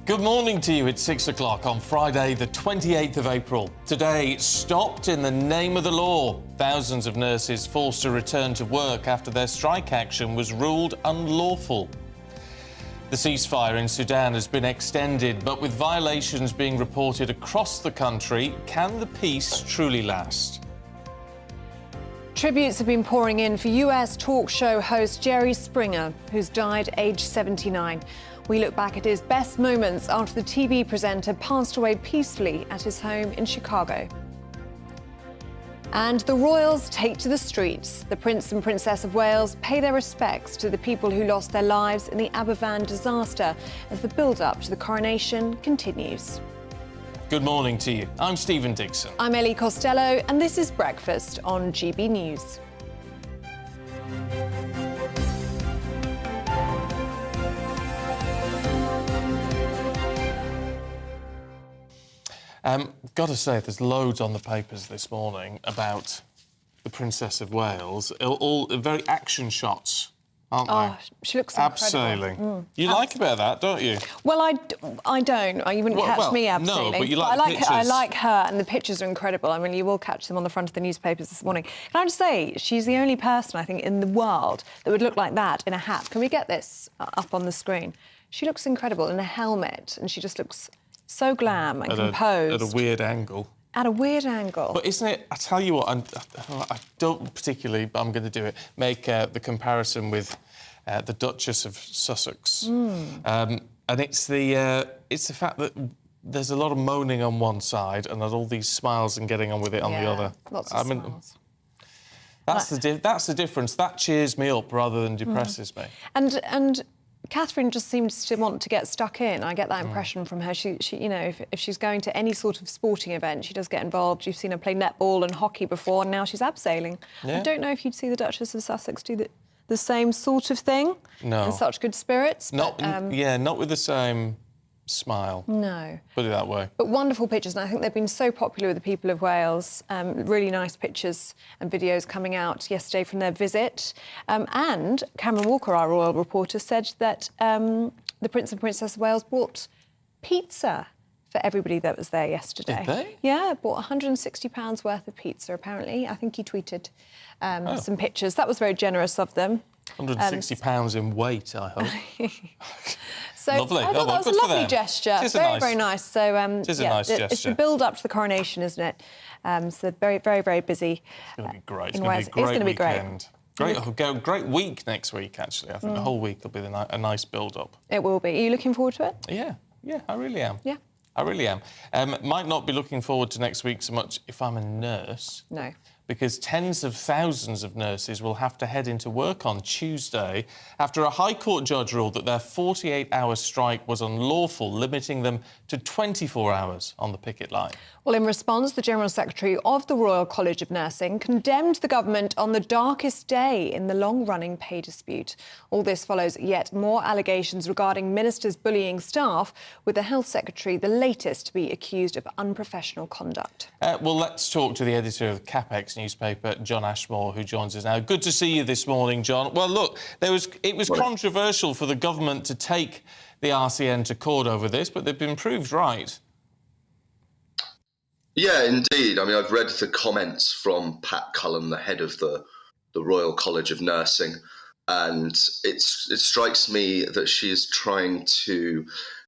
Good morning to you. It's 6 o'clock on Friday, the 28th of April. Today, stopped in the name of the law. Thousands of nurses forced to return to work after their strike action was ruled unlawful. The ceasefire in Sudan has been extended, but with violations being reported across the country, can the peace truly last? Tributes have been pouring in for US talk show host Jerry Springer, who's died aged 79. We look back at his best moments after the TV presenter passed away peacefully at his home in Chicago. And the royals take to the streets. The Prince and Princess of Wales pay their respects to the people who lost their lives in the Aberfan disaster as the build-up to the coronation continues. Good morning to you. I'm Stephen Dixon. I'm Ellie Costello, and this is Breakfast on GB News. Got to say, there's loads on the papers this morning about the Princess of Wales. All very action shots, aren't they? Oh, she looks incredible. Abseiling. You like a bit of that, don't you? Well, I don't. You wouldn't catch me abseiling. No, but you like the pictures. I like her, and the pictures are incredible. I mean, you will catch them on the front of the newspapers this morning. Can I just say, she's the only person, I think, in the world that would look like that in a hat. Can we get this up on the screen? She looks incredible in a helmet, and she just looks so glam and composed. At a weird angle. At a weird angle. But isn't it, I tell you what, I don't particularly, but I'm going to do it, make the comparison with the Duchess of Sussex. And it's the fact that there's a lot of moaning on one side and there's all these smiles and getting on with it on the other. Lots of smiles. That's the difference. That cheers me up rather than depresses me. And Catherine just seems to want to get stuck in. I get that impression from her. She you know, if she's going to any sort of sporting event, she does get involved. You've seen her play netball and hockey before, and now she's abseiling. Yeah. I don't know if you'd see the Duchess of Sussex do the same sort of thing. No. In such good spirits. Not with the same smile. No. Put it that way. But wonderful pictures, and I think they've been so popular with the people of Wales. Really nice pictures and videos coming out yesterday from their visit. And Cameron Walker, our royal reporter, said that the Prince and Princess of Wales bought pizza for everybody that was there yesterday. Did they? Yeah, bought £160 worth of pizza, apparently. I think he tweeted some pictures. That was very generous of them. £160 in weight, I hope. So lovely. I thought that was a lovely gesture. Very nice. So it is a nice gesture. It's the build-up to the coronation, isn't it? So very, very, very busy. It's going to be great. It's going to be a great weekend. Great week next week, actually. I think the whole week will be a nice build-up. It will be. Are you looking forward to it? Yeah, I really am. Yeah. I really am. Might not be looking forward to next week so much if I'm a nurse. No. Because tens of thousands of nurses will have to head into work on Tuesday after a High Court judge ruled that their 48-hour strike was unlawful, limiting them to 24 hours on the picket line. Well, in response, the General Secretary of the Royal College of Nursing condemned the government on the darkest day in the long-running pay dispute. All this follows yet more allegations regarding ministers bullying staff, with the Health Secretary the latest to be accused of unprofessional conduct. Well, let's talk to the editor of the CapEx newspaper, John Ashmore, who joins us now. Good to see you this morning, John. Well, look, it was controversial for the government to take the RCN to court over this, but they've been proved right. Yeah, indeed. I mean, I've read the comments from Pat Cullen, the head of the Royal College of Nursing, and it strikes me that she is trying to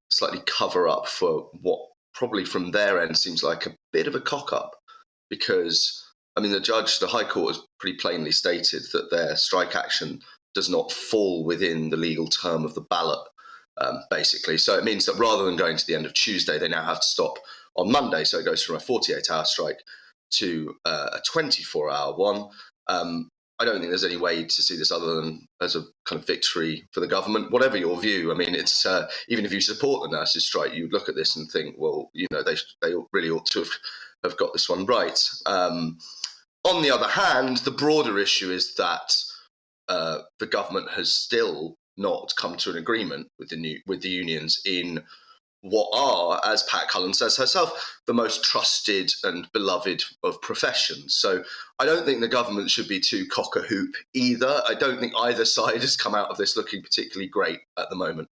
slightly cover up for what probably from their end seems like a bit of a cock-up, because, I mean, the High Court has pretty plainly stated that their strike action does not fall within the legal term of the ballot, basically. So it means that rather than going to the end of Tuesday, they now have to stop on Monday. So it goes from a 48-hour strike to a 24-hour one. I don't think there's any way to see this other than as a kind of victory for the government. Whatever your view, I mean, it's even if you support the nurses' strike, you look at this and think, well, you know, they really ought to have got this one right. On the other hand, the broader issue is that the government has still not come to an agreement with the unions in what are, as Pat Cullen says herself, the most trusted and beloved of professions. So I don't think the government should be too cock-a-hoop either. I don't think either side has come out of this looking particularly great at the moment.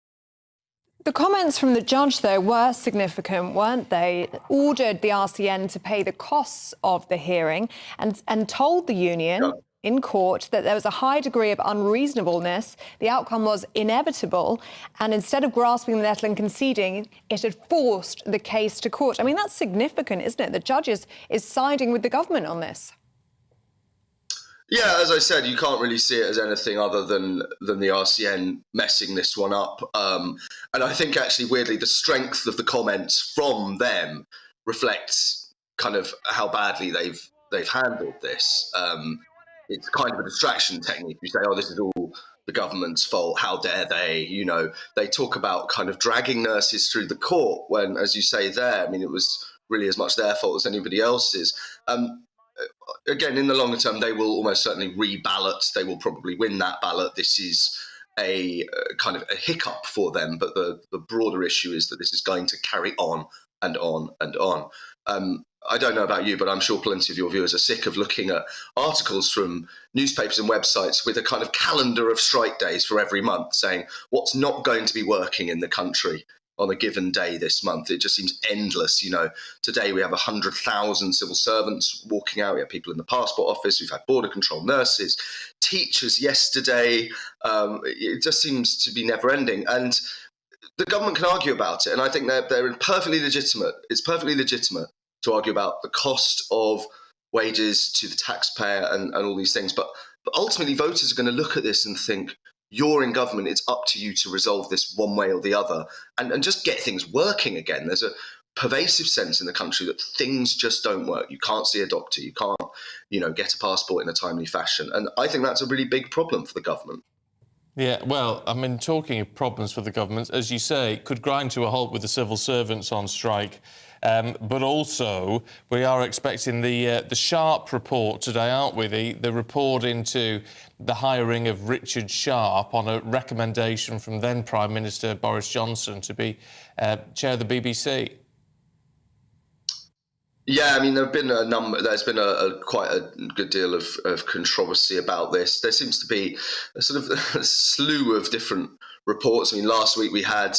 The comments from the judge, though, were significant, weren't they? Ordered the RCN to pay the costs of the hearing and told the union in court that there was a high degree of unreasonableness. The outcome was inevitable. And instead of grasping the nettle and conceding, it had forced the case to court. I mean, that's significant, isn't it? The judge is siding with the government on this. Yeah, as I said, you can't really see it as anything other than the RCN messing this one up. And I think actually, weirdly, the strength of the comments from them reflects kind of how badly they've handled this. It's kind of a distraction technique. You say, oh, this is all the government's fault. How dare they? You know, they talk about kind of dragging nurses through the court when, as you say there, I mean, it was really as much their fault as anybody else's. Again, in the longer term, they will almost certainly reballot. They will probably win that ballot. This is a kind of a hiccup for them. But the broader issue is that this is going to carry on and on and on. I don't know about you, but I'm sure plenty of your viewers are sick of looking at articles from newspapers and websites with a kind of calendar of strike days for every month saying what's not going to be working in the country on a given day this month. It just seems endless. You know, today we have 100,000 civil servants walking out. We have people in the passport office. We've had border control nurses, teachers yesterday. It just seems to be never ending. And the government can argue about it. And I think they're perfectly legitimate. It's perfectly legitimate to argue about the cost of wages to the taxpayer and all these things. But ultimately, voters are going to look at this and think, you're in government, it's up to you to resolve this one way or the other and just get things working again. There's a pervasive sense in the country that things just don't work. You can't see a doctor, you can't, get a passport in a timely fashion. And I think that's a really big problem for the government. Yeah, well, I mean, talking of problems for the government, as you say, it could grind to a halt with the civil servants on strike. But also, we are expecting the Sharp report today, aren't we? The report into the hiring of Richard Sharp on a recommendation from then Prime Minister Boris Johnson to be chair of the BBC. Yeah, I mean, there's been quite a good deal of controversy about this. There seems to be a sort of a slew of different reports. I mean, last week we had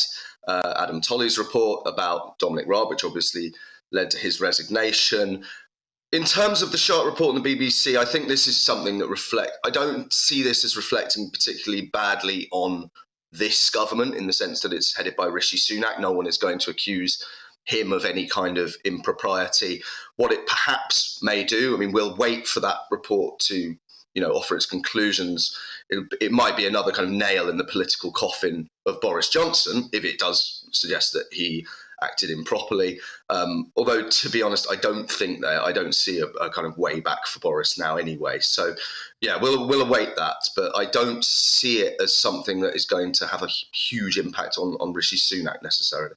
Adam Tolley's report about Dominic Raab, which obviously led to his resignation. In terms of the Sharp report on the BBC, I think this is something that I don't see this as reflecting particularly badly on this government in the sense that it's headed by Rishi Sunak. No one is going to accuse him of any kind of impropriety. What it perhaps may do, I mean, we'll wait for that report to, offer its conclusions. It might be another kind of nail in the political coffin of Boris Johnson if it does suggest that he acted improperly. Although, to be honest, I don't see a kind of way back for Boris now anyway. So, yeah, we'll await that. But I don't see it as something that is going to have a huge impact on Rishi Sunak necessarily.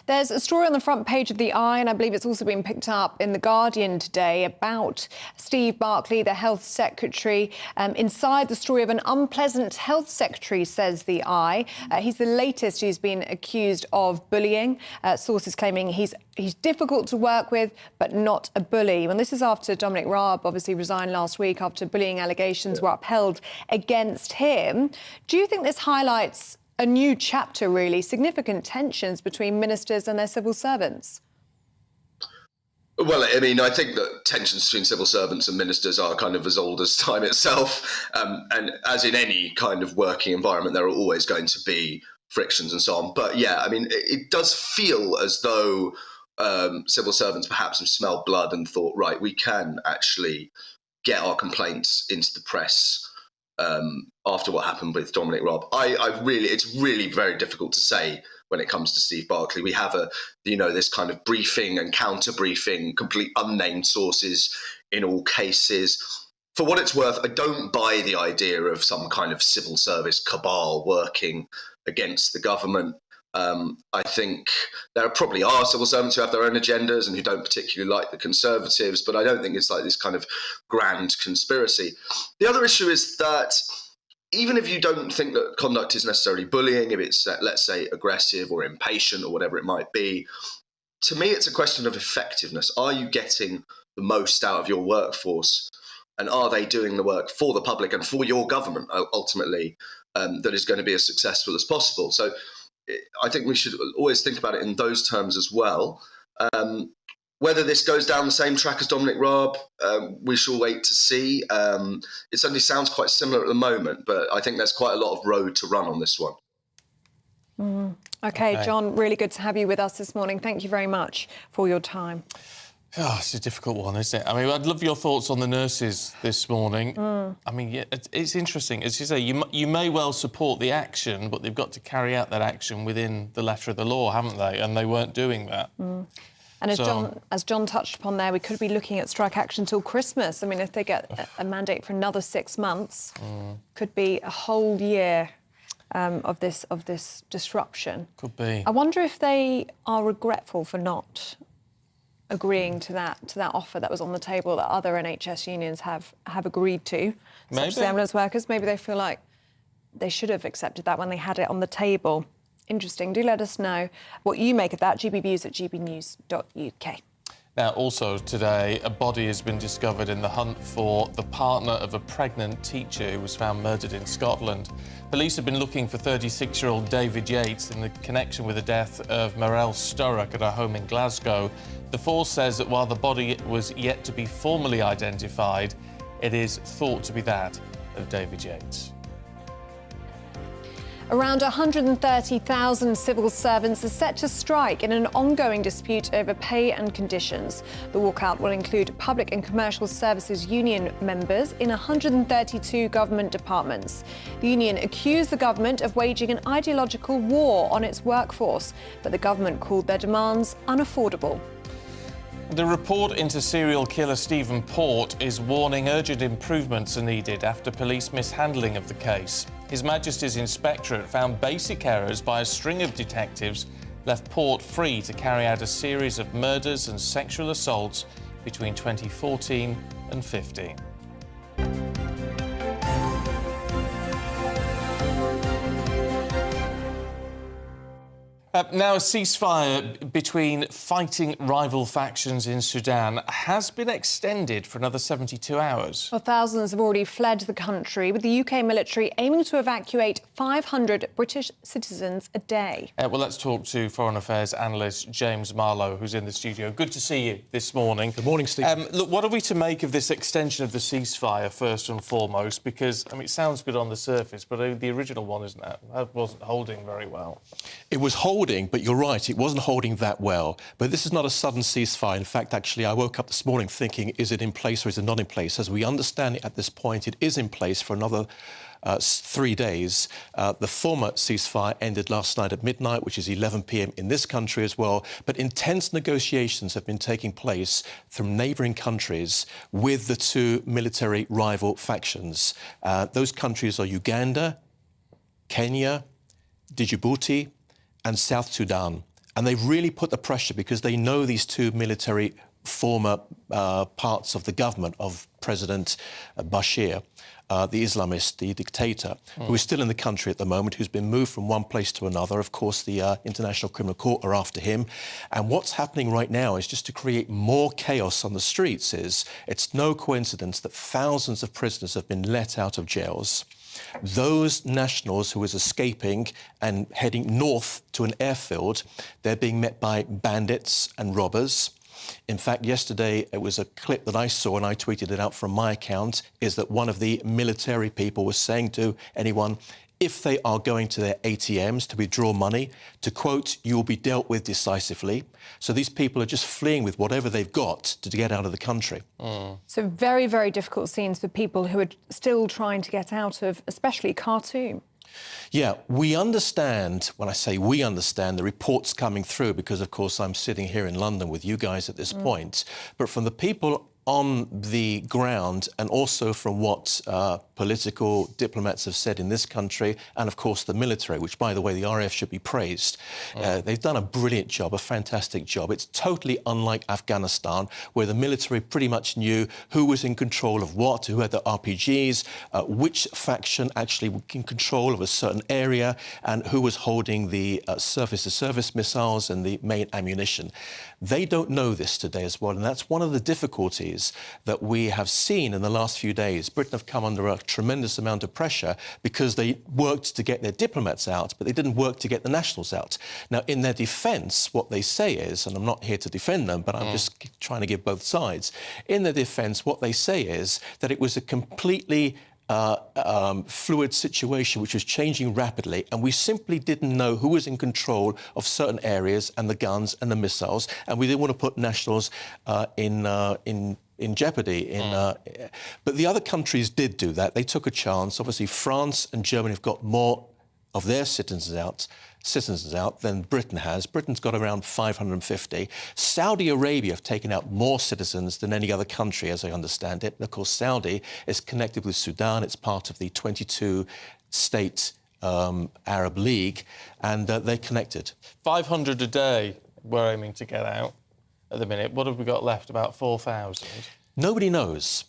There's a story on the front page of The Eye, and I believe it's also been picked up in The Guardian today, about Steve Barclay, the Health Secretary. Inside the story of an unpleasant Health Secretary, says The Eye. He's the latest who's been accused of bullying. Sources claiming he's difficult to work with, but not a bully. And this is after Dominic Raab obviously resigned last week after bullying allegations were upheld against him. Do you think this highlights a new chapter, really, significant tensions between ministers and their civil servants? Well, I mean, I think that tensions between civil servants and ministers are kind of as old as time itself. And as in any kind of working environment, there are always going to be frictions and so on. But yeah, I mean, it does feel as though civil servants perhaps have smelled blood and thought, right, we can actually get our complaints into the press after what happened with Dominic Raab. It's really very difficult to say when it comes to Steve Barclay. We have this kind of briefing and counter briefing, complete unnamed sources in all cases. For what it's worth, I don't buy the idea of some kind of civil service cabal working against the government. I think there probably are civil servants who have their own agendas and who don't particularly like the Conservatives, but I don't think it's like this kind of grand conspiracy. The other issue is that even if you don't think that conduct is necessarily bullying, if it's, let's say, aggressive or impatient or whatever it might be, to me it's a question of effectiveness. Are you getting the most out of your workforce? And are they doing the work for the public and for your government, ultimately, that is going to be as successful as possible? So I think we should always think about it in those terms as well. Whether this goes down the same track as Dominic Raab, we shall wait to see. It certainly sounds quite similar at the moment, but I think there's quite a lot of road to run on this one. OK, John, really good to have you with us this morning. Thank you very much for your time. Oh, it's a difficult one, isn't it? I mean, I'd love your thoughts on the nurses this morning. I mean, yeah, it's interesting. As you say, you may well support the action, but they've got to carry out that action within the letter of the law, haven't they? And they weren't doing that. And as John touched upon there, we could be looking at strike action till Christmas. I mean, if they get a mandate for another 6 months, could be a whole year of this disruption. Could be. I wonder if they are regretful for not agreeing to that offer that was on the table that other NHS unions have agreed to, such as ambulance workers. Maybe they feel like they should have accepted that when they had it on the table. Interesting. Do let us know what you make of that. gbnews@gbnews.uk. Now, also today, a body has been discovered in the hunt for the partner of a pregnant teacher who was found murdered in Scotland. Police have been looking for 36-year-old David Yates in the connection with the death of Marelle Sturrock at her home in Glasgow. The force says that while the body was yet to be formally identified, it is thought to be that of David Yates. Around 130,000 civil servants are set to strike in an ongoing dispute over pay and conditions. The walkout will include public and commercial services union members in 132 government departments. The union accused the government of waging an ideological war on its workforce, but the government called their demands unaffordable. The report into serial killer Stephen Port is warning urgent improvements are needed after police mishandling of the case. His Majesty's Inspectorate found basic errors by a string of detectives left Port free to carry out a series of murders and sexual assaults between 2014 and 15. Now, a ceasefire between fighting rival factions in Sudan has been extended for another 72 hours. Well, thousands have already fled the country, with the UK military aiming to evacuate 500 British citizens a day. Well, let's talk to Foreign Affairs analyst James Marlowe, who's in the studio. Good to see you this morning. Good morning, Steve. Look, what are we to make of this extension of the ceasefire, first and foremost? Because, I mean, it sounds good on the surface, but the original one, isn't it? That wasn't holding very well. It was holding, but you're right, it wasn't holding that well. But this is not a sudden ceasefire. In fact, actually, I woke up this morning thinking, is it in place or is it not in place? As we understand it at this point, it is in place for another 3 days. The former ceasefire ended last night at midnight, which is 11 p.m. in this country as well. But intense negotiations have been taking place from neighbouring countries with the two military rival factions. Those countries are Uganda, Kenya, Djibouti, and South Sudan. And they've really put the pressure because they know these two military former parts of the government of President Bashir, the Islamist, the dictator, who is still in the country at the moment, who's been moved from one place to another. Of course, the International Criminal Court are after him. And what's happening right now is just to create more chaos on the streets. It's no coincidence that thousands of prisoners have been let out of jails. Those nationals who was escaping and heading north to an airfield, they're being met by bandits and robbers. In fact, yesterday, it was a clip that I saw, and I tweeted it out from my account, is that one of the military people was saying to anyone, if they are going to their ATMs to withdraw money, to quote, you will be dealt with decisively. So these people are just fleeing with whatever they've got to get out of the country. So very, very difficult scenes for people who are still trying to get out of, especially Khartoum. Yeah, we understand, when I say we understand, the reports coming through, because, of course, I'm sitting here in London with you guys at this point. But from the people on the ground, and also from what political diplomats have said in this country, and of course the military, which, by the way, the RAF should be praised. They've done a brilliant job, a fantastic job. It's totally unlike Afghanistan, where the military pretty much knew who was in control of what, who had the RPGs, which faction actually was in control of a certain area, and who was holding the surface-to-surface missiles and the main ammunition. They don't know this today as well, and that's one of the difficulties countries that we have seen in the last few days. Britain have come under a tremendous amount of pressure because they worked to get their diplomats out, but they didn't work to get the nationals out. Now, in their defence, what they say is, and I'm not here to defend them, but I'm just trying to give both sides. In their defence, what they say is that it was a completely fluid situation which was changing rapidly, and we simply didn't know who was in control of certain areas and the guns and the missiles, and we didn't want to put nationals in jeopardy. But the other countries did do that. They took a chance. Obviously, France and Germany have got more of their citizens out than Britain has. Britain's got around 550. Saudi Arabia have taken out more citizens than any other country, as I understand it. And of course, Saudi is connected with Sudan. It's part of the 22-state Arab League, and they're connected. 500 a day we're aiming to get out at the minute. What have we got left? About 4,000? Nobody knows.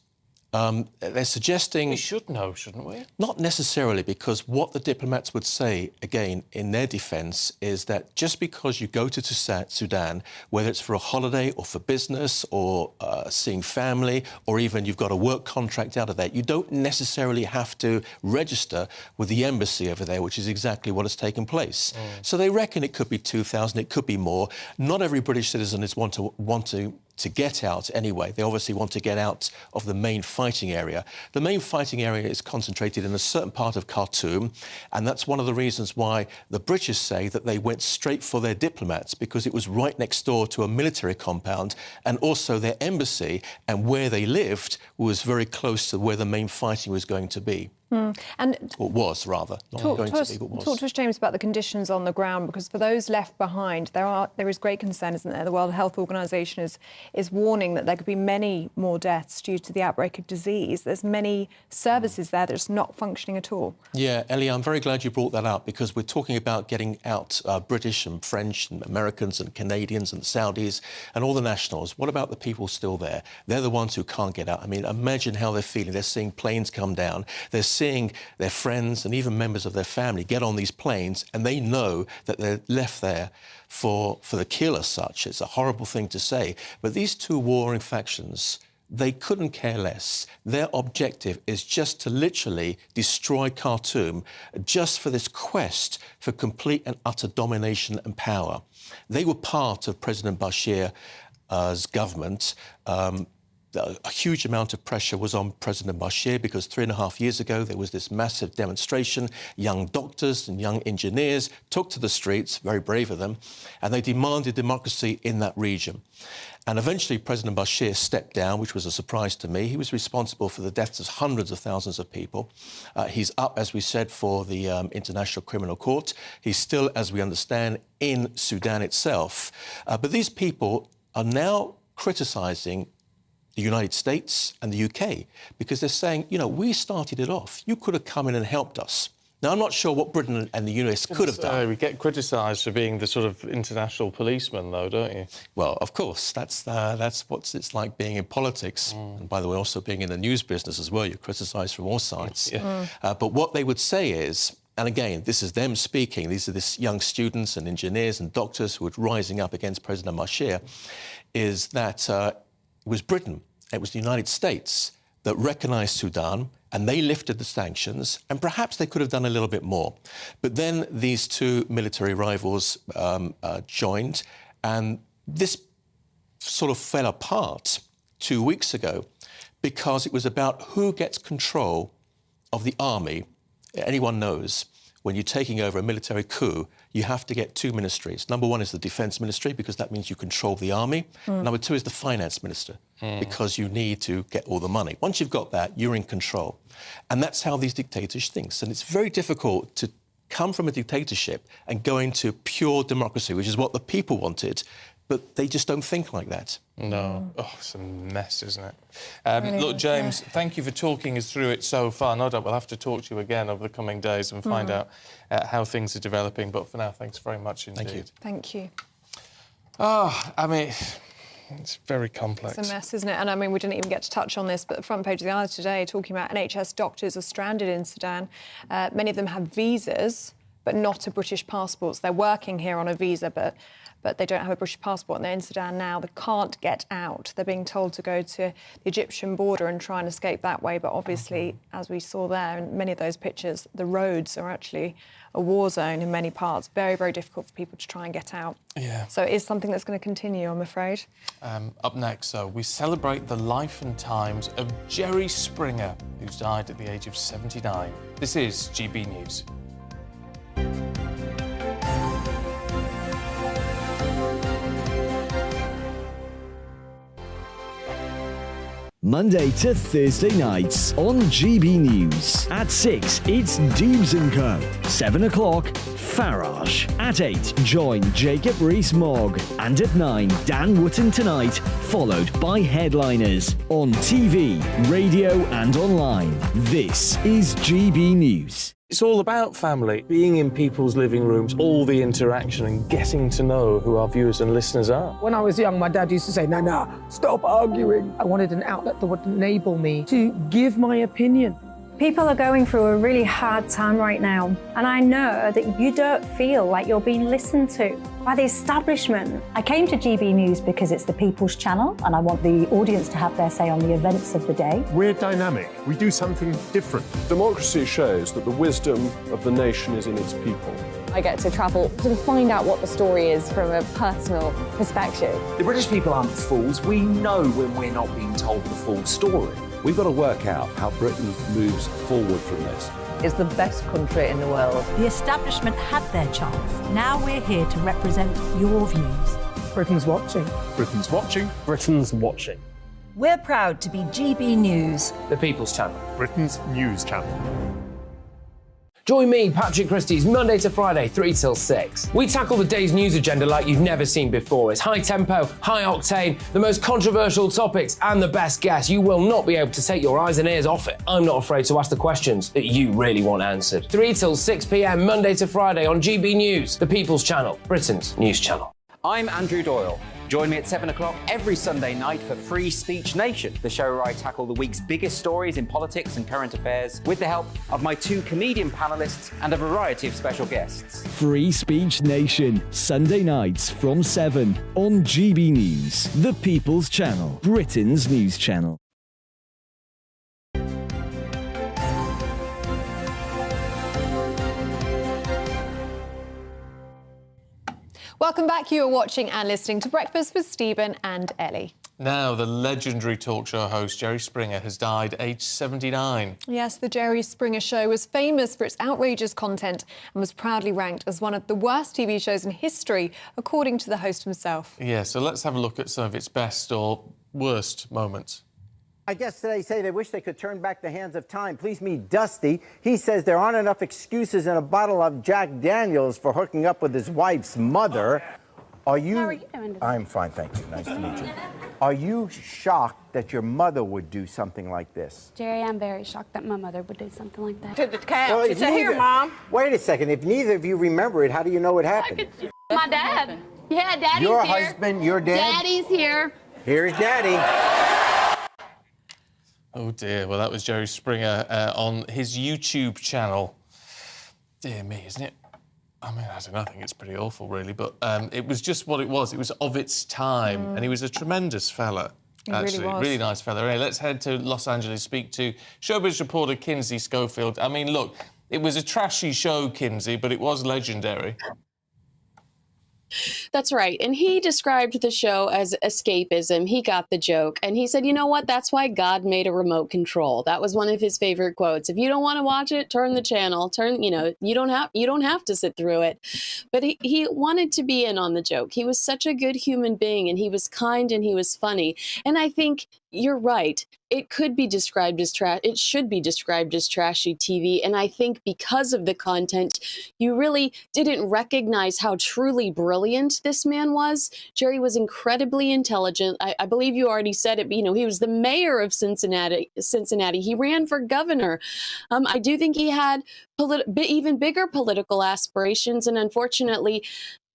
They're suggesting... We should know, shouldn't we? Not necessarily, because what the diplomats would say, again, in their defence, is that just because you go to Sudan, whether it's for a holiday or for business or seeing family, or even you've got a work contract out of that, you don't necessarily have to register with the embassy over there, which is exactly what has taken place. So they reckon it could be 2,000, it could be more. Not every British citizen is want to get out anyway. They obviously want to get out of the main fighting area. The main fighting area is concentrated in a certain part of Khartoum, and that's one of the reasons why the British say that they went straight for their diplomats, because it was right next door to a military compound, and also their embassy and where they lived was very close to where the main fighting was going to be. And or was, rather. Not going to be, but was. Talk to us, James, about the conditions on the ground, because for those left behind, there is great concern, isn't there? The World Health Organization is warning that there could be many more deaths due to the outbreak of disease. There's many services there that are just not functioning at all. Yeah, Ellie, I'm very glad you brought that up, because we're talking about getting out British and French and Americans and Canadians and Saudis and all the nationals. What about the people still there? They're the ones who can't get out. I mean, imagine how they're feeling. They're seeing planes come down. They're seeing their friends and even members of their family get on these planes, and they know that they're left there for the kill as such. It's a horrible thing to say, but these two warring factions, they couldn't care less. Their objective is just to literally destroy Khartoum, just for this quest for complete and utter domination and power. They were part of President Bashir's government. A huge amount of pressure was on President Bashir, because 3.5 years ago there was this massive demonstration. Young doctors and young engineers took to the streets, very brave of them, and they demanded democracy in that region. And eventually President Bashir stepped down, which was a surprise to me. He was responsible for the deaths of hundreds of thousands of people. He's up, as we said, for the International Criminal Court. He's still, as we understand, in Sudan itself. But these people are now criticising the United States and the UK, because they're saying, you know, we started it off. You could have come in and helped us. Now, I'm not sure what Britain and the US could have done. We get criticised for being the sort of international policeman, though, don't you? Well, of course, that's what it's like being in politics. And by the way, also being in the news business as well. You're criticised from all sides. But what they would say is, and again, this is them speaking, these are these young students and engineers and doctors who are rising up against President Bashir, is that it was Britain, it was the United States that recognised Sudan, and they lifted the sanctions, and perhaps they could have done a little bit more. But then these two military rivals joined, and this sort of fell apart 2 weeks ago, because it was about who gets control of the army. Anyone knows, when you're taking over a military coup, you have to get two ministries. Number one is the Defence Ministry, because that means you control the army. Number two is the Finance Minister, because you need to get all the money. Once you've got that, you're in control. And that's how these dictators think. And it's very difficult to come from a dictatorship and go into pure democracy, which is what the people wanted, but they just don't think like that. No. Oh, it's a mess, isn't it? Look, James, thank you for talking us through it so far. No doubt we'll have to talk to you again over the coming days and find out how things are developing. But for now, thanks very much indeed. Thank you. Thank you. Oh, I mean, it's very complex. It's a mess, isn't it? And I mean, we didn't even get to touch on this, but the front page of the Isles today talking about NHS doctors are stranded in Sudan. Many of them have visas, but not a British passport. So they're working here on a visa, but they don't have a British passport, and they're in Sudan now. They can't get out. They're being told to go to the Egyptian border and try and escape that way. But obviously, as we saw there in many of those pictures, the roads are actually a war zone in many parts. Very, very difficult for people to try and get out. Yeah. So it is something that's going to continue, I'm afraid. Up next, we celebrate the life and times of Jerry Springer, who's died at the age of 79. This is GB News. Monday to Thursday nights on GB News. At 6, it's Dubes & Co. 7 o'clock, Farage. At 8, join Jacob Rees-Mogg. And at 9, Dan Wootton Tonight, followed by Headliners. On TV, radio and online. This is GB News. It's all about family, being in people's living rooms, all the interaction and getting to know who our viewers and listeners are. When I was young, my dad used to say, Nana, stop arguing. I wanted an outlet that would enable me to give my opinion. People are going through a really hard time right now, and I know that you don't feel like you're being listened to by the establishment. I came to GB News because it's the People's Channel, and I want the audience to have their say on the events of the day. We're dynamic. We do something different. Democracy shows that the wisdom of the nation is in its people. I get to travel to find out what the story is from a personal perspective. The British people aren't fools. We know when we're not being told the full story. We've got to work out how Britain moves forward from this. It's the best country in the world. The establishment had their chance. Now we're here to represent your views. Britain's watching. Britain's watching. Britain's watching. We're proud to be GB News. The People's Channel. Britain's news channel. Join me, Patrick Christie's, Monday to Friday, 3 till 6. We tackle the day's news agenda like you've never seen before. It's high tempo, high octane, the most controversial topics, and the best guests. You will not be able to take your eyes and ears off it. I'm not afraid to ask the questions that you really want answered. 3 till 6 p.m, Monday to Friday on GB News, the People's Channel, Britain's news channel. I'm Andrew Doyle. Join me at 7 o'clock every Sunday night for Free Speech Nation, the show where I tackle the week's biggest stories in politics and current affairs with the help of my 2 comedian panellists and a variety of special guests. Free Speech Nation, Sunday nights from 7 on GB News, the People's Channel, Britain's news channel. Welcome back. You are watching and listening to Breakfast with Stephen and Ellie. Now, the legendary talk show host Jerry Springer has died aged 79. Yes, the Jerry Springer Show was famous for its outrageous content and was proudly ranked as one of the worst TV shows in history, according to the host himself. Yeah, so let's have a look at some of its best or worst moments. I guess they say they wish they could turn back the hands of time. Please meet Dusty. He says there aren't enough excuses in a bottle of Jack Daniels for hooking up with his wife's mother. Are you? How are you doing today? I'm fine, thank you. Nice to meet you. Are you shocked that your mother would do something like this? Jerry, I'm very shocked that my mother would do something like that. To the couch. Well, it's here, Mom. Wait a second. If neither of you remember it, how do you know it happened? My dad. Yeah, Daddy's your here. Your husband, your dad? Daddy's here. Here's Daddy. Oh dear, well that was Jerry Springer on his YouTube channel. Dear me, isn't it? I mean, I don't know, I think it's pretty awful really, but it was just what it was. It was of its time, and he was a tremendous fella. Actually, really nice fella. Anyway, let's head to Los Angeles, speak to showbiz reporter Kinsey Schofield. I mean, look, it was a trashy show, Kinsey, but it was legendary. That's right. And he described the show as escapism. He got the joke. And he said, you know what? That's why God made a remote control. That was one of his favorite quotes. If you don't want to watch it, turn the channel. You don't have to sit through it. But he wanted to be in on the joke. He was such a good human being, and he was kind and he was funny. And I think you're right. It could be described as it should be described as trashy TV. And I think because of the content, you really didn't recognize how truly brilliant this man was. Jerry was incredibly intelligent. I believe you already said it, but, he was the mayor of Cincinnati. He ran for governor. I do think he had even bigger political aspirations. And unfortunately,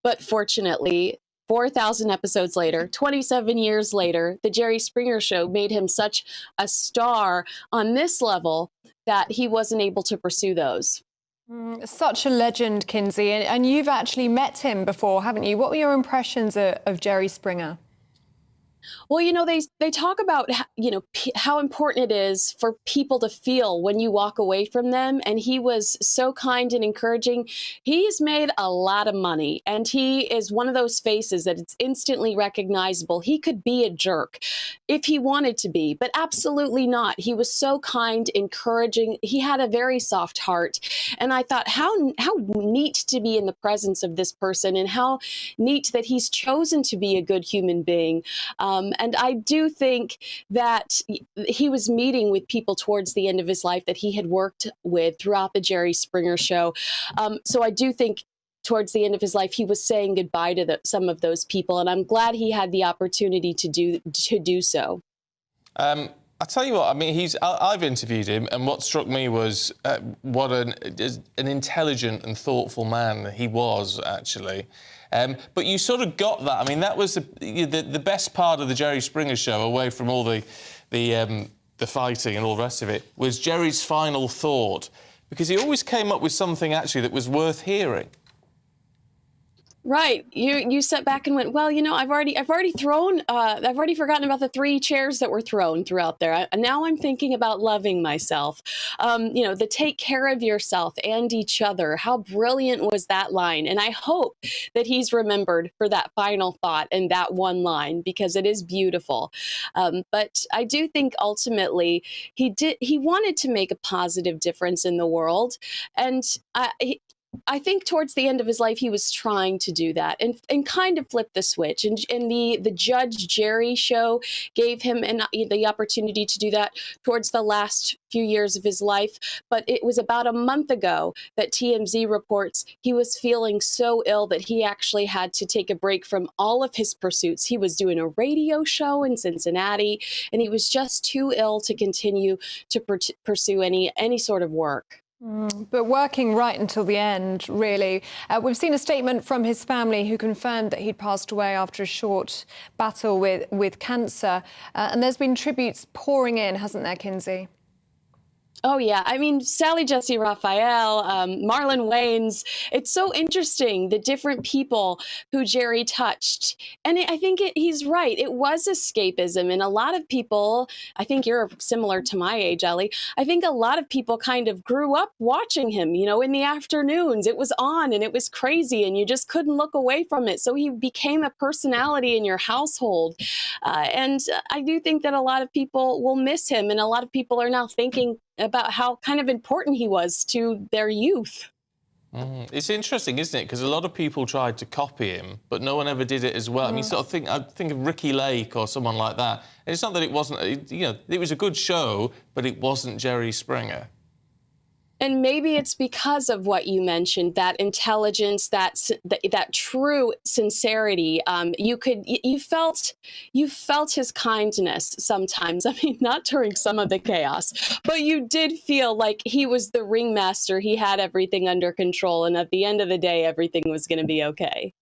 but fortunately, 4,000 episodes later, 27 years later, the Jerry Springer Show made him such a star on this level that he wasn't able to pursue those. Such a legend, Kinsey, and you've actually met him before, haven't you? What were your impressions of Jerry Springer? Well, you know, they talk about, you know, how important it is for people to feel when you walk away from them. And he was so kind and encouraging. He's made a lot of money, and he is one of those faces that it's instantly recognizable. He could be a jerk if he wanted to be, but absolutely not. He was so kind, encouraging. He had a very soft heart. And I thought, how neat to be in the presence of this person, and how neat that he's chosen to be a good human being. And I do think that he was meeting with people towards the end of his life that he had worked with throughout the Jerry Springer show. So I do think towards the end of his life, he was saying goodbye to some of those people. And I'm glad he had the opportunity to do so. I'll tell you what, I mean, I've interviewed him, and what struck me was what an intelligent and thoughtful man he was, actually. But you sort of got that. I mean, that was the best part of the Jerry Springer show, away from all the fighting and all the rest of it, was Jerry's final thought, because he always came up with something, actually, that was worth hearing. Right. You sat back and went, well, you know, I've already forgotten about the 3 chairs that were thrown throughout there. Now I'm thinking about loving myself. You know, the take care of yourself and each other. How brilliant was that line? And I hope that he's remembered for that final thought and that one line, because it is beautiful. But I do think ultimately he wanted to make a positive difference in the world. And I think towards the end of his life, he was trying to do that and kind of flip the switch. And the Judge Jerry show gave him the opportunity to do that towards the last few years of his life. But it was about a month ago that TMZ reports he was feeling so ill that he actually had to take a break from all of his pursuits. He was doing a radio show in Cincinnati, and he was just too ill to continue to pursue any sort of work. But working right until the end, really. We've seen a statement from his family, who confirmed that he'd passed away after a short battle with cancer. And there's been tributes pouring in, hasn't there, Kinsey? Oh, yeah. I mean, Sally Jesse Raphael, Marlon Wayans. It's so interesting, the different people who Jerry touched. And I think he's right. It was escapism. And a lot of people, I think you're similar to my age, Ellie. I think a lot of people kind of grew up watching him, you know, in the afternoons. It was on and it was crazy and you just couldn't look away from it. So he became a personality in your household. And I do think that a lot of people will miss him. And a lot of people are now thinking about how kind of important he was to their youth. It's interesting, isn't it? Because a lot of people tried to copy him, but no one ever did it as well. I mean, I think of Ricky Lake or someone like that. And it's not that it wasn't, you know, it was a good show, but it wasn't Jerry Springer. And maybe it's because of what you mentioned, that intelligence, that true sincerity. You felt his kindness sometimes. I mean, not during some of the chaos, but you did feel like he was the ringmaster. He had everything under control, and at the end of the day, everything was going to be okay.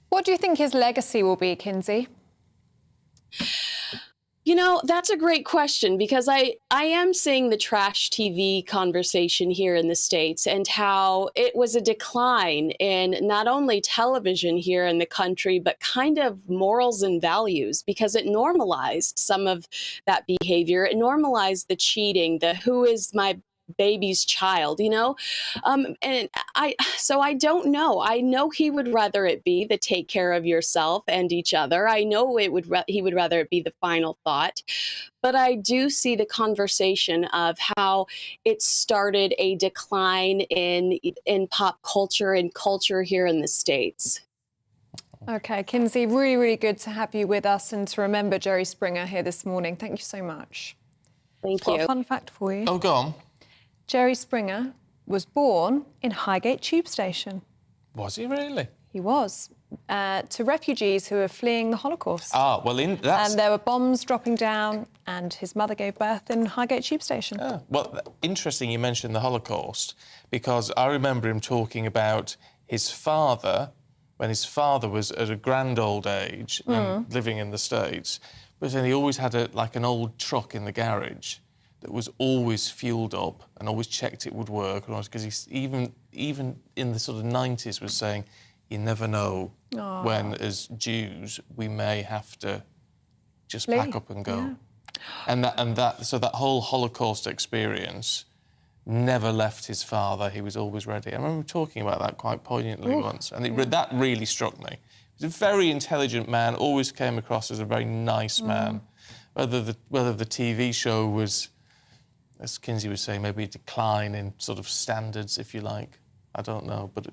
What do you think his legacy will be, Kinsey? You know, that's a great question, because I am seeing the trash TV conversation here in the States, and how it was a decline in not only television here in the country, but kind of morals and values, because it normalized some of that behavior. It normalized the cheating, the who is my baby's child, you know? So I don't know. I know he would rather it be the take care of yourself and each other. I know he would rather it be the final thought. But I do see the conversation of how it started a decline in pop culture and culture here in the States. OK, Kinsey, really, really good to have you with us and to remember Jerry Springer here this morning. Thank you so much. Thank you. Got a fun fact for you. Oh, go on. Jerry Springer was born in Highgate Tube Station. Was he really? He was. To refugees who were fleeing the Holocaust. Ah, well, that's... And there were bombs dropping down, and his mother gave birth in Highgate Tube Station. Oh, well, interesting you mentioned the Holocaust, because I remember him talking about his father, when his father was at a grand old age and living in the States, but then he always had an old truck in the garage that was always fueled up and always checked it would work, because he's even in the sort of 90s was saying, you never know when, as Jews, we may have to just pack up and go. Yeah. So that whole Holocaust experience never left his father. He was always ready. I remember talking about that quite poignantly once, and that really struck me. He was a very intelligent man, always came across as a very nice man. Whether the TV show was, as Kinsey was saying, maybe a decline in sort of standards, if you like, I don't know, but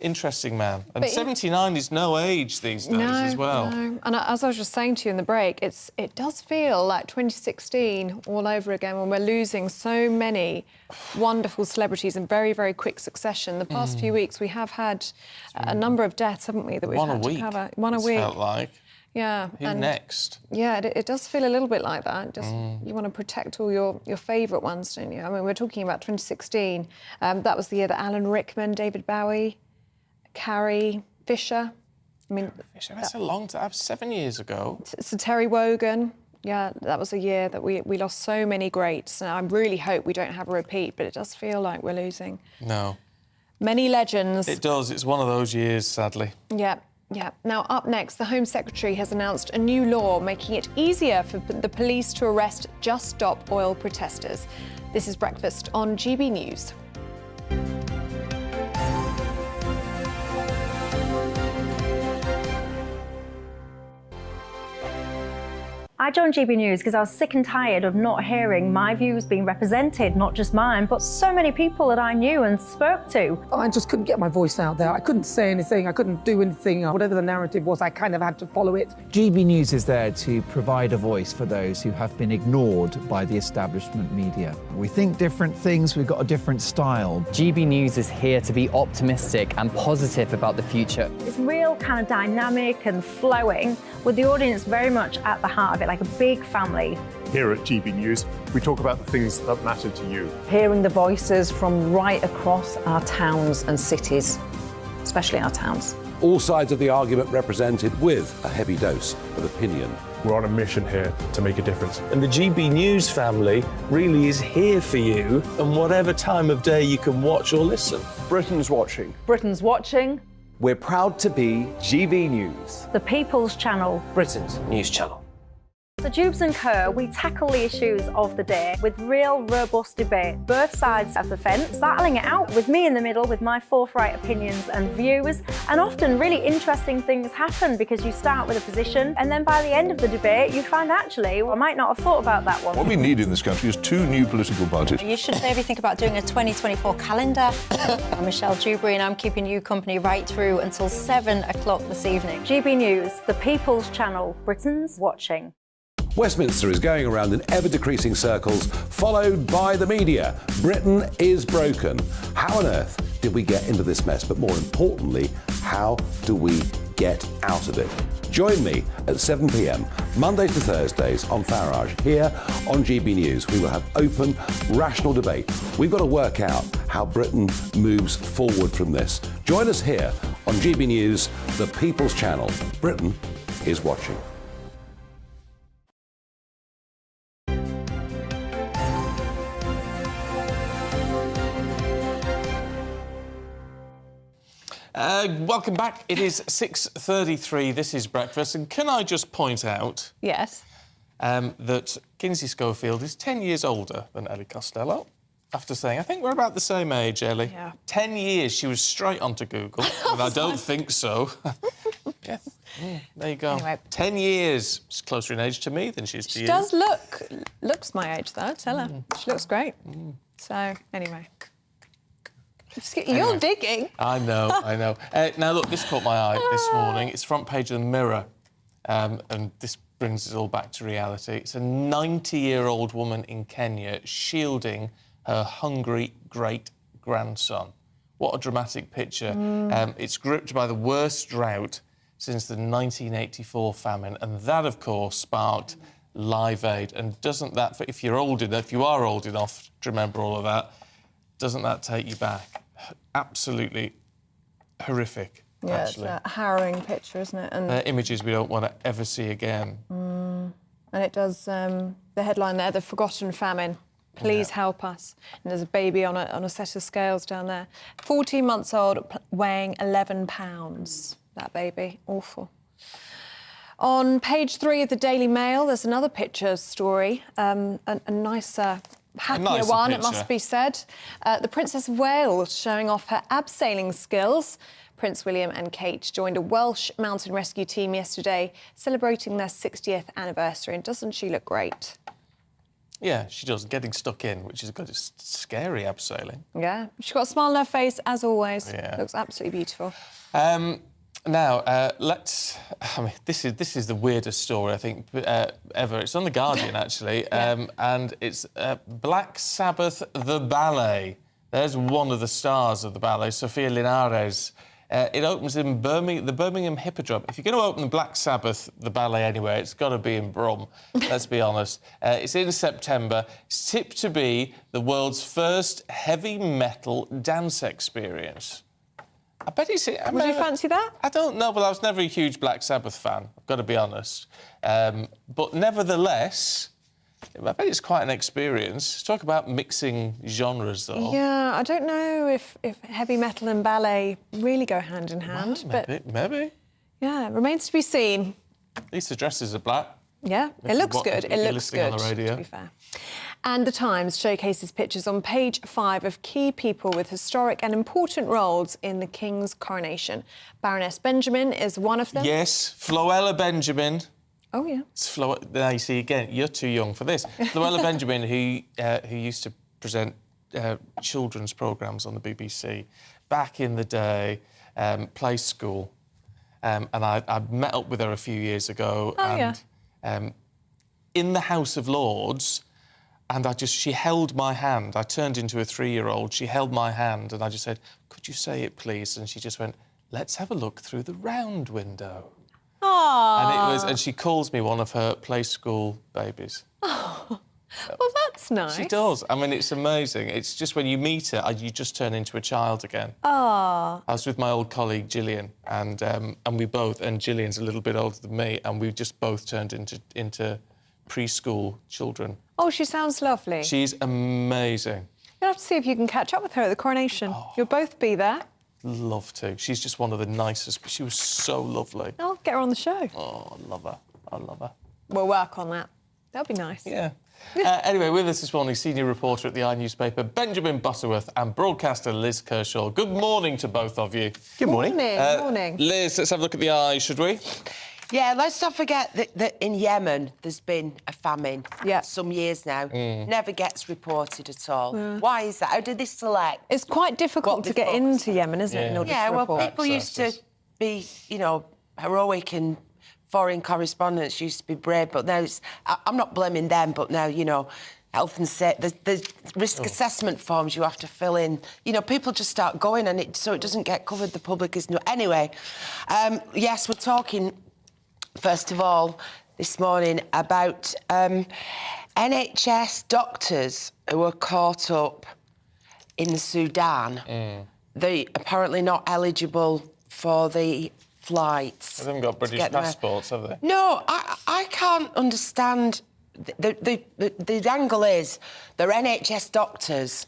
interesting man. And 79 is no age these days as well. No. And as I was just saying to you in the break, it does feel like 2016 all over again, when we're losing so many wonderful celebrities in very, very quick succession. The past few weeks we have had a number of deaths, haven't we, that we've had to cover. One a week. Felt like. Yeah. Who next? Yeah, it does feel a little bit like that. Just you want to protect all your favourite ones, don't you? I mean, we're talking about 2016. That was the year that Alan Rickman, David Bowie, Carrie Fisher. I mean, Fisher, that's a long time. 7 years ago. So Terry Wogan. Yeah, that was a year that we lost so many greats. And I really hope we don't have a repeat, but it does feel like we're losing. No. Many legends. It does. It's one of those years, sadly. Yeah. Yeah. Now, up next, the Home Secretary has announced a new law making it easier for the police to arrest Just Stop Oil protesters. This is Breakfast on GB News. I joined GB News because I was sick and tired of not hearing my views being represented, not just mine, but so many people that I knew and spoke to. I just couldn't get my voice out there. I couldn't say anything. I couldn't do anything. Whatever the narrative was, I kind of had to follow it. GB News is there to provide a voice for those who have been ignored by the establishment media. We think different things, we've got a different style. GB News is here to be optimistic and positive about the future. It's real kind of dynamic and flowing, with the audience very much at the heart of it, like a big family. Here at GB News, we talk about the things that matter to you. Hearing the voices from right across our towns and cities, especially our towns. All sides of the argument represented with a heavy dose of opinion. We're on a mission here to make a difference. And the GB News family really is here for you, and whatever time of day you can watch or listen. Britain's watching. Britain's watching. We're proud to be GB News, The People's Channel. Britain's news channel. So Jubes & Co, we tackle the issues of the day with real, robust debate, both sides of the fence, battling it out with me in the middle with my forthright opinions and views. And often really interesting things happen because you start with a position and then by the end of the debate you find actually, I might not have thought about that one. What we need in this country is 2 new political parties. You should maybe think about doing a 2024 calendar. I'm Michelle Dewberry and I'm keeping you company right through until 7 o'clock this evening. GB News, The People's Channel, Britain's watching. Westminster is going around in ever-decreasing circles, followed by the media. Britain is broken. How on earth did we get into this mess? But more importantly, how do we get out of it? Join me at 7 p.m, Mondays to Thursdays on Farage, here on GB News. We will have open, rational debate. We've got to work out how Britain moves forward from this. Join us here on GB News, the People's Channel. Britain is watching. Welcome back. It is 6:33. This is Breakfast. And can I just point out... Yes. That Kinsey Schofield is 10 years older than Ellie Costello. After saying, I think we're about the same age, Ellie. Yeah. 10 years. She was straight onto Google. And I don't think so. Yes. There you go. Anyway. 10 years. She's closer in age to me than she is to you. She does looks my age, though. Tell her. She looks great. So, anyway. You're digging. I know, I know. Now, look, this caught my eye this morning. It's front page of the Mirror, and this brings us all back to reality. It's a 90-year-old woman in Kenya shielding her hungry great-grandson. What a dramatic picture. It's gripped by the worst drought since the 1984 famine, and that, of course, sparked Live Aid. And doesn't that, if you are old enough to remember all of that, doesn't that take you back? Absolutely horrific, yeah, actually. It's a harrowing picture, isn't it? And images we don't want to ever see again. And it does The headline there, the forgotten famine. Please help us. And there's a baby on a set of scales down there. 14 months old, weighing 11 pounds. That baby, awful. On page 3 of the Daily Mail, there's another picture story, a nicer, happier one, it must be said. The Princess of Wales showing off her abseiling skills. Prince William and Kate joined a Welsh mountain rescue team yesterday, celebrating their 60th anniversary. And doesn't she look great? Yeah, she does. Getting stuck in, which is good. It's scary abseiling. Yeah, she's got a smile on her face, as always. Yeah. Looks absolutely beautiful. Now, let's... I mean, this is the weirdest story, I think, ever. It's on The Guardian, actually, and it's Black Sabbath, the ballet. There's one of the stars of the ballet, Sofia Linares. It opens in the Birmingham Hippodrome. If you're going to open the Black Sabbath, the ballet, anywhere, it's got to be in Brum, let's be honest. It's in September. It's tipped to be the world's first heavy metal dance experience. I bet it's... Would you fancy that? I don't know, but I was never a huge Black Sabbath fan, I've got to be honest. But nevertheless, I bet it's quite an experience. Talk about mixing genres, though. Yeah, I don't know if heavy metal and ballet really go hand in hand. Well, maybe. Yeah, it remains to be seen. At least the dresses are black. Yeah, it looks good. It looks good, on the radio. to be fair. And The Times showcases pictures on page 5 of key people with historic and important roles in the King's coronation. Baroness Benjamin is one of them. Yes, Floella Benjamin. Oh, yeah. Now, you see, again, you're too young for this. Floella Benjamin, who used to present children's programmes on the BBC back in the day, Play School. And I met up with her a few years ago. In the House of Lords, and she held my hand. I turned into a 3-year-old. She held my hand, and I just said, "Could you say it, please?" And she just went, "Let's have a look through the round window." Aww. And she calls me one of her Play School babies. Oh, well, that's nice. She does. I mean, it's amazing. It's just when you meet her, you just turn into a child again. Ah. I was with my old colleague Gillian, and we both, and Gillian's a little bit older than me, and we just both turned into preschool children. Oh, she sounds lovely. She's amazing. You'll have to see if you can catch up with her at the coronation. You'll both be there. Love to. She's just one of the nicest. She was so lovely. I'll get her on the show. Oh, I love her. I love her. We'll work on that. That'll be nice. Yeah. Anyway, with us this morning, senior reporter at the newspaper, Benjamin Butterworth, and broadcaster Liz Kershaw. Good morning to both of you. Good morning. Morning. Liz, let's have a look at the eye, should we? Yeah, let's not forget that in Yemen there's been a famine some years now. Never gets reported at all. Yeah. Why is that? How did they select? It's quite difficult to get into Yemen, isn't it, in order to report? People used to be, heroic and foreign correspondents used to be brave, but now I'm not blaming them, but now, health and safety, the risk assessment forms you have to fill in. People just start going and so it doesn't get covered, the public is... Anyway, yes, we're talking... First of all, this morning about NHS doctors who were caught up in Sudan. They're apparently not eligible for the flights. They haven't got British passports, have they? No, I can't understand. The angle is they're NHS doctors,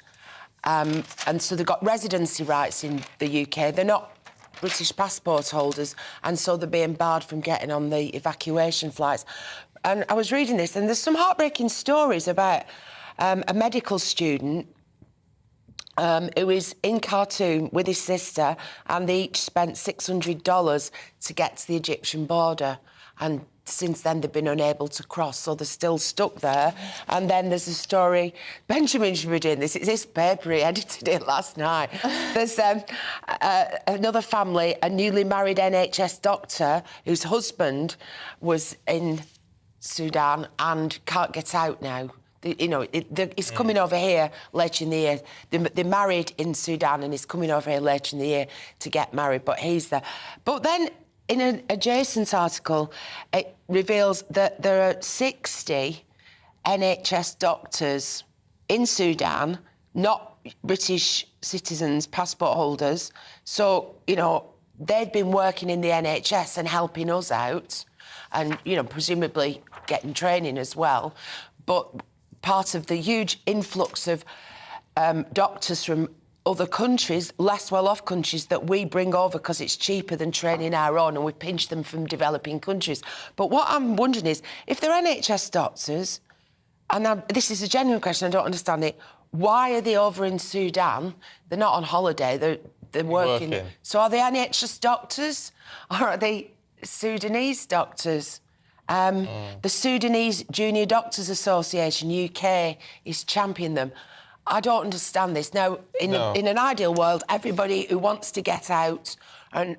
and so they've got residency rights in the UK. They're not British passport holders, and so they're being barred from getting on the evacuation flights. And I was reading this, and there's some heartbreaking stories about a medical student who is in Khartoum with his sister, and they each spent $600 to get to the Egyptian border. And since then, they've been unable to cross, so they're still stuck there. And then there's a story... Benjamin should be doing this. It's his paper. He edited it last night. There's another family, a newly married NHS doctor whose husband was in Sudan and can't get out now. He's coming over here later in the year. They're married in Sudan and he's coming over here later in the year to get married, but he's there. But then... in an adjacent article, it reveals that there are 60 NHS doctors in Sudan, not British citizens, passport holders. So, they've been working in the NHS and helping us out and, presumably getting training as well. but part of the huge influx of doctors from other countries, less well-off countries, that we bring over because it's cheaper than training our own, and we pinch them from developing countries. But what I'm wondering is, if they're NHS doctors, and this is a genuine question, I don't understand it, why are they over in Sudan? They're not on holiday, they're working. So are they NHS doctors, or are they Sudanese doctors? The Sudanese Junior Doctors Association, UK, is championing them. I don't understand this. Now, in an ideal world, everybody who wants to get out and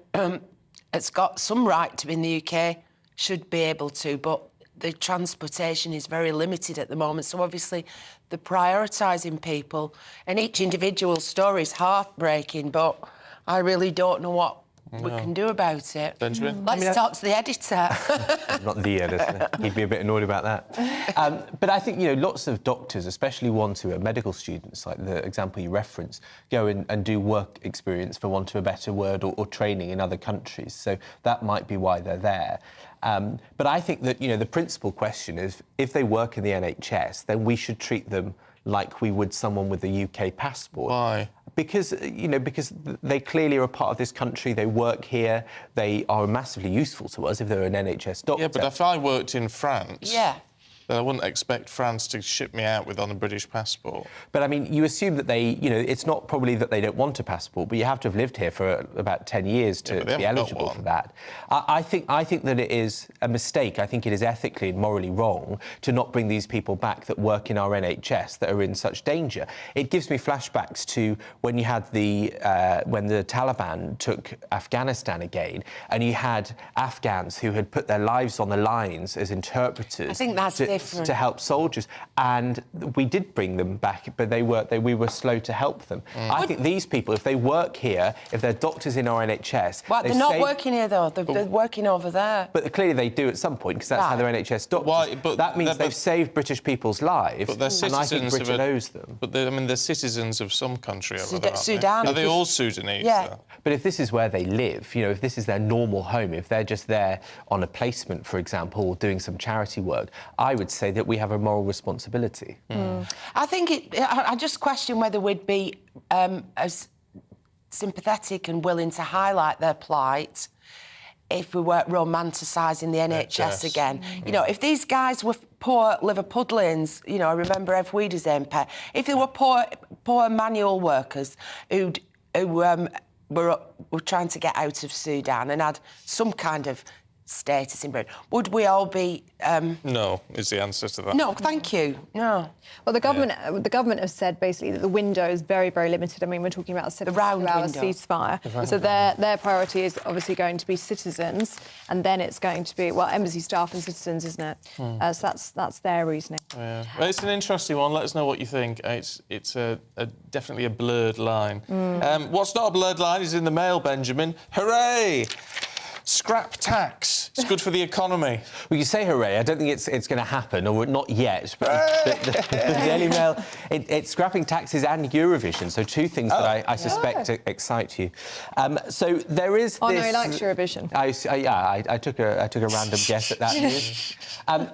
has got some right to be in the UK should be able to, but the transportation is very limited at the moment. So obviously they're prioritising people, and each individual story is heartbreaking, but I really don't know what we can do about it. Benjamin? Let's talk to the editor. Not the editor. He'd be a bit annoyed about that. But I think, lots of doctors, especially ones who are medical students, like the example you referenced, go and do work experience, for want of a better word, or training in other countries. So that might be why they're there. But I think that, the principal question is, if they work in the NHS, then we should treat them like we would someone with a UK passport. Why? Because they clearly are a part of this country, they work here, they are massively useful to us if they're an NHS doctor. Yeah, but if I worked in France... Yeah. Then I wouldn't expect France to ship me out on a British passport. But, I mean, you assume that they, it's not probably that they don't want a passport, but you have to have lived here for about 10 years to be eligible for that. I think that it is a mistake. I think it is ethically and morally wrong to not bring these people back that work in our NHS that are in such danger. It gives me flashbacks to when you had when the Taliban took Afghanistan again, and you had Afghans who had put their lives on the lines as interpreters. I think that's different. To help soldiers, and we did bring them back, but we were slow to help them. I think these people, if they work here, if they're doctors in our NHS... Well, they're not working here, though. They're working over there. But clearly they do at some point, because that's how they're NHS doctors. But that means they've saved British people's lives, but they're and I think Britain owes them. But they're citizens of some country over there, Sudan. Are they all Sudanese? Yeah. Though? But if this is where they live, if this is their normal home, if they're just there on a placement, for example, or doing some charity work, I would say that we have a moral responsibility. I think I just question whether we'd be as sympathetic and willing to highlight their plight if we weren't romanticising the NHS again. If these guys were poor Liverpudlians, I remember Ev Weeder's MP, if they were poor manual workers who were trying to get out of Sudan and had some kind of status in Britain, would we all be... No, is the answer to that. No, thank you. No. Well, the government has said basically that the window is very, very limited. I mean, we're talking about a 72-hour ceasefire. So their priority is obviously going to be citizens, and then it's going to be, embassy staff and citizens, isn't it? So that's their reasoning. Yeah. Well, it's an interesting one. Let us know what you think. It's definitely a blurred line. What's not a blurred line is in the mail, Benjamin. Hooray! Scrap tax. It's good for the economy. Well, you say hooray. I don't think it's going to happen, or not yet. But the Daily Mail, it's scrapping taxes and Eurovision, so two things that I suspect excite you. So there is this... Oh, no, he likes Eurovision. I took a random guess at that news.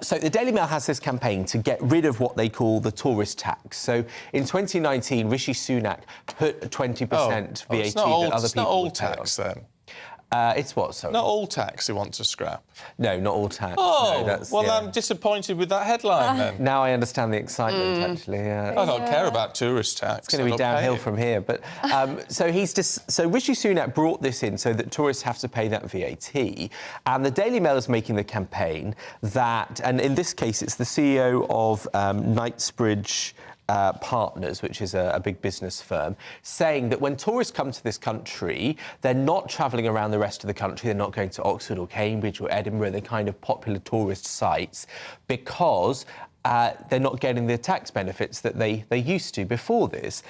So the Daily Mail has this campaign to get rid of what they call the tourist tax. So in 2019, Rishi Sunak put 20% VAT that other people old tax, then. It's what, sorry? Not all tax they want to scrap. No, not all tax. Oh, no, I'm disappointed with that headline, then. Now I understand the excitement, actually. I don't care about tourist tax. It's going to be downhill from here. But so Rishi Sunak brought this in so that tourists have to pay that VAT. And the Daily Mail is making the campaign that, and in this case, it's the CEO of Knightsbridge Partners, which is a big business firm, saying that when tourists come to this country, they're not travelling around the rest of the country, they're not going to Oxford or Cambridge or Edinburgh, the kind of popular tourist sites, because they're not getting the tax benefits that they used to before this.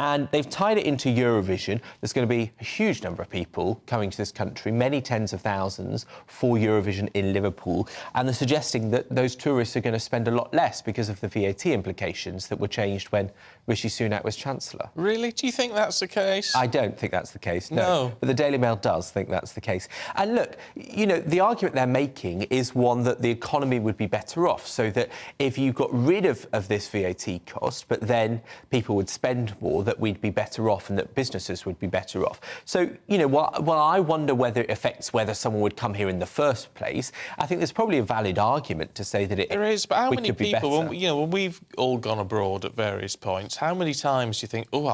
And they've tied it into Eurovision. There's going to be a huge number of people coming to this country, many tens of thousands, for Eurovision in Liverpool. And they're suggesting that those tourists are going to spend a lot less because of the VAT implications that were changed when Rishi Sunak was Chancellor. Really? Do you think that's the case? I don't think that's the case, no. No. But the Daily Mail does think that's the case. And look, you know, the argument they're making is one that the economy would be better off, so that if you got rid of this VAT cost, but then people would spend more, that we'd be better off and that businesses would be better off. So, you know, while I wonder whether it affects whether someone would come here in the first place, I think there's probably a valid argument to say that it There is, but how many could be people, better. when we've all gone abroad at various points, how many times do you think, oh,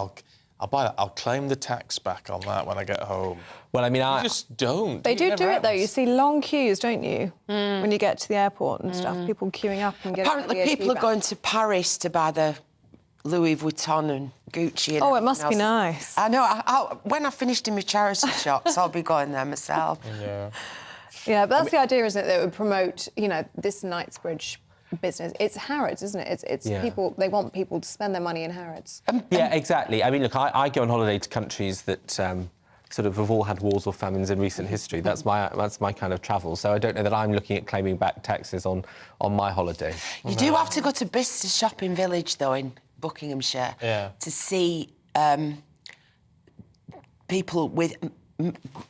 I'll buy that, I'll claim the tax back on that when I get home? Well, I mean, you just don't. They do never it, though. happens. You see long queues, don't you, when you get to the airport and stuff, people queuing up and getting Apparently, the VAT people are back. going to Paris to buy the Louis Vuitton and Gucci. And Oh, it must be everything else. nice. I know. When I finished in my charity shops, I'll be going there myself. Yeah. Yeah, but that's the idea, isn't it? That it would promote, you know, this Knightsbridge business. It's Harrods, isn't it? It's Yeah. people. They want people to spend their money in Harrods. Yeah, exactly. I mean, look, I go on holiday to countries that sort of have all had wars or famines in recent history. That's my kind of travel. So I don't know that I'm looking at claiming back taxes on my holiday. You do have to go to Bicester Shopping Village, though, in Buckinghamshire, to see people with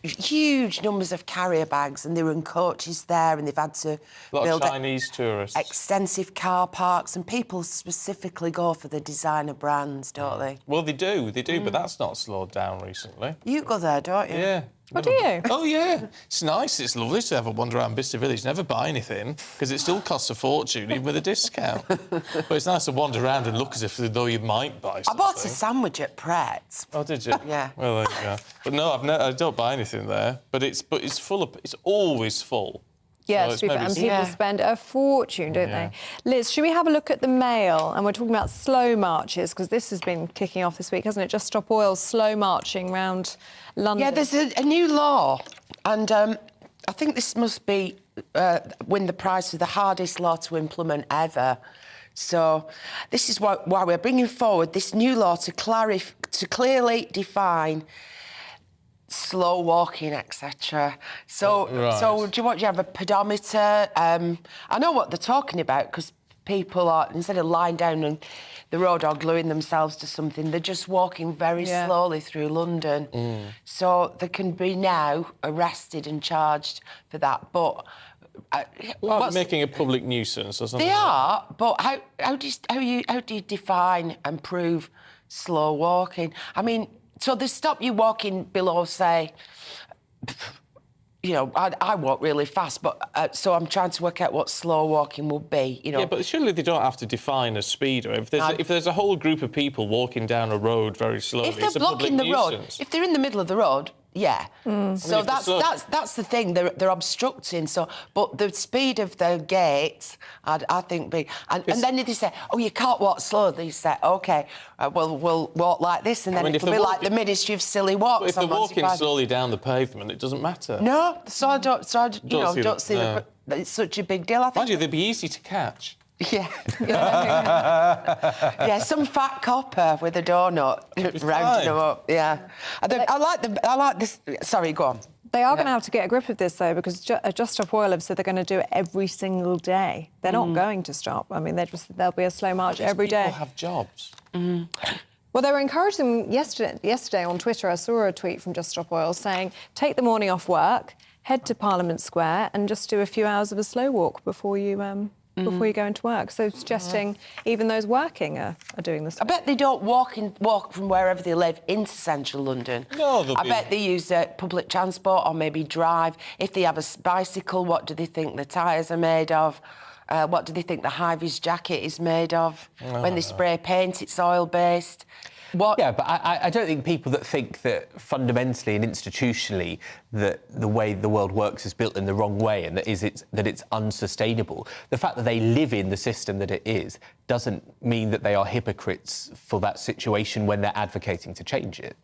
huge numbers of carrier bags, and they were in coaches there, and they've had to A lot build of Chinese tourists. extensive car parks, and people specifically go for the designer brands, don't they? Well, they do, but that's not slowed down recently. You go there, don't you? Yeah. Oh, do you? Oh, yeah. It's nice. It's lovely to have a wander around Bicester Village. Never buy anything, because it still costs a fortune, even with a discount. But it's nice to wander around and look as if though you might buy something. I bought a sandwich at Pret. Oh, did you? Yeah. Well, there you go. But no, I don't buy anything there. But it's full of... It's always full. Yeah, So to be fair, and it's people maybe- spend a fortune, don't they? Liz, should we have a look at the Mail? And we're talking about slow marches, because this has been kicking off this week, hasn't it? Just Stop Oil slow marching around London. Yeah, there's a new law, and I think this must be win the prize for the hardest law to implement ever. So this is why we're bringing forward this new law to clearly define slow walking, etc. So, so do you have a pedometer? I know what they're talking about, because people are, instead of lying down on the road or gluing themselves to something, they're just walking very slowly through London. So they can be now arrested and charged for that. But Like making a public nuisance or something. they are. But how do you define and prove slow walking? I mean, so they stop you walking below, say, you know, I walk really fast, but so I'm trying to work out what slow walking will be, you know. Yeah, but surely they don't have to define a speeder. If there's a whole group of people walking down a road very slowly, If they're it's a public blocking the road, nuisance. if they're in the middle of the road, yeah. So if the that's the thing. They're obstructing. So, but the speed of the gates, I think, and then they say, oh, you can't walk slow. They say, OK, we'll walk like this, and then it'll be like the Ministry of Silly Walks. But if they're walking slowly down the pavement, it doesn't matter. No, so I don't see that. it's such a big deal. I think. Mind you, they'd be easy to catch. Yeah. Yeah, some fat copper with a donut rounding them up. Yeah. I like this. Sorry, go on. They are going to have to get a grip of this, though, because Just Stop Oil have said they're going to do it every single day. They're not going to stop. I mean, there'll be a slow march every day. People have jobs. Well, they were encouraging them yesterday on Twitter. I saw a tweet from Just Stop Oil saying, take the morning off work, head to Parliament Square and just do a few hours of a slow walk before you go into work. So suggesting even those working are doing this. I bet they don't walk from wherever they live into central London. No, I bet they use public transport or maybe drive. If they have a bicycle, what do they think the tyres are made of? What do they think the high-vis jacket is made of? When they spray paint, it's oil-based. Yeah, but I don't think people that think that fundamentally and institutionally that the way the world works is built in the wrong way and that it's unsustainable. The fact that they live in the system that it is doesn't mean that they are hypocrites for that situation when they're advocating to change it,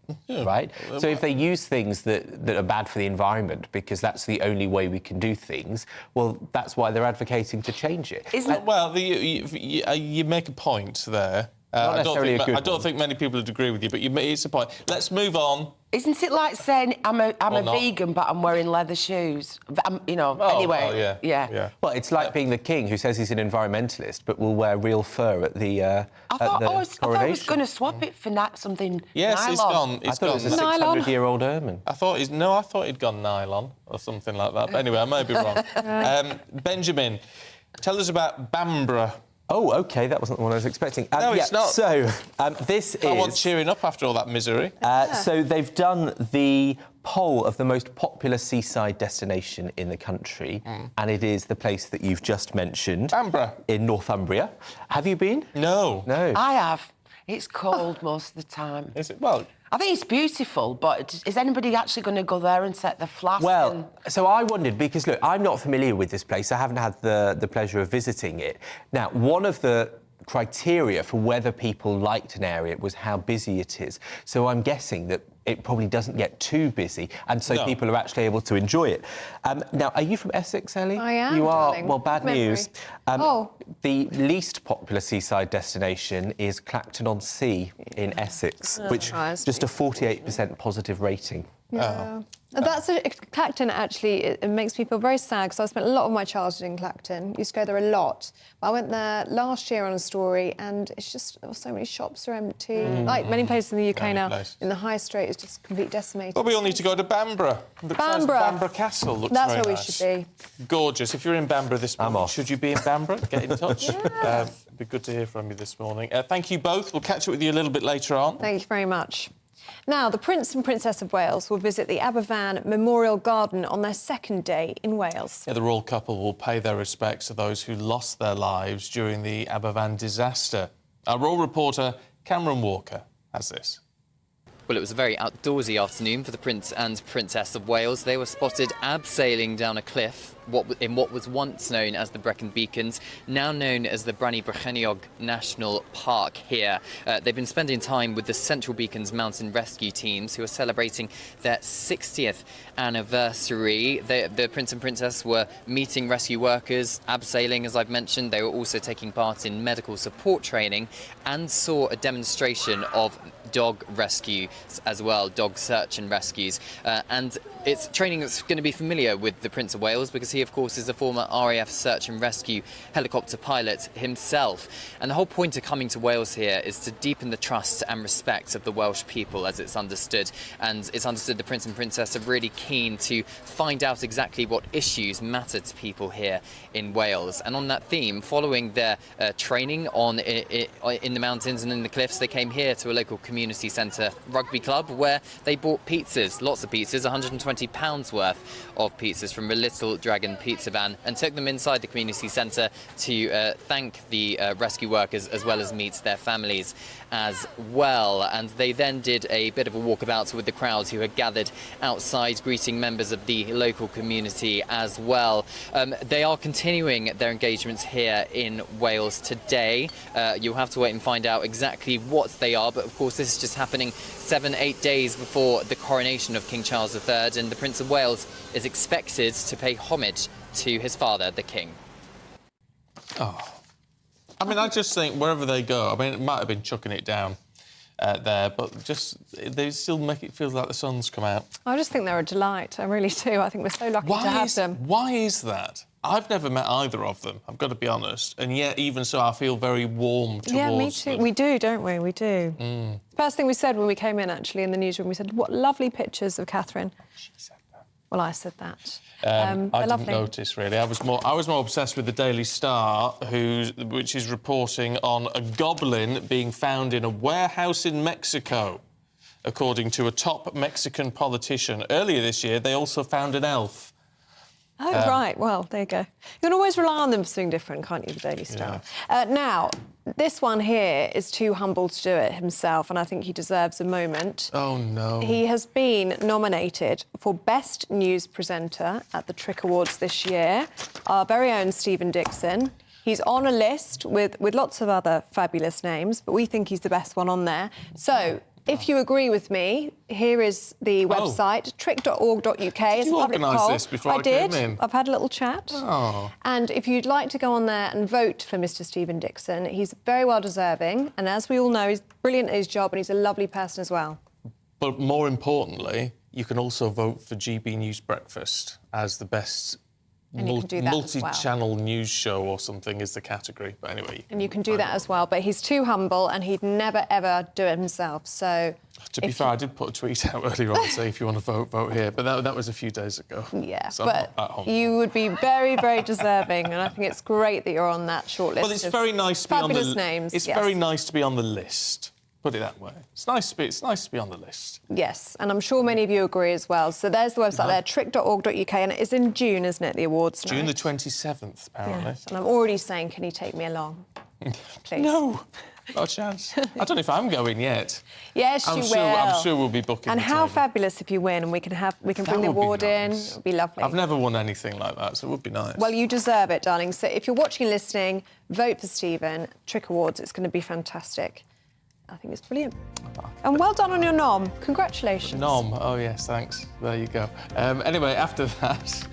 right? So if they use things that are bad for the environment because that's the only way we can do things, well, that's why they're advocating to change it. Well, you make a point there. Not necessarily a good I don't think many people would agree with you, but it's a point. Let's move on. Isn't it like saying I'm a vegan, but I'm wearing leather shoes? Anyway. Yeah. Well, it's like being the king who says he's an environmentalist, but will wear real fur at the I thought I was coronation. going to swap it for something Yes, nylon. it's gone. I thought it was a 600-year-old ermine. I thought he'd gone nylon or something like that. But anyway, I may be wrong. Benjamin, tell us about Bamborough. Oh, OK, that wasn't the one I was expecting. No, it's not. So, this is... I want cheering up after all that misery. So they've done the poll of the most popular seaside destination in the country, and it is the place that you've just mentioned. Bamborough. In Northumbria. Have you been? No. No. I have. It's cold most of the time. Is it? Well... I think it's beautiful, but is anybody actually going to go there and set the flask? Well, so I wondered, because, look, I'm not familiar with this place. I haven't had the pleasure of visiting it. Now, one of the criteria for whether people liked an area was how busy it is. So I'm guessing that it probably doesn't get too busy, and so people are actually able to enjoy it. Now, are you from Essex, Ellie? I am, You are? darling. Well, bad news. Oh. The least popular seaside destination is Clacton-on-Sea in Essex, which just a 48% positive rating. Yeah. That's Clacton, actually, it makes me feel very sad, because I spent a lot of my childhood in Clacton. Used to go there a lot. But I went there last year on a story, and it's just, so many shops are empty. Like many places in the UK now, in the high street, it's just completely decimated. Well, we all need to go to Bamborough. Bamborough Castle looks That's very where we nice. should be. Gorgeous. If you're in Bamborough this morning, should you be in Bamborough? Get in touch. It'd be good to hear from you this morning. Thank you both. We'll catch up with you a little bit later on. Thank you very much. Now, the Prince and Princess of Wales will visit the Aberfan Memorial Garden on their second day in Wales. Yeah, the royal couple will pay their respects to those who lost their lives during the Aberfan disaster. Our royal reporter, Cameron Walker, has this. Well, it was a very outdoorsy afternoon for the Prince and Princess of Wales. They were spotted abseiling down a cliff in what was once known as the Brecon Beacons, now known as the Brani Brycheiniog National Park here. They've been spending time with the Central Beacons mountain rescue teams, who are celebrating their 60th anniversary. The Prince and Princess were meeting rescue workers, abseiling, as I've mentioned. They were also taking part in medical support training and saw a demonstration of dog rescue as well, dog search and rescues. And it's training that's going to be familiar with the Prince of Wales, because he, of course, is a former RAF search and rescue helicopter pilot himself. And the whole point of coming to Wales here is to deepen the trust and respect of the Welsh people, as it's understood. And it's understood the Prince and Princess are really keen to find out exactly what issues matter to people here in Wales. And on that theme, following their training in the mountains and in the cliffs, they came here to a local community centre rugby club, where they bought pizzas, lots of pizzas, £120 worth of pizzas from a Little Dragon pizza van, and took them inside the community centre to thank the rescue workers, as well as meet their families as well. And they then did a bit of a walkabout with the crowds who had gathered outside, greeting members of the local community as well. They are continuing their engagements here in Wales today. You'll have to wait and find out exactly what they are, but of course this is just happening 7-8 days before the coronation of King Charles III, and the Prince of Wales is expected to pay homage to his father, the King. Oh. I mean, I just think wherever they go, I mean, it might have been chucking it down there, but just they still make it feel like the sun's come out. I just think they're a delight. I really do. I think we're so lucky to have them. Why is that? I've never met either of them, I've got to be honest, and yet, even so, I feel very warm towards them. Yeah, me too. We do, don't we? We do. First thing we said when we came in, actually, in the newsroom, we said, what lovely pictures of Catherine. She said that. Well, I said that. I didn't notice, really. I was more obsessed with the Daily Star, which is reporting on a goblin being found in a warehouse in Mexico, according to a top Mexican politician. Earlier this year, they also found an elf. Oh, right. Well, there you go. You can always rely on them for something different, can't you, the Daily Star? Yeah. Now, this one here is too humble to do it himself, and I think he deserves a moment. Oh, no. He has been nominated for Best News Presenter at the Trick Awards this year. Our very own Stephen Dixon. He's on a list with lots of other fabulous names, but we think he's the best one on there. So, If you agree with me, here is the website, trick.org.uk. Did you organise this before I came in? I've had a little chat. Oh. And if you'd like to go on there and vote for Mr. Stephen Dixon, he's very well deserving. And as we all know, he's brilliant at his job and he's a lovely person as well. But more importantly, you can also vote for GB News Breakfast as the best And you can do that as well. multi-channel news show or something is the category. But anyway. And you can do that as well. But he's too humble and he'd never, ever do it himself. So... To be fair, I did put a tweet out earlier on to say if you want to vote, vote here. But that was a few days ago. Yeah, so but you would be very, very deserving. And I think it's great that you're on that short list. Well, it's very nice to be on the fabulous names. It's yes. very nice to be on the list. Put it that way. It's nice to be on the list. Yes, and I'm sure many of you agree as well. So there's the website there, trick.org.uk, and it is in June, isn't it, the awards June night? the 27th, apparently. Yes, and I'm already saying, can you take me along? Please. No, not a chance. I don't know if I'm going yet. Yes, you will. I'm sure we'll be booking. And the how table. fabulous if you win, and we can bring the award in. It would be lovely. I've never won anything like that, so it would be nice. Well, you deserve it, darling. So if you're watching and listening, vote for Stephen. Trick Awards. It's going to be fantastic. I think it's brilliant. And well done on your nom. Congratulations. Nom. Oh, yes, thanks. There you go. Anyway, after that,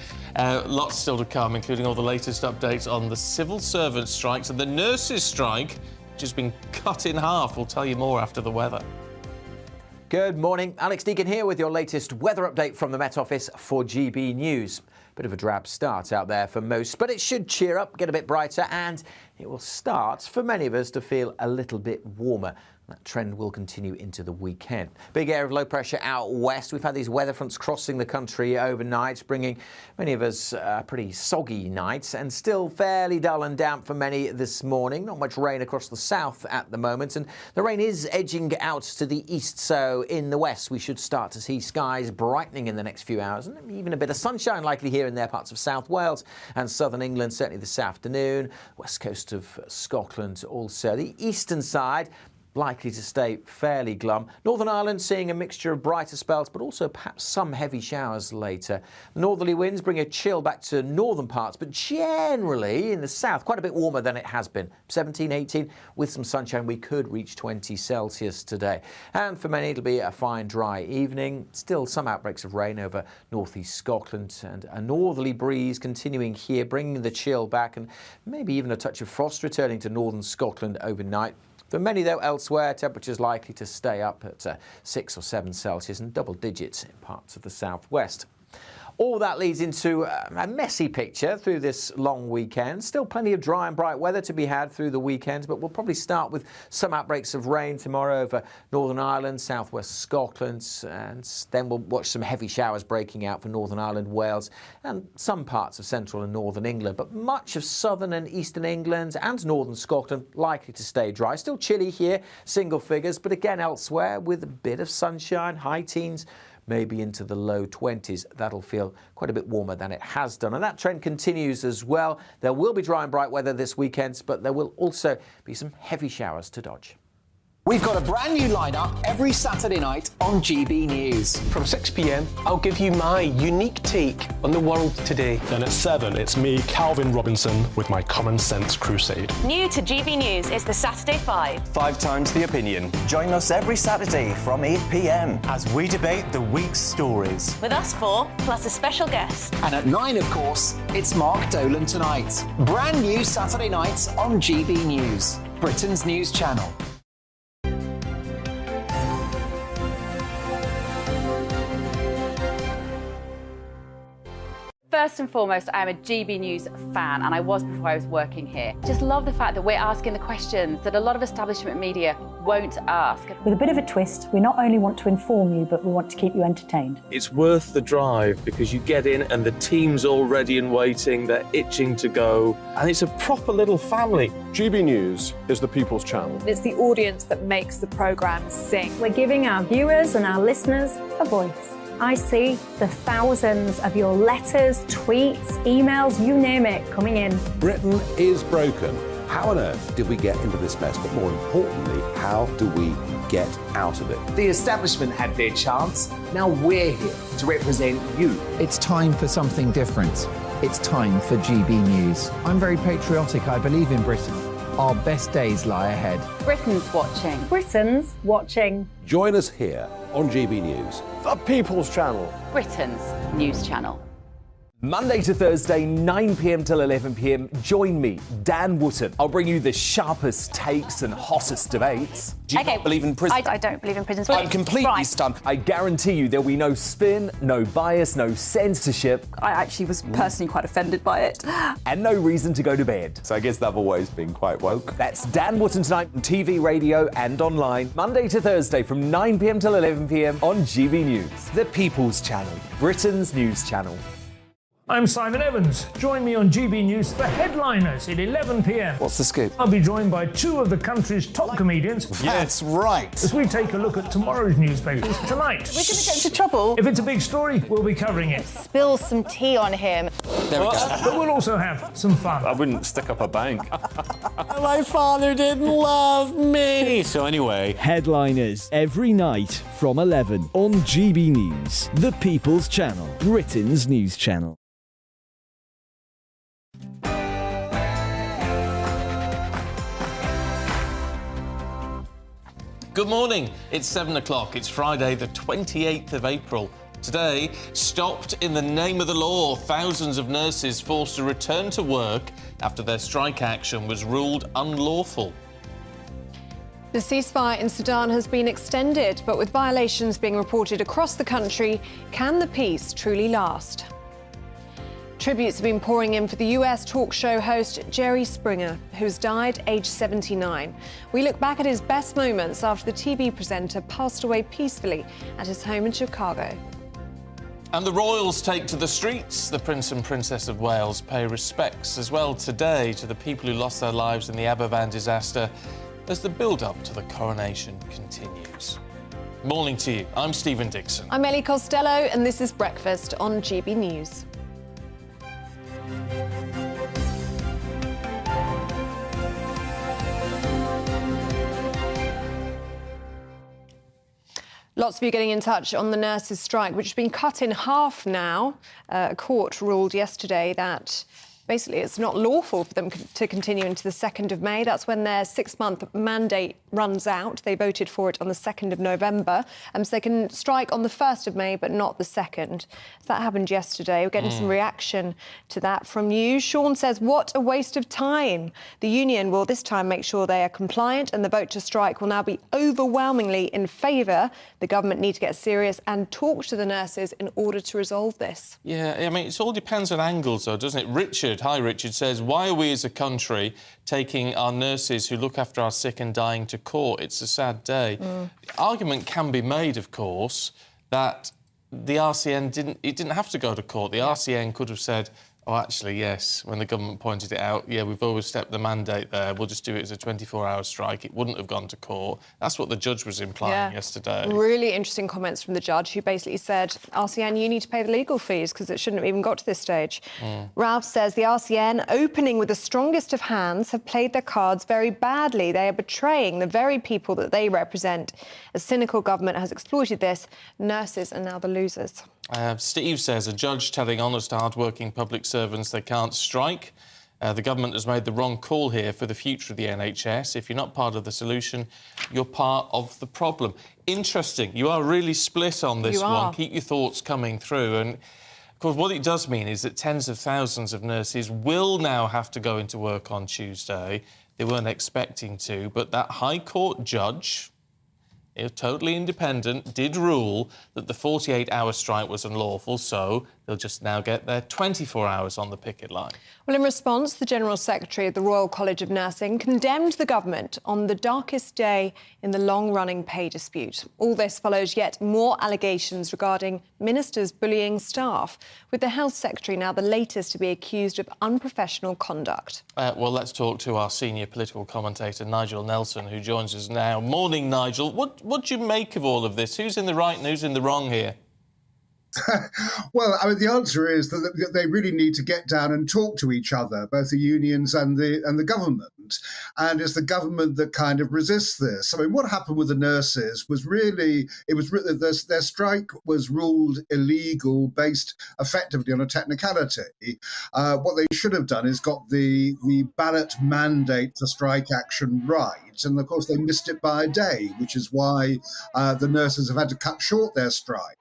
lots still to come, including all the latest updates on the civil servant strikes and the nurses' strike, which has been cut in half. We'll tell you more after the weather. Good morning. Alex Deacon here with your latest weather update from the Met Office for GB News. Bit of a drab start out there for most, but it should cheer up, get a bit brighter, and it will start, for many of us, to feel a little bit warmer. That trend will continue into the weekend. Big area of low pressure out west. We've had these weather fronts crossing the country overnight, bringing many of us pretty soggy nights, and still fairly dull and damp for many this morning. Not much rain across the south at the moment, and the rain is edging out to the east, so in the west we should start to see skies brightening in the next few hours, and even a bit of sunshine likely here and there, parts of South Wales and southern England, certainly this afternoon. West coast of Scotland also. The eastern side likely to stay fairly glum. Northern Ireland seeing a mixture of brighter spells, but also perhaps some heavy showers later. Northerly winds bring a chill back to northern parts, but generally in the south, quite a bit warmer than it has been. 17, 18, with some sunshine, we could reach 20 Celsius today. And for many, it'll be a fine, dry evening. Still some outbreaks of rain over northeast Scotland, and a northerly breeze continuing here, bringing the chill back, and maybe even a touch of frost returning to northern Scotland overnight. For many, though, elsewhere, temperatures likely to stay up at 6 or 7 Celsius and double digits in parts of the southwest. All that leads into a messy picture through this long weekend. Still plenty of dry and bright weather to be had through the weekend, but we'll probably start with some outbreaks of rain tomorrow over Northern Ireland, southwest Scotland, and then we'll watch some heavy showers breaking out for Northern Ireland, Wales, and some parts of central and northern England. But much of southern and eastern England and northern Scotland likely to stay dry. Still chilly here, single figures, but again elsewhere with a bit of sunshine, high teens, maybe into the low 20s. That'll feel quite a bit warmer than it has done. And that trend continues as well. There will be dry and bright weather this weekend, but there will also be some heavy showers to dodge. We've got a brand new lineup every Saturday night on GB News. From 6 p.m, I'll give you my unique take on the world today. Then at 7, it's me, Calvin Robinson, with my Common Sense Crusade. New to GB News is the Saturday 5. 5 times the opinion. Join us every Saturday from 8 p.m. as we debate the week's stories. With us 4, plus a special guest. And at 9, of course, it's Mark Dolan Tonight. Brand new Saturday nights on GB News, Britain's news channel. First and foremost, I am a GB News fan, and I was before I was working here. Just love the fact that we're asking the questions that a lot of establishment media won't ask. With a bit of a twist, we not only want to inform you, but we want to keep you entertained. It's worth the drive because you get in and the team's all ready and waiting, they're itching to go, and it's a proper little family. GB News is the people's channel. It's the audience that makes the programme sing. We're giving our viewers and our listeners a voice. I see the thousands of your letters, tweets, emails, you name it, coming in. Britain is broken. How on earth did we get into this mess? But more importantly, how do we get out of it? The establishment had their chance. Now we're here to represent you. It's time for something different. It's time for GB News. I'm very patriotic. I believe in Britain. Our best days lie ahead. Britain's watching. Britain's watching. Join us here on GB News. The People's Channel. Britain's news channel. Monday to Thursday, 9 p.m. till 11 p.m. Join me, Dan Wootton. I'll bring you the sharpest takes and hottest debates. Do you not believe in prison? I don't believe in prison. I'm completely stunned. I guarantee you there'll be no spin, no bias, no censorship. I actually was personally quite offended by it. And no reason to go to bed. So I guess they've always been quite woke. That's Dan Wootton tonight on TV, radio and online. Monday to Thursday from 9 p.m. till 11 p.m. on GB News. The People's Channel, Britain's news channel. I'm Simon Evans. Join me on GB News for Headliners at 11 p.m. What's the scoop? I'll be joined by two of the country's top comedians. That's right. As we take a look at tomorrow's newspapers tonight. We're going to get into trouble. If it's a big story, we'll be covering it. Spill some tea on him. There we go. But we'll also have some fun. I wouldn't stick up a bank. My father didn't love me. So anyway. Headliners every night from 11 on GB News, the People's Channel, Britain's news channel. Good morning. It's 7 o'clock. It's Friday, the 28th of April. Today, stopped in the name of the law. Thousands of nurses forced to return to work after their strike action was ruled unlawful. The ceasefire in Sudan has been extended, but with violations being reported across the country, can the peace truly last? Tributes have been pouring in for the US talk show host Jerry Springer, who's died aged 79. We look back at his best moments after the TV presenter passed away peacefully at his home in Chicago. And the royals take to the streets. The Prince and Princess of Wales pay respects as well today to the people who lost their lives in the Aberfan disaster as the build-up to the coronation continues. Morning to you. I'm Stephen Dixon. I'm Ellie Costello, and this is Breakfast on GB News. Lots of you getting in touch on the nurses' strike, which has been cut in half now. A court ruled yesterday that basically it's not lawful for them to continue into the 2nd of May. That's when their 6-month mandate runs out. They voted for it on the 2nd of November. So they can strike on the 1st of May, but not the 2nd. So that happened yesterday. We're getting some reaction to that from you. Sean says, what a waste of time. The union will this time make sure they are compliant, and the vote to strike will now be overwhelmingly in favour. The government need to get serious and talk to the nurses in order to resolve this. Yeah, I mean, it all depends on angles, though, doesn't it? Richard says, why are we as a country taking our nurses who look after our sick and dying to court? It's a sad day. The argument can be made, of course, that the RCN didn't have to go to court. The RCN could have said, oh, actually, yes, when the government pointed it out, yeah, we've overstepped the mandate there, we'll just do it as a 24-hour strike. It wouldn't have gone to court. That's what the judge was implying yesterday. Really interesting comments from the judge, who basically said, RCN, you need to pay the legal fees because it shouldn't have even got to this stage. Ralph says the RCN, opening with the strongest of hands, have played their cards very badly. They are betraying the very people that they represent. A cynical government has exploited this. Nurses are now the losers. Steve says a judge telling honest, hard-working public servants they can't strike. The government has made the wrong call here for the future of the NHS. If you're not part of the solution, you're part of the problem. Interesting. You are really split on this one. Keep your thoughts coming through. And, of course, what it does mean is that tens of thousands of nurses will now have to go into work on Tuesday. They weren't expecting to, but that High Court judge, totally independent, did rule that the 48-hour strike was unlawful, so they'll just now get their 24 hours on the picket line. Well, in response, the General Secretary of the Royal College of Nursing condemned the government on the darkest day in the long-running pay dispute. All this follows yet more allegations regarding ministers bullying staff, with the Health Secretary now the latest to be accused of unprofessional conduct. Well, let's talk to our senior political commentator, Nigel Nelson, who joins us now. Morning, Nigel. What do you make of all of this? Who's in the right and who's in the wrong here? Well, I mean, the answer is that they really need to get down and talk to each other, both the unions and the government. And it's the government that kind of resists this. I mean, what happened with the nurses was really, their strike was ruled illegal based effectively on a technicality. What they should have done is got the ballot mandate for strike action right. And of course, they missed it by a day, which is why the nurses have had to cut short their strike.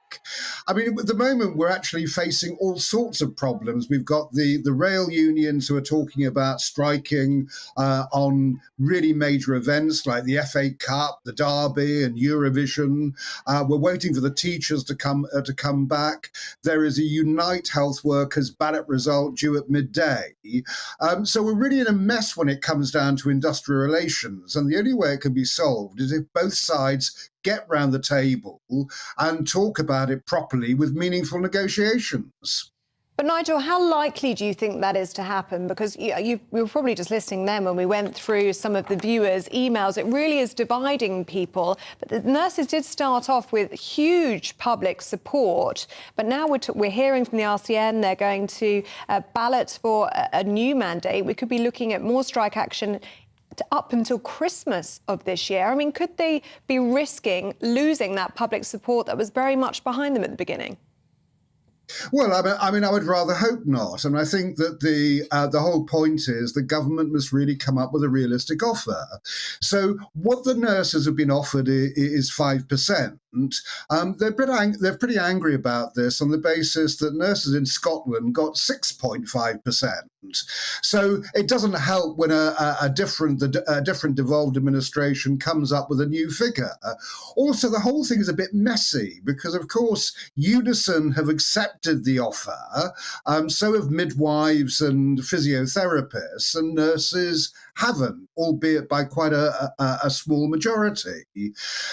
I mean, at the moment, we're actually facing all sorts of problems. We've got the rail unions who are talking about striking on really major events like the FA Cup, the Derby and Eurovision. We're waiting for the teachers to come back. There is a Unite Health Workers ballot result due at midday. So we're really in a mess when it comes down to industrial relations. And the only way it can be solved is if both sides get round the table and talk about it properly with meaningful negotiations. But Nigel, how likely do you think that is to happen? Because we were probably just listening then when we went through some of the viewers' emails. It really is dividing people. But the nurses did start off with huge public support. But now we're hearing from the RCN they're going to ballot for a new mandate. We could be looking at more strike action up until Christmas of this year. I mean, could they be risking losing that public support that was very much behind them at the beginning? Well, I mean, I would rather hope not. And I think that the whole point is the government must really come up with a realistic offer. So what the nurses have been offered is 5%. They're pretty angry about this on the basis that nurses in Scotland got 6.5%. So it doesn't help when a different devolved administration comes up with a new figure. Also, the whole thing is a bit messy because, of course, Unison have accepted the offer. So have midwives and physiotherapists, and nurses haven't, albeit by quite a small majority.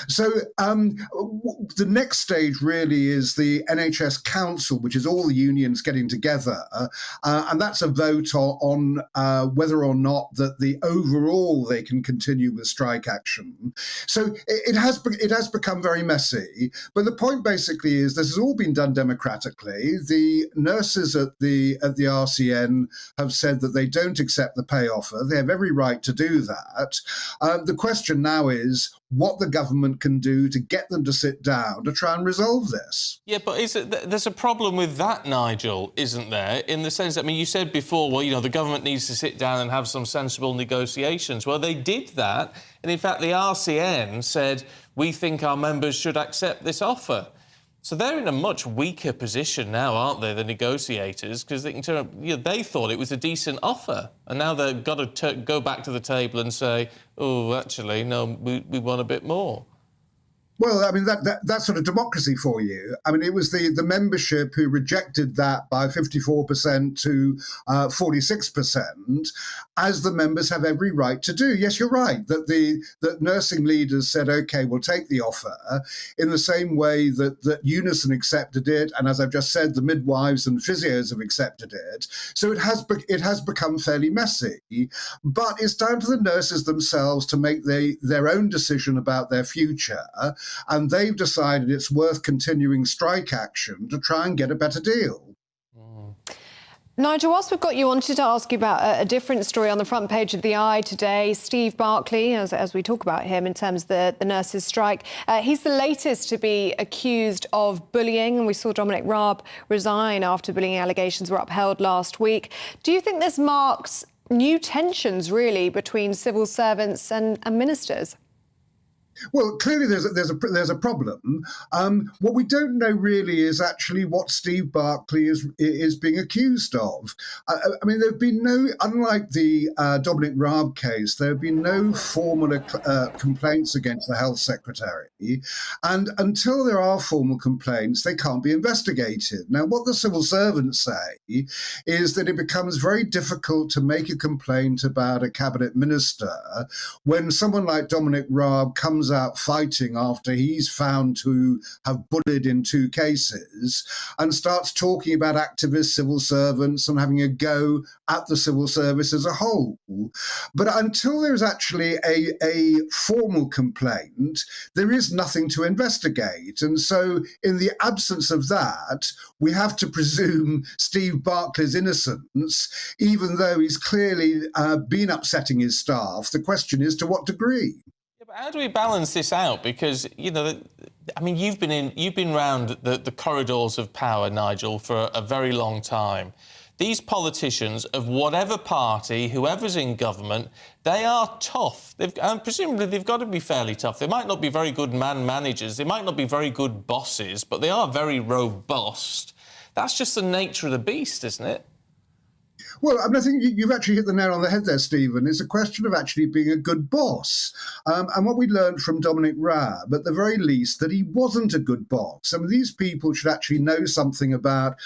So the next stage really is the NHS Council, which is all the unions getting together, and that's a vote on whether or not that the overall they can continue with strike action. So it has become very messy. But the point basically is this has all been done democratically. The nurses at the RCN have said that they don't accept the pay offer. They have every right to do that. The question now is what the government can do to get them to sit down to try and resolve this. Yeah, but there's a problem with that, Nigel, isn't there? In the sense that, I mean, you said before, well, you know, the government needs to sit down and have some sensible negotiations. Well, they did that. And in fact, the RCN said, we think our members should accept this offer. So they're in a much weaker position now, aren't they, the negotiators? Because they can turn up, you know, they thought it was a decent offer. And now they've got to go back to the table and say, oh, actually, no, we want a bit more. Well, I mean, that's sort of democracy for you. I mean, it was the membership who rejected that by 54% to 46%, as the members have every right to do. Yes, you're right, that nursing leaders said, OK, we'll take the offer, in the same way that Unison accepted it. And as I've just said, the midwives and physios have accepted it. So it has become fairly messy. But it's down to the nurses themselves to make their own decision about their future. And they've decided it's worth continuing strike action to try and get a better deal. Nigel, whilst we've got you, I wanted to ask you about a different story on the front page of the Eye today. Steve Barclay, as we talk about him in terms of the nurses' strike, he's the latest to be accused of bullying. And we saw Dominic Raab resign after bullying allegations were upheld last week. Do you think this marks new tensions, really, between civil servants and ministers? Well, clearly there's a problem. What we don't know really is actually what Steve Barclay is being accused of. I mean, there have been no, unlike the Dominic Raab case, there have been no formal complaints against the health secretary. And until there are formal complaints, they can't be investigated. Now, what the civil servants say is that it becomes very difficult to make a complaint about a cabinet minister when someone like Dominic Raab comes comes out fighting after he's found to have bullied in 2 cases and starts talking about activists, civil servants, and having a go at the civil service as a whole. But until there's actually a formal complaint, there is nothing to investigate. And so in the absence of that, we have to presume Steve Barclay's innocence, even though he's clearly been upsetting his staff. The question is, to what degree? Yeah, but how do we balance this out? Because, you know, I mean, you've been around the corridors of power, Nigel, for a very long time. These politicians of whatever party, whoever's in government, they are tough. And presumably they've got to be fairly tough. They might not be very good managers, they might not be very good bosses, but they are very robust. That's just the nature of the beast, isn't it? Well, I mean, I think you've actually hit the nail on the head there, Stephen. It's a question of actually being a good boss. And what we learned from Dominic Raab, at the very least, that he wasn't a good boss. I mean, these people should actually know something about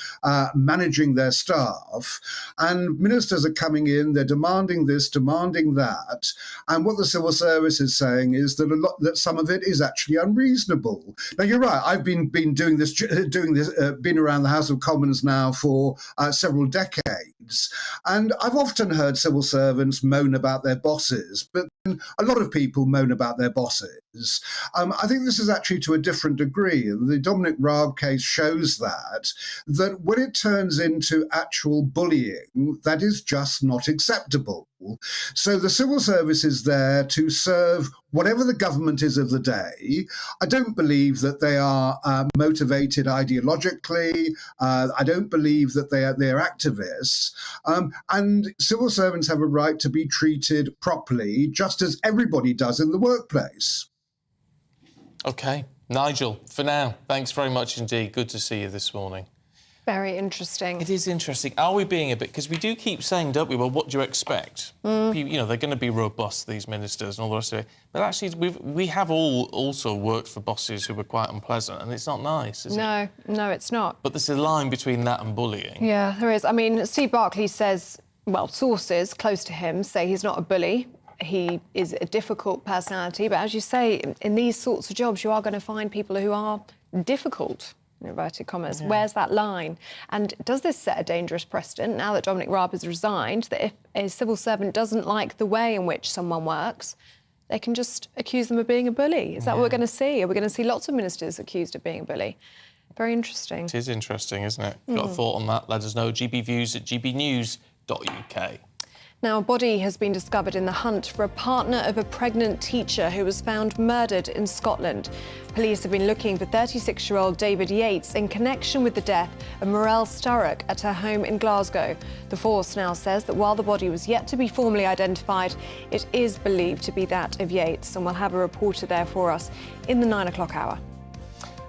managing their staff. And ministers are coming in, they're demanding this, demanding that. And what the civil service is saying is that some of it is actually unreasonable. Now, you're right. I've been doing this, been around the House of Commons now for several decades. And I've often heard civil servants moan about their bosses, but a lot of people moan about their bosses. I think this is actually to a different degree. The Dominic Raab case shows that when it turns into actual bullying, that is just not acceptable. So the civil service is there to serve whatever the government is of the day. I don't believe that they are motivated ideologically. I don't believe that they are activists. And civil servants have a right to be treated properly, just as everybody does in the workplace. OK. Nigel, for now, thanks very much indeed. Good to see you this morning. Very interesting. It is interesting. Are we being a bit... Because we do keep saying, don't we, well, what do you expect? You know, they're going to be robust, these ministers, and all the rest of it. But actually, we have all also worked for bosses who were quite unpleasant, and it's not nice, is it? No, it's not. But there's a line between that and bullying. Yeah, there is. I mean, Steve Barclay says, well, sources close to him say he's not a bully. He is a difficult personality. But as you say, in these sorts of jobs, you are going to find people who are difficult. In inverted commas. Yeah. Where's that line? And does this set a dangerous precedent now that Dominic Raab has resigned, that if a civil servant doesn't like the way in which someone works, they can just accuse them of being a bully? Is that what we're going to see? Are we going to see lots of ministers accused of being a bully? Very interesting. It is interesting, isn't it? Got a thought on that? Let us know. gbviews@gbnews.uk. Now, a body has been discovered in the hunt for a partner of a pregnant teacher who was found murdered in Scotland. Police have been looking for 36-year-old David Yates in connection with the death of Morel Sturrock at her home in Glasgow. The force now says that while the body was yet to be formally identified, it is believed to be that of Yates, and we'll have a reporter there for us in the 9 o'clock hour.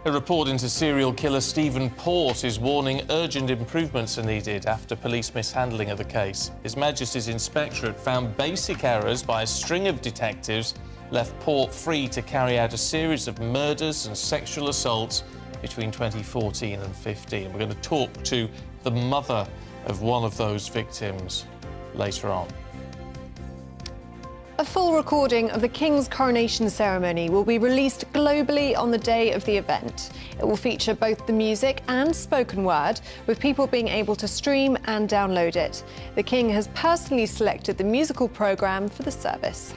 A report into serial killer Stephen Port is warning urgent improvements are needed after police mishandling of the case. His Majesty's Inspectorate found basic errors by a string of detectives left Port free to carry out a series of murders and sexual assaults between 2014 and 15. We're going to talk to the mother of one of those victims later on. A full recording of the King's coronation ceremony will be released globally on the day of the event. It will feature both the music and spoken word, with people being able to stream and download it. The King has personally selected the musical programme for the service.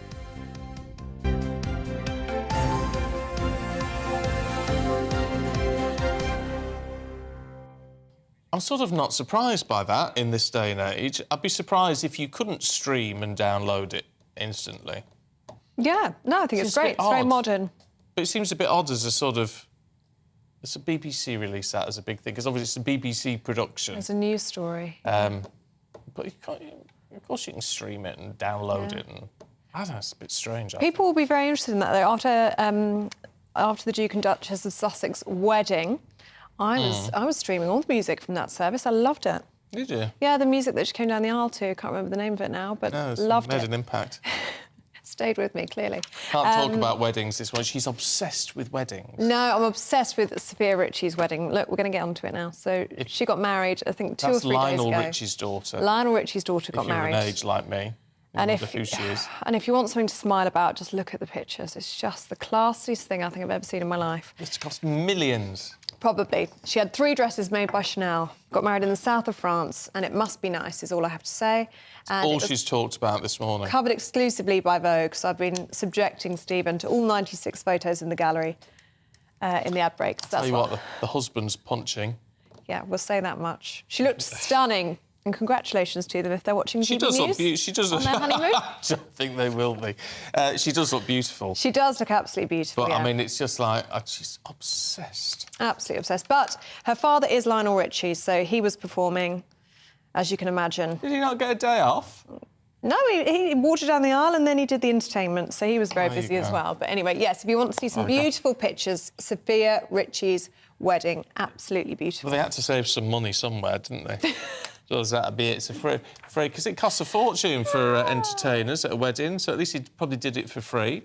I'm sort of not surprised by that in this day and age. I'd be surprised if you couldn't stream and download it instantly. Yeah, no, I think it's great. It's very modern. But it seems a bit odd as a sort of... It's a BBC release that as a big thing, because obviously it's a BBC production. It's a news story. But you can't, of course you can stream it and download it. And I don't know, it's a bit strange. People will be very interested in that, though. After the Duke and Duchess of Sussex wedding, I was streaming all the music from that service. I loved it. Did you? Yeah, the music that she came down the aisle to. Can't remember the name of it now, but loved it. Made an impact. Stayed with me, clearly. Can't talk about weddings this one. She's obsessed with weddings. No, I'm obsessed with Sophia Richie's wedding. Look, we're going to get onto it now. So she got married, I think, 2 or 3 days ago. That's Lionel Richie's daughter. Lionel Richie's daughter got married. If you're an age like me. And wonder who she is. And if you want something to smile about, just look at the pictures. It's just the classiest thing I think I've ever seen in my life. It's cost millions. Probably. She had 3 dresses made by Chanel, got married in the south of France, and it must be nice, is all I have to say. And All she's talked about this morning. covered exclusively by Vogue, so I've been subjecting Stephen to all 96 photos in the gallery in the ad breaks. Tell you what, the husband's punching. Yeah, we'll say that much. She looked stunning, and congratulations to them if they're watching She GB does look News beautiful. She does on their honeymoon. I don't think they will be. She does look beautiful. She does look absolutely beautiful, But, yeah. I mean, it's just like, she's obsessed. Absolutely obsessed. But her father is Lionel Richie, so he was performing, as you can imagine. Did he not get a day off? No, he walked down the aisle and then he did the entertainment, so he was very There you busy as go. well. But anyway, yes, if you want to see some Okay. beautiful pictures, Sophia Richie's wedding, absolutely beautiful. Well, they had to save some money somewhere, didn't they? So that'd be it. It's free, because it costs a fortune for entertainers at a wedding, so at least he probably did it for free.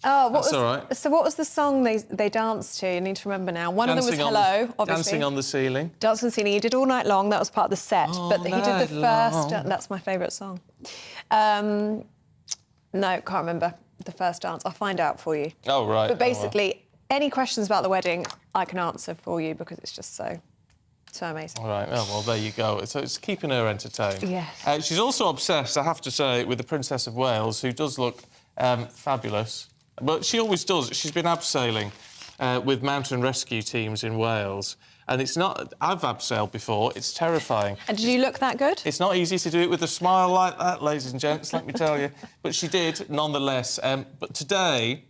Oh, That's all right. So what was the song they danced to? You need to remember now. One of them was Hello, obviously. Dancing on the Ceiling. Dancing on the Ceiling. He did All Night Long. That was part of the set. But he did the Night first... Long. That's my favourite song. No, can't remember the first dance. I'll find out for you. Oh, right. But basically, any questions about the wedding, I can answer for you because it's just so amazing. All right, oh, well, there you go. So it's keeping her entertained. Yes. She's also obsessed, I have to say, with the Princess of Wales, who does look fabulous. But she always does. She's been abseiling with mountain rescue teams in Wales. And it's not... I've abseiled before. It's terrifying. And did you look that good? It's not easy to do it with a smile like that, ladies and gents, let me tell you. But she did, nonetheless. But today,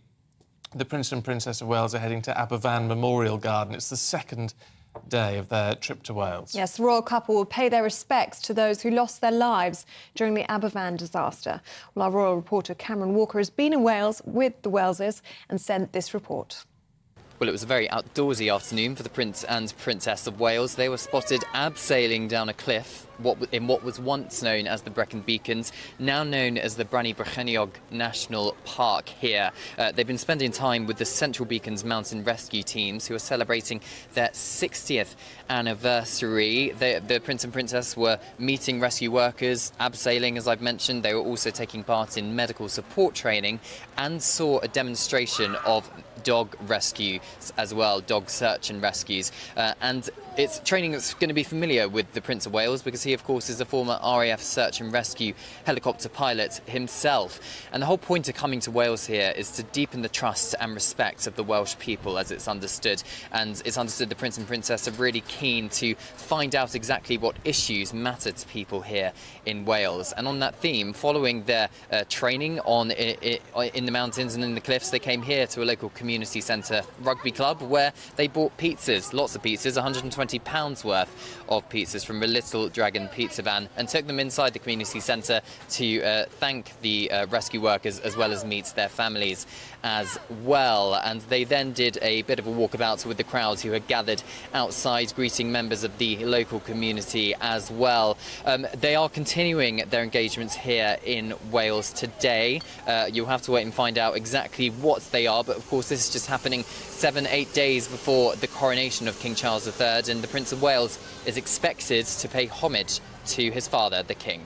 the Prince and Princess of Wales are heading to Aberfan Memorial Garden. It's the second day of their trip to Wales. Yes, the royal couple will pay their respects to those who lost their lives during the Aberfan disaster. Well, our royal reporter Cameron Walker has been in Wales with the Waleses and sent this report. Well, it was a very outdoorsy afternoon for the Prince and Princess of Wales. They were spotted abseiling down a cliff in what was once known as the Brecon Beacons, now known as the Brani Brycheiniog National Park here. They've been spending time with the Central Beacons mountain rescue teams who are celebrating their 60th anniversary. The Prince and Princess were meeting rescue workers, abseiling, as I've mentioned. They were also taking part in medical support training and saw a demonstration of dog rescue as well, dog search and rescues. And it's training that's going to be familiar with the Prince of Wales because he, of course, is a former RAF search and rescue helicopter pilot himself. And the whole point of coming to Wales here is to deepen the trust and respect of the Welsh people, as it's understood. And it's understood the Prince and Princess are really keen to find out exactly what issues matter to people here in Wales. And on that theme, following their training in the mountains and in the cliffs, they came here to a local community centre rugby club where they bought pizzas, lots of pizzas, £120 worth of pizzas from a Little Dragon pizza van, and took them inside the community centre to thank the rescue workers as well as meet their families as well. And they then did a bit of a walkabout with the crowds who had gathered outside, greeting members of the local community as well. They are continuing their engagements here in Wales today. You'll have to wait and find out exactly what they are, but of course this is just happening 7-8 days before the coronation of King Charles III, and the Prince of Wales is expected to pay homage to his father, the King.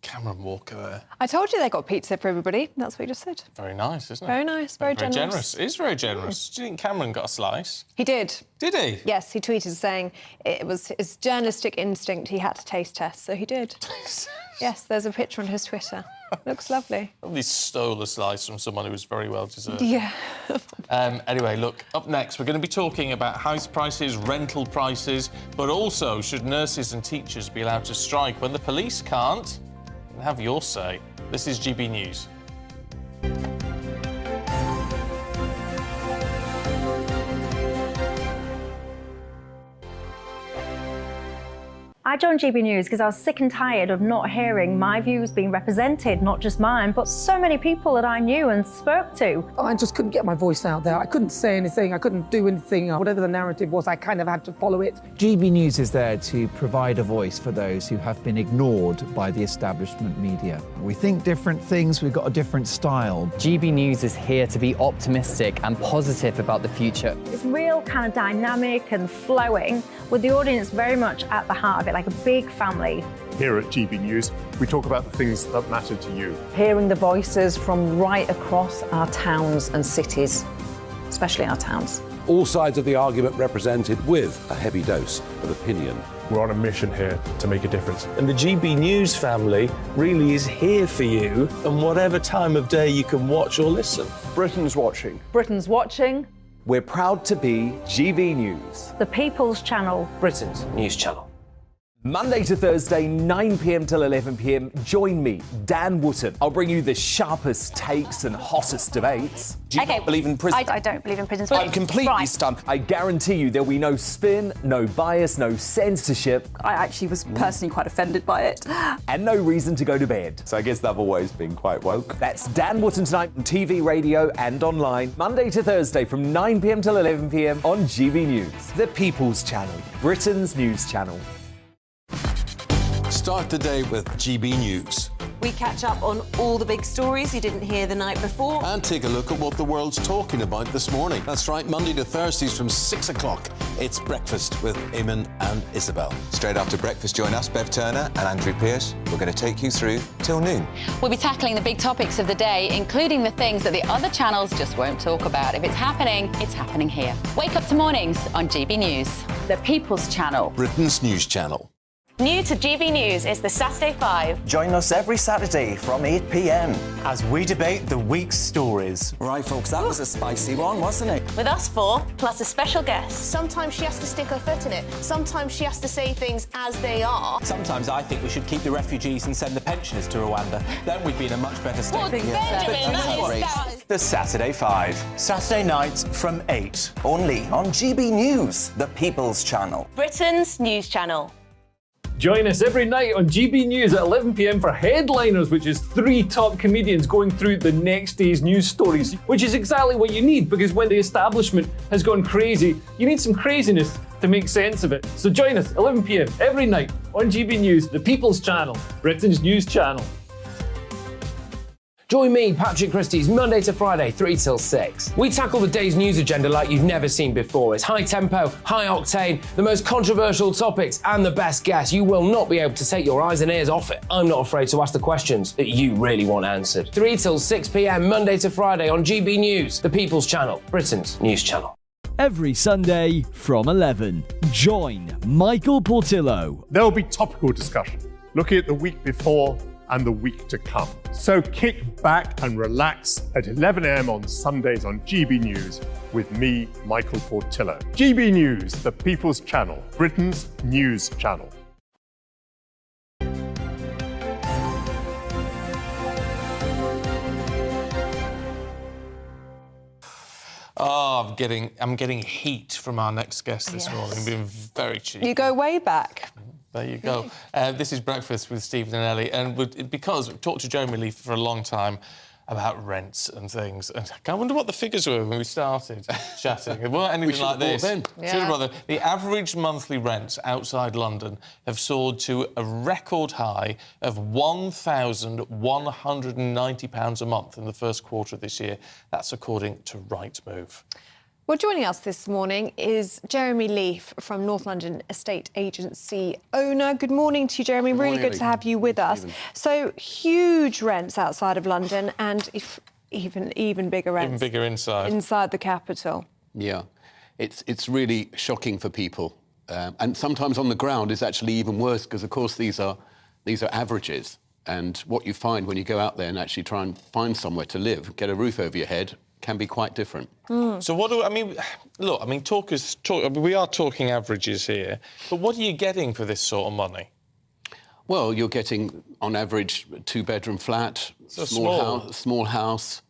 Cameron Walker there. I told you they got pizza for everybody. That's what you just said. Very nice, isn't it? Very nice, very generous. It is very generous. Do you think Cameron got a slice? He did. Did he? Yes, he tweeted saying it was his journalistic instinct. He had to taste test, so he did. Yes, there's a picture on his Twitter. Looks lovely. Probably stole a slice from someone who was very well deserved. Yeah. Anyway, look, up next, we're going to be talking about house prices, rental prices, but also should nurses and teachers be allowed to strike when the police can't? Have your say. This is GB News. I joined GB News because I was sick and tired of not hearing my views being represented, not just mine, but so many people that I knew and spoke to. I just couldn't get my voice out there. I couldn't say anything. I couldn't do anything. Whatever the narrative was, I kind of had to follow it. GB News is there to provide a voice for those who have been ignored by the establishment media. We think different things. We've got a different style. GB News is here to be optimistic and positive about the future. It's real kind of dynamic and flowing with the audience very much at the heart of it. Like like a big family. Here at GB News, we talk about the things that matter to you. Hearing the voices from right across our towns and cities, especially our towns. All sides of the argument represented with a heavy dose of opinion. We're on a mission here to make a difference. And the GB News family really is here for you, and whatever time of day you can watch or listen. Britain's watching. Britain's watching. We're proud to be GB News, The People's Channel. Britain's news channel. Monday to Thursday, 9 p.m. till 11 p.m. Join me, Dan Wootton. I'll bring you the sharpest takes and hottest debates. Do you not believe in prison? I don't believe in prisons. I'm completely Right. stunned. I guarantee you there'll be no spin, no bias, no censorship. I actually was personally quite offended by it. And no reason to go to bed. So I guess they've always been quite woke. That's Dan Wootton tonight on TV, radio and online. Monday to Thursday from 9 p.m. till 11 p.m. on GB News. The People's Channel, Britain's news channel. Start the day with GB News. We catch up on all the big stories you didn't hear the night before. And take a look at what the world's talking about this morning. That's right, Monday to Thursdays from 6 o'clock. It's Breakfast with Eamon and Isabel. Straight after breakfast, join us, Bev Turner and Andrew Pearce. We're going to take you through till noon. We'll be tackling the big topics of the day, including the things that the other channels just won't talk about. If it's happening here. Wake up to mornings on GB News. The People's Channel. Britain's news channel. New to GB News is the Saturday 5. Join us every Saturday from 8 p.m. as we debate the week's stories. Right, folks, that was a spicy one, wasn't it? With us four, plus a special guest. Sometimes she has to stick her foot in it. Sometimes she has to say things as they are. Sometimes I think we should keep the refugees and send the pensioners to Rwanda. Then we'd be in a much better state. Well, Benjamin, that is... The Saturday 5. Saturday nights from 8. Only on GB News, the People's Channel. Britain's news channel. Join us every night on GB News at 11 p.m. for Headliners, which is 3 top comedians going through the next day's news stories, which is exactly what you need, because when the establishment has gone crazy, you need some craziness to make sense of it. So join us 11 p.m. every night on GB News, the People's Channel, Britain's news channel. Join me, Patrick Christie's, Monday to Friday, 3 till 6. We tackle the day's news agenda like you've never seen before. It's high tempo, high octane, the most controversial topics, and the best guests. You will not be able to take your eyes and ears off it. I'm not afraid to ask the questions that you really want answered. 3 till 6 p.m, Monday to Friday on GB News, the People's Channel, Britain's news channel. Every Sunday from 11, join Michael Portillo. There'll be topical discussion, looking at the week before and the week to come. So kick back and relax at 11 a.m. on Sundays on GB News with me, Michael Portillo. GB News, the People's Channel, Britain's news channel. Oh, I'm getting heat from our next guest this morning. Being very cheap. You go way back. There you go. This is Breakfast with Stephen and Ellie, and because we've talked to Jeremy Lee for a long time about rents and things, and I wonder what the figures were when we started chatting. It weren't anything like this. Should have brought them. The average monthly rents outside London have soared to a record high of £1,190 a month in the first quarter of this year. That's according to Rightmove. Well, joining us this morning is Jeremy Leaf from North London Estate Agency owner. Good morning to you, Jeremy. Really good to have you with us. So, huge rents outside of London and even bigger rents. Even bigger inside. Inside the capital. Yeah, it's really shocking for people. And sometimes on the ground it's actually even worse because, of course, these are averages. And what you find when you go out there and actually try and find somewhere to live, get a roof over your head, can be quite different. So what do I mean? Look, I mean, we are talking averages here, but what are you getting for this sort of money? Well, you're getting, on average, a 2-bedroom flat, small house.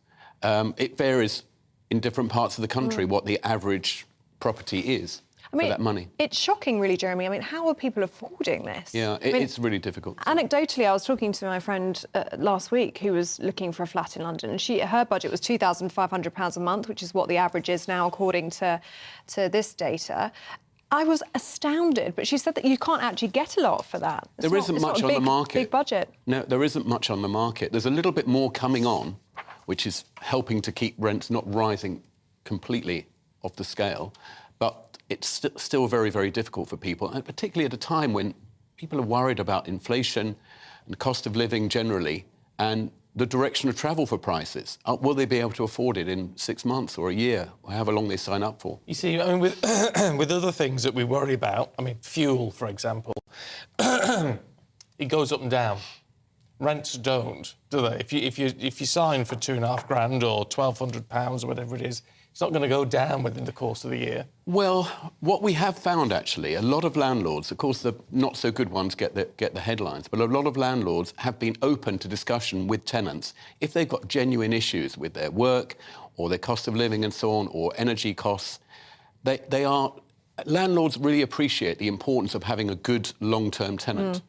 It varies in different parts of the country what the average property is. For that money. It's shocking, really, Jeremy. I mean, how are people affording this? Yeah, it's really difficult. Anecdotally, I was talking to my friend last week who was looking for a flat in London, and her budget was £2,500 a month, which is what the average is now, according to this data. I was astounded, but she said that you can't actually get a lot for that. There isn't much on the market. Big budget. No, there isn't much on the market. There's a little bit more coming on, which is helping to keep rents not rising completely off the scale. But it's still very, very difficult for people, and particularly at a time when people are worried about inflation and the cost of living generally and the direction of travel for prices. Will they be able to afford it in 6 months or a year, or however long they sign up for? You see, I mean, with, with other things that we worry about, I mean, fuel, for example, it goes up and down. Rents don't, do they? If you sign for £2,500 or £1,200 or whatever it is, it's not going to go down within the course of the year. Well, what we have found, actually, a lot of landlords, of course, the not-so-good ones get the headlines, but a lot of landlords have been open to discussion with tenants if they've got genuine issues with their work or their cost of living and so on, or energy costs. Landlords really appreciate the importance of having a good long-term tenant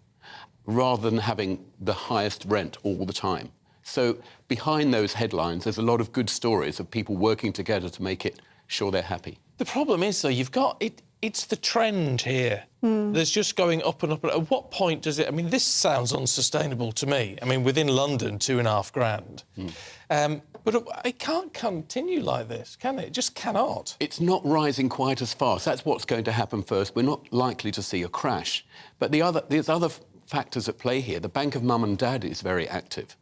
rather than having the highest rent all the time. So behind those headlines, there's a lot of good stories of people working together to make it sure they're happy. The problem is, though, you've got it. It's the trend here. There's just going up and up. At what point does it? I mean, this sounds unsustainable to me. I mean, within London, £2,500. But it can't continue like this, can it? It just cannot. It's not rising quite as fast. That's what's going to happen first. We're not likely to see a crash. But there's other factors at play here. The Bank of Mum and Dad is very active.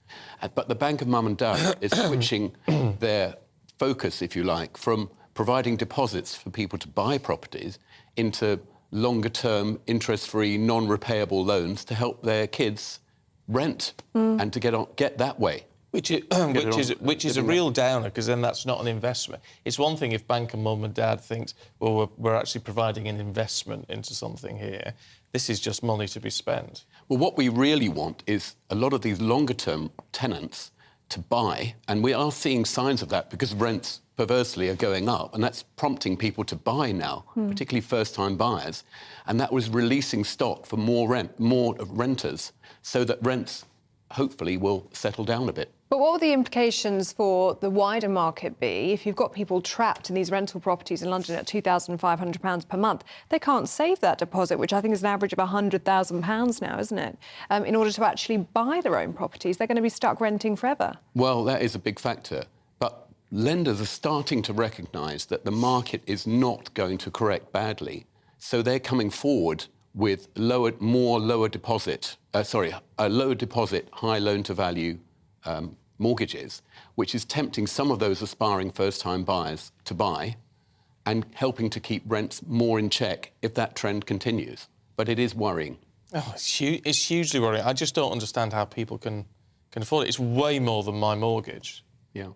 But the Bank of Mum and Dad is switching their focus, if you like, from providing deposits for people to buy properties into longer-term, interest-free, non-repayable loans to help their kids rent and to get that way. Which is a real downer, because then that's not an investment. It's one thing if Bank of Mum and Dad thinks, well, we're actually providing an investment into something here. This is just money to be spent. Well, what we really want is a lot of these longer-term tenants to buy, and we are seeing signs of that because rents, perversely, are going up, and that's prompting people to buy now, particularly first-time buyers, and that was releasing stock for more renters, so that rents, hopefully, will settle down a bit. But what would the implications for the wider market be if you've got people trapped in these rental properties in London at £2,500 per month? They can't save that deposit, which I think is an average of £100,000 now, isn't it? In order to actually buy their own properties, they're going to be stuck renting forever. Well, that is a big factor. But lenders are starting to recognise that the market is not going to correct badly. So they're coming forward with a lower deposit, high loan-to-value mortgages, which is tempting some of those aspiring first-time buyers to buy and helping to keep rents more in check if that trend continues. But it is worrying. Oh, it's hugely worrying. I just don't understand how people can afford it. It's way more than my mortgage. Yeah.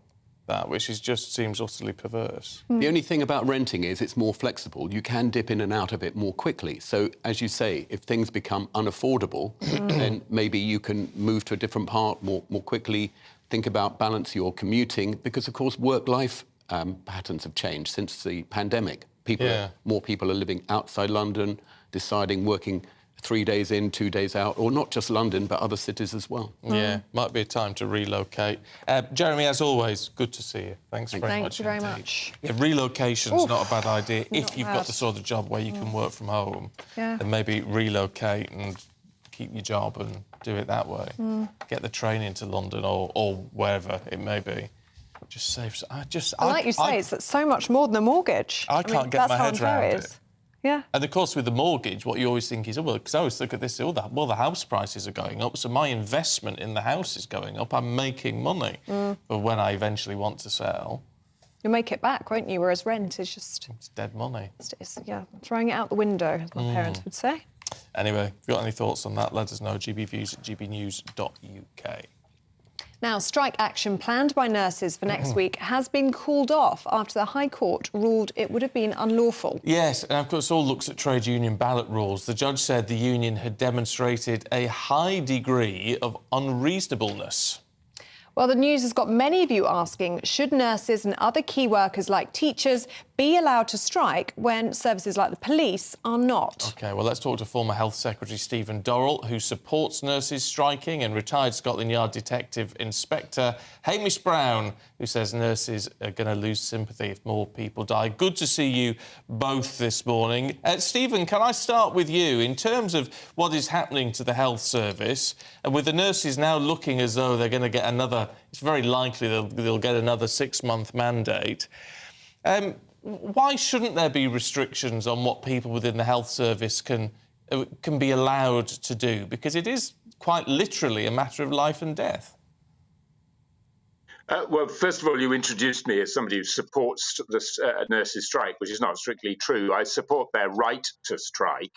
Which just seems utterly perverse. The only thing about renting is it's more flexible. You can dip in and out of it more quickly. So, as you say, if things become unaffordable, then maybe you can move to a different part more quickly, think about balance your commuting, because, of course, work-life patterns have changed since the pandemic. More people are living outside London, working 3 days in, 2 days out, or not just London, but other cities as well. Yeah, might be a time to relocate. Jeremy, as always, good to see you. Thanks very much. Thank you very much. Yeah, relocation's not a bad idea. If you've got the sort of job where you can work from home, then maybe relocate and keep your job and do it that way. Get the train into London or wherever it may be. Just saves... Like you say, it's so much more than a mortgage. I can't get my head around it. Yeah. And, of course, with the mortgage, what you always think is, because I always look at this, the house prices are going up, so my investment in the house is going up. I'm making money. But when I eventually want to sell... You'll make it back, won't you? Whereas rent is just... It's dead money. It's throwing it out the window, as my parents would say. Anyway, if you've got any thoughts on that, let us know. gbviews@gbnews.uk. Now, strike action planned by nurses for next week has been called off after the High Court ruled it would have been unlawful. Yes, and of course all looks at trade union ballot rules. The judge said the union had demonstrated a high degree of unreasonableness. Well, the news has got many of you asking, should nurses and other key workers like teachers be allowed to strike when services like the police are not? OK, well, let's talk to former Health Secretary Stephen Dorrell, who supports nurses striking, and retired Scotland Yard Detective Inspector Hamish Brown, who says nurses are going to lose sympathy if more people die. Good to see you both this morning. Stephen, can I start with you? In terms of what is happening to the health service, and with the nurses now looking as though they're going to get another... It's very likely they'll get another 6-month mandate. Why shouldn't there be restrictions on what people within the health service can can be allowed to do? Because it is quite literally a matter of life and death. Well, first of all, you introduced me as somebody who supports the nurses' strike, which is not strictly true. I support their right to strike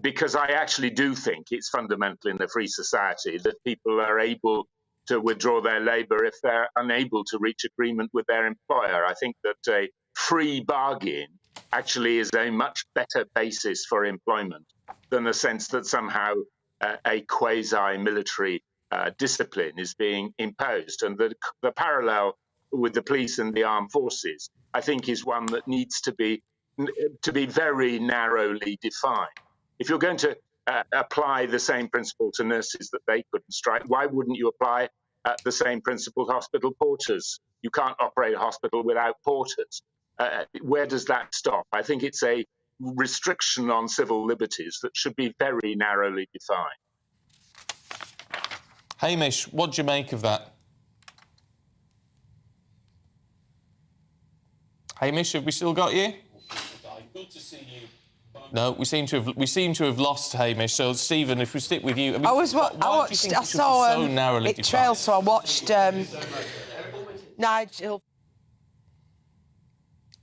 because I actually do think it's fundamental in a free society that people are able to withdraw their labour if they're unable to reach agreement with their employer. I think that a free bargain actually is a much better basis for employment than the sense that somehow a quasi-military discipline is being imposed. And the parallel with the police and the armed forces, I think, is one that needs to be very narrowly defined. If you're going to apply the same principle to nurses that they couldn't strike, why wouldn't you apply the same principle to hospital porters? You can't operate a hospital without porters. Where does that stop? I think it's a restriction on civil liberties that should be very narrowly defined. Hamish, what do you make of that? Hamish, have we still got you? Good to see you. No, we seem to have lost Hamish. So, Stephen, if we stick with you, I mean, I saw so narrowly it trailed, so I watched Nigel.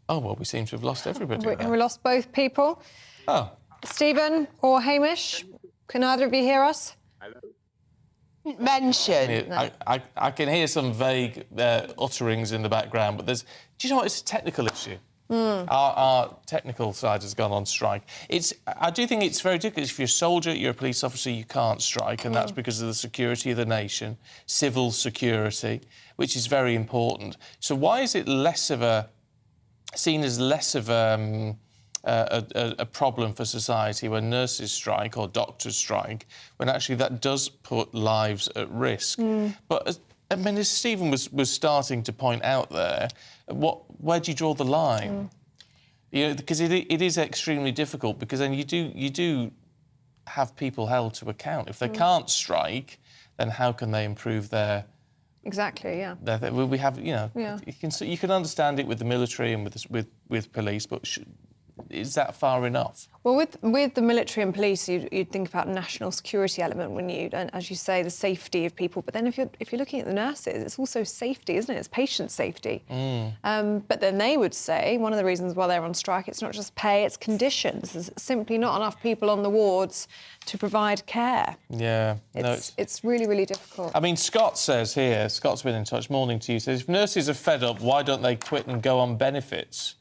Oh well, we seem to have lost everybody. We lost both people. Oh, Stephen or Hamish, can either of you hear us? Mention. I can hear some vague utterings in the background, but do you know what? It's a technical issue. Our technical side has gone on strike. I do think it's very difficult. If you're a soldier, you're a police officer, you can't strike, and that's because of the security of the nation, civil security, which is very important. So why is it seen as less of a problem for society when nurses strike or doctors strike, when actually that does put lives at risk? But I mean, as Stephen was starting to point out there, where do you draw the line? You know, because it is extremely difficult, because then you do have people held to account. If they can't strike, then how can they improve their? Exactly, yeah. We have, you know, you can understand it with the military and with police, but is that far enough? Well, with the military and police, you'd think about national security element, wouldn't you? And as you say, the safety of people. But then if you're looking at the nurses, it's also safety, isn't it? It's patient safety. But then they would say one of the reasons why they're on strike, it's not just pay, it's conditions. There's simply not enough people on the wards to provide care. Yeah, it's really, really difficult. I mean, Scott says here, Scott's been in touch, morning to you, says, if nurses are fed up, why don't they quit and go on benefits?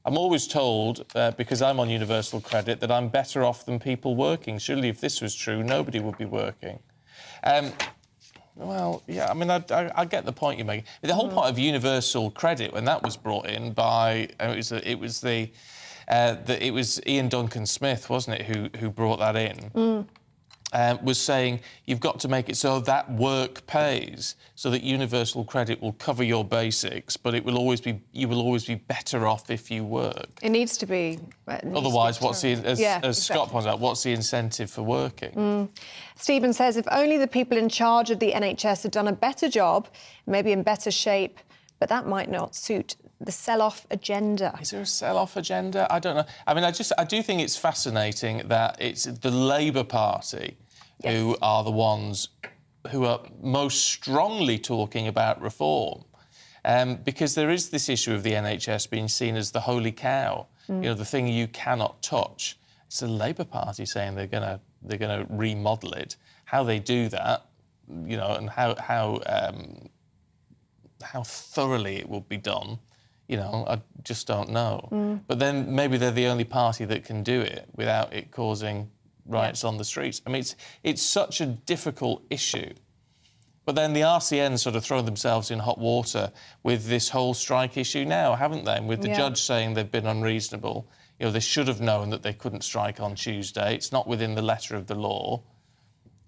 I'm always told, because I'm on universal credit, that I'm better off than people working. Surely if this was true, nobody would be working. Well, yeah, I mean, I get the point you're making. The whole point of universal credit, when that was brought in by... it was Ian Duncan Smith, wasn't it, who brought that in? Was saying you've got to make it so that work pays, so that universal credit will cover your basics, but you will always be better off if you work. It needs to be. Otherwise, as Scott points out, what's the incentive for working? Stephen says if only the people in charge of the NHS had done a better job, maybe in better shape, but that might not suit the sell-off agenda. Is there a sell-off agenda? I don't know. I mean, I do think it's fascinating that it's the Labour Party who are the ones who are most strongly talking about reform, because there is this issue of the NHS being seen as the holy cow, you know, the thing you cannot touch. It's the Labour Party saying they're gonna remodel it. How they do that, you know, and how thoroughly it will be done, you know, I just don't know. But then maybe they're the only party that can do it without it causing riots on the streets. I mean, it's such a difficult issue. But then the RCN sort of thrown themselves in hot water with this whole strike issue now, haven't they? And with the judge saying they've been unreasonable. You know, they should have known that they couldn't strike on Tuesday. It's not within the letter of the law.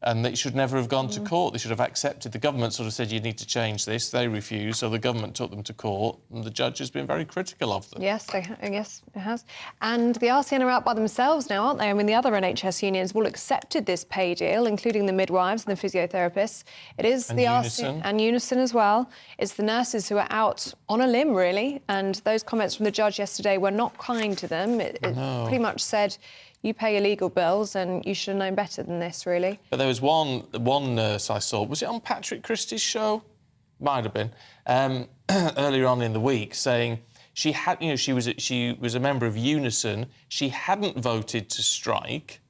And they should never have gone to court. They should have accepted. The government sort of said, you need to change this. They refused, so the government took them to court, and the judge has been very critical of them. Yes, yes, it has. And the RCN are out by themselves now, aren't they? I mean, the other NHS unions have all accepted this pay deal, including the midwives and the physiotherapists. It is the RCN and Unison as well. It's the nurses who are out on a limb, really. And those comments from the judge yesterday were not kind to them. It pretty much said, You pay your legal bills and you should have known better than this, really. But there was one nurse I saw, was it on Patrick Christie's show? Might have been, earlier on in the week, saying she had, she was a member of Unison. She hadn't voted to strike,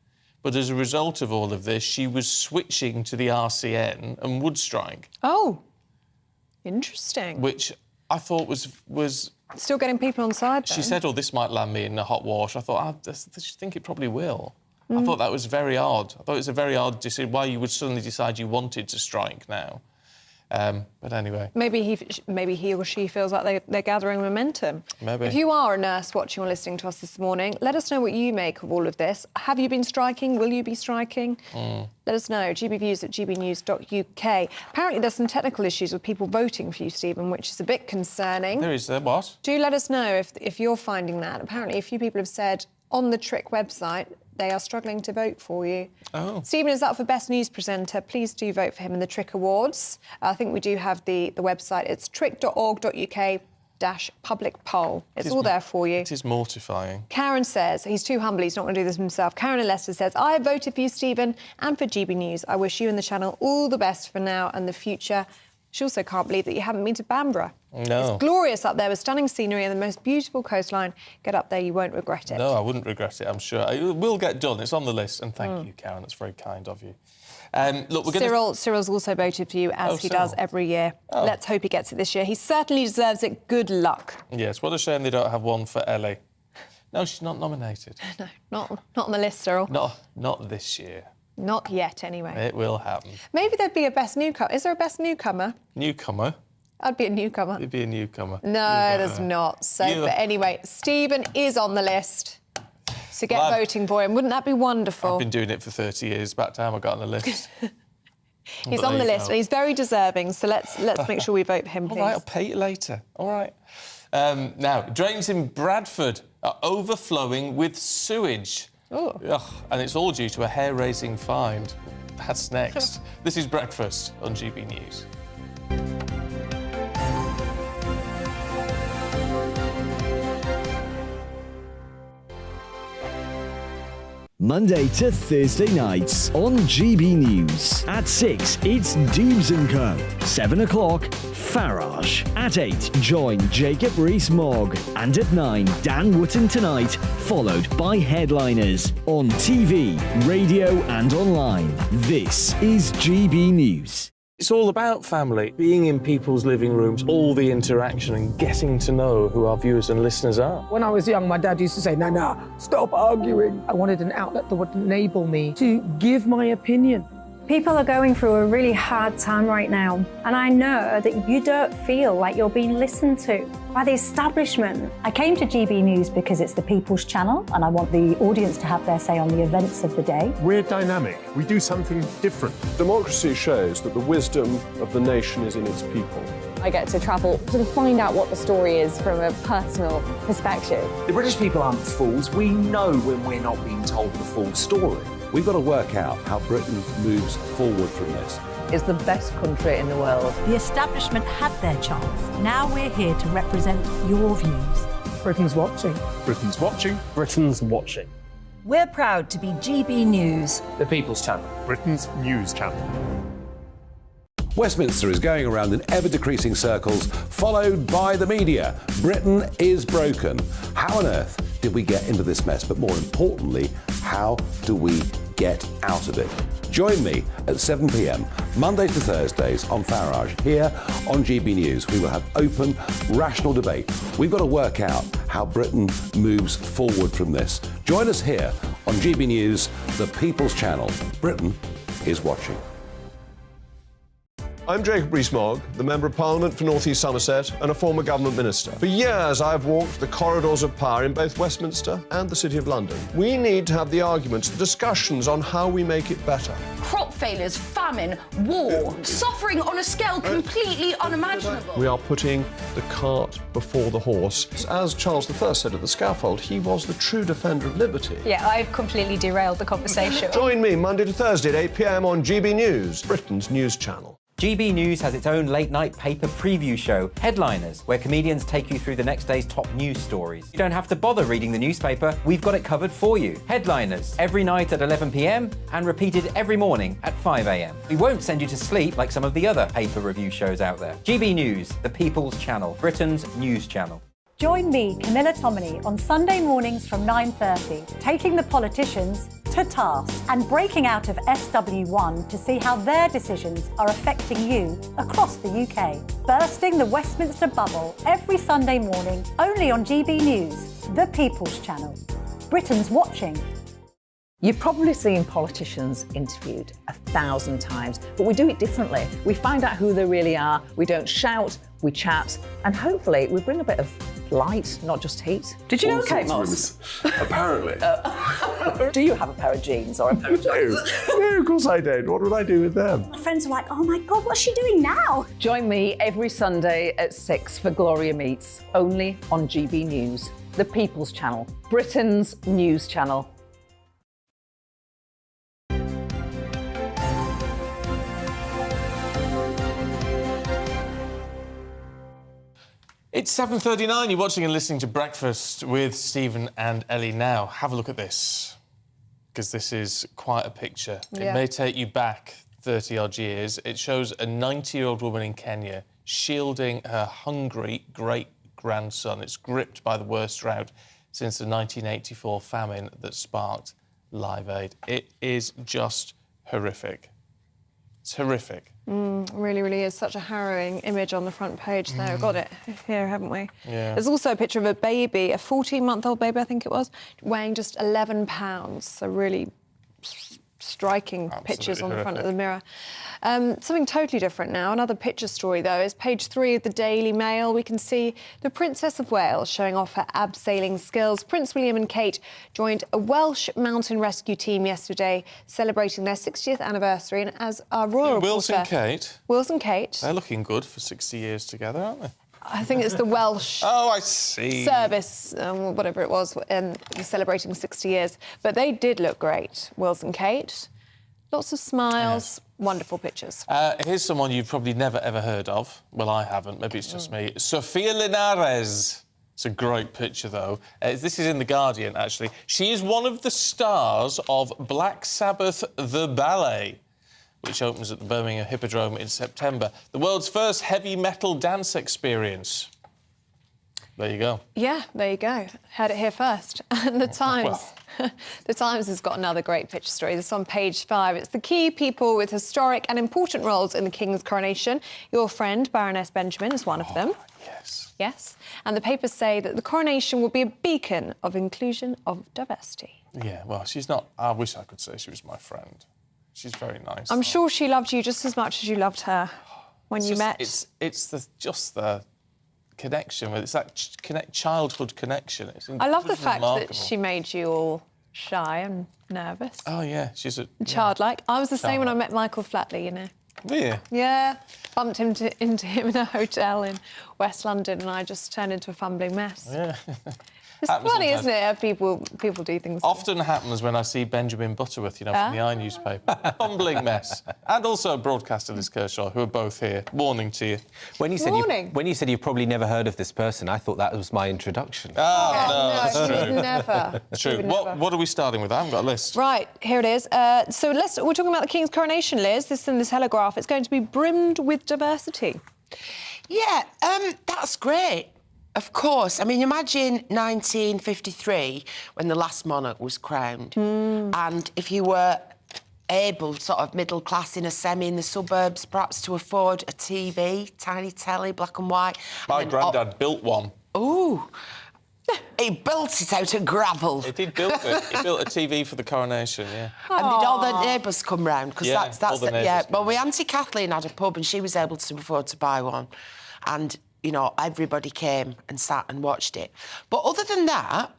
but as a result of all of this, she was switching to the RCN and would strike. Oh, interesting. Which I thought was still getting people on side. She said, "Oh, this might land me in a hot wash." I thought, I think it probably will. I thought that was very odd. I thought it was a very odd decision why you would suddenly decide you wanted to strike now. But anyway. Maybe he or she feels like they're gathering momentum. Maybe. If you are a nurse watching or listening to us this morning, let us know what you make of all of this. Have you been striking? Will you be striking? Let us know. gbviews@gbnews.uk. Apparently there's some technical issues with people voting for you, Stephen, which is a bit concerning. There is, what? Do let us know if you're finding that. Apparently a few people have said on the Trick website they are struggling to vote for you. Oh. Stephen is up for Best News Presenter. Please do vote for him in the Trick Awards. I think we do have the website. It's trick.org.uk/public poll. It's all there for you. It is mortifying. Karen says, he's too humble, he's not going to do this himself. Karen in Leicester says, I have voted for you, Stephen, and for GB News. I wish you and the channel all the best for now and the future. She also can't believe that you haven't been to Bamborough. No. It's glorious up there with stunning scenery and the most beautiful coastline. Get up there, you won't regret it. No, I wouldn't regret it, I'm sure. It will get done. It's on the list. And thank you, Karen. That's very kind of you. Look, Cyril's also voted for you, as he does every year. Oh. Let's hope he gets it this year. He certainly deserves it. Good luck. Yes, what a shame they don't have one for Ellie. No, she's not nominated. No, not on the list, Cyril. Not this year. Not yet, anyway. It will happen. Maybe there'd be a best newcomer. Is there a best newcomer? Newcomer? I'd be a newcomer. You'd be a newcomer. No, there's not. So, but anyway, Stephen is on the list. So get voting for him. Wouldn't that be wonderful? I've been doing it for 30 years. About time I got on the list. He's on the list and he's very deserving. So let's make sure we vote for him, please. All right, I'll pay you later. All right. Now, drains in Bradford are overflowing with sewage. Oh. Ugh, and it's all due to a hair-raising find. That's next. This is Breakfast on GB News. Monday to Thursday nights on GB News. At 6, it's Dubes & Co. 7 o'clock, Farage. At 8, join Jacob Rees-Mogg. And at 9, Dan Wootton Tonight, followed by Headliners. On TV, radio and online. This is GB News. It's all about family, being in people's living rooms, all the interaction and getting to know who our viewers and listeners are. When I was young, my dad used to say, Nana, stop arguing. I wanted an outlet that would enable me to give my opinion. People are going through a really hard time right now, and I know that you don't feel like you're being listened to by the establishment. I came to GB News because it's the People's Channel, and I want the audience to have their say on the events of the day. We're dynamic. We do something different. Democracy shows that the wisdom of the nation is in its people. I get to travel to find out what the story is from a personal perspective. The British people aren't fools. We know when we're not being told the full story. We've got to work out how Britain moves forward from this. It's the best country in the world. The establishment had their chance. Now we're here to represent your views. Britain's watching. Britain's watching. Britain's watching. We're proud to be GB News. The People's Channel. Britain's news channel. Westminster is going around in ever-decreasing circles, followed by the media. Britain is broken. How on earth did we get into this mess? But more importantly, how do we get out of it? Join me at 7 p.m, Mondays to Thursdays on Farage. Here on GB News, we will have open, rational debate. We've got to work out how Britain moves forward from this. Join us here on GB News, the People's Channel. Britain is watching. I'm Jacob Rees-Mogg, the Member of Parliament for North East Somerset and a former government minister. For years, I've walked the corridors of power in both Westminster and the City of London. We need to have the arguments, the discussions on how we make it better. Crop failures, famine, war, suffering on a scale completely unimaginable. We are putting the cart before the horse. As Charles I said at the scaffold, he was the true defender of liberty. Yeah, I've completely derailed the conversation. Join me Monday to Thursday at 8 p.m. on GB News, Britain's news channel. GB News has its own late-night paper preview show, Headliners, where comedians take you through the next day's top news stories. You don't have to bother reading the newspaper, we've got it covered for you. Headliners, every night at 11 p.m. and repeated every morning at 5 a.m. We won't send you to sleep like some of the other paper review shows out there. GB News, the People's Channel, Britain's news channel. Join me, Camilla Tominey, on Sunday mornings from 9:30, taking the politicians to task and breaking out of SW1 to see how their decisions are affecting you across the UK. Bursting the Westminster bubble every Sunday morning, only on GB News, the People's Channel. Britain's watching. You've probably seen politicians interviewed 1,000 times, but we do it differently. We find out who they really are, we don't shout, we chat, and hopefully we bring a bit of light, not just heat. Did you know Kate Moss? Apparently. Do you have a pair of jeans or a pair of jeans? No, of course I don't. What would I do with them? My friends are like, oh my God, what's she doing now? Join me every Sunday at 6 for Gloria Meets, only on GB News, the People's Channel, Britain's news channel. It's 7:39. You're watching and listening to Breakfast with Stephen and Ellie now. Have a look at this, because this is quite a picture. Yeah. It may take you back 30-odd years. It shows a 90-year-old woman in Kenya shielding her hungry great-grandson. It's gripped by the worst drought since the 1984 famine that sparked Live Aid. It is just horrific. It's horrific. Really, really is. Such a harrowing image on the front page there. We've got it here, haven't we? Yeah. There's also a picture of a baby, a 14-month-old baby, I think it was, weighing just 11 pounds. So really striking pictures on the front of the Mirror. Something totally different now. Another picture story, though, is page 3 of the Daily Mail. We can see the Princess of Wales showing off her abseiling skills. Prince William and Kate joined a Welsh mountain rescue team yesterday, celebrating their 60th anniversary. And as our royal Wills and reporter... Kate. Wills and Kate. They're looking good for 60 years together, aren't they? I think it's the Welsh Oh, I see. service, whatever it was, celebrating 60 years. But they did look great, Wills and Kate. Lots of smiles, wonderful pictures. Here's someone you've probably never, ever heard of. Well, I haven't. Maybe it's just me. Sofia Linares. It's a great picture, though. This is in The Guardian, actually. She is one of the stars of Black Sabbath The Ballet, which opens at the Birmingham Hippodrome in September. The world's first heavy metal dance experience. There you go. Yeah, there you go. Heard it here first. And The Times. The Times has got another great picture story. This is on page 5. It's the key people with historic and important roles in the King's coronation. Your friend, Baroness Benjamin, is one of them. Yes. Yes. And the papers say that the coronation will be a beacon of inclusion, of diversity. Yeah, well, she's not... I wish I could say she was my friend. She's very nice. I'm sure she loved you just as much as you loved her when you met. It's just the connection with... It's that childhood connection. I love the fact remarkable. that she made you all shy and nervous. Oh, yeah, she's a... Childlike. I was the same when I met Michael Flatley, you know. Yeah. Yeah. Bumped into him in a hotel in West London and I just turned into a fumbling mess. Yeah. It's funny, isn't it, how people do things. Often happens when I see Benjamin Butterworth, you know, from the I newspaper. Fumbling mess. And also broadcaster Liz Kershaw, who are both here. Morning to you. When you said you've probably never heard of this person, I thought that was my introduction. Oh, no, that's she true. would never. True. What are we starting with? I haven't got a list. Right, here it is. So we're talking about the King's coronation, Liz. This is in the Telegraph. It's going to be brimmed with diversity. Yeah, that's great. Of course. I mean, imagine 1953 when the last monarch was crowned. And if you were able, sort of middle class in a semi in the suburbs, perhaps to afford a TV, tiny telly, black and white. My granddad built one. Ooh. He built it out of gravel. He did build it. He built a TV for the coronation, yeah. And did all the neighbours come round? Because Yeah, that's all the neighbours yeah. came Well, my Auntie Kathleen had a pub and she was able to afford to buy one. And, you know, everybody came and sat and watched it. But other than that,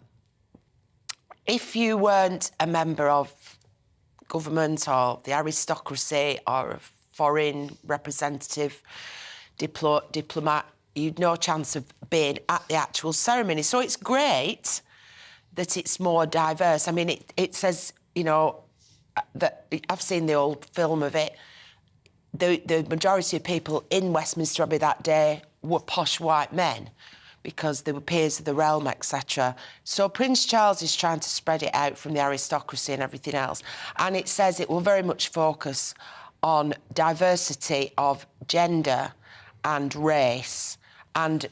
if you weren't a member of government or the aristocracy or a foreign representative, diplomat, you'd no chance of being at the actual ceremony. So it's great that it's more diverse. I mean, it says, you know, that I've seen the old film of it. the majority of people in Westminster Abbey that day were posh white men because they were peers of the realm, etc. So Prince Charles is trying to spread it out from the aristocracy and everything else. And it says it will very much focus on diversity of gender and race. And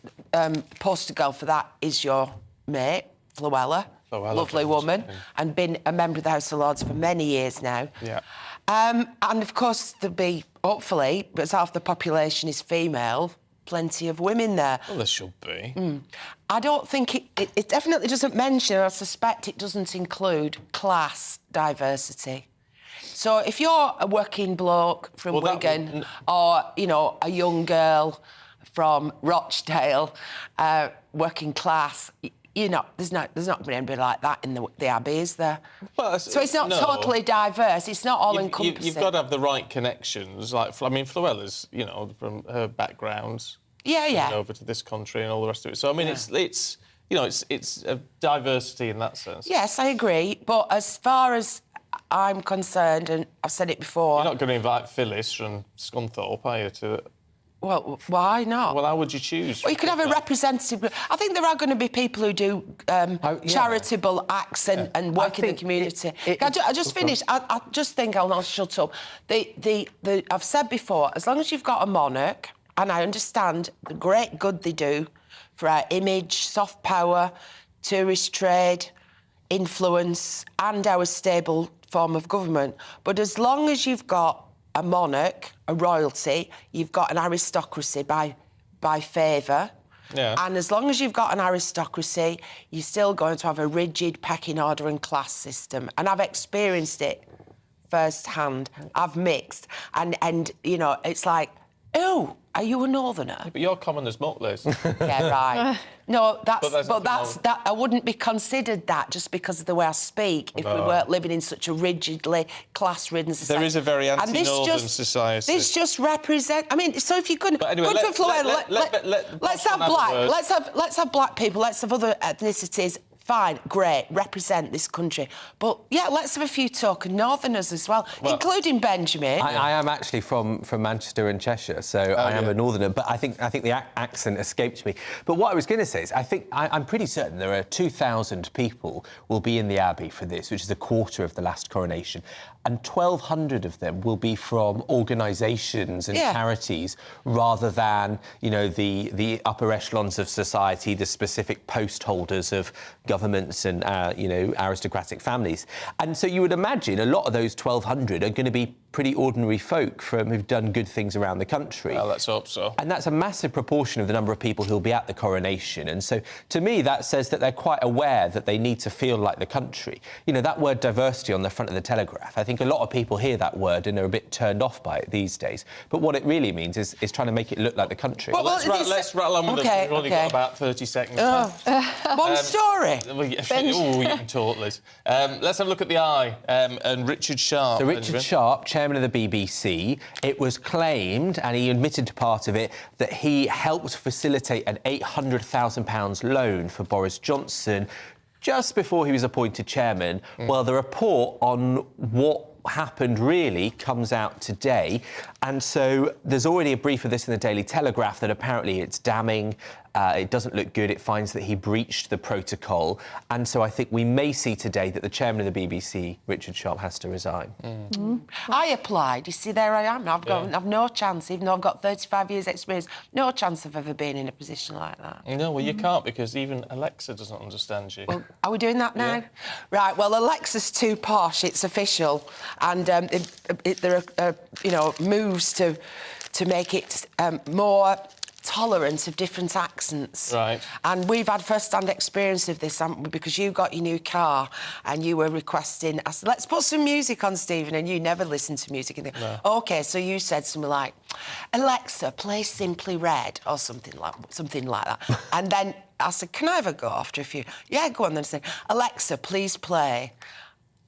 poster girl for that is your mate, Fluella, lovely woman, and been a member of the House of Lords for many years now. Yeah. And of course, there'll be, hopefully, because half the population is female, plenty of women there. Well, there should be. I don't think it definitely doesn't mention, I suspect it doesn't include class diversity. So if you're a working bloke from Wigan or, you know, a young girl from Rochdale, working class, you know, there's not going to be anybody like that in the Abbey, is there? Well, so it's not totally diverse. It's not all encompassing. You've got to have the right connections. Like, I mean, Fluella's, you know, from her background, over to this country and all the rest of it. So I mean, it's you know, it's a diversity in that sense. Yes, I agree. But as far as I'm concerned, and I've said it before, you're not going to invite Phyllis from Scunthorpe, are you? To Well, why not? Well, how would you choose? Well, you could have a representative group. I think there are going to be people who do charitable acts and work in the community. I just finish? I just think I'll shut up. I've said before, as long as you've got a monarch, and I understand the great good they do for our image, soft power, tourist trade, influence, and our stable form of government, but as long as you've got a monarch, a royalty, you've got an aristocracy by favour. Yeah. And as long as you've got an aristocracy, you're still going to have a rigid pecking order and class system. And I've experienced it firsthand. I've mixed. And you know, it's like, oh, are you a northerner? Yeah, but you're common as muck, Liz. Yeah, right. No, that I wouldn't be considered that just because of the way I speak if we weren't living in such a rigidly class-ridden society. There is a very anti-northern society. This just represent. I mean, so if you couldn't, anyway, let's have black. Let's have black people. Let's have other ethnicities. Fine, great, represent this country. But, yeah, let's have a few token northerners as well including Benjamin. I am actually from Manchester and Cheshire, so I am a northerner, but I think the accent escaped me. But what I was going to say is I'm pretty certain there are 2,000 people will be in the Abbey for this, which is a quarter of the last coronation, and 1,200 of them will be from organisations and charities rather than, you know, the upper echelons of society, the specific post holders of governments and, you know, aristocratic families. And so you would imagine a lot of those 1,200 are going to be pretty ordinary folk who've done good things around the country. Well, let's hope so. And that's a massive proportion of the number of people who'll be at the coronation. And so, to me, that says that they're quite aware that they need to feel like the country. You know, that word diversity on the front of the Telegraph, I think a lot of people hear that word and are a bit turned off by it these days. But what it really means is trying to make it look like the country. Well, let's rattle on with We've only got about 30 seconds left. One story. You can talk, Liz. Let's have a look at the Eye and Richard Sharp. So Richard Sharp, chairman of the BBC, it was claimed, and he admitted to part of it, that he helped facilitate an £800,000 loan for Boris Johnson just before he was appointed chairman. Well, the report on what happened really comes out today, and so there's already a brief of this in the Daily Telegraph that apparently it's damning. It doesn't look good. It finds that he breached the protocol, and so I think we may see today that the chairman of the BBC, Richard Sharp, has to resign. I applied. You see, there I am. I've no chance, even though I've got 35 years' experience. No chance of ever being in a position like that. No, well, you can't, because even Alexa doesn't understand you. Well, are we doing that now? Yeah. Right. Well, Alexa's too posh. It's official, and there are you know, moves to make it more tolerant of different accents. Right. And we've had first-hand experience of this, haven't we? Because you got your new car and you were requesting... I said, let's put some music on, Stephen, and you never listen to music. No. OK, so you said something like, Alexa, play Simply Red, or something like that. And then I said, can I have a go after a few? Yeah, go on. Then I said, Alexa, please play.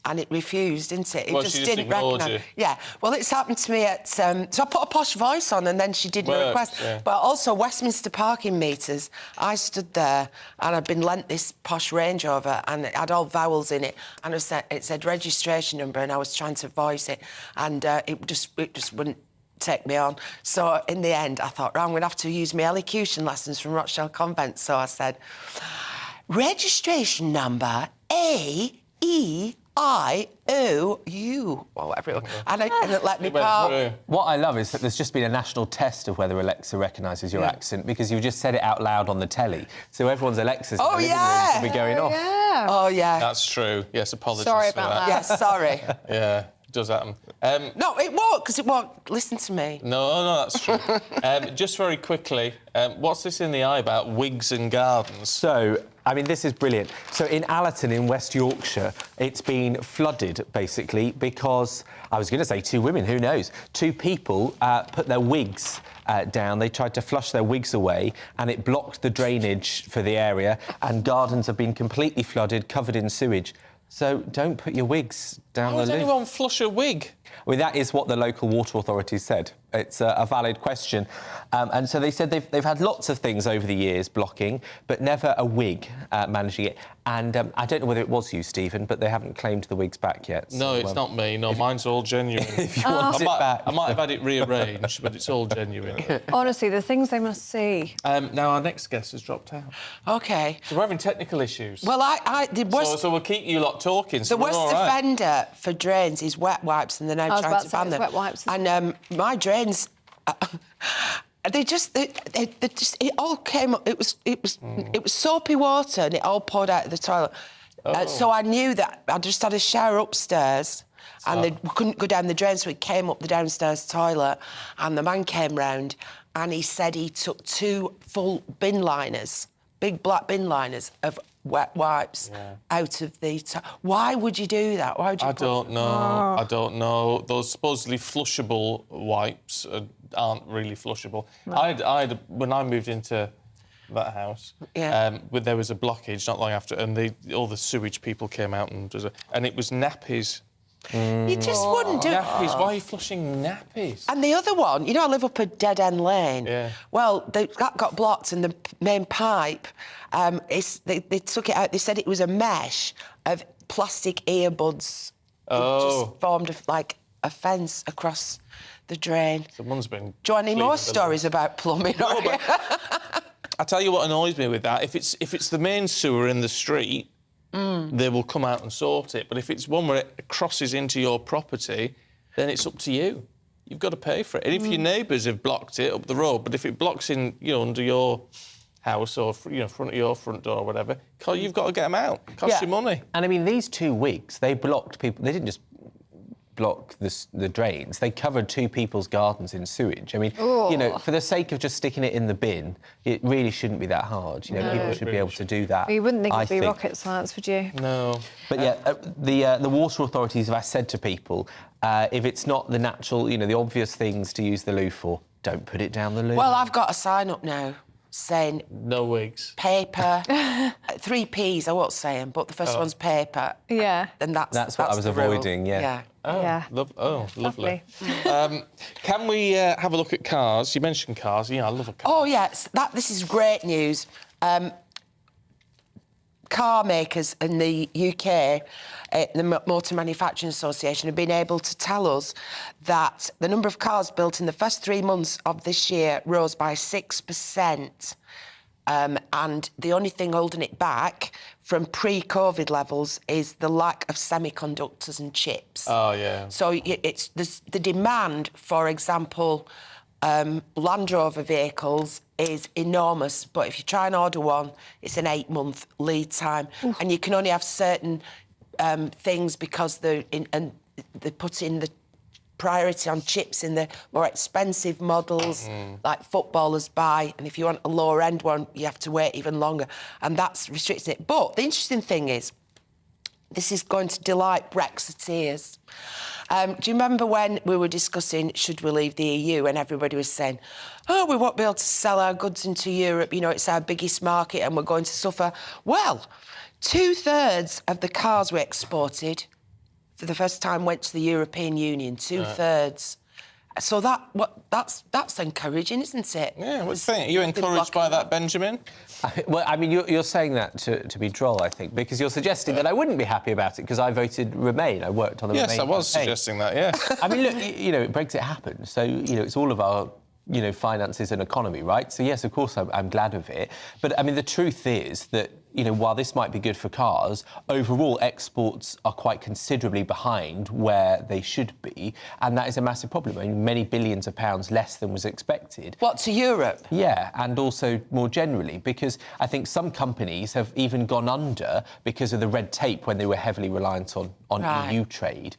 And it refused, didn't it? It just didn't recognise. Yeah. Well, it's happened to me at... so I put a posh voice on and then she did my request. Yeah. But also Westminster parking meters, I stood there and I'd been lent this posh Range Rover and it had all vowels in it, and it said registration number, and I was trying to voice it, and it just wouldn't take me on. So in the end, I thought, I'm going to have to use my elocution lessons from Rochdale Convent. So I said, registration number AEIOU, or whatever it was. And it let me go. What I love is that there's just been a national test of whether Alexa recognises your accent, because you've just said it out loud on the telly. So everyone's Alexas in the living room should be going off. Yeah. Oh, yeah. That's true. Yes, apologies Sorry for about that. that. Yes, sorry. Yeah, it does happen. No, it won't, because it won't. Listen to me. No, that's true. Just very quickly, what's this in the eye about wigs and gardens? So, I mean, this is brilliant. So in Allerton in West Yorkshire, it's been flooded, basically, because, I was going to say 2 women, who knows? 2 people put their wigs down. They tried to flush their wigs away, and it blocked the drainage for the area, and gardens have been completely flooded, covered in sewage. So don't put your wigs down How the would loo. anyone flush a wig? Well, that is what the local water authorities said. It's a valid question. And so they said they've had lots of things over the years blocking, but never a wig managing it. And I don't know whether it was you, Stephen, but they haven't claimed the wigs back yet. No, So, it's not me. No, mine's all genuine. If you want it back. I might have had it rearranged, but it's all genuine. Honestly, the things they must see. Now, our next guest has dropped out. OK. So we're having technical issues. Well, the worst... So we'll keep you lot talking. So The worst we're all right. offender for drains is wet wipes, and they're now trying to ban them. Wet wipes. And my drains, it all came up. It was soapy water, and it all poured out of the toilet. So I knew that I just had a shower upstairs, and they couldn't go down the drain, so it came up the downstairs toilet. And the man came round, and he said he took 2 full bin liners, big black bin liners of wet wipes out of the... Why would you do that? Why would you... I don't know. I don't know. Those supposedly flushable wipes aren't really flushable. No. When I moved into that house, there was a blockage not long after, and all the sewage people came out, and it was nappies. You just wouldn't do... Nappies? Why are you flushing nappies? And the other one, you know, I live up a dead-end lane. Yeah. Well, that got blocked, and the main pipe, they took it out. They said it was a mesh of plastic earbuds. Oh. It just formed like a fence across the drain. Someone's been... Do you want any more stories about plumbing? No, I tell you what annoys me with that. If it's the main sewer in the street, they will come out and sort it. But if it's one where it crosses into your property, then it's up to you. You've got to pay for it. And if your neighbours have blocked it up the road, but if it blocks in, under your house or, front of your front door or whatever, you've got to get them out. It costs you money. And I mean, these 2 weeks, they blocked people. They didn't just block the drains. They covered 2 people's gardens in sewage. I mean, for the sake of just sticking it in the bin, it really shouldn't be that hard. People should be able to do that. You wouldn't think it'd be rocket science, would you? No. But the water authorities have said to people, if it's not the natural, the obvious things to use the loo for, don't put it down the loo. Well, I've got a sign up now saying... No wigs. Paper. 3 Ps, I won't say them, but the first one's paper. Yeah. And that's what I was avoiding, yeah. Oh, yeah. Lovely. Can we have a look at cars? You mentioned cars. Yeah, I love a car. Oh, yes. This is great news. Car makers in the UK, the Motor Manufacturing Association, have been able to tell us that the number of cars built in the first 3 months of this year rose by 6%. And the only thing holding it back from pre-COVID levels is the lack of semiconductors and chips. Oh, yeah. So there's the demand, for example, Land Rover vehicles is enormous, but if you try and order one, it's an 8-month lead time. Oof. And you can only have certain things because they put in the priority on chips in the more expensive models, like footballers buy, and if you want a lower-end one, you have to wait even longer, and that's restricting it. But the interesting thing is, this is going to delight Brexiteers. Do you remember when we were discussing should we leave the EU and everybody was saying, oh, we won't be able to sell our goods into Europe, it's our biggest market and we're going to suffer? Well, 2/3 of the cars we exported for the first time went to the European Union, 2/3. So that's encouraging, isn't it? Yeah, what do you think? Are you encouraged by that, Benjamin? Well, I mean, you're saying that to be droll, I think, because you're suggesting that I wouldn't be happy about it because I voted Remain. I worked on the Remain Yes, I was campaign. suggesting that, yes. I mean, look, Brexit happened, so, it's all of our finances and economy, right? So, yes, of course, I'm glad of it. But, I mean, the truth is that, while this might be good for cars, overall exports are quite considerably behind where they should be, and that is a massive problem. I mean, many billions of pounds less than was expected. What, to Europe? Yeah, and also more generally, because I think some companies have even gone under because of the red tape when they were heavily reliant on Right. EU trade.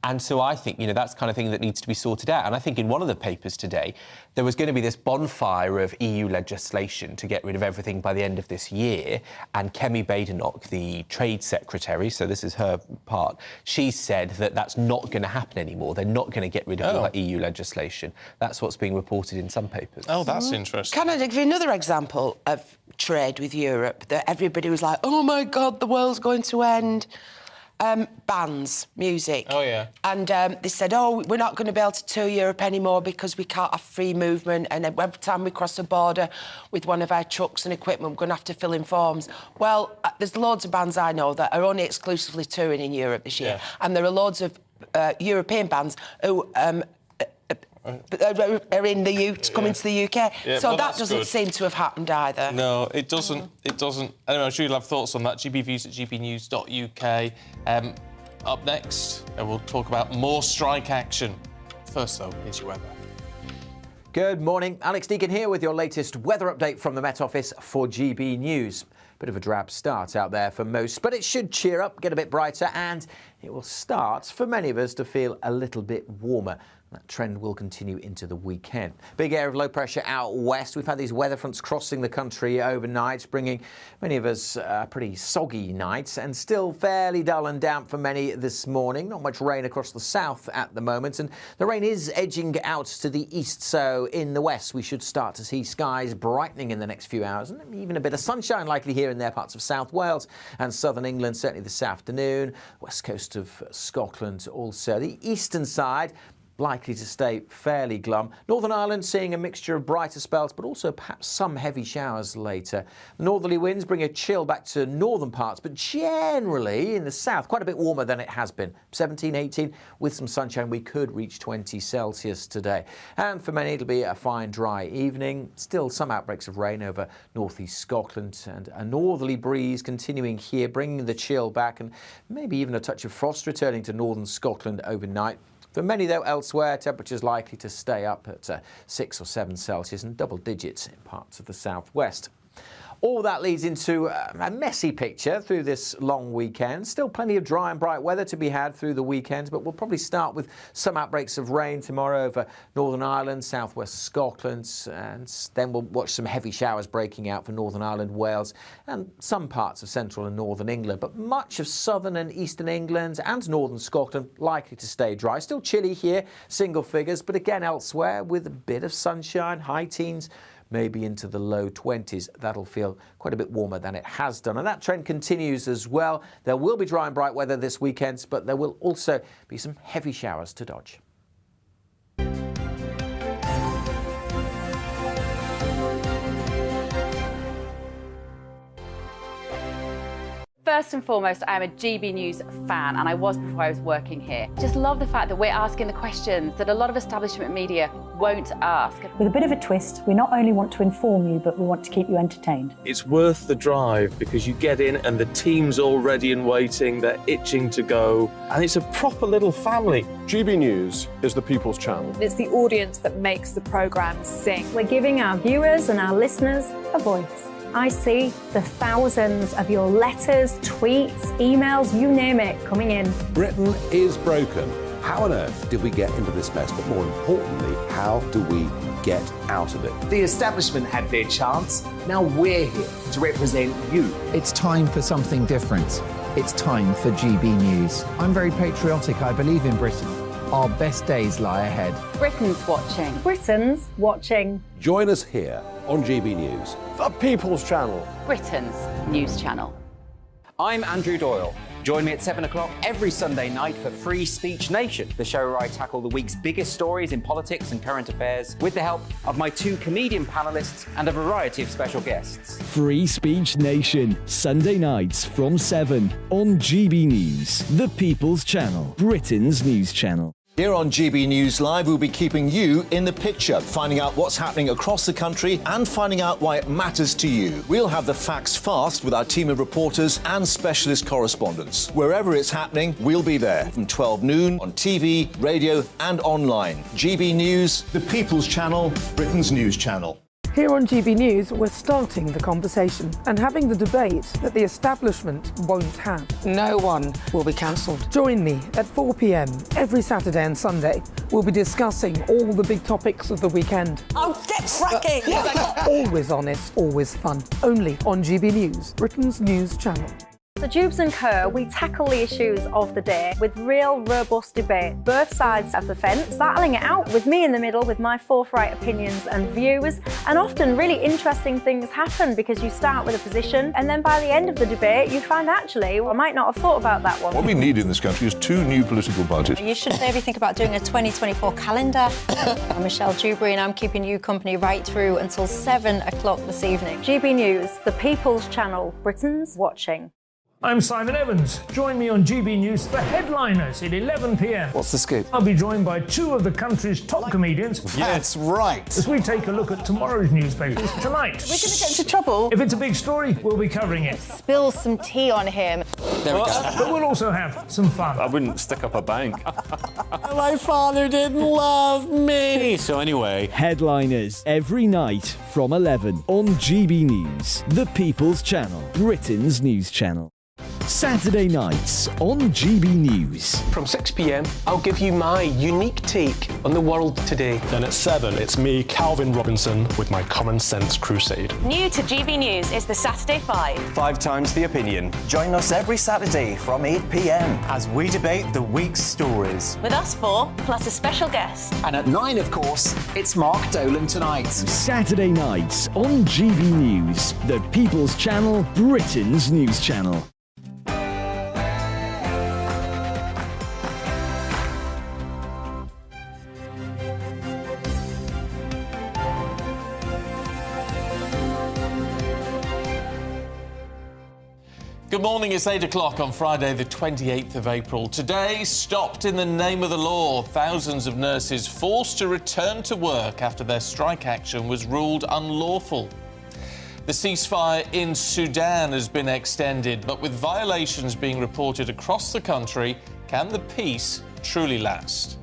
And so I think, that's the kind of thing that needs to be sorted out. And I think in one of the papers today, there was going to be this bonfire of EU legislation to get rid of everything by the end of this year. And Kemi Badenoch, the Trade Secretary, so this is her part, she said that that's not going to happen anymore. They're not going to get rid of all that EU legislation. That's what's being reported in some papers. Oh, that's interesting. Can I give you another example of trade with Europe that everybody was like, oh, my God, the world's going to end? Bands, music. Oh, yeah. And they said, we're not going to be able to tour Europe anymore because we can't have free movement, and every time we cross the border with one of our trucks and equipment, we're going to have to fill in forms. Well, there's loads of bands I know that are only exclusively touring in Europe this year, and there are loads of European bands who are in the coming to the UK. Yeah, so well, that that's doesn't good. seem to have happened either. No, it doesn't. It doesn't. Anyway, I'm sure you'll have thoughts on that. gbviews@gbnews.uk. Up next, we'll talk about more strike action. First, though, here's your weather. Good morning. Alex Deacon here with your latest weather update from the Met Office for GB News. Bit of a drab start out there for most, but it should cheer up, get a bit brighter, and it will start for many of us to feel a little bit warmer. That trend will continue into the weekend. Big area of low pressure out west. We've had these weather fronts crossing the country overnight, bringing many of us pretty soggy nights, and still fairly dull and damp for many this morning. Not much rain across the south at the moment, and the rain is edging out to the east. So in the west, we should start to see skies brightening in the next few hours, and even a bit of sunshine likely here and there, parts of South Wales and southern England, certainly this afternoon. West coast of Scotland also. The eastern side likely to stay fairly glum. Northern Ireland seeing a mixture of brighter spells, but also perhaps some heavy showers later. Northerly winds bring a chill back to northern parts, but generally in the south, quite a bit warmer than it has been. 17, 18, with some sunshine, we could reach 20 Celsius today. And for many, it'll be a fine, dry evening. Still some outbreaks of rain over northeast Scotland, and a northerly breeze continuing here, bringing the chill back, and maybe even a touch of frost returning to northern Scotland overnight. For many, though, elsewhere, temperatures likely to stay up at 6 or 7 Celsius and double digits in parts of the southwest. All that leads into a messy picture through this long weekend. Still plenty of dry and bright weather to be had through the weekend, but we'll probably start with some outbreaks of rain tomorrow over Northern Ireland, southwest Scotland, and then we'll watch some heavy showers breaking out for Northern Ireland, Wales, and some parts of central and northern England. But much of southern and eastern England and northern Scotland likely to stay dry. Still chilly here, single figures, but again elsewhere with a bit of sunshine, high teens, maybe into the low 20s. That'll feel quite a bit warmer than it has done. And that trend continues as well. There will be dry and bright weather this weekend, but there will also be some heavy showers to dodge. First and foremost, I am a GB News fan, and I was before I was working here. Just love the fact that we're asking the questions that a lot of establishment media won't ask. With a bit of a twist, we not only want to inform you, but we want to keep you entertained. It's worth the drive because you get in and the team's all ready and waiting, they're itching to go, and it's a proper little family. GB News is the People's Channel. It's the audience that makes the programme sing. We're giving our viewers and our listeners a voice. I see the thousands of your letters, tweets, emails, you name it, coming in. Britain is broken. How on earth did we get into this mess? But more importantly, how do we get out of it? The establishment had their chance. Now we're here to represent you. It's time for something different. It's time for GB News. I'm very patriotic. I believe in Britain. Our best days lie ahead. Britain's watching. Britain's watching. Join us here on GB News. The People's Channel. Britain's news channel. I'm Andrew Doyle. Join me at 7 o'clock every Sunday night for Free Speech Nation, the show where I tackle the week's biggest stories in politics and current affairs with the help of my 2 comedian panellists and a variety of special guests. Free Speech Nation, Sunday nights from 7 on GB News, the People's Channel, Britain's news channel. Here on GB News Live, we'll be keeping you in the picture, finding out what's happening across the country and finding out why it matters to you. We'll have the facts fast with our team of reporters and specialist correspondents. Wherever it's happening, we'll be there from 12 noon on TV, radio and online. GB News, the People's Channel, Britain's news channel. Here on GB News, we're starting the conversation and having the debate that the establishment won't have. No one will be cancelled. Join me at 4 p.m. every Saturday and Sunday. We'll be discussing all the big topics of the weekend. Oh, get cracking! Always honest, always fun. Only on GB News, Britain's news channel. So Jubes and Kerr, we tackle the issues of the day with real, robust debate, both sides of the fence, battling it out with me in the middle with my forthright opinions and views. And often really interesting things happen because you start with a position and then by the end of the debate you find actually, I might not have thought about that one. What we need in this country is 2 new political parties. You should maybe think about doing a 2024 calendar. I'm Michelle Dewberry and I'm keeping you company right through until 7 o'clock this evening. GB News, the People's Channel, Britain's watching. I'm Simon Evans. Join me on GB News for Headliners at 11 p.m. What's the scoop? I'll be joined by 2 of the country's top comedians. That's right. As we take a look at tomorrow's newspapers tonight. We're going to get into trouble. If it's a big story, we'll be covering it. Spill some tea on him. There we go. But we'll also have some fun. I wouldn't stick up a bank. My father didn't love me. So anyway. Headliners every night from 11 on GB News, the People's Channel, Britain's news channel. Saturday nights on GB News. From 6 p.m, I'll give you my unique take on the world today. Then at 7, it's me, Calvin Robinson, with my Common Sense Crusade. New to GB News is the Saturday 5. 5 times the opinion. Join us every Saturday from 8 p.m. as we debate the week's stories. With us 4, plus a special guest. And at 9, of course, it's Mark Dolan Tonight. Saturday nights on GB News, the People's Channel, Britain's news channel. Good morning, it's 8 o'clock on Friday the 28th of April. Today, stopped in the name of the law. Thousands of nurses forced to return to work after their strike action was ruled unlawful. The ceasefire in Sudan has been extended, but with violations being reported across the country, can the peace truly last?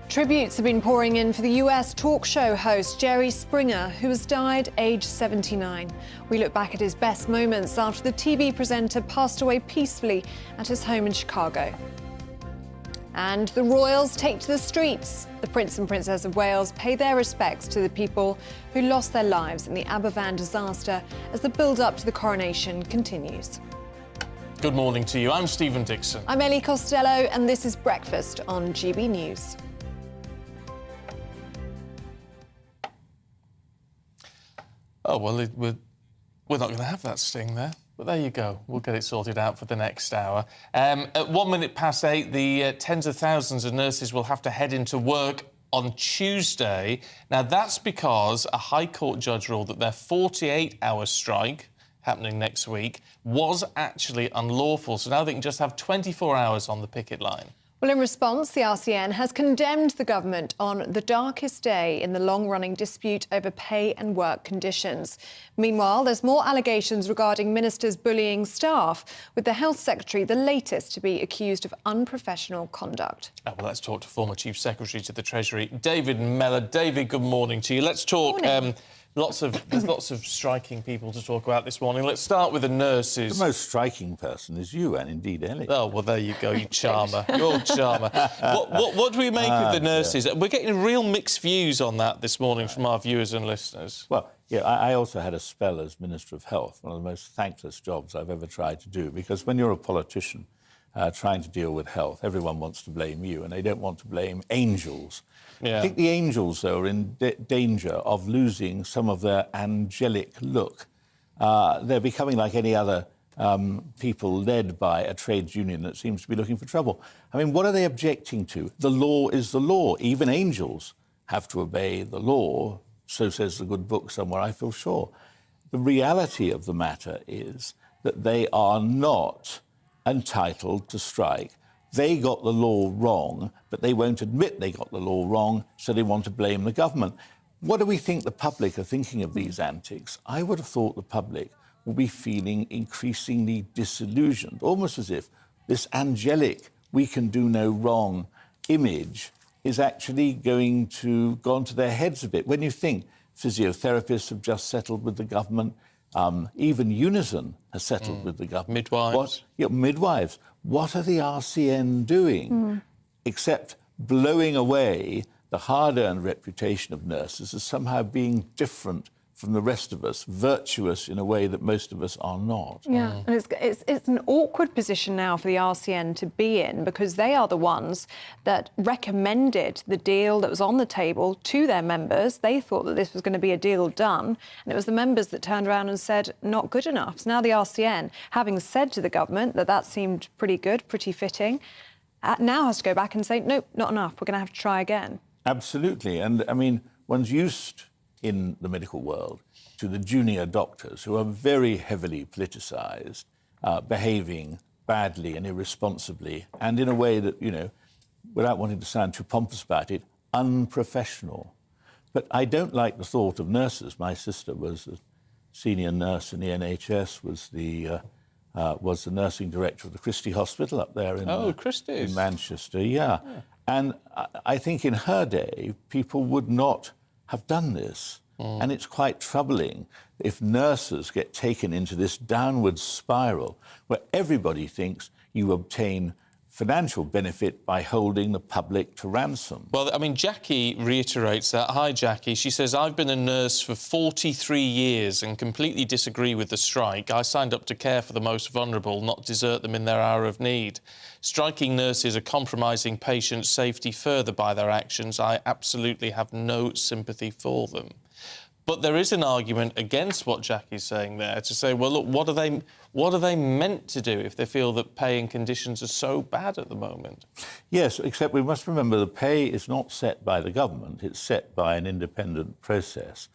Tributes have been pouring in for the US talk show host Jerry Springer, who has died aged 79. We look back at his best moments after the TV presenter passed away peacefully at his home in Chicago. And the royals take to the streets. The Prince and Princess of Wales pay their respects to the people who lost their lives in the Aberfan disaster as the build-up to the coronation continues. Good morning to you. I'm Stephen Dixon. I'm Ellie Costello, and this is Breakfast on GB News. Oh, well, we're not going to have that sting there. But there you go. We'll get it sorted out for the next hour. At 1 minute past 8, the tens of thousands of nurses will have to head into work on Tuesday. Now, that's because a High Court judge ruled that their 48-hour strike, happening next week, was actually unlawful. So now they can just have 24 hours on the picket line. Well, in response, the RCN has condemned the government on the darkest day in the long-running dispute over pay and work conditions. Meanwhile, there's more allegations regarding ministers bullying staff, with the Health Secretary the latest to be accused of unprofessional conduct. Well, let's talk to former Chief Secretary to the Treasury, David Mellor. David, good morning to you. Let's talk... There's lots of striking people to talk about this morning. Let's start with the nurses. The most striking person is you, and indeed Ellie. Oh, well, there you go, you charmer. You're charmer. What do we make of the nurses? Yeah. We're getting real mixed views on that this morning from our viewers and listeners. Well, yeah, I also had a spell as Minister of Health, one of the most thankless jobs I've ever tried to do, because when you're a politician trying to deal with health, everyone wants to blame you, and they don't want to blame angels. Yeah. I think the angels, though, are in danger of losing some of their angelic look. They're becoming like any other people led by a trades union that seems to be looking for trouble. I mean, what are they objecting to? The law is the law. Even angels have to obey the law. So says the good book somewhere, I feel sure. The reality of the matter is that they are not entitled to strike. They got the law wrong, but they won't admit they got the law wrong, so they want to blame the government. What do we think the public are thinking of these antics? I would have thought the public will be feeling increasingly disillusioned, almost as if this angelic, we can do no wrong image is actually going to go onto their heads a bit. When you think physiotherapists have just settled with the government, even Unison has settled with the government. Midwives. Midwives. What are the RCN doing except blowing away the hard-earned reputation of nurses as somehow being different from the rest of us, virtuous in a way that most of us are not. Yeah, and it's an awkward position now for the RCN to be in, because they are the ones that recommended the deal that was on the table to their members. They thought that this was going to be a deal done, and it was the members that turned around and said, not good enough. So now the RCN, having said to the government that that seemed pretty good, pretty fitting, now has to go back and say, nope, not enough, we're going to have to try again. Absolutely. And, I mean, one's used in the medical world to the junior doctors who are very heavily politicised, behaving badly and irresponsibly, and in a way that, you know, without wanting to sound too pompous about it, unprofessional. But I don't like the thought of nurses. My sister was a senior nurse in the NHS, was the nursing director of the Christie Hospital up there in Manchester. Yeah. And I think in her day, people would not have done this. And it's quite troubling if nurses get taken into this downward spiral where everybody thinks you obtain financial benefit by holding the public to ransom. Well, I mean, Jackie reiterates that. Hi, Jackie. She says, I've been a nurse for 43 years and completely disagree with the strike. I signed up to care for the most vulnerable, not desert them in their hour of need. Striking nurses are compromising patient safety further by their actions. I absolutely have no sympathy for them. But there is an argument against what Jackie's saying there, to say, well, look, what are they meant to do if they feel that pay and conditions are so bad at the moment? Yes, except we must remember the pay is not set by the government, it's set by an independent process.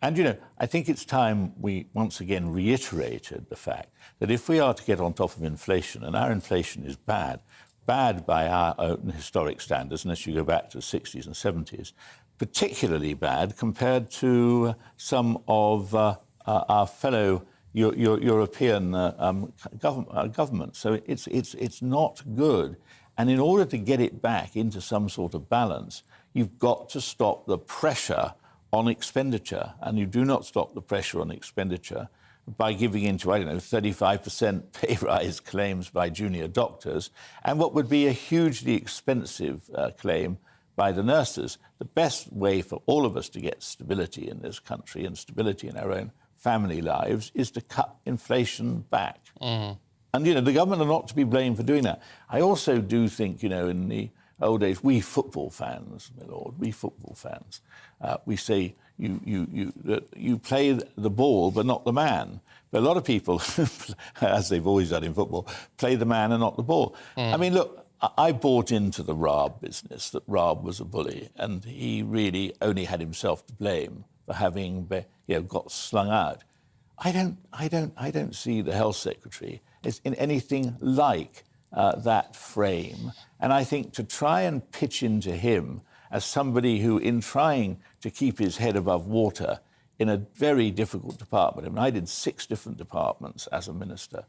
And, you know, I think it's time we once again reiterated the fact that if we are to get on top of inflation, and our inflation is bad by our own historic standards, unless you go back to the 60s and 70s, particularly bad compared to some of our fellow European governments. So it's not good. And in order to get it back into some sort of balance, you've got to stop the pressure on expenditure. And you do not stop the pressure on expenditure by giving into, 35% pay rise claims by junior doctors, and what would be a hugely expensive claim by the nurses. The best way for all of us to get stability in this country and stability in our own family lives is to cut inflation back. And, the government are not to be blamed for doing that. I also do think, in the old days, we football fans, my lord, we football fans, we say you play the ball but not the man. But a lot of people, as they've always done in football, play the man and not the ball. I mean, look, I bought into the Raab business, that Raab was a bully, and he really only had himself to blame for having, got slung out. I don't see the Health Secretary as in anything like that frame. And I think to try and pitch into him as somebody who, in trying to keep his head above water in a very difficult department, I mean, I did 6 different departments as a minister.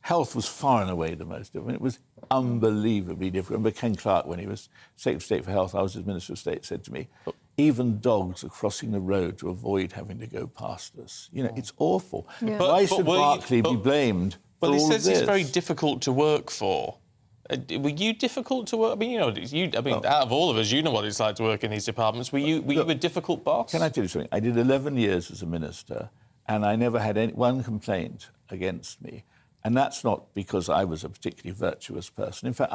Health was far and away the most difficult. It was unbelievably difficult. But Ken Clarke, when he was Secretary of State for Health, I was his Minister of State, said to me, even dogs are crossing the road to avoid having to go past us. It's awful. Yeah. Why should Barclay be blamed for all of this? Well, he says he's very difficult to work for. Were you difficult to work? I mean, out of all of us, you know what it's like to work in these departments. Were you a difficult boss? Can I tell you something? I did 11 years as a minister, and I never had one complaint against me. And that's not because I was a particularly virtuous person. In fact,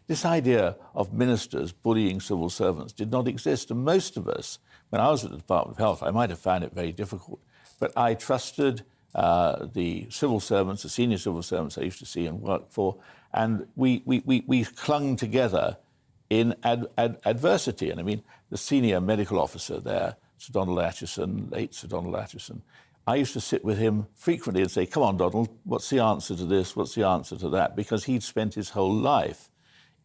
this idea of ministers bullying civil servants did not exist. And most of us, when I was at the Department of Health, I might have found it very difficult. But I trusted the civil servants, the senior civil servants I used to see and work for, and we clung together in adversity. And I mean, the senior medical officer there, Sir Donald Acheson, late Sir Donald Acheson, I used to sit with him frequently and say, come on, Donald, what's the answer to this? What's the answer to that? Because he'd spent his whole life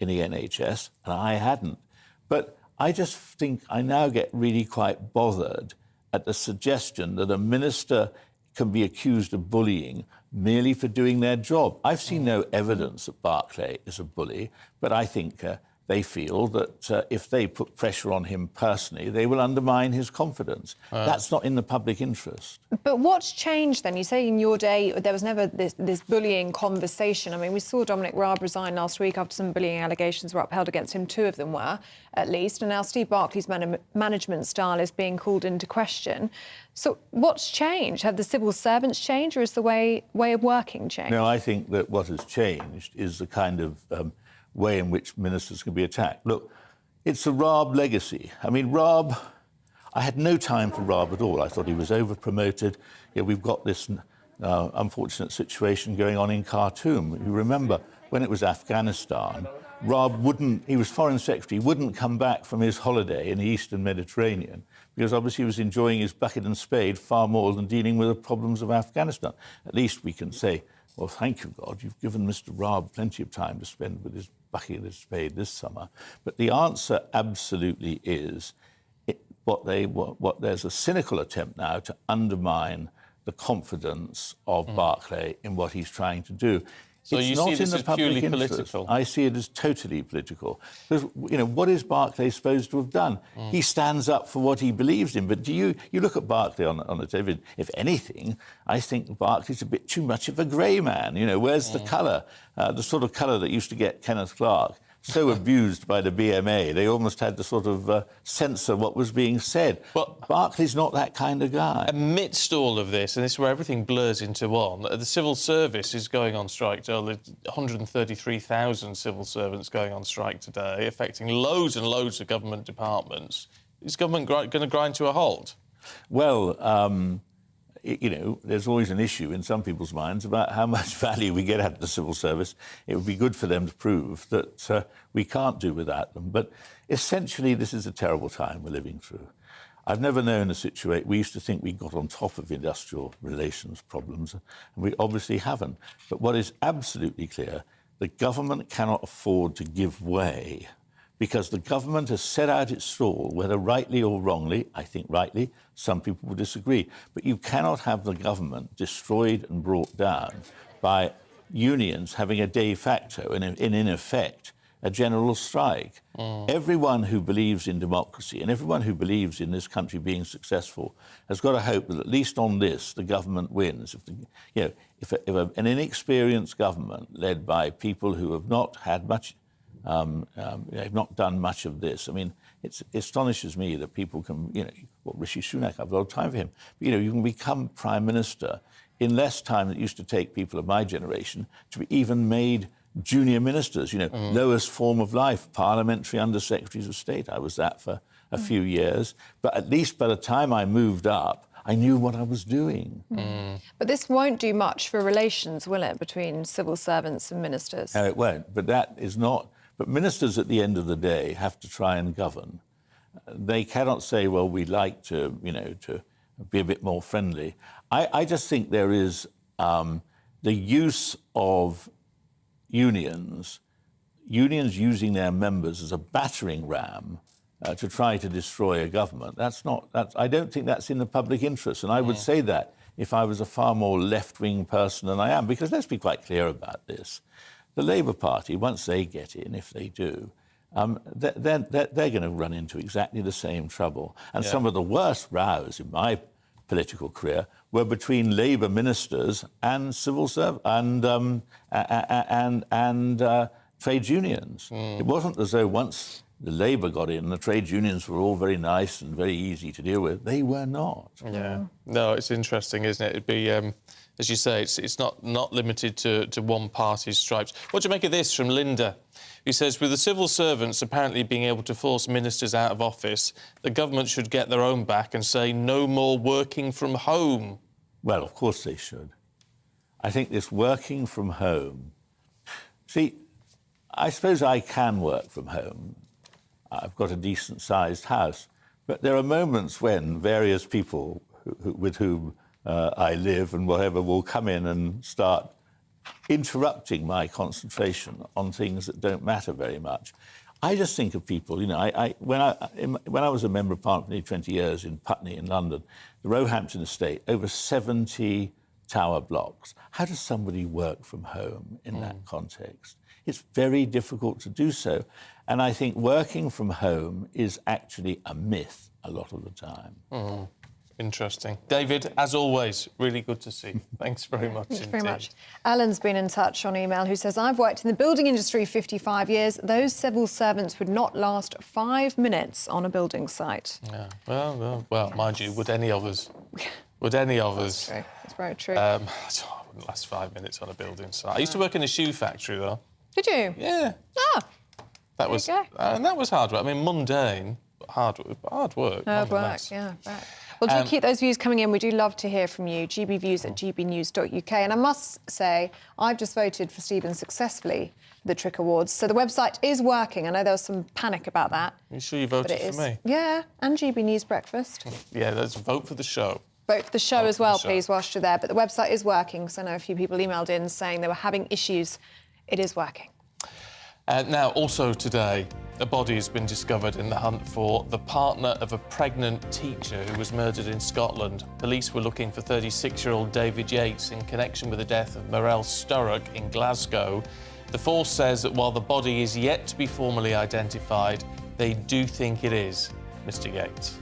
in the NHS and I hadn't. But I just think I now get really quite bothered at the suggestion that a minister can be accused of bullying merely for doing their job. I've seen no evidence that Barclay is a bully, but I think they feel that if they put pressure on him personally, they will undermine his confidence. That's not in the public interest. But what's changed then? You say in your day there was never this bullying conversation. I mean, we saw Dominic Raab resign last week after some bullying allegations were upheld against him. 2 of them were, at least. And now Steve Barclay's management style is being called into question. So what's changed? Have the civil servants changed, or is the way of working changed? No, I think that what has changed is the kind of way in which ministers can be attacked. Look, it's a Raab legacy. I mean, Raab, I had no time for Raab at all. I thought he was over-promoted. You know, we've got this unfortunate situation going on in Khartoum. You remember when it was Afghanistan, Raab he was Foreign Secretary, wouldn't come back from his holiday in the Eastern Mediterranean because obviously he was enjoying his bucket and spade far more than dealing with the problems of Afghanistan. At least we can say, well, thank you, God, you've given Mr. Raab plenty of time to spend with his bucket and spade this summer. But the answer absolutely is there's a cynical attempt now to undermine the confidence of Barclay in what he's trying to do. So it's you not see in this the as public purely interest. political? I see it as totally political. Because, you know, what is Barclay supposed to have done? He stands up for what he believes in. But you look at Barclay on the television, if anything, I think Barclay's a bit too much of a grey man. You know, where's the colour? The sort of colour that used to get Kenneth Clarke so abused by the BMA, they almost had to sort of censor what was being said. But Barclay's not that kind of guy. Amidst all of this, and this is where everything blurs into one, the civil service is going on strike. 133,000 civil servants going on strike today, affecting loads and loads of government departments. Is government going to grind to a halt? Well, you know, there's always an issue in some people's minds about how much value we get out of the civil service. It would be good for them to prove that we can't do without them. But essentially, this is a terrible time we're living through. I've never known a situation... We used to think we got on top of industrial relations problems, and we obviously haven't. But what is absolutely clear, the government cannot afford to give way because the government has set out its stall, whether rightly or wrongly, I think rightly, some people will disagree, but you cannot have the government destroyed and brought down by unions having a de facto and, in effect, a general strike. Everyone who believes in democracy and everyone who believes in this country being successful has got to hope that at least on this the government wins. If an inexperienced government led by people who have not had much have not done much of this. I mean, it astonishes me that people can, Rishi Sunak, I've got time for him. But, you can become Prime Minister in less time than it used to take people of my generation to be even made junior ministers, lowest form of life, parliamentary under-secretaries of state. I was that for a few years. But at least by the time I moved up, I knew what I was doing. But this won't do much for relations, will it, between civil servants and ministers? No, it won't. But that is not... But ministers, at the end of the day, have to try and govern. They cannot say, well, we'd like to, to be a bit more friendly. I just think there is the use of unions using their members as a battering ram to try to destroy a government. I don't think that's in the public interest. And I would say that if I was a far more left-wing person than I am, because let's be quite clear about this. The Labour Party, once they get in, if they do, they're going to run into exactly the same trouble. And some of the worst rows in my political career were between Labour ministers and civil servants and trade unions. It wasn't as though once the Labour got in, the trade unions were all very nice and very easy to deal with. They were not. Yeah. No, it's interesting, isn't it? It'd be, as you say, it's not limited to one party's stripes. What do you make of this from Linda, who says, with the civil servants apparently being able to force ministers out of office, the government should get their own back and say no more working from home? Well, of course they should. I think this working from home... See, I suppose I can work from home. I've got a decent-sized house. But there are moments when various people with whom I live and whatever will come in and start interrupting my concentration on things that don't matter very much. I just think of people, you know, when I was a Member of Parliament for nearly 20 years in Putney in London, the Roehampton estate, over 70 tower blocks. How does somebody work from home in that context? It's very difficult to do so. And I think working from home is actually a myth a lot of the time. Interesting. David, as always, really good to see you. Thanks very much Thank you indeed. very much. Alan's been in touch on email, who says, I've worked in the building industry 55 years. Those civil servants would not last 5 minutes on a building site. Yeah. Well, mind you, would any of us? Would any of us? That's true. That's very true. I wouldn't last 5 minutes on a building site. I used to work in a shoe factory, though. Did you? Yeah. Ah. That was, and that was hard work. I mean, mundane, but hard work. Hard work, nonetheless. yeah. Right. Well, do keep those views coming in. We do love to hear from you. gbviews@gbnews.uk. And I must say, I've just voted for Stephen successfully for the Trick Awards. So the website is working. I know there was some panic about that. Are you sure you voted for me? Yeah, and GB News Breakfast. Yeah, let's vote for the show. Vote for the show as well, please, whilst you're there. But the website is working, because I know a few people emailed in saying they were having issues. It is working. Now, also today, a body has been discovered in the hunt for the partner of a pregnant teacher who was murdered in Scotland. Police were looking for 36-year-old David Yates in connection with the death of Morel Sturrock in Glasgow. The force says that while the body is yet to be formally identified, they do think it is Mr. Yates.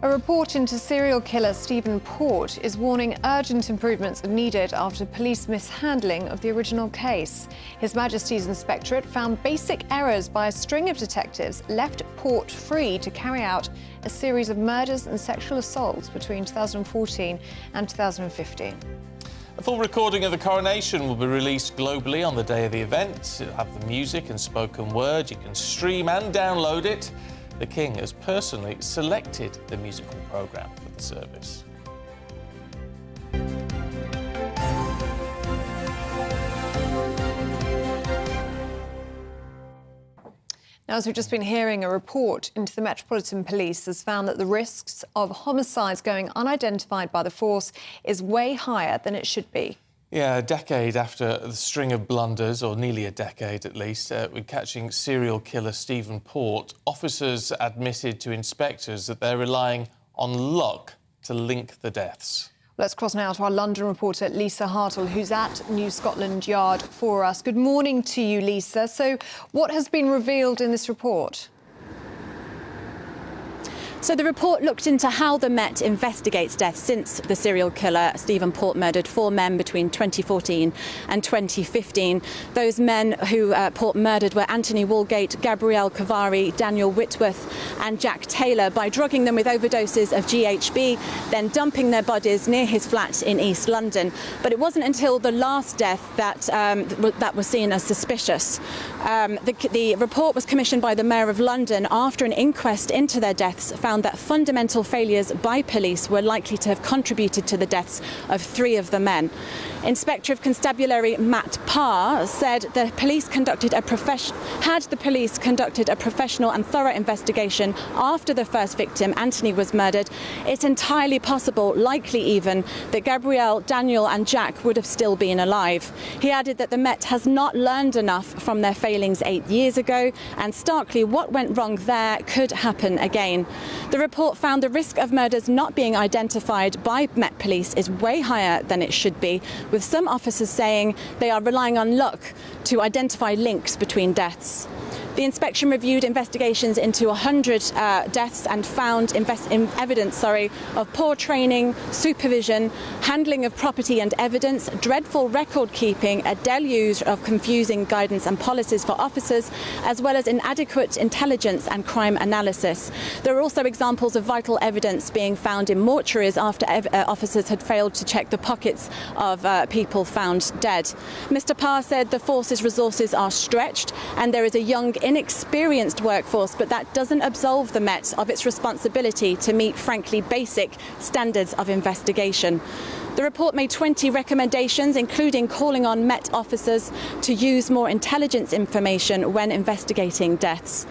A report into serial killer Stephen Port is warning urgent improvements are needed after police mishandling of the original case. His Majesty's Inspectorate found basic errors by a string of detectives left Port free to carry out a series of murders and sexual assaults between 2014 and 2015. A full recording of the coronation will be released globally on the day of the event. It'll have the music and spoken word. You can stream and download it. The King has personally selected the musical programme for the service. Now, as we've just been hearing, a report into the Metropolitan Police has found that the risks of homicides going unidentified by the force is way higher than it should be. Yeah, a decade after the string of blunders, or nearly a decade at least, with catching serial killer Stephen Port, officers admitted to inspectors that they're relying on luck to link the deaths. Let's cross now to our London reporter, Lisa Hartle, who's at New Scotland Yard for us. Good morning to you, Lisa. So what has been revealed in this report? So the report looked into how the Met investigates deaths since the serial killer Stephen Port murdered 4 men between 2014 and 2015. Those men who Port murdered were Anthony Walgate, Gabrielle Cavari, Daniel Whitworth and Jack Taylor by drugging them with overdoses of GHB, then dumping their bodies near his flat in East London. But it wasn't until the last death that was seen as suspicious. The report was commissioned by the Mayor of London after an inquest into their deaths found that fundamental failures by police were likely to have contributed to the deaths of 3 of the men. Inspector of Constabulary Matt Parr said the police had the police conducted a professional and thorough investigation after the first victim, Anthony, was murdered, it's entirely possible, likely even, that Gabrielle, Daniel and Jack would have still been alive. He added that the Met has not learned enough from their failings 8 years ago, and starkly, what went wrong there could happen again. The report found the risk of murders not being identified by Met Police is way higher than it should be, with some officers saying they are relying on luck to identify links between deaths. The inspection reviewed investigations into 100 deaths and found evidence of poor training, supervision, handling of property and evidence, dreadful record keeping, a deluge of confusing guidance and policies for officers, as well as inadequate intelligence and crime analysis. There are also examples of vital evidence being found in mortuaries after officers had failed to check the pockets of people found dead. Mr. Parr said the force's resources are stretched and there is a young inexperienced workforce, but that doesn't absolve the Met of its responsibility to meet, frankly, basic standards of investigation. The report made 20 recommendations, including calling on Met officers to use more intelligence information when investigating deaths.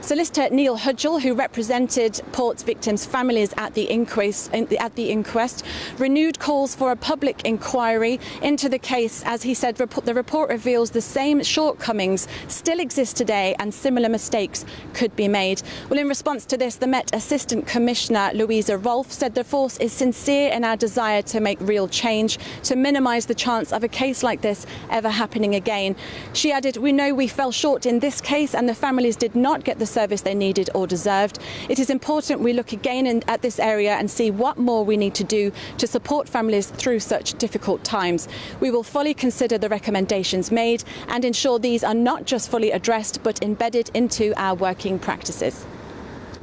Solicitor Neil Hudgell, who represented Port's victims' families at the inquest, renewed calls for a public inquiry into the case. As he said, the report reveals the same shortcomings still exist today and similar mistakes could be made. Well, in response to this, the Met Assistant Commissioner Louisa Rolfe said the force is sincere in our desire to make real change, to minimise the chance of a case like this ever happening again. She added, "We know we fell short in this case and the families did not get the service they needed or deserved. It is important we look again at this area and see what more we need to do to support families through such difficult times. We will fully consider the recommendations made and ensure these are not just fully addressed but embedded into our working practices."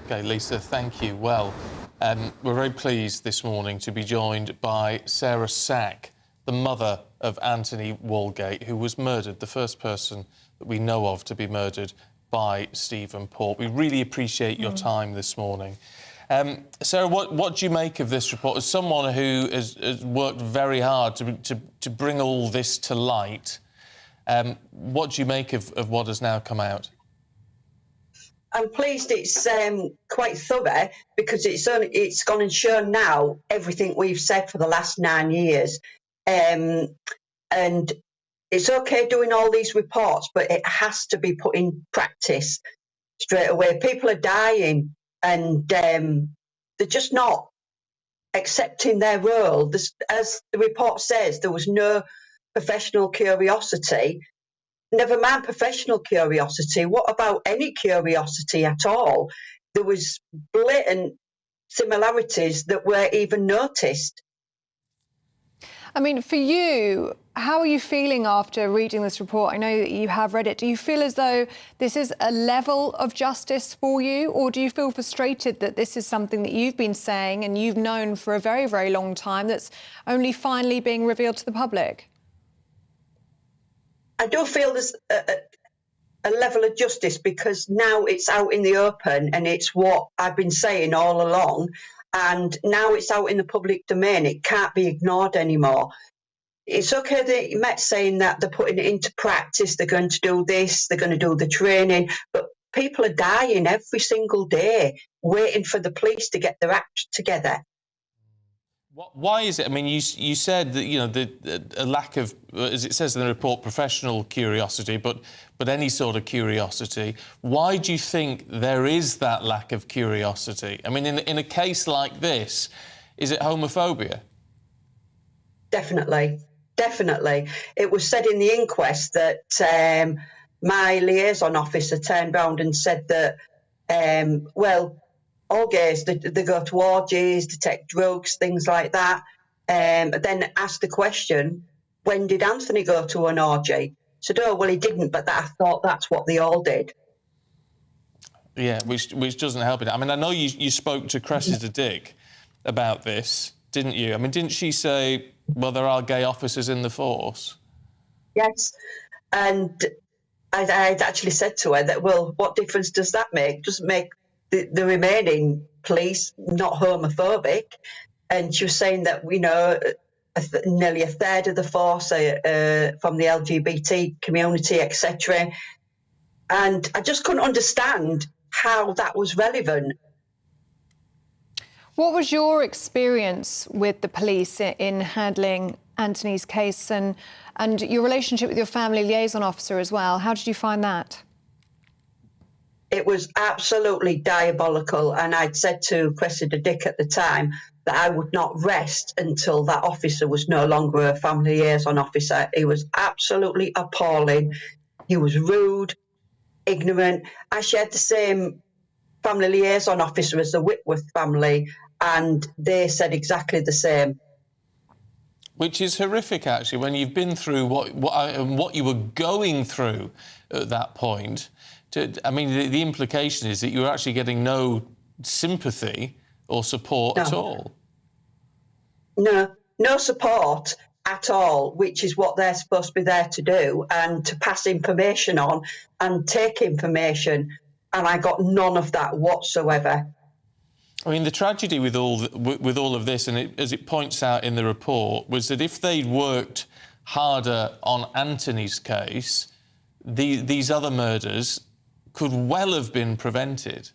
OK, Lisa, thank you. Well, we're very pleased this morning to be joined by Sarah Sack, the mother of Anthony Walgate, who was murdered, the first person that we know of to be murdered by Stephen Port. We really appreciate your time this morning. Sarah, what do you make of this report? As someone who has worked very hard to bring all this to light, what do you make of what has now come out? I'm pleased it's quite thorough because it's gone and shown now everything we've said for the last 9 years. And it's OK doing all these reports, but it has to be put in practice straight away. People are dying and they're just not accepting their role. As the report says, there was no professional curiosity. Never mind professional curiosity. What about any curiosity at all? There was blatant similarities that weren't even noticed. I mean, for you, how are you feeling after reading this report? I know that you have read it. Do you feel as though this is a level of justice for you, or do you feel frustrated that this is something that you've been saying and you've known for a very, very long time that's only finally being revealed to the public? I do feel there's a level of justice because now it's out in the open and it's what I've been saying all along. And now it's out in the public domain. It can't be ignored anymore. It's OK that you met saying that they're putting it into practice, they're going to do this, they're going to do the training, but people are dying every single day waiting for the police to get their act together. Why is it? I mean, you said that, you know, a lack of, as it says in the report, professional curiosity, but any sort of curiosity. Why do you think there is that lack of curiosity? I mean, in a case like this, is it homophobia? Definitely. It was said in the inquest that my liaison officer turned round and said that, all gays, they go to orgies, to take drugs, things like that. Then asked the question, when did Anthony go to an orgy? Said, oh, well, he didn't, but I thought that's what they all did. Yeah, which doesn't help it. I mean, I know you spoke to Cressida Dick about this, didn't you? I mean, didn't she say, well, there are gay officers in the force? Yes, and I'd actually said to her that, well, what difference does that make? Doesn't make the remaining police not homophobic. And she was saying that, you know, nearly a third of the force are from the LGBT community, etc. And I just couldn't understand how that was relevant. What was your experience with the police in handling Anthony's case and your relationship with your family liaison officer as well? How did you find that? It was absolutely diabolical, and I'd said to Cressida Dick at the time that I would not rest until that officer was no longer a family liaison officer. He was absolutely appalling. He was rude, ignorant. I shared the same family liaison officer as the Whitworth family, and they said exactly the same. Which is horrific, actually, when you've been through what you were going through at that point. I mean, the implication is that you were actually getting no sympathy or support at all. No support. at all, which is what they're supposed to be there to do, and to pass information on and take information. And I got none of that whatsoever. I mean, the tragedy with all of this, and as it points out in the report, was that if they'd worked harder on Anthony's case, these other murders could well have been prevented.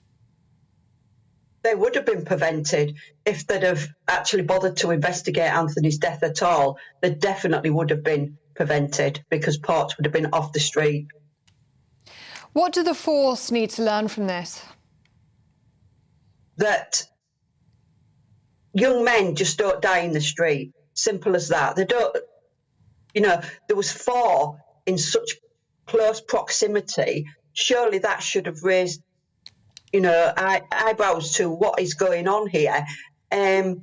They would have been prevented if they'd have actually bothered to investigate Anthony's death at all. They definitely would have been prevented, because Ports would have been off the street. What do the force need to learn from this? That young men just don't die in the street. Simple as that. They don't, there was 4 in such close proximity. Surely that should have raised, eyebrows to what is going on here. They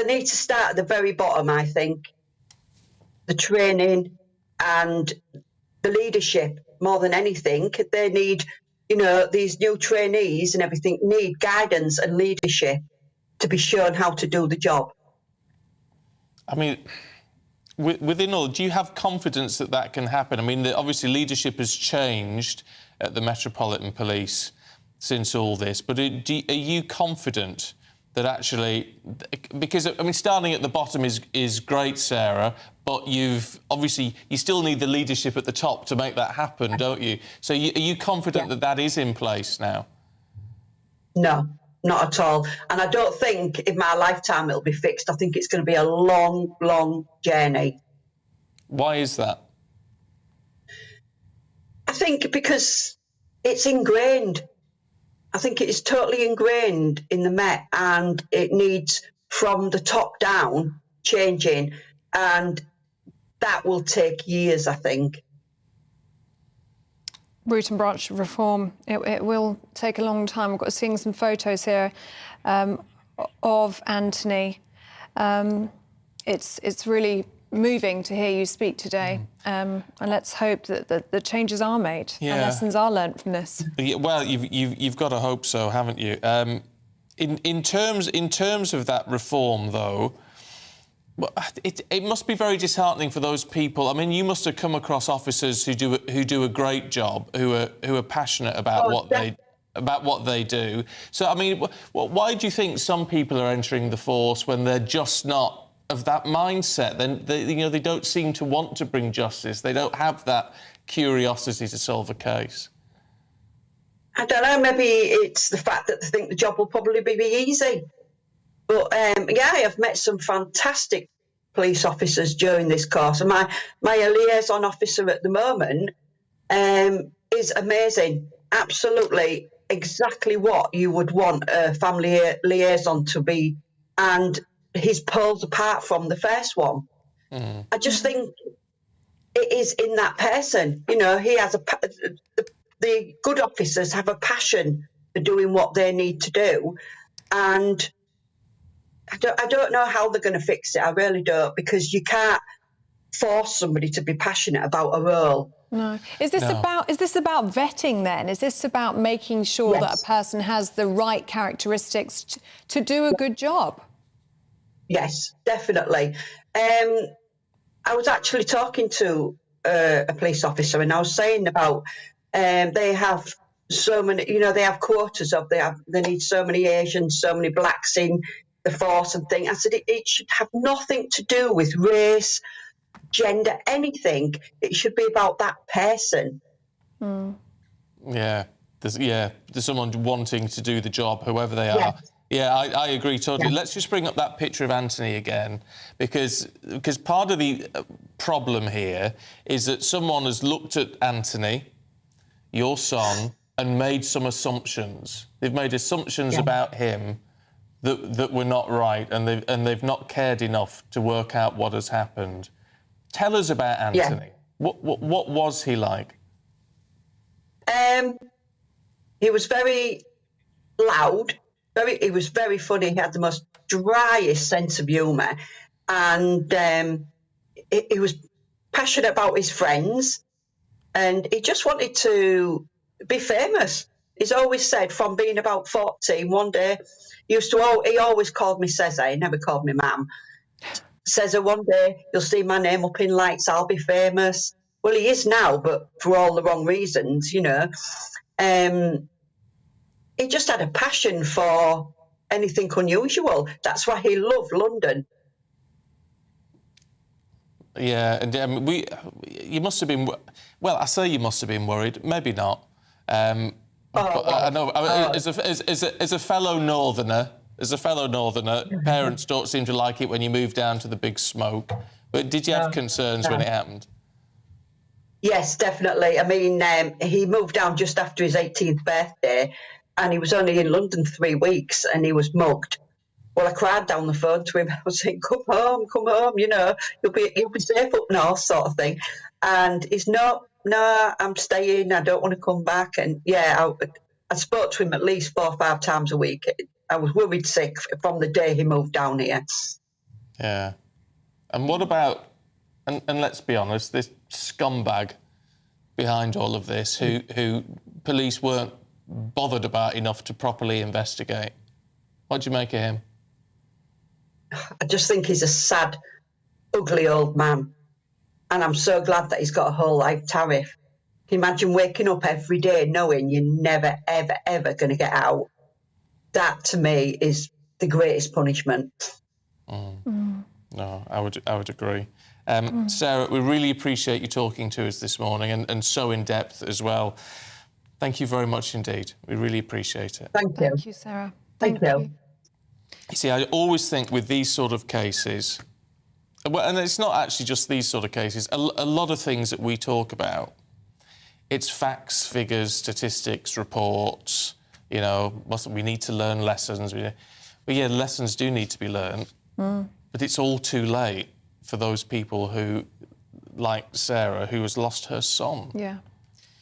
need to start at the very bottom, I think. The training and the leadership, more than anything. They need, these new trainees and everything need guidance and leadership to be shown how to do the job. I mean, within all, do you have confidence that that can happen? I mean, obviously leadership has changed at the Metropolitan Police since all this, but are you confident that actually, because, I mean, starting at the bottom is great, Sarah, but you still need the leadership at the top to make that happen, don't you? So are you confident that that is in place now? No, not at all. And I don't think in my lifetime it'll be fixed. I think it's going to be a long, long journey. Why is that? I think because it's ingrained. I think it is totally ingrained in the Met, and it needs, from the top down, changing. And that will take years, I think. Root and branch reform. It will take a long time. I've got seeing some photos here of Anthony. It's really moving to hear you speak today, and let's hope that the changes are made and lessons are learnt from this. Well, you've got to hope so, haven't you? In terms of that reform, though, it must be very disheartening for those people. I mean, you must have come across officers who do a great job, who are passionate about what they do. So, I mean, why do you think some people are entering the force when they're just not of that mindset? Then they don't seem to want to bring justice. They don't have that curiosity to solve a case. I don't know. Maybe it's the fact that they think the job will probably be easy. But I have met some fantastic police officers during this course, and my liaison officer at the moment is amazing. Absolutely, exactly what you would want a family liaison to be, and he's poles apart from the first one. I just think it is in that person. He has the good officers have a passion for doing what they need to do, and I don't know how they're going to fix it. I really don't, because you can't force somebody to be passionate about a role. No. Is this about vetting then? Is this about making sure that a person has the right characteristics to do a good job? Yes, definitely. I was actually talking to a police officer, and I was saying about they have so many, they have quotas of they need so many Asians, so many blacks in the force and thing. I said it should have nothing to do with race, gender, anything. It should be about that person. Yeah, there's someone wanting to do the job, whoever they are. Yeah, I agree totally. Let's just bring up that picture of Anthony again, because part of the problem here is that someone has looked at Anthony, your son, and made some assumptions. They've made assumptions about him that were not right, and they've not cared enough to work out what has happened. Tell us about Anthony. What was he like? He was very loud. He was very funny. He had the most driest sense of humour, and he was passionate about his friends, and he just wanted to be famous. He's always said, from being about 14, one day, he always called me Cesar, he never called me Mam. says that one day you'll see my name up in lights, I'll be famous. Well, he is now, but for all the wrong reasons, you know. He just had a passion for anything unusual. That's why he loved London. Yeah, and you must have been. Well, I say you must have been worried. Maybe not. I know. As a fellow northerner, parents don't seem to like it when you move down to the big smoke. But did you have concerns when it happened? Yes, definitely. I mean, he moved down just after his 18th birthday, and he was only in London 3 weeks, and he was mugged. Well, I cried down the phone to him. I was saying, come home, you know, you'll be safe up north, sort of thing. And he's, no, I'm staying, I don't want to come back. And yeah, I spoke to him at least 4 or 5 times a week. I was worried sick from the day he moved down here. Yeah. And what about, and let's be honest, this scumbag behind all of this, who police weren't bothered about enough to properly investigate? What do you make of him? I just think he's a sad, ugly old man. And I'm so glad that he's got a whole life tariff. Can you imagine waking up every day knowing you're never, ever, ever going to get out? That, to me, is the greatest punishment. No, I would agree. Sarah, we really appreciate you talking to us this morning and so in depth as well. Thank you very much indeed. We really appreciate it. Thank you. Thank you, Sarah. Thank you. You see, I always think with these sort of cases, well, and it's not actually just these sort of cases, a lot of things that we talk about, it's facts, figures, statistics, reports, you know, we need to learn lessons. Well, yeah, lessons do need to be learned, but it's all too late for those people who, like Sarah, who has lost her son. Yeah.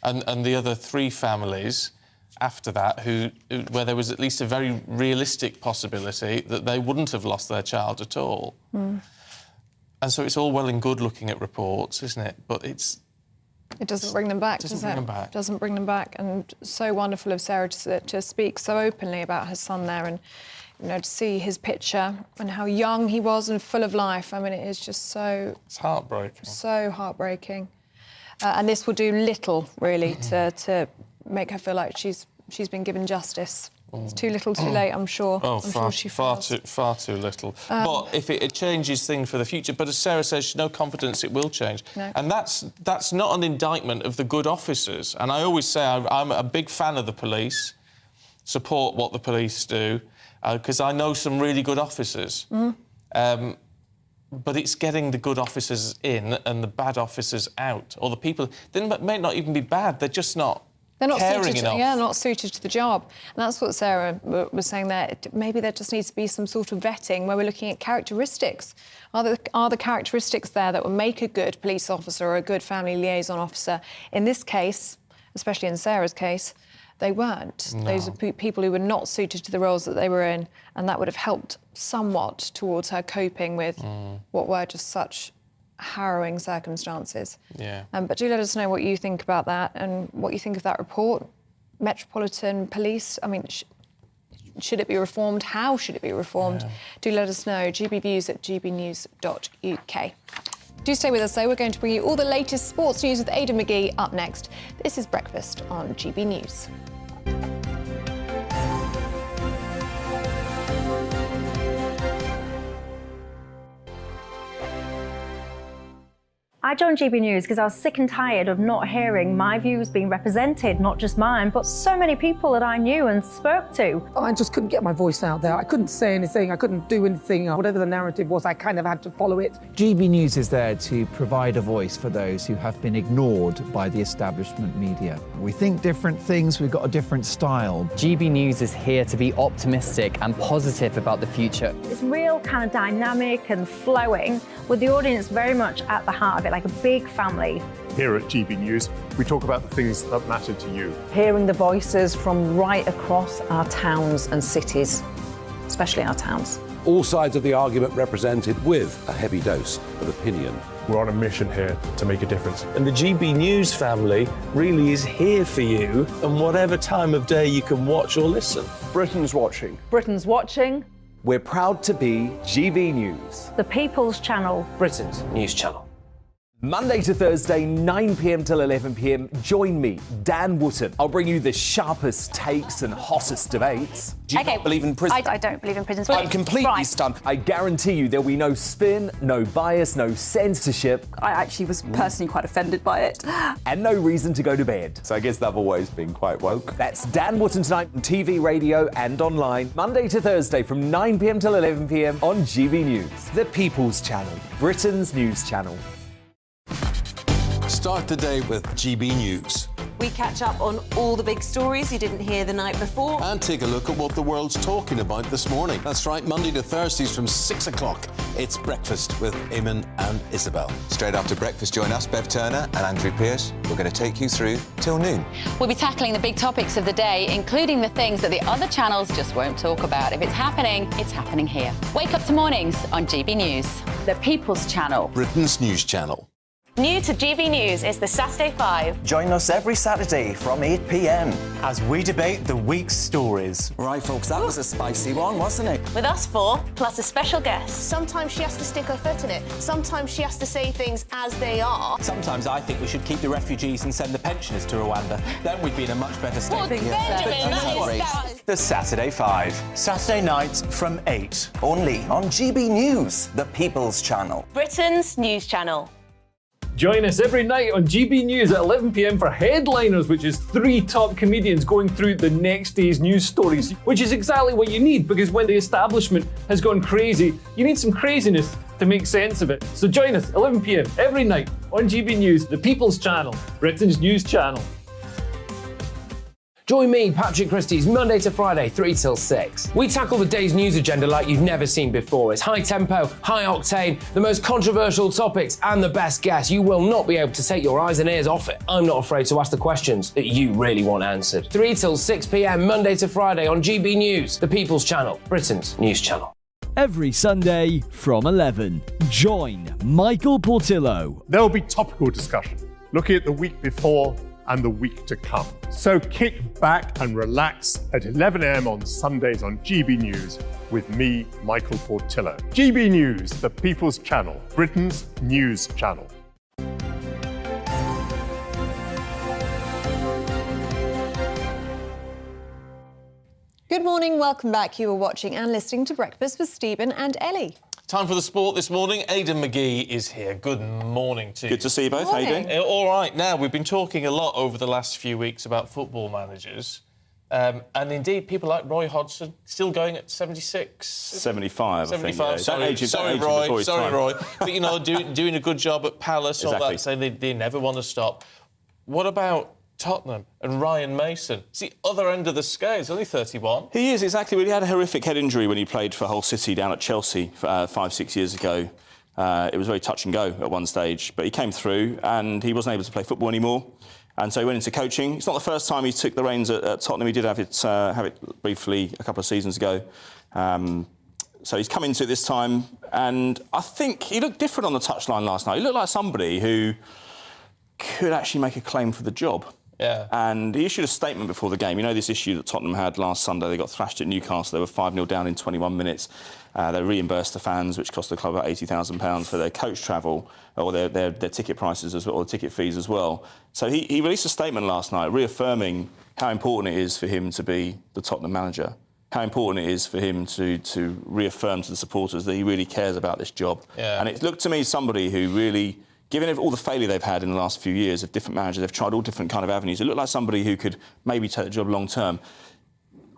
And the other 3 families after that where there was at least a very realistic possibility that they wouldn't have lost their child at all. And so it's all well and good looking at reports, isn't it? But it doesn't bring them back, doesn't it? Doesn't bring them back. And so wonderful of Sarah to speak so openly about her son there, and you know, to see his picture and how young he was and full of life. I mean, it is just so... It's heartbreaking. So heartbreaking. And this will do little, really, to make her feel like she's been given justice. It's too little, too late, I'm sure. Oh, I'm sure far too little. But if it changes things for the future, but as Sarah says, she's no confidence it will change. No. And that's not an indictment of the good officers. And I always say I'm a big fan of the police, support what the police do, because I know some really good officers. But it's getting the good officers in and the bad officers out, or the people. They may not even be bad, they're just not. They're not caring enough. not suited to the job. And that's what Sarah was saying there. Maybe there just needs to be some sort of vetting where we're looking at characteristics. Are the characteristics there that would make a good police officer or a good family liaison officer? In this case, especially in Sarah's case, they weren't. No. Those are people who were not suited to the roles that they were in, and that would have helped somewhat towards her coping with what were just such harrowing circumstances. Yeah. But do let us know what you think about that and what you think of that report. Metropolitan Police, I mean, should it be reformed? How should it be reformed? Yeah. Do let us know. gbviews@gbnews.uk. Do stay with us, though. We're going to bring you all the latest sports news with Aidan McGee up next. This is Breakfast on GB News. I joined GB News because I was sick and tired of not hearing my views being represented, not just mine, but so many people that I knew and spoke to. I just couldn't get my voice out there. I couldn't say anything. I couldn't do anything. Whatever the narrative was, I kind of had to follow it. GB News is there to provide a voice for those who have been ignored by the establishment media. We think different things, we've got a different style. GB News is here to be optimistic and positive about the future. It's real kind of dynamic and flowing, with the audience very much at the heart of it, like a big family. Here at GB News, we talk about the things that matter to you. Hearing the voices from right across our towns and cities, especially our towns. All sides of the argument represented with a heavy dose of opinion. We're on a mission here to make a difference. And the GB News family really is here for you, and whatever time of day you can watch or listen. Britain's watching. Britain's watching. We're proud to be GB News, The People's Channel. Britain's news channel. Monday to Thursday, 9 p.m. till 11 p.m. Join me, Dan Wootton. I'll bring you the sharpest takes and hottest debates. Do you not believe in prison? I don't believe in prisons. I'm completely stunned. I guarantee you there'll be no spin, no bias, no censorship. I actually was personally quite offended by it. And no reason to go to bed. So I guess they've always been quite woke. That's Dan Wootton tonight on TV, radio and online. Monday to Thursday from 9 p.m. till 11 p.m. on GB News. The People's Channel, Britain's news channel. Start the day with GB News. We catch up on all the big stories you didn't hear the night before. And take a look at what the world's talking about this morning. That's right, Monday to Thursdays from 6 o'clock. It's Breakfast with Eamon and Isabel. Straight after breakfast, join us, Bev Turner and Andrew Pearce. We're going to take you through till noon. We'll be tackling the big topics of the day, including the things that the other channels just won't talk about. If it's happening here. Wake up to mornings on GB News. The People's Channel. Britain's news channel. New to GB News is the Saturday 5. Join us every Saturday from 8 p.m. as we debate the week's stories. Right, folks, that was a spicy one, wasn't it? With us four, plus a special guest. Sometimes she has to stick her foot in it. Sometimes she has to say things as they are. Sometimes I think we should keep the refugees and send the pensioners to Rwanda. Then we'd be in a much better state. Well, Benjamin, that is... The Saturday 5. Saturday nights from 8. Only on GB News, the People's Channel. Britain's news channel. Join us every night on GB News at 11 p.m. for Headliners, which is 3 top comedians going through the next day's news stories, which is exactly what you need, because when the establishment has gone crazy, you need some craziness to make sense of it. So join us 11 p.m. every night on GB News, the People's Channel, Britain's news channel. Join me, Patrick Christie's, Monday to Friday, 3 till 6. We tackle the day's news agenda like you've never seen before. It's high tempo, high octane, the most controversial topics, and the best guests. You will not be able to take your eyes and ears off it. I'm not afraid to ask the questions that you really want answered. 3 till 6 p.m, Monday to Friday on GB News, the People's Channel, Britain's news channel. Every Sunday from 11, join Michael Portillo. There'll be topical discussion, looking at the week before and the week to come. So kick back and relax at 11 a.m. on Sundays on GB News with me, Michael Portillo. GB News, the People's Channel, Britain's news channel. Good morning, welcome back. You are watching and listening to Breakfast with Stephen and Ellie. Time for the sport this morning. Aidan McGee is here. Good morning to you. Good to see you both. How you doing? All right. Now, we've been talking a lot over the last few weeks about football managers. And indeed, people like Roy Hodgson still going at 76? 75, 75. I think. Yeah. Sorry, Roy. But, you know, doing a good job at Palace, exactly. All that, saying they never want to stop. What about Tottenham and Ryan Mason? It's the other end of the scale. He's only 31. He is, exactly. Well, he had a horrific head injury when he played for Hull City down at Chelsea 5-6 years ago. It was very touch and go at one stage, but he came through and he wasn't able to play football anymore. And so he went into coaching. It's not the first time he took the reins at Tottenham. He did have it briefly a couple of seasons ago. So he's come into it this time, and I think he looked different on the touchline last night. He looked like somebody who could actually make a claim for the job. Yeah. And he issued a statement before the game. You know this issue that Tottenham had last Sunday. They got thrashed at Newcastle. They were 5-0 down in 21 minutes. They reimbursed the fans, which cost the club about £80,000 for their coach travel, or their ticket prices as well, or ticket fees as well. So he released a statement last night reaffirming how important it is for him to be the Tottenham manager, how important it is for him to reaffirm to the supporters that he really cares about this job. Yeah. And it looked to me somebody who really, given all the failure they've had in the last few years of different managers, they've tried all different kind of avenues. It looked like somebody who could maybe take the job long term.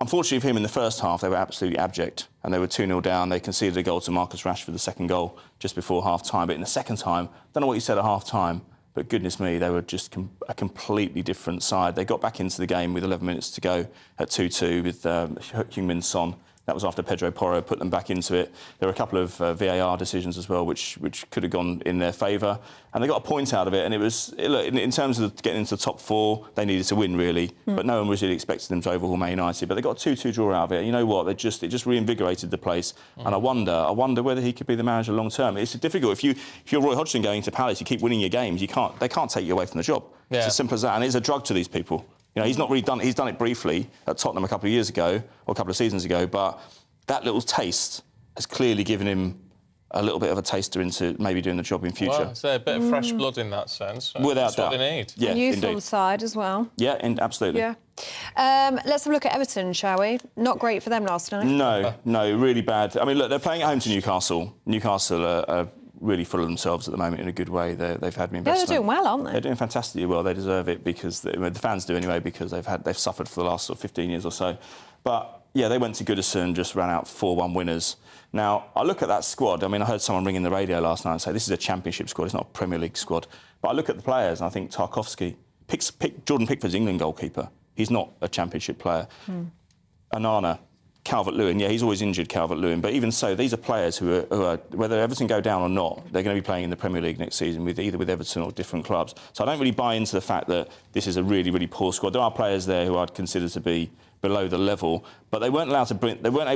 Unfortunately for him, in the first half, they were absolutely abject and they were 2-0 down. They conceded a goal to Marcus Rashford, the second goal, just before half-time. But in the second time, I don't know what you said at half-time, but goodness me, they were just a completely different side. They got back into the game with 11 minutes to go at 2-2 with Heung-min Son. That was after Pedro Porro put them back into it. There were a couple of VAR decisions as well, which could have gone in their favour. And they got a point out of it. And it was, look, in terms of getting into the top 4, they needed to win, really. But no one was really expecting them to overhaul Man United. But they got a 2-2 draw out of it. And you know what? It just reinvigorated the place. And I wonder whether he could be the manager long term. It's difficult. If you're Roy Hodgson going to Palace, you keep winning your games. They can't take you away from the job. Yeah. It's as simple as that. And it's a drug to these people. You know, he's not really done. He's done it briefly at Tottenham a couple of years ago or a couple of seasons ago, but that little taste has clearly given him a little bit of a taster into maybe doing the job in future. Well, so a bit of fresh blood in that sense. Without That's doubt. what they need. Yeah, and youth indeed. on side as well. Yeah, absolutely. Yeah. Let's have a look at Everton, shall we? Not great for them last night. No, really bad. I mean, look, they're playing at home to Newcastle. Newcastle are really full of themselves at the moment in a good way. They've had me investment. They're doing well, aren't they? They're doing fantastically well. They deserve it because the fans do anyway, because they've suffered for the last sort of 15 years or so. But yeah, they went to Goodison and just ran out 4-1 winners. Now, I look at that squad. I mean, I heard someone ringing the radio last night and say this is a Championship squad, it's not a Premier League squad. But I look at the players and I think Tarkowski, Jordan Pickford's England goalkeeper. He's not a Championship player. Onana, Calvert-Lewin, yeah, he's always injured, Calvert-Lewin. But even so, these are players who are, whether Everton go down or not, they're going to be playing in the Premier League next season, either with Everton or different clubs. So I don't really buy into the fact that this is a really, really poor squad. There are players there who I'd consider to be below the level, but they weren't able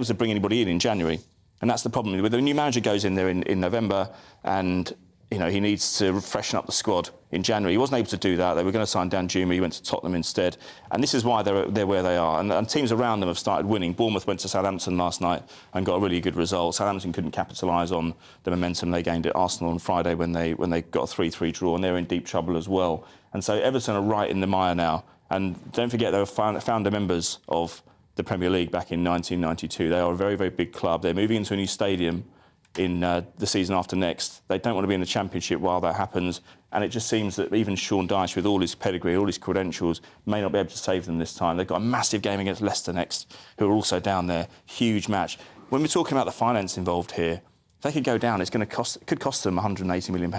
to bring anybody in January. And that's the problem. When the new manager goes in there in November and he needs to freshen up the squad in January. He wasn't able to do that. They were going to sign Dan Juma. He went to Tottenham instead. And this is why they're where they are. And teams around them have started winning. Bournemouth went to Southampton last night and got a really good result. Southampton couldn't capitalise on the momentum they gained at Arsenal on Friday when they got a 3-3 draw, and they're in deep trouble as well. And so Everton are right in the mire now. And don't forget, they were founder members of the Premier League back in 1992. They are a very, very big club. They're moving into a new stadium in the season after next. They don't want to be in the Championship while that happens, and it just seems that even Sean Dyche, with all his pedigree, all his credentials, may not be able to save them this time. They've got a massive game against Leicester next, who are also down there. Huge match. When we're talking about the finance involved here, if they could go down, it could cost them £180 million.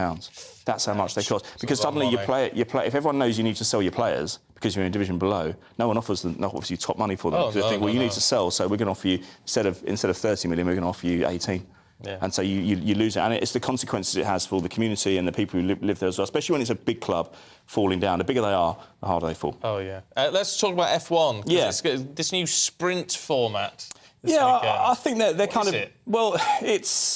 That's how much they cost. Because suddenly you play. If everyone knows you need to sell your players because you're in a division below, no one offers you top money for them. Because they think, you need to sell, so we're going to offer you instead of 30 million, we're going to offer you 18. Yeah. And so you lose it, and it's the consequences it has for the community and the people who live there as well, especially when it's a big club falling down. The bigger they are, the harder they fall. Oh, yeah. Let's talk about F1. Yeah. This new sprint format. I think they're kind of... it? Well,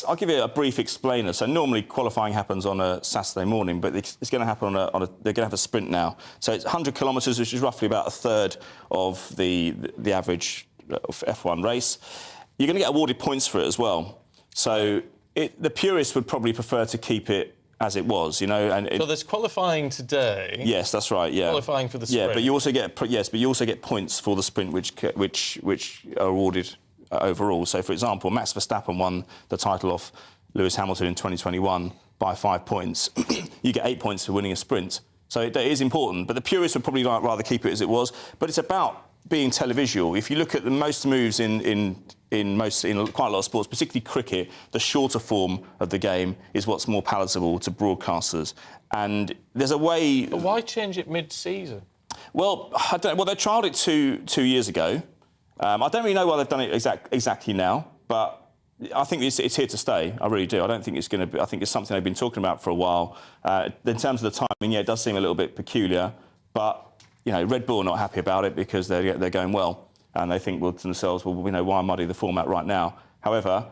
I'll give you a brief explainer. So normally qualifying happens on a Saturday morning, but it's going to happen they're going to have a sprint now. So it's 100 kilometres, which is roughly about a third of the average F1 race. You're going to get awarded points for it as well. So the purists would probably prefer to keep it as it was, So there's qualifying today. Yes, that's right. Yeah, qualifying for the sprint. Yeah, but you also get points for the sprint, which are awarded overall. So, for example, Max Verstappen won the title off Lewis Hamilton in 2021 by 5 points. You get 8 points for winning a sprint. So it is important. But the purists would probably rather keep it as it was. But it's about being televisual. If you look at the most moves in quite a lot of sports, particularly cricket, the shorter form of the game is what's more palatable to broadcasters. And there's a way... But why change it mid-season? Well, I don't. Well, they trialled it 2 years ago. I don't really know why they've done it exactly now, but I think it's here to stay. I really do. I don't think it's going to be... I think it's something they've been talking about for a while. In terms of the timing, it does seem a little bit peculiar, but... Red Bull are not happy about it because they're going well, and they think to themselves, why muddy the format right now? However,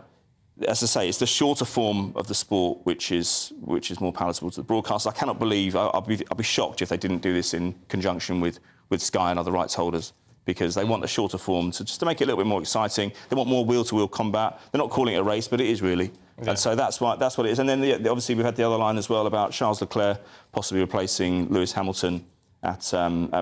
as I say, it's the shorter form of the sport which is more palatable to the broadcast. I cannot believe I'll be shocked if they didn't do this in conjunction with Sky and other rights holders, because they want a shorter form just to make it a little bit more exciting. They want more wheel-to-wheel combat. They're not calling it a race, but it is really. Yeah. And so that's what it is. And then obviously we've had the other line as well about Charles Leclerc possibly replacing Lewis Hamilton at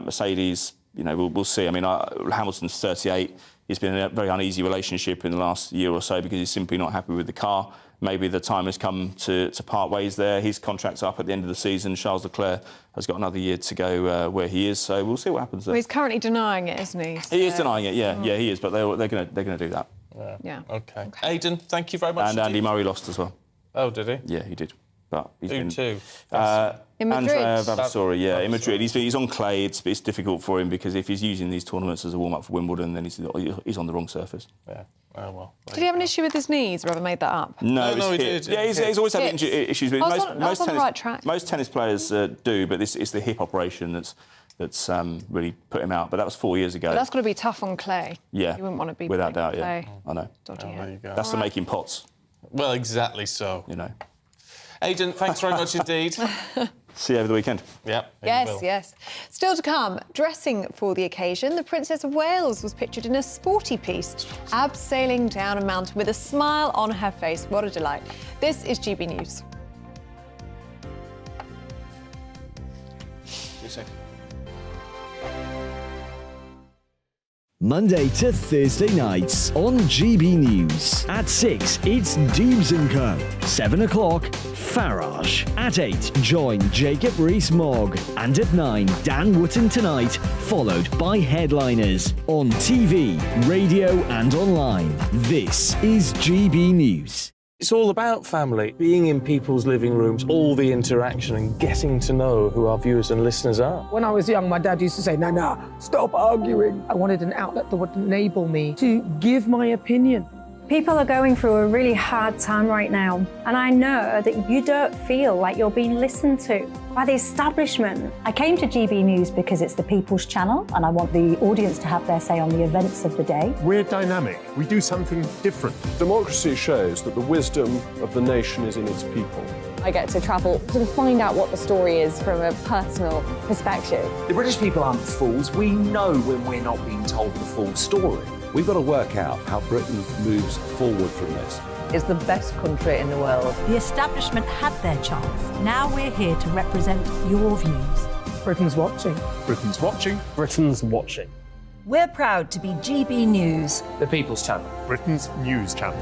Mercedes. We'll see. I mean, Hamilton's 38. He's been in a very uneasy relationship in the last year or so because he's simply not happy with the car. Maybe the time has come to part ways there. His contract's up at the end of the season. Charles Leclerc has got another year to go where he is. So we'll see what happens there. Well, he's currently denying it, isn't he? He is denying it. Yeah, he is. But they're going to do that. Yeah. OK. Aidan, thank you very much. And Andy Murray lost as well. Oh, did he? Yeah, he did. But he's been too. In Madrid? Andrea Vavasori, yeah, in Madrid. He's on clay. It's difficult for him because if he's using these tournaments as a warm-up for Wimbledon, then he's on the wrong surface. Yeah. Oh, well. Did he have an issue with his knees, or have I made that up? No, he did. Yeah, he's always had issues with most tennis players do, but it's the hip operation that's really put him out. But that was 4 years ago. But that's got to be tough on clay. Yeah. You wouldn't want to be without doubt, clay. yeah. I know. There you go. That's for making pots. Well, exactly so. Aidan, thanks very much indeed. see you over the weekend. Yeah. Yes. Still to come, dressing for the occasion, the Princess of Wales was pictured in a sporty piece, abseiling down a mountain with a smile on her face. What a delight. This is GB News. Monday to Thursday nights on GB News. At 6, it's Dubes & Co. 7 o'clock, Farage. At 8, join Jacob Rees-Mogg. And at 9, Dan Wootton Tonight, followed by headliners. On TV, radio and online. This is GB News. It's all about family, being in people's living rooms, all the interaction and getting to know who our viewers and listeners are. When I was young, my dad used to say, Nana, stop arguing. I wanted an outlet that would enable me to give my opinion. People are going through a really hard time right now, and I know that you don't feel like you're being listened to by the establishment. I came to GB News because it's the People's Channel, and I want the audience to have their say on the events of the day. We're dynamic. We do something different. Democracy shows that the wisdom of the nation is in its people. I get to travel to find out what the story is from a personal perspective. The British people aren't fools. We know when we're not being told the full story. We've got to work out how Britain moves forward from this. It's the best country in the world. The establishment had their chance. Now we're here to represent your views. Britain's watching. Britain's watching. Britain's watching. We're proud to be GB News. The People's Channel. Britain's news channel.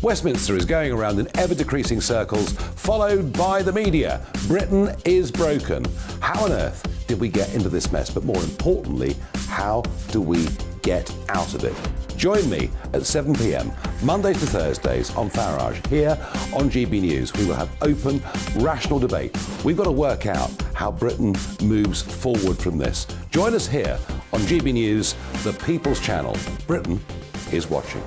Westminster is going around in ever-decreasing circles, followed by the media. Britain is broken. How on earth did we get into this mess? But more importantly, how do we get out of it? Join me at 7 p.m, Mondays to Thursdays on Farage. Here on GB News, we will have open, rational debate. We've got to work out how Britain moves forward from this. Join us here on GB News, the People's Channel. Britain is watching.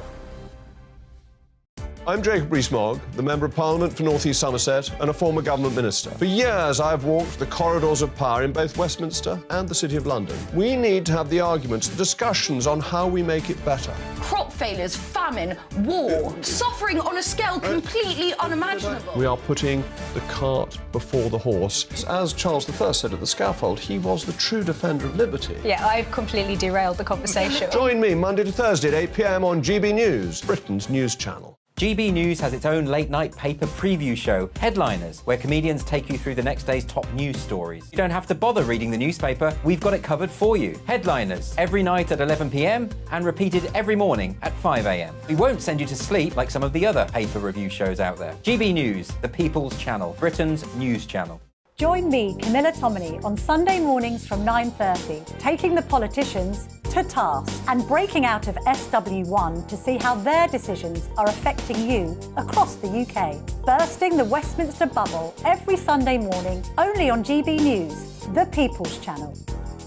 I'm Jacob Rees-Mogg, the Member of Parliament for North East Somerset and a former government minister. For years, I've walked the corridors of power in both Westminster and the City of London. We need to have the arguments, the discussions on how we make it better. Crop failures, famine, war, suffering on a scale completely unimaginable. We are putting the cart before the horse. As Charles I said at the scaffold, he was the true defender of liberty. Yeah, I've completely derailed the conversation. Join me Monday to Thursday at 8 p.m. on GB News, Britain's news channel. GB News has its own late-night paper preview show, Headliners, where comedians take you through the next day's top news stories. You don't have to bother reading the newspaper, we've got it covered for you. Headliners, every night at 11 p.m. and repeated every morning at 5 a.m. We won't send you to sleep like some of the other paper review shows out there. GB News, the People's Channel, Britain's news channel. Join me, Camilla Tominey, on Sunday mornings from 9:30, taking the politicians to task and breaking out of SW1 to see how their decisions are affecting you across the UK. Bursting the Westminster bubble every Sunday morning, only on GB News, the People's Channel.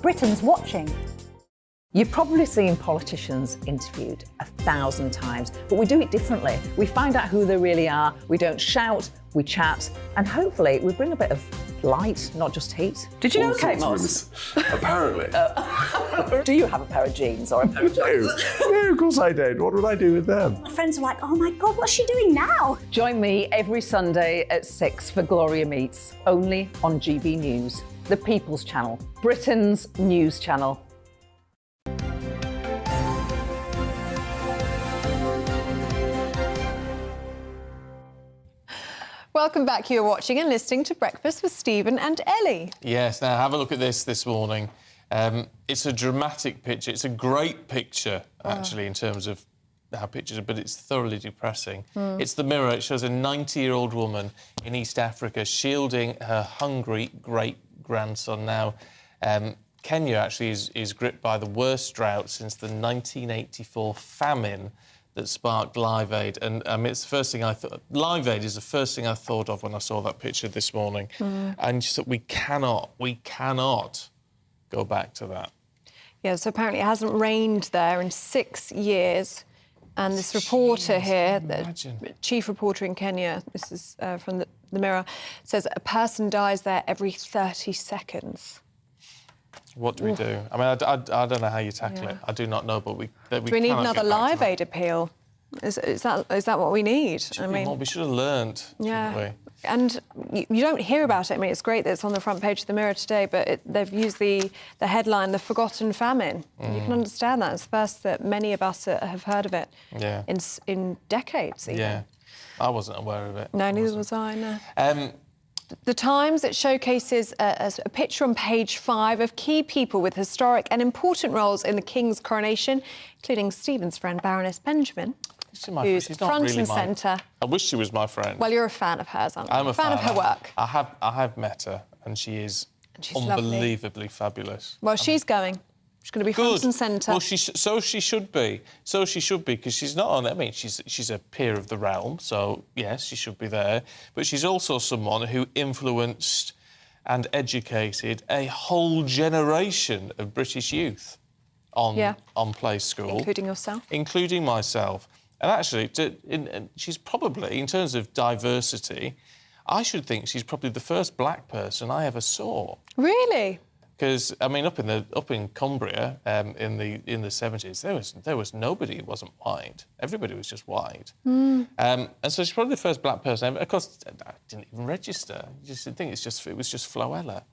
Britain's watching. You've probably seen politicians interviewed 1,000 times, but we do it differently. We find out who they really are, we don't shout, we chat, and hopefully we bring a bit of light, not just heat. Did you know Kate Moss? Apparently. Do you have a pair of jeans or a pair of jeans? No, of course I don't. What would I do with them? My friends are like, oh my God, what's she doing now? Join me every Sunday at 6 for Gloria Meets, only on GB News, the People's Channel, Britain's news channel. Welcome back. You're watching and listening to Breakfast with Stephen and Ellie. Yes, now have a look at this morning. It's a dramatic picture. It's a great picture, actually, in terms of how pictures are, but it's thoroughly depressing. It's the Mirror. It shows a 90-year-old woman in East Africa shielding her hungry great-grandson. Now, Kenya actually is gripped by the worst drought since the 1984 famine that sparked Live Aid. And I mean, it's the first thing I thought. Live Aid is the first thing I thought of when I saw that picture this morning. And just that we cannot go back to that. Yeah, so apparently it hasn't rained there in 6 years. And this reporter here, the chief reporter in Kenya, this is from the Mirror, says a person dies there every 30 seconons. What do we do? I mean, I don't know how you tackle it. I do not know, but we do we need another Live Aid appeal? Is that what we need? We should have learned. Yeah. And you don't hear about it. I mean, it's great that it's on the front page of the Mirror today, but they've used the headline, "The Forgotten Famine." You can understand that. It's the first that many of us have heard of it in decades, even. Yeah, I wasn't aware of it. No, neither was I, no. The Times, it showcases a picture on page 5 of key people with historic and important roles in the King's coronation, including Stephen's friend, Baroness Benjamin, who's front and centre. I wish she was my friend. Well, you're a fan of hers, aren't you? I'm a fan of her work. I have met her, and she is unbelievably fabulous. Well, she's going. She's going to be front and centre. Well, so she should be. So she should be, because she's not on... I mean, she's a peer of the realm, so, yes, she should be there. But she's also someone who influenced and educated a whole generation of British youth on Play School. Including yourself? Including myself. And actually, she's probably, in terms of diversity, I should think she's probably the first black person I ever saw. Really? Because I mean, up in Cumbria in the 70s, there was nobody who wasn't white. Everybody was just white. And so she's probably the first black person ever. Of course, I didn't even register. I just didn't think it was just Floella.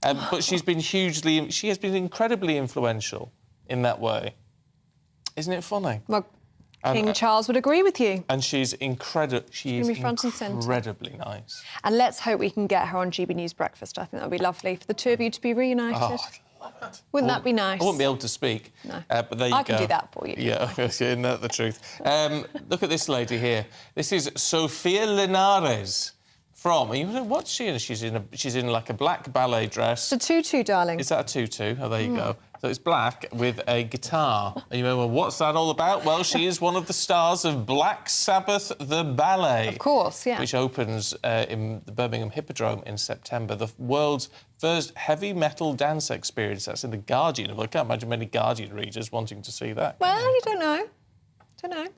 But she has been incredibly influential in that way. Isn't it funny? Well, King Charles would agree with you. And she's incredible. She is incredibly nice. And let's hope we can get her on GB News Breakfast. I think that would be lovely for the two of you to be reunited. Oh, I love it. Wouldn't that be nice? I wouldn't be able to speak. No. But there you go. I can do that for you. Yeah, isn't that the truth? Look at this lady here. This is Sofia Linares from... What's she in? She's in like a black ballet dress. It's a tutu, darling. Is that a tutu? Oh, there you go. So it's black with a guitar. And you remember, what's that all about? Well, she is one of the stars of Black Sabbath, the ballet. Of course, yeah. Which opens in the Birmingham Hippodrome in September. The world's first heavy metal dance experience. That's in The Guardian. I can't imagine many Guardian readers wanting to see that. Well, you don't know. Don't know.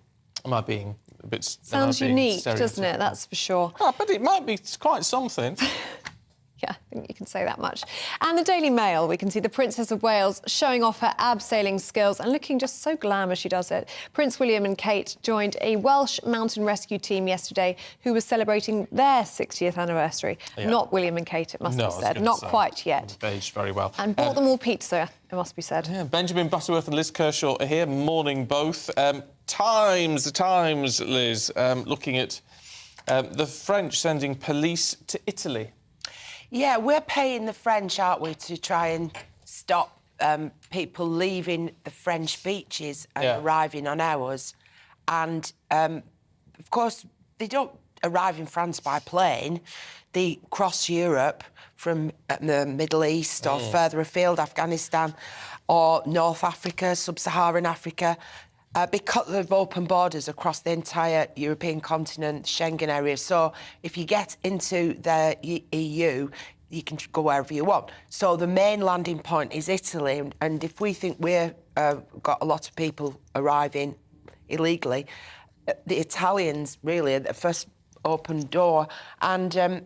Am I being a bit... Sounds unique, doesn't it? That's for sure. Oh, but it might be quite something. Yeah, I think you can say that much. And the Daily Mail, we can see the Princess of Wales showing off her abseiling skills and looking just so glam as she does it. Prince William and Kate joined a Welsh mountain rescue team yesterday who was celebrating their 60th anniversary. Yeah. Not William and Kate, it must be said. Not quite yet. They've aged very well. And bought them all pizza, it must be said. Yeah, Benjamin Butterworth and Liz Kershaw are here. Morning, both. The Times, Liz, looking at the French sending police to Italy. Yeah, we're paying the French, aren't we, to try and stop people leaving the French beaches and arriving on ours. And, of course, they don't arrive in France by plane. They cross Europe from the Middle East or further afield, Afghanistan, or North Africa, Sub-Saharan Africa, because they've open borders across the entire European continent, Schengen area. So if you get into the EU, you can go wherever you want. So the main landing point is Italy, and if we think we've got a lot of people arriving illegally, the Italians really are the first open door, and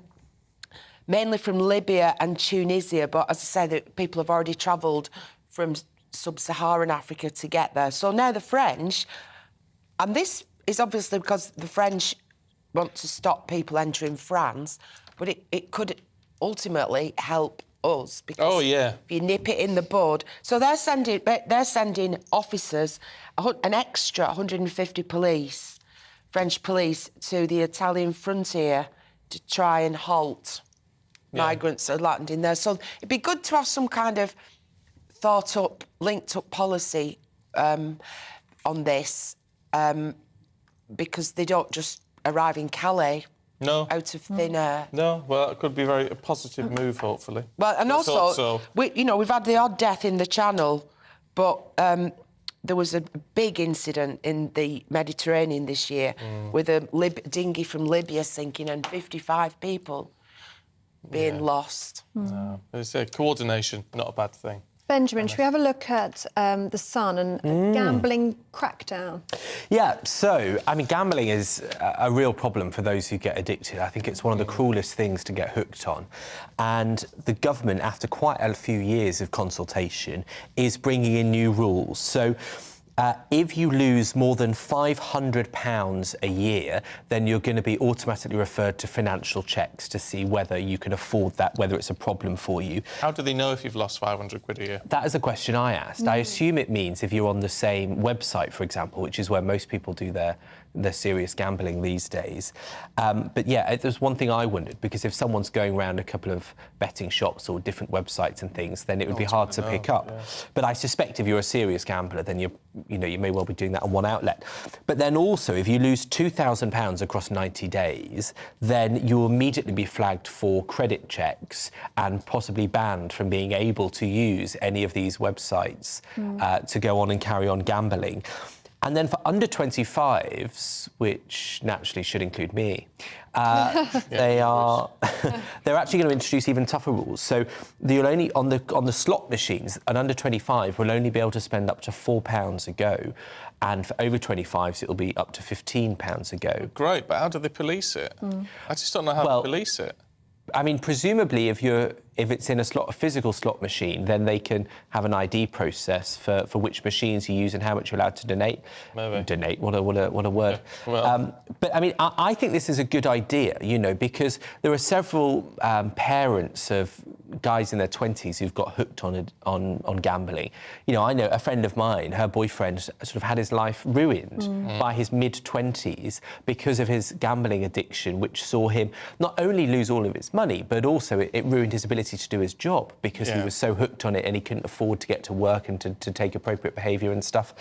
mainly from Libya and Tunisia. But as I say, the people have already travelled from Sub-Saharan Africa to get there. So now the French, and this is obviously because the French want to stop people entering France, but it could ultimately help us because if you nip it in the bud. So they're sending officers, an extra 150 police, French police, to the Italian frontier to try and halt migrants that are landing there. So it'd be good to have some kind of thought-up, linked-up policy on this, because they don't just arrive in Calais out of thin air. No, well, it could be a positive move, hopefully. Well, and also, we've had the odd death in the Channel, but there was a big incident in the Mediterranean this year with a dinghy from Libya sinking and 55 people being lost. No. It's coordination, not a bad thing. Benjamin, should we have a look at The Sun and a gambling crackdown? Yeah, so, I mean, gambling is a real problem for those who get addicted. I think it's one of the cruelest things to get hooked on. And the government, after quite a few years of consultation, is bringing in new rules. So If you lose more than £500 a year, then you're going to be automatically referred to financial checks to see whether you can afford that, whether it's a problem for you. How do they know if you've lost 500 quid a year? That is a question I asked. I assume it means if you're on the same website, for example, which is where most people do their serious gambling these days. But yeah, there's one thing I wondered, because if someone's going around a couple of betting shops or different websites and things, then it would be hard to pick up. Yeah. But I suspect if you're a serious gambler, then you may well be doing that on one outlet. But then also, if you lose £2,000 across 90 days, then you'll immediately be flagged for credit checks and possibly banned from being able to use any of these websites to go on and carry on gambling. And then for under 25s, which naturally should include me, they're actually going to introduce even tougher rules. So you'll only on the slot machines, an under 25 will only be able to spend up to £4 a go, and for over 25s it'll be up to £15 a go. Great, but how do they police it? I just don't know how to police it. I mean, presumably, if it's in a physical slot machine, then they can have an ID process for which machines you use and how much you're allowed to donate. Maybe. Donate, what a word. Yeah, well. But I mean, I think this is a good idea, because there are several parents of guys in their 20s who've got hooked on gambling. I know a friend of mine, her boyfriend sort of had his life ruined by his mid-20s because of his gambling addiction, which saw him not only lose all of his money, but also it ruined his ability to do his job because he was so hooked on it and he couldn't afford to get to work and to take appropriate behaviour and stuff.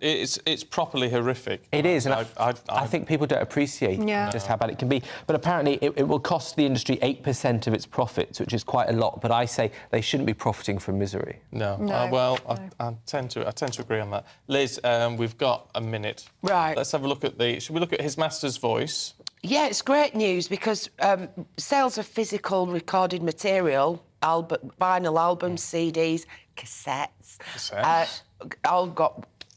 It's properly horrific. It is, and I think people don't appreciate just how bad it can be. But apparently it will cost the industry 8% of its profits, which is quite a lot. But I say they shouldn't be profiting from misery. No. I tend to agree on that. Liz, we've got a minute. Right. Let's have a look at should we look at His Master's Voice? Yeah, it's great news because sales of physical recorded material, vinyl albums, CDs, cassettes,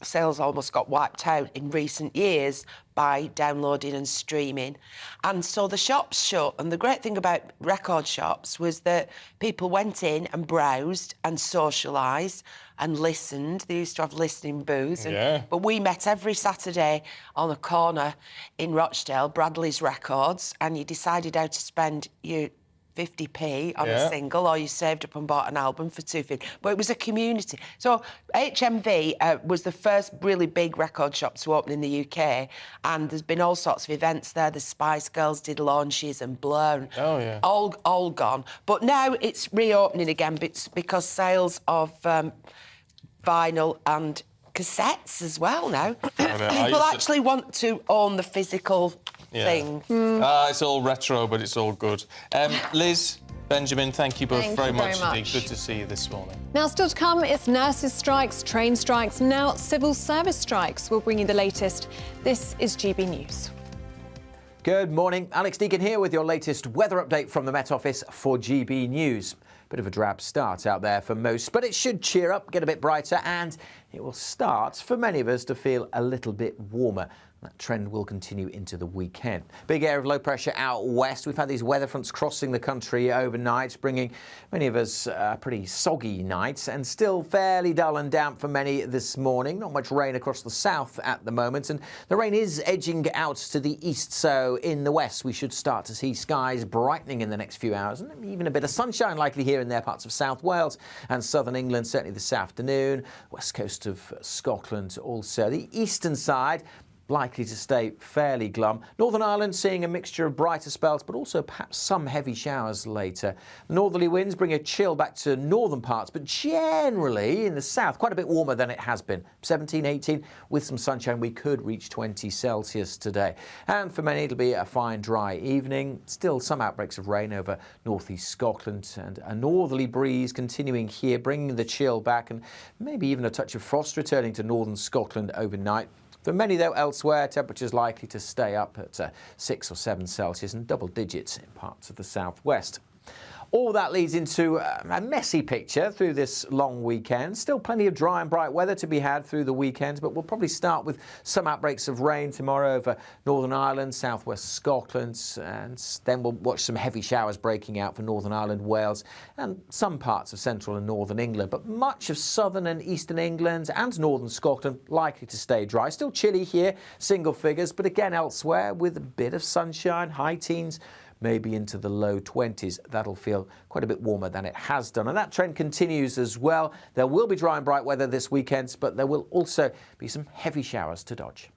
sales almost got wiped out in recent years by downloading and streaming. And so the shops shut. And the great thing about record shops was that people went in and browsed and socialised and listened. They used to have listening booths. But we met every Saturday on a corner in Rochdale, Bradley's Records, and you decided how to spend your 50p on a single, or you saved up and bought an album for £2.50. But it was a community. So HMV was the first really big record shop to open in the UK, and there's been all sorts of events there. The Spice Girls did launches and Blur. All gone. But now it's reopening again because sales of vinyl and cassettes as well now. People actually want to own the physical thing. It's all retro, but it's all good. Liz, Benjamin, thank you both very much indeed. Good to see you this morning. Now, still to come, it's nurses' strikes, train strikes, now civil service strikes. We'll bring you the latest. This is GB News. Good morning. Alex Deacon here with your latest weather update from the Met Office for GB News. Bit of a drab start out there for most, but it should cheer up, get a bit brighter, and it will start, for many of us, to feel a little bit warmer. That trend will continue into the weekend. Big area of low pressure out west. We've had these weather fronts crossing the country overnight, bringing many of us pretty soggy nights, and still fairly dull and damp for many this morning. Not much rain across the south at the moment, and the rain is edging out to the east. So in the west, we should start to see skies brightening in the next few hours, and even a bit of sunshine likely here and there, parts of South Wales and southern England, certainly this afternoon. West coast of Scotland also. The eastern side likely to stay fairly glum. Northern Ireland seeing a mixture of brighter spells, but also perhaps some heavy showers later. Northerly winds bring a chill back to northern parts, but generally in the south, quite a bit warmer than it has been. 17, 18, with some sunshine, we could reach 20 Celsius today. And for many, it'll be a fine, dry evening. Still some outbreaks of rain over northeast Scotland, and a northerly breeze continuing here, bringing the chill back, and maybe even a touch of frost returning to northern Scotland overnight. For many, though, elsewhere, temperatures likely to stay up at 6 or 7 Celsius and double digits in parts of the southwest. All that leads into a messy picture through this long weekend. Still plenty of dry and bright weather to be had through the weekend, but we'll probably start with some outbreaks of rain tomorrow over Northern Ireland, southwest Scotland, and then we'll watch some heavy showers breaking out for Northern Ireland, Wales, and some parts of central and northern England. But much of southern and eastern England and northern Scotland likely to stay dry. Still chilly here, single figures, but again elsewhere with a bit of sunshine, high teens, maybe into the low 20s. That'll feel quite a bit warmer than it has done. And that trend continues as well. There will be dry and bright weather this weekend, but there will also be some heavy showers to dodge.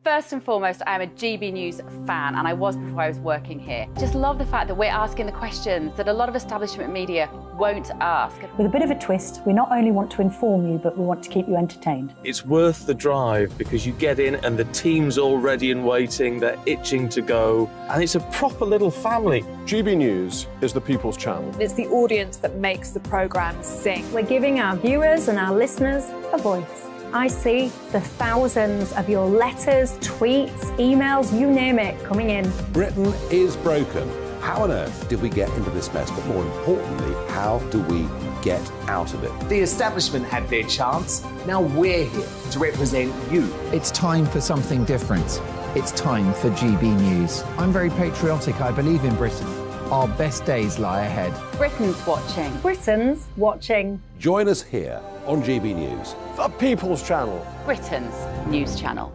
First and foremost, I'm a GB News fan, and I was before I was working here. Just love the fact that we're asking the questions that a lot of establishment media won't ask. With a bit of a twist, we not only want to inform you, but we want to keep you entertained. It's worth the drive because you get in and the team's all ready and waiting, they're itching to go, and it's a proper little family. GB News is the People's Channel. It's the audience that makes the programme sing. We're giving our viewers and our listeners a voice. I see the thousands of your letters, tweets, emails, you name it, coming in. Britain is broken. How on earth did we get into this mess? But more importantly, how do we get out of it? The establishment had their chance. Now we're here to represent you. It's time for something different. It's time for GB News. I'm very patriotic. I believe in Britain. Our best days lie ahead. Britain's watching. Britain's watching. Join us here on GB News. The People's Channel. Britain's news channel.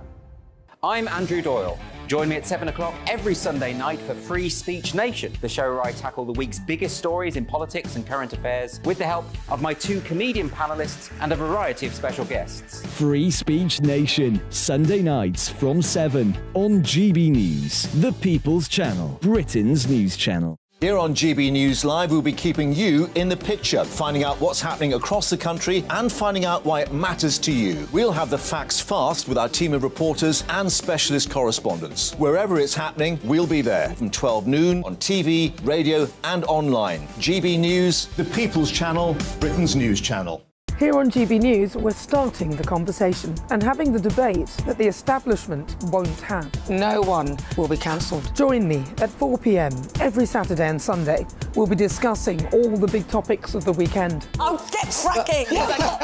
I'm Andrew Doyle. Join me at 7 o'clock every Sunday night for Free Speech Nation, the show where I tackle the week's biggest stories in politics and current affairs with the help of my two comedian panellists and a variety of special guests. Free Speech Nation, Sunday nights from 7 on GB News, the People's Channel, Britain's news channel. Here on GB News Live, we'll be keeping you in the picture, finding out what's happening across the country and finding out why it matters to you. We'll have the facts fast with our team of reporters and specialist correspondents. Wherever it's happening, we'll be there from 12 noon on TV, radio and online. GB News, the People's Channel, Britain's news channel. Here on GB News, we're starting the conversation and having the debate that the establishment won't have. No one will be cancelled. Join me at 4 p.m. every Saturday and Sunday. We'll be discussing all the big topics of the weekend. Oh, get cracking!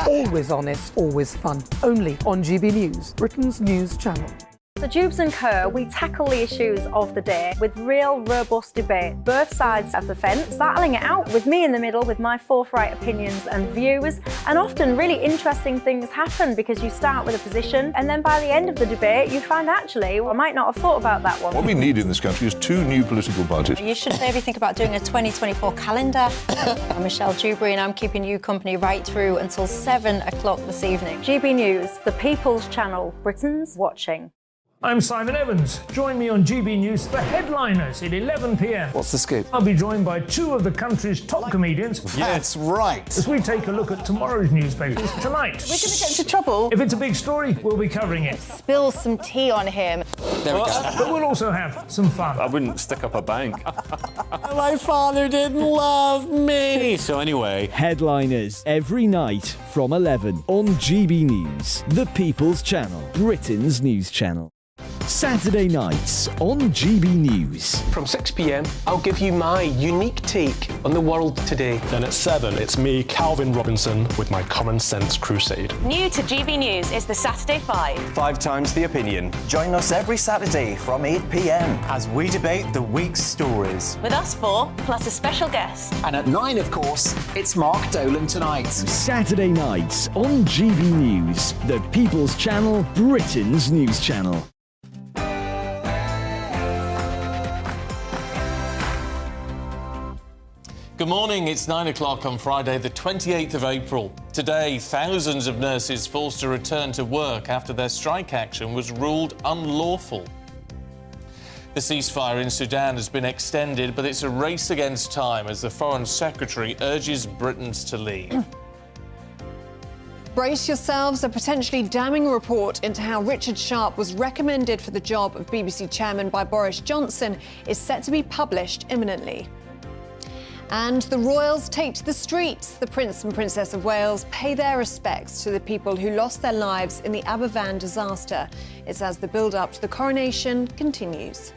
Always honest, always fun. Only on GB News, Britain's news channel. So Jubes and Kerr, we tackle the issues of the day with real robust debate, both sides of the fence, battling it out with me in the middle with my forthright opinions and views. And often really interesting things happen because you start with a position and then by the end of the debate you find actually, well, I might not have thought about that one. What we need in this country is 2 new political parties. You should maybe think about doing a 2024 calendar. I'm Michelle Dewberry and I'm keeping you company right through until 7 o'clock this evening. GB News, the People's Channel, Britain's watching. I'm Simon Evans. Join me on GB News for Headliners at 11 p.m. What's the scoop? I'll be joined by 2 of the country's top comedians. That's right. As we take a look at tomorrow's newspapers tonight. We're going to get into trouble. If it's a big story, we'll be covering it. Spill some tea on him. There we go. But we'll also have some fun. I wouldn't stick up a bank. My father didn't love me. So anyway. Headliners every night from 11 on GB News, the People's Channel, Britain's news channel. Saturday nights on GB News. From 6 p.m, I'll give you my unique take on the world today. Then at 7, it's me, Calvin Robinson, with my Common Sense Crusade. New to GB News is the Saturday 5. 5 times the opinion. Join us every Saturday from 8 p.m. as we debate the week's stories. With us 4, plus a special guest. And at 9, of course, it's Mark Dolan tonight. Saturday nights on GB News, the People's Channel, Britain's news channel. Good morning, it's 9 o'clock on Friday, the 28th of April. Today, thousands of nurses forced to return to work after their strike action was ruled unlawful. The ceasefire in Sudan has been extended, but it's a race against time as the Foreign Secretary urges Britons to leave. Brace yourselves, a potentially damning report into how Richard Sharp was recommended for the job of BBC chairman by Boris Johnson is set to be published imminently. And the royals take to the streets. The Prince and Princess of Wales pay their respects to the people who lost their lives in the Aberfan disaster. It's as the build-up to the coronation continues.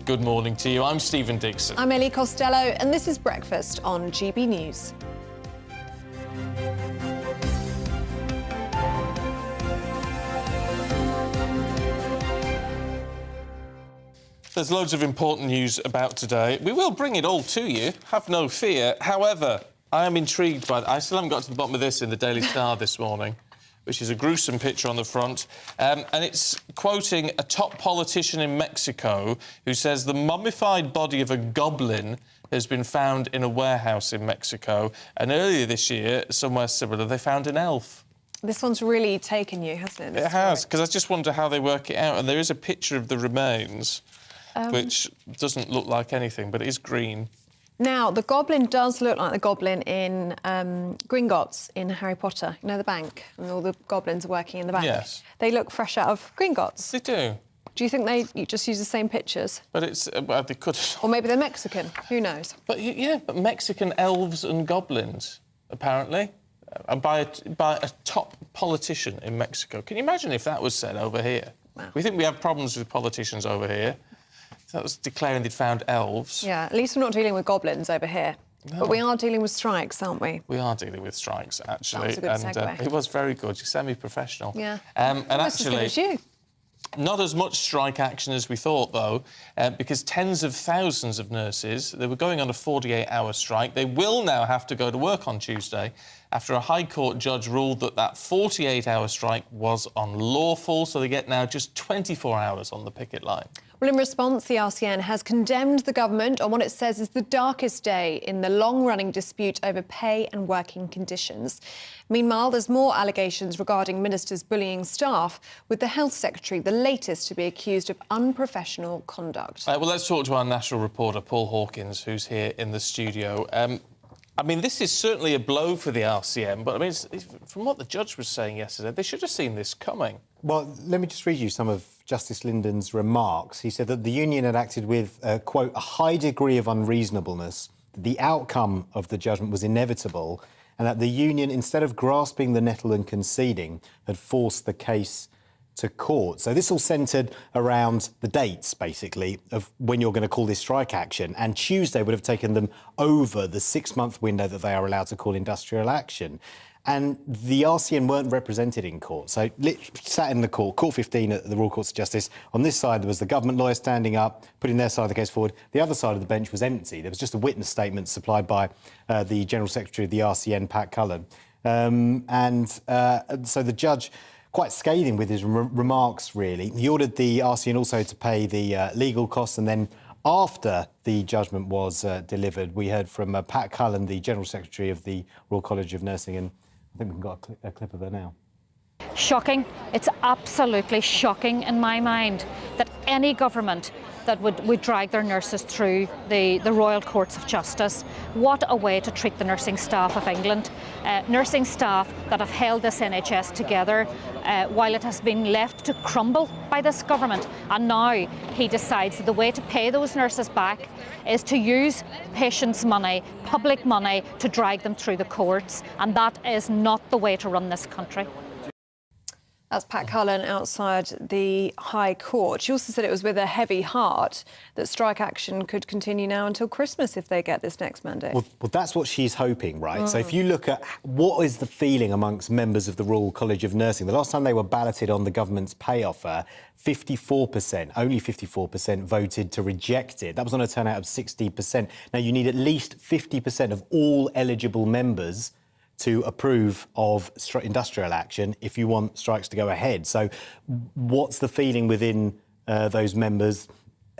Good morning to you. I'm Stephen Dixon. I'm Ellie Costello, and this is Breakfast on GB News. There's loads of important news about today. We will bring it all to you, have no fear. However, I am intrigued by... I still haven't got to the bottom of this in the Daily Star this morning, which is a gruesome picture on the front. And it's quoting a top politician in Mexico who says the mummified body of a goblin has been found in a warehouse in Mexico. And earlier this year, somewhere similar, they found an elf. This one's really taken you, hasn't it? It has, because I just wonder how they work it out. And there is a picture of the remains, which doesn't look like anything, but it is green. Now, the goblin does look like the goblin in Gringotts in Harry Potter. You know, the bank, and all the goblins are working in the bank. Yes. They look fresh out of Gringotts. They do. Do you think they just use the same pictures? But it's... well, they could... Or maybe they're Mexican. Who knows? But, yeah, but Mexican elves and goblins, apparently, by a top politician in Mexico. Can you imagine if that was said over here? Wow. We think we have problems with politicians over here. That was declaring they'd found elves. Yeah, at least we're not dealing with goblins over here. No. But we are dealing with strikes, aren't we? We are dealing with strikes, actually. That was a good segue. It was very good. You're semi-professional. Yeah. And Almost actually, as good as you. Not as much strike action as we thought, though, because tens of thousands of nurses, they were going on a 48-hour strike. They will now have to go to work on Tuesday after a High Court judge ruled that 48-hour strike was unlawful, so they get now just 24 hours on the picket line. Well, in response, the RCN has condemned the government on what it says is the darkest day in the long-running dispute over pay and working conditions. Meanwhile, there's more allegations regarding ministers bullying staff, with the Health Secretary the latest to be accused of unprofessional conduct. Well, let's talk to our national reporter, Paul Hawkins, who's here in the studio. I mean, this is certainly a blow for the RCN, but, I mean, from what the judge was saying yesterday, they should have seen this coming. Well, let me just read you some of Justice Linden's remarks. He said that the union had acted with, quote, a high degree of unreasonableness, that the outcome of the judgment was inevitable, and that the union, instead of grasping the nettle and conceding, had forced the case to court. So this all centred around the dates, basically, of when you're going to call this strike action. And Tuesday would have taken them over the 6-month window that they are allowed to call industrial action. And the RCN weren't represented in court. So sat in the court 15 at the Royal Courts of Justice. On this side, there was the government lawyer standing up, putting their side of the case forward. The other side of the bench was empty. There was just a witness statement supplied by the General Secretary of the RCN, Pat Cullen. So the judge, quite scathing with his remarks, really. He ordered the RCN also to pay the legal costs, and then after the judgment was delivered, we heard from Pat Cullen, the General Secretary of the Royal College of Nursing, and I think we've got a clip of her now. Shocking. It's absolutely shocking in my mind that any government that would drag their nurses through the Royal Courts of Justice. What a way to treat the nursing staff of England. Nursing staff that have held this NHS together while it has been left to crumble by this government. And now he decides that the way to pay those nurses back is to use patients' money, public money, to drag them through the courts. And that is not the way to run this country. That's Pat Cullen outside the High Court. She also said it was with a heavy heart that strike action could continue now until Christmas if they get this next mandate. Well, that's what she's hoping, right? So if you look at what is the feeling amongst members of the Royal College of Nursing, the last time they were balloted on the government's pay offer, 54%, only 54% voted to reject it. That was on a turnout of 60%. Now, you need at least 50% of all eligible members to approve of industrial action if you want strikes to go ahead. So what's the feeling within those members?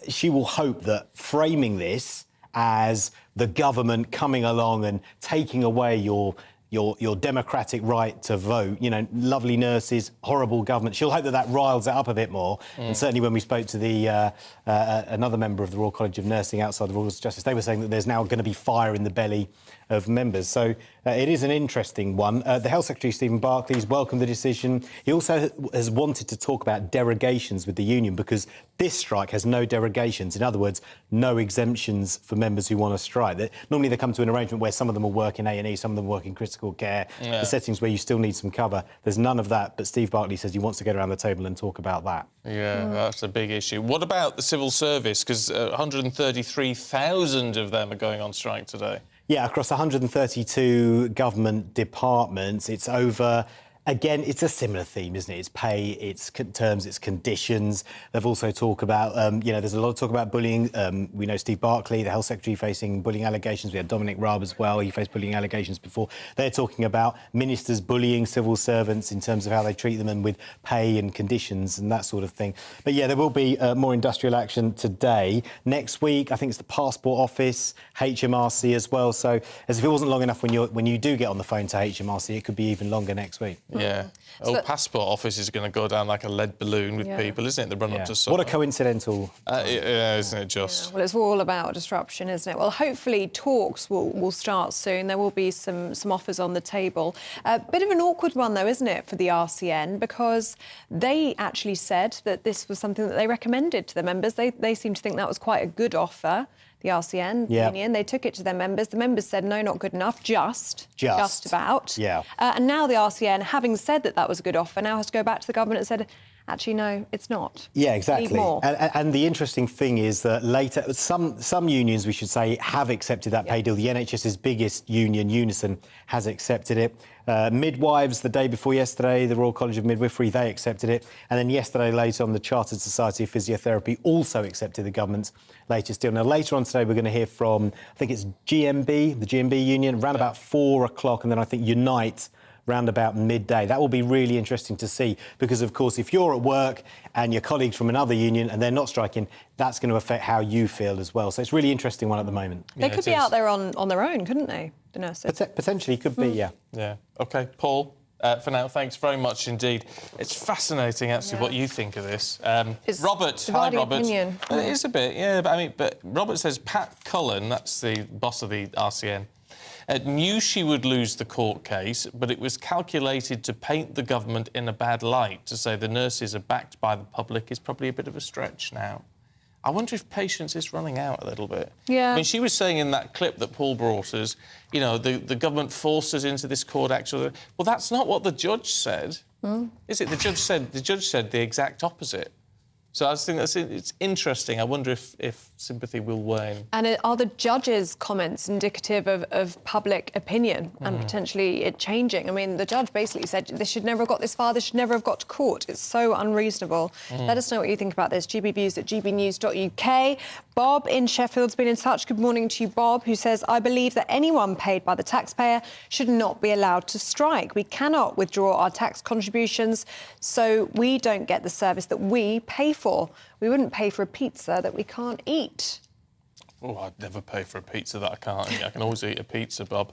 She will hope that framing this as the government coming along and taking away your your democratic right to vote. You know, lovely nurses, horrible government. She'll hope that that riles it up a bit more. And certainly when we spoke to the another member of the Royal College of Nursing outside the Royal Justice, they were saying that there's now going to be fire in the belly of members. So it is an interesting one. The Health Secretary, Stephen Barclay's welcomed the decision. He also has wanted to talk about derogations with the union because this strike has no derogations. In other words, no exemptions for members who want to strike. Normally they come to an arrangement where some of them will work in A&E, some of them work in critical care, the settings where you still need some cover. There's none of that, but Steve Barclay says he wants to get around the table and talk about that. Yeah, that's a big issue. What about the civil service? Because 133,000 of them are going on strike today. Yeah, across 132 government departments, it's over. Again, it's a similar theme, isn't it? It's pay, it's terms, it's conditions. They've also talked about, there's a lot of talk about bullying. We know Steve Barclay, the Health Secretary, facing bullying allegations. We had Dominic Raab as well. He faced bullying allegations before. They're talking about ministers bullying civil servants in terms of how they treat them and with pay and conditions and that sort of thing. But, yeah, there will be more industrial action today. Next week, I think it's the Passport Office, HMRC as well. So as if it wasn't long enough when you do get on the phone to HMRC, it could be even longer next week. Yeah. Passport Office is going to go down like a lead balloon with people, isn't it? The run up to summer. What a coincidental. Isn't it just? Well, it's all about disruption, isn't it? Well, hopefully talks will start soon. There will be some offers on the table. A bit of an awkward one, though, isn't it, for the RCN? Because they actually said that this was something that they recommended to the members. They seem to think that was quite a good offer. The RCN union, they took it to their members. The members said, no, not good enough, just about. Yeah. And now the RCN, having said that was a good offer, now has to go back to the government and said, actually, no, it's not. Yeah, exactly. Need more. And the interesting thing is that later, some unions, we should say, have accepted that pay deal. The NHS's biggest union, Unison, has accepted it. Midwives, the day before yesterday, the Royal College of Midwifery, they accepted it. And then yesterday, later on, the Chartered Society of Physiotherapy also accepted the government's latest deal. Now, later on today, we're going to hear from, I think it's GMB, the GMB union, around about 4 o'clock, and then I think Unite, round about midday. That will be really interesting to see because, of course, if you're at work and your colleagues from another union and they're not striking, that's going to affect how you feel as well. So it's a really interesting one at the moment. They could be out there on their own, couldn't they, the nurses? Potentially could be, yeah. Yeah. OK, Paul, for now, thanks very much indeed. It's fascinating, actually, what you think of this. Robert, hi, Robert. Opinion. It is a bit, yeah. But Robert says Pat Cullen, that's the boss of the RCN, knew she would lose the court case, but it was calculated to paint the government in a bad light. To say the nurses are backed by the public is probably a bit of a stretch now. I wonder if patience is running out a little bit. Yeah. I mean, she was saying in that clip that Paul brought us, you know, the government forced us into this court action. Well, that's not what the judge said, is it? The judge said the exact opposite. So I think it's interesting. I wonder if sympathy will wane. And are the judge's comments indicative of public opinion and potentially it changing? I mean, the judge basically said this should never have got this far, this should never have got to court. It's so unreasonable. Let us know what you think about this. GBviews at gbnews.uk. Bob in Sheffield's been in touch. Good morning to you, Bob, who says, I believe that anyone paid by the taxpayer should not be allowed to strike. We cannot withdraw our tax contributions, so we don't get the service that we pay for. We wouldn't pay for a pizza that we can't eat. Oh, I'd never pay for a pizza that I can't eat. I can always eat a pizza, Bob.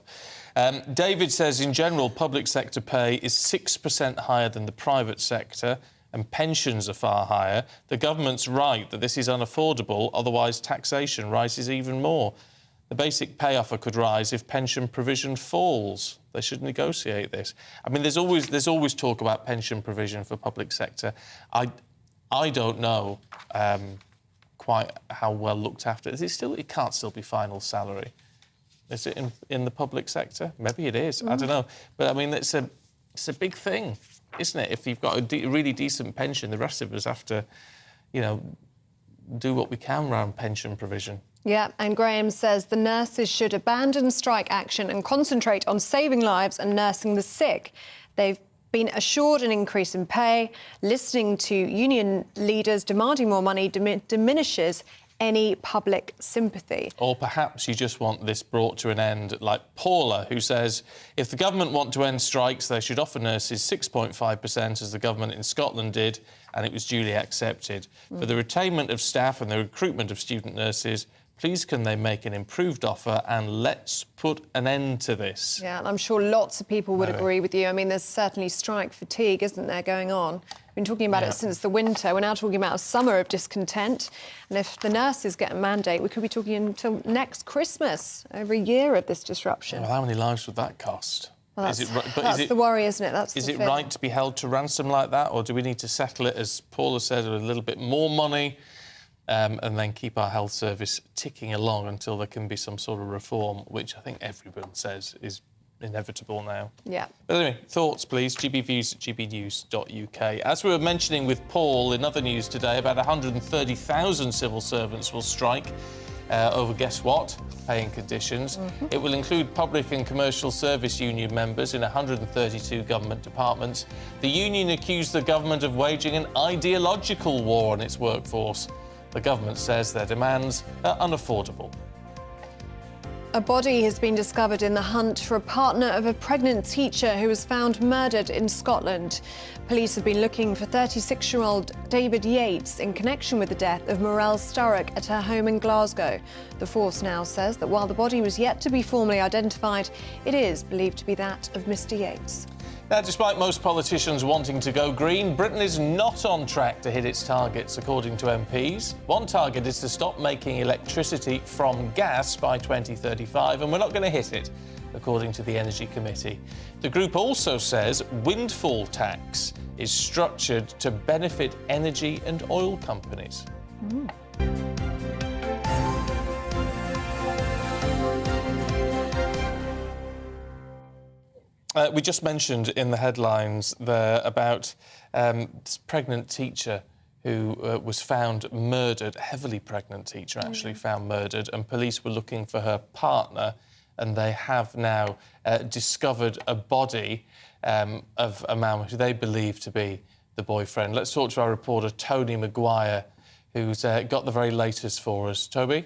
David says, in general, public sector pay is 6% higher than the private sector and pensions are far higher. The government's right that this is unaffordable, otherwise taxation rises even more. The basic pay offer could rise if pension provision falls. They should negotiate this. I mean, there's always talk about pension provision for public sector. I don't know quite how well looked after. It can't still be final salary. Is it in the public sector? Maybe it is. I don't know. But I mean, it's a big thing, isn't it? If you've got a really decent pension, the rest of us have to, do what we can around pension provision. Yeah, and Graham says the nurses should abandon strike action and concentrate on saving lives and nursing the sick. They've been assured an increase in pay. Listening to union leaders demanding more money diminishes any public sympathy. Or perhaps you just want this brought to an end, like Paula, who says, if the government want to end strikes, they should offer nurses 6.5%, as the government in Scotland did, and it was duly accepted. For the retainment of staff and the recruitment of student nurses, Please can they make an improved offer and let's put an end to this. Yeah, and I'm sure lots of people would agree with you. I mean, there's certainly strike fatigue, isn't there, going on? We've been talking about it since the winter. We're now talking about a summer of discontent. And if the nurses get a mandate, we could be talking until next Christmas, over a year of this disruption. Well, how many lives would that cost? Well, that's the worry, isn't it? Is it right to be held to ransom like that, or do we need to settle it, as Paula said, with a little bit more money, and then keep our health service ticking along until there can be some sort of reform, which I think everyone says is inevitable now? Yeah. But anyway, thoughts, please. gbviews@gbnews.uk. As we were mentioning with Paul in other news today, about 130,000 civil servants will strike over, guess what? Paying conditions. It will include public and commercial service union members in 132 government departments. The union accused the government of waging an ideological war on its workforce. The government says their demands are unaffordable. A body has been discovered in the hunt for a partner of a pregnant teacher who was found murdered in Scotland. Police have been looking for 36-year-old David Yates in connection with the death of Morel Sturrock at her home in Glasgow. The force now says that while the body was yet to be formally identified, it is believed to be that of Mr. Yates. Now, despite most politicians wanting to go green, Britain is not on track to hit its targets, according to MPs. One target is to stop making electricity from gas by 2035, and we're not going to hit it, according to the Energy Committee. The group also says windfall tax is structured to benefit energy and oil companies. We just mentioned in the headlines there about this pregnant teacher who was found murdered, heavily pregnant teacher actually found murdered, and police were looking for her partner, and they have now discovered a body of a man who they believe to be the boyfriend. Let's talk to our reporter Tony Maguire, who's got the very latest for us. Toby?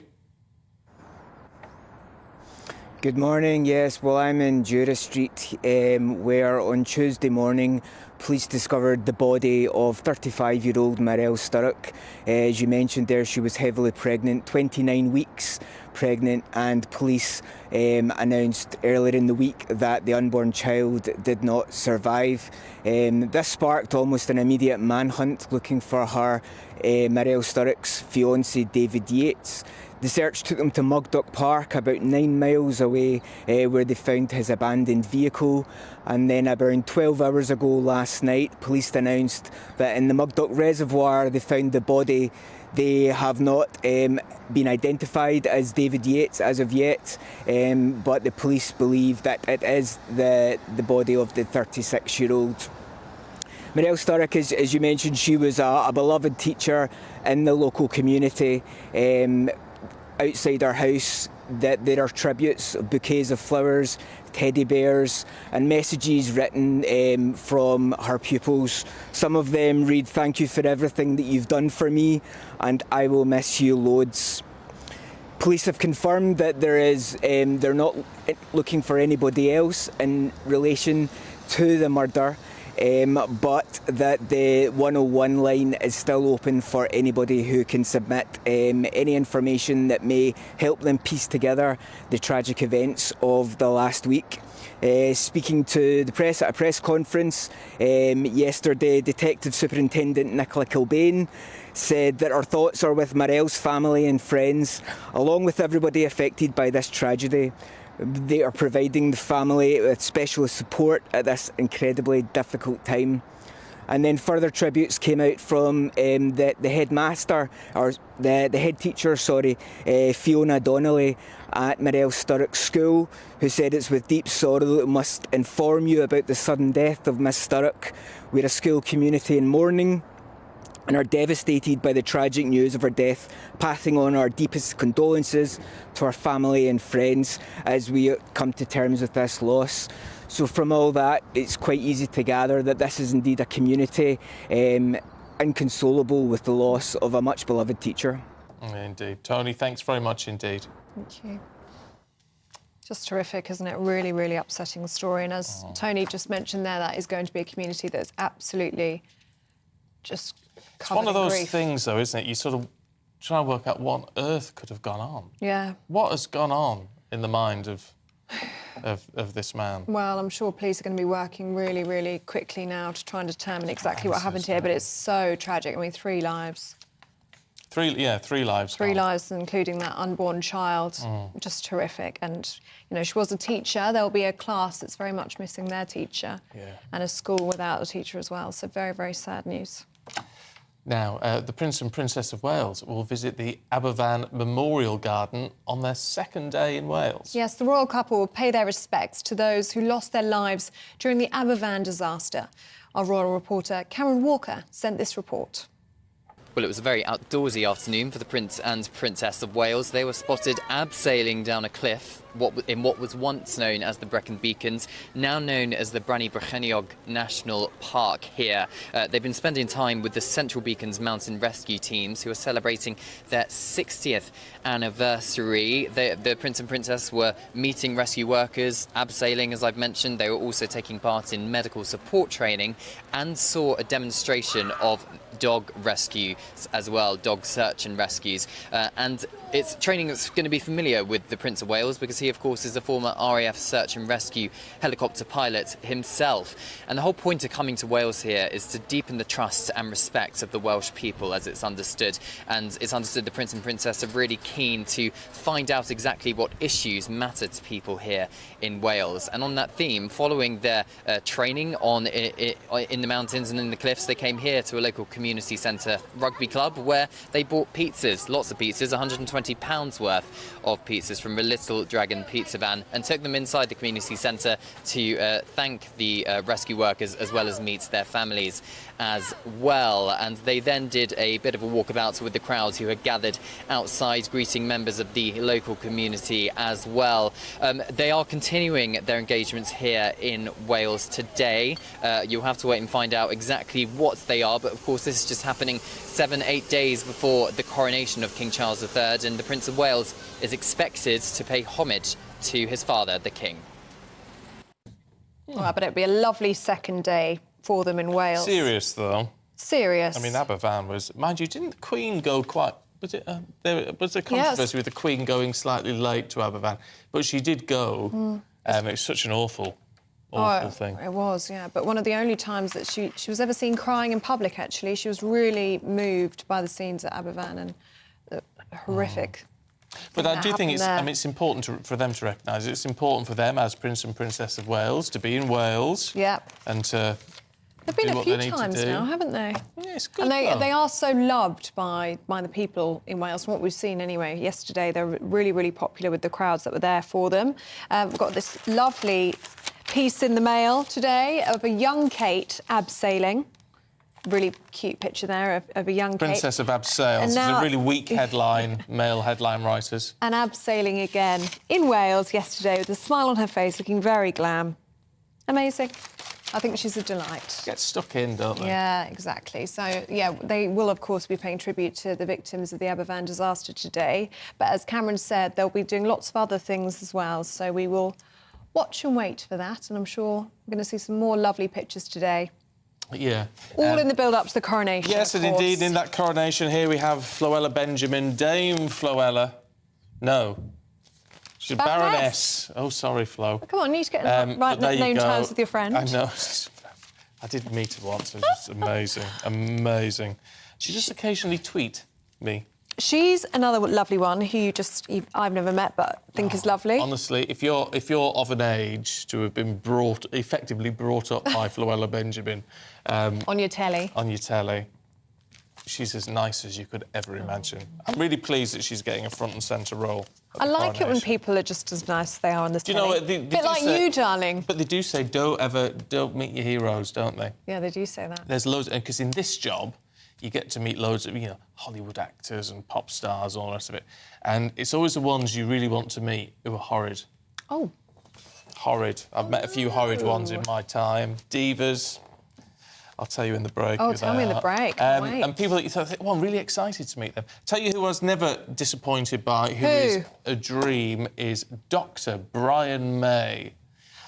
Good morning. Yes, well, I'm in Jura Street, where on Tuesday morning police discovered the body of 35-year-old Morel Sturrock. As you mentioned there, she was heavily pregnant, 29 weeks pregnant, and police announced earlier in the week that the unborn child did not survive. This sparked almost an immediate manhunt looking for her, Morel Sturrock's fiancé, David Yates. The search took them to Mugdock Park, about 9 miles away, where they found his abandoned vehicle. And then around 12 hours ago last night, police announced that in the Mugdock Reservoir they found the body. They have not been identified as David Yates as of yet, but the police believe that it is the body of the 36-year-old. Morel Sturrock, as you mentioned, she was a beloved teacher in the local community. Outside our house, that there are tributes, bouquets of flowers, teddy bears, and messages written from her pupils. Some of them read, "Thank you for everything that you've done for me, and I will miss you loads." Police have confirmed that they're not looking for anybody else in relation to the murder. But that the 101 line is still open for anybody who can submit any information that may help them piece together the tragic events of the last week. Speaking to the press at a press conference yesterday, Detective Superintendent Nicola Kilbane said that our thoughts are with Morel's family and friends, along with everybody affected by this tragedy. They are providing the family with specialist support at this incredibly difficult time. And then further tributes came out from the headmaster, or the head teacher, Fiona Donnelly at Morel Sturrock's school, who said it's with deep sorrow that we must inform you about the sudden death of Miss Sturrock. We're a school community in mourning and are devastated by the tragic news of her death, passing on our deepest condolences to her family and friends as we come to terms with this loss. So from all that, it's quite easy to gather that this is indeed a community inconsolable with the loss of a much beloved teacher. Indeed. Tony, thanks very much indeed. Thank you. Just terrific, isn't it? Really, really upsetting story. And as Tony just mentioned there, that is going to be a community that's absolutely just It's one of covered in those grief. things, though, isn't it? You sort of trying to work out what on earth could have gone on. Yeah. What has gone on in the mind of this man? Well, I'm sure police are going to be working really, really quickly now to try and determine exactly what happened here, but it's so tragic. I mean, 3 lives. 3 lives. 3 lives, including that unborn child. Just horrific. And, you know, she was a teacher. There'll be a class that's very much missing their teacher. And a school without a teacher as well. So very, very sad news. Now, the Prince and Princess of Wales will visit the Aberfan Memorial Garden on their 2nd day in Wales. Yes, the royal couple will pay their respects to those who lost their lives during the Aberfan disaster. Our royal reporter, Karen Walker, sent this report. Well, it was a very outdoorsy afternoon for the Prince and Princess of Wales. They were spotted abseiling down a cliff in what was once known as the Brecon Beacons, now known as the Brani Brycheiniog National Park here. They've been spending time with the Central Beacons mountain rescue teams, who are celebrating their 60th anniversary. The Prince and Princess were meeting rescue workers, abseiling, as I've mentioned. They were also taking part in medical support training and saw a demonstration of dog rescue as well, dog search and rescues. And it's training that's going to be familiar with the Prince of Wales, because he, of course, is a former RAF search and rescue helicopter pilot himself. And the whole point of coming to Wales here is to deepen the trust and respect of the Welsh people, as it's understood. And it's understood the Prince and Princess are really keen to find out exactly what issues matter to people here in Wales. And on that theme, following their training in the mountains and in the cliffs, they came here to a local community centre rugby club, where they bought pizzas, lots of pizzas, £120 worth of pizzas from a Little Dragon pizza van, and took them inside the community centre to thank the rescue workers, as well as meet their families as well. And they then did a bit of a walkabout with the crowds who had gathered outside, greeting members of the local community as well. They are continuing their engagements here in Wales today. You'll have to wait and find out exactly what they are, but of course this is just happening 7-8 days before the coronation of King Charles III, and the Prince of Wales is expected to pay homage to his father, the King. Well, but it'd be a lovely 2nd day for them in Wales. Serious, though. Serious. I mean, Aberfan was... Mind you, didn't the Queen go quite... Was it? There was a controversy with the Queen going slightly late to Aberfan, but she did go. It was such an awful thing. It was, yeah. But one of the only times that she was ever seen crying in public, actually. She was really moved by the scenes at Aberfan, and horrific. But I do think it's important for them to recognise it. It's important for them as Prince and Princess of Wales to be in Wales. Yeah. And to They've been a few times now, haven't they? Yeah, it's good. And they are so loved by the people in Wales, from what we've seen anyway. Yesterday, they were really, really popular with the crowds that were there for them. We've got this lovely piece in the mail today of a young Kate abseiling. Really cute picture there of a young Princess Kate. of Abseils. It's a really weak headline, male headline writers. And abseiling again in Wales yesterday with a smile on her face, looking very glam. Amazing. I think she's a delight. Get stuck in, don't they? Yeah, exactly. So, yeah, they will, of course, be paying tribute to the victims of the Aberfan disaster today. But as Cameron said, they'll be doing lots of other things as well. So we will watch and wait for that. And I'm sure we're going to see some more lovely pictures today. Yeah. All in the build-up to the coronation. Yes, and indeed, in that coronation here we have Floella Benjamin, Dame Floella. No. She's a Baroness. Oh, sorry, Flo. Come on, you need to get in right name terms with your friend. I know. I did meet her once. It was just amazing. Amazing. She just occasionally tweet me. She's another lovely one who I've never met but think is lovely. Honestly, if you're of an age to have been effectively brought up by Floella Benjamin... on your telly. On your telly. She's as nice as you could ever imagine. I'm really pleased that she's getting a front and centre role. I like it when people are just as nice as they are on the telly. Do you know what? A bit like you, darling. But they do say, don't meet your heroes, don't they? Yeah, they do say that. There's loads... Because in this job... You get to meet loads of, Hollywood actors and pop stars, all the rest of it. And it's always the ones you really want to meet who are horrid. Oh. Horrid. I've met a few horrid ones in my time. Divas. I'll tell you in the break. Oh, tell me in the break. Wait. And people that you think, I'm really excited to meet them. Tell you who I was never disappointed by, who is a dream, is Dr. Brian May.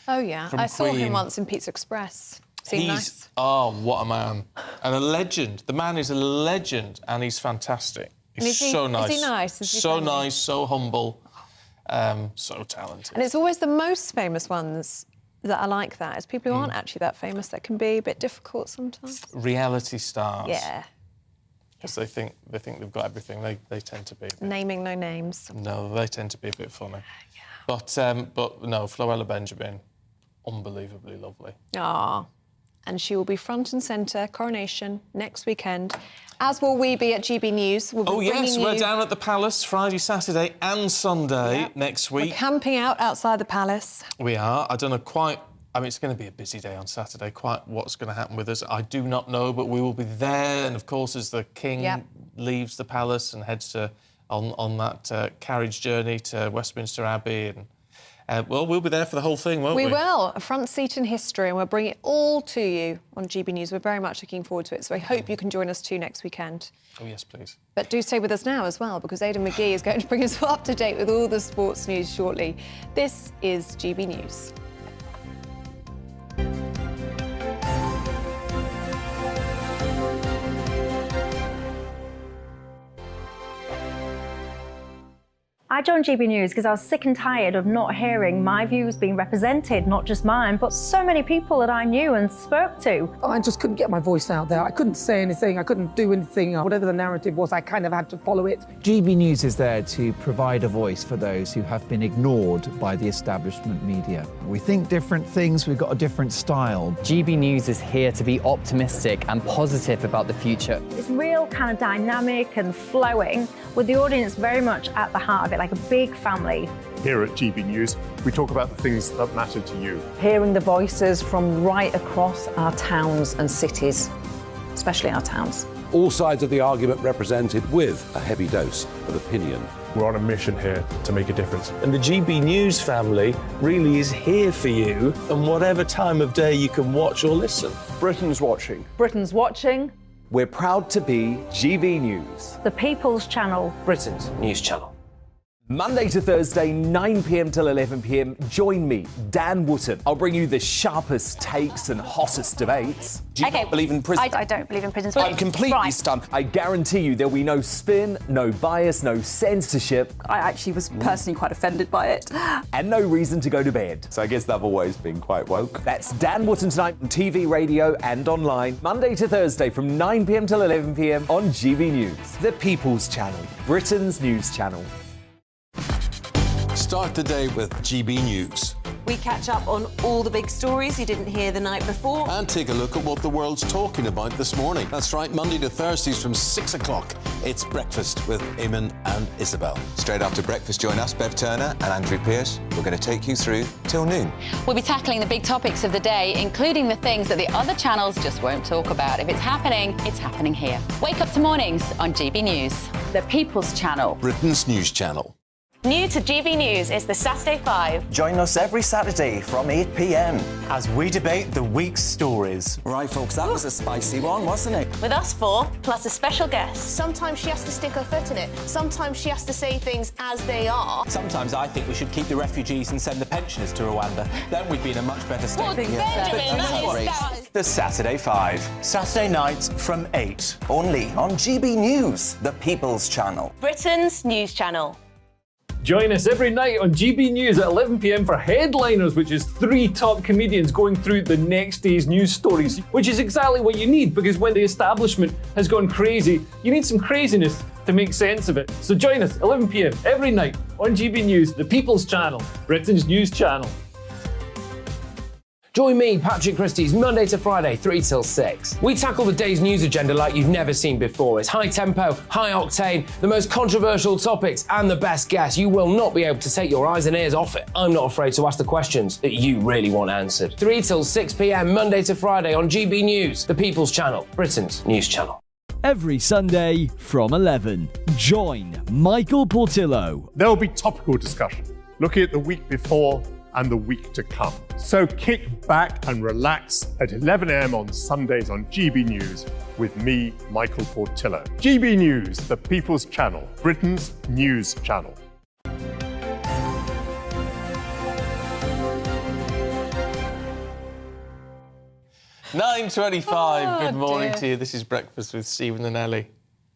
Oh, yeah. I saw him once in Pizza Express. Seemed nice. Oh, what a man. And a legend. The man is a legend, and he's fantastic. He's so nice. Is he nice? Is he so friendly? nice, so humble, so talented. And it's always the most famous ones that are like that. It's people who aren't actually that famous that can be a bit difficult sometimes. Reality stars. Yeah. Because they think they've got everything. They tend to be. Naming no names. No, they tend to be a bit funny. But no, Floella Benjamin, unbelievably lovely. Ah. And she will be front and centre, Coronation, next weekend, as will we be at GB News. We'll be Yes, bringing we're you... down at the Palace Friday, Saturday and Sunday next week. We're camping out outside the Palace. We are. I don't know quite... I mean, it's going to be a busy day on Saturday. Quite what's going to happen with us, I do not know, but we will be there. And, of course, as the King leaves the Palace and heads on that carriage journey to Westminster Abbey and... well, we'll be there for the whole thing, won't we? We will. A front seat in history, and we'll bring it all to you on GB News. We're very much looking forward to it, so I hope you can join us too next weekend. Oh, yes, please. But do stay with us now as well, because Aidan McGee is going to bring us up to date with all the sports news shortly. This is GB News. I joined GB News because I was sick and tired of not hearing my views being represented, not just mine, but so many people that I knew and spoke to. I just couldn't get my voice out there. I couldn't say anything. I couldn't do anything. Whatever the narrative was, I kind of had to follow it. GB News is there to provide a voice for those who have been ignored by the establishment media. We think different things, we've got a different style. GB News is here to be optimistic and positive about the future. It's real kind of dynamic and flowing, with the audience very much at the heart of it, like a big family. Here at GB News, we talk about the things that matter to you. Hearing the voices from right across our towns and cities, especially our towns. All sides of the argument represented with a heavy dose of opinion. We're on a mission here to make a difference. And the GB News family really is here for you, and whatever time of day you can watch or listen. Britain's watching. Britain's watching. We're proud to be GB News. The People's Channel. Britain's news channel. Monday to Thursday, 9 p.m. till 11 p.m. Join me, Dan Wootton. I'll bring you the sharpest takes and hottest debates. Do you not believe in prison? I don't believe in prisons. I'm completely stunned. I guarantee you there'll be no spin, no bias, no censorship. I actually was personally quite offended by it. And no reason to go to bed. So I guess they've always been quite woke. That's Dan Wootton tonight on TV, radio and online. Monday to Thursday from 9 p.m. till 11 p.m. on GB News. The People's Channel, Britain's news channel. Start the day with GB News. We catch up on all the big stories you didn't hear the night before. And take a look at what the world's talking about this morning. That's right, Monday to Thursdays from 6 o'clock. It's Breakfast with Eamon and Isabel. Straight after breakfast, join us, Bev Turner and Andrew Pearce. We're going to take you through till noon. We'll be tackling the big topics of the day, including the things that the other channels just won't talk about. If it's happening here. Wake up to mornings on GB News. The People's Channel. Britain's news channel. New to GB News is the Saturday 5. Join us every Saturday from 8 p.m. as we debate the week's stories. Right, folks, that was a spicy one, wasn't it? With us four, plus a special guest. Sometimes she has to stick her foot in it. Sometimes she has to say things as they are. Sometimes I think we should keep the refugees and send the pensioners to Rwanda. Then we'd be in a much better state. Well, Benjamin, that is... The Saturday 5. Saturday nights from 8. Only on GB News, the People's Channel. Britain's news channel. Join us every night on GB News at 11 p.m. for Headliners, which is 3 top comedians going through the next day's news stories, which is exactly what you need, because when the establishment has gone crazy, you need some craziness to make sense of it. So join us 11 p.m. every night on GB News, the People's Channel, Britain's news channel. Join me, Patrick Christie's Monday to Friday, 3 till 6. We tackle the day's news agenda like you've never seen before. It's high tempo, high octane, the most controversial topics and the best guests. You will not be able to take your eyes and ears off it. I'm not afraid to ask the questions that you really want answered. 3 till 6 p.m. Monday to Friday on GB News, the People's Channel, Britain's news channel. Every Sunday from 11, join Michael Portillo. There'll be topical discussion, looking at the week before and the week to come. So kick back and relax at 11 a.m. on Sundays on GB News with me, Michael Portillo. GB News, the People's Channel, Britain's news channel. 9:25. Good morning dear. to you. This is Breakfast with Stephen and Ellie.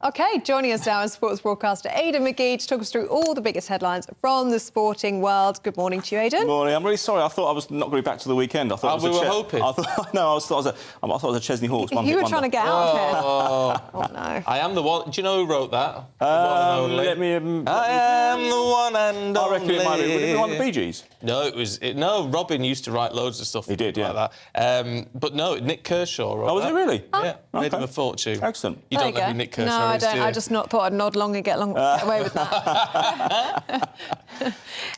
OK, joining us now is sports broadcaster Aidan McGee to talk us through all the biggest headlines from the sporting world. Good morning to you, Aidan. Good morning. I'm really sorry. I thought I was not going to be back to the weekend. I thought we were hoping. I thought it was a Chesney Hawks one. You were trying to get out of here. Oh no. I am the one. Do you know who wrote that? Let me. I am the one and only. I reckon it might be one of the Bee Gees. No, no. Robin used to write loads of stuff. He did, yeah. Like that. But no, Nick Kershaw wrote that. Oh, was it really? Yeah, made him a fortune. Excellent. You don't know who Nick Kershaw No, I is, don't. do you? I just thought I'd nod along and get away with that.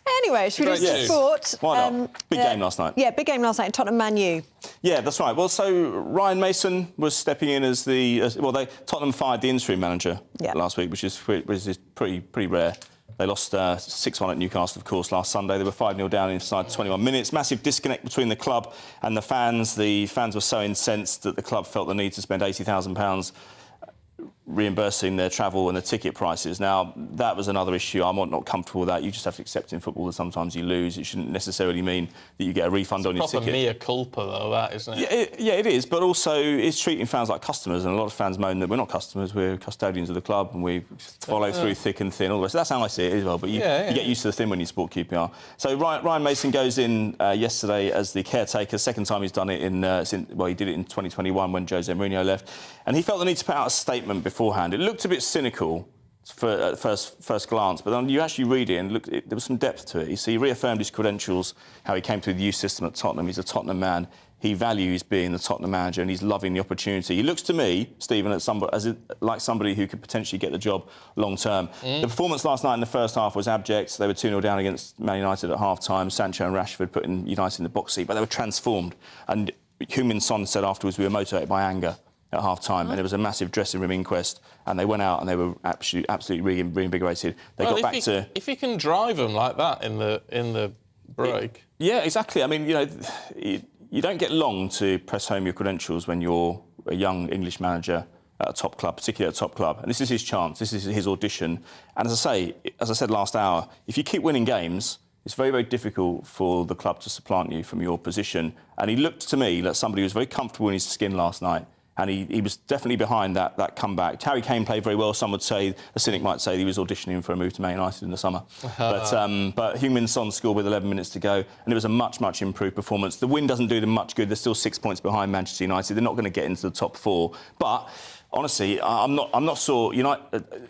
Anyway, should we do some sport? Why not? Big game last night. Yeah, big game last night. Tottenham Man U. Yeah, that's right. Well, so Ryan Mason was stepping in as Tottenham fired the interim manager last week, which is pretty rare. They lost 6-1 at Newcastle, of course, last Sunday. They were 5-0 down inside 21 minutes. Massive disconnect between the club and the fans. The fans were so incensed that the club felt the need to spend £80,000 reimbursing their travel and the ticket prices. Now, that was another issue. I'm not comfortable with that. You just have to accept in football that sometimes you lose. It shouldn't necessarily mean that you get a refund on your ticket. Proper mea culpa, though, that, isn't it? Yeah, it is, but also it's treating fans like customers, and a lot of fans moan that we're not customers, we're custodians of the club, and we follow through thick and thin, all the rest. That's how I see it as well, but you get used to the thin when you support QPR. So Ryan Mason goes in yesterday as the caretaker, second time he's done it he did it in 2021 when Jose Mourinho left, and he felt the need to put out a statement beforehand. It looked a bit cynical at first glance, but then you actually read it and there was some depth to it. You see, he reaffirmed his credentials, how he came through the youth system at Tottenham. He's a Tottenham man. He values being the Tottenham manager and he's loving the opportunity. He looks to me, Stephen, like somebody who could potentially get the job long term. The performance last night in the first half was abject. They were 2-0 down against Man United at half-time. Sancho and Rashford putting United in the box seat, but they were transformed. And Heung-min Son said afterwards we were motivated by anger at half-time, and there was a massive dressing room inquest, and they went out and they were absolutely reinvigorated. They got back to... If you can drive them like that in the break... Yeah, exactly. I mean, you don't get long to press home your credentials when you're a young English manager at a top club, particularly at a top club. And this is his chance, this is his audition. And as I said last hour, if you keep winning games, it's very, very difficult for the club to supplant you from your position. And he looked to me like somebody who was very comfortable in his skin last night. And he was definitely behind that comeback. Harry Kane played very well. Some would say, a cynic might say, he was auditioning for a move to Man United in the summer. But Heung-min Son scored with 11 minutes to go, and it was a much, much improved performance. The win doesn't do them much good. They're still 6 points behind Manchester United. They're not going to get into the top four. But honestly, I'm not sure.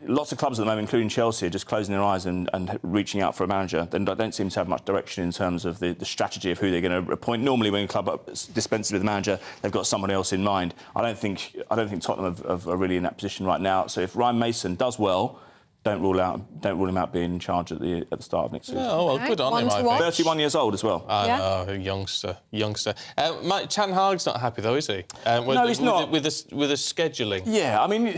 Lots of clubs at the moment, including Chelsea, are just closing their eyes and reaching out for a manager. They don't seem to have much direction in terms of the strategy of who they're going to appoint. Normally, when a club dispenses with a manager, they've got someone else in mind. I don't think Tottenham are really in that position right now. So if Ryan Mason does well, don't rule him out being in charge at the start of next season. No, well, good on him, I think. 31 years old as well. I know, a youngster. Mike Ten Hag's not happy though, is he? No, he's not. With the scheduling. Yeah, I mean,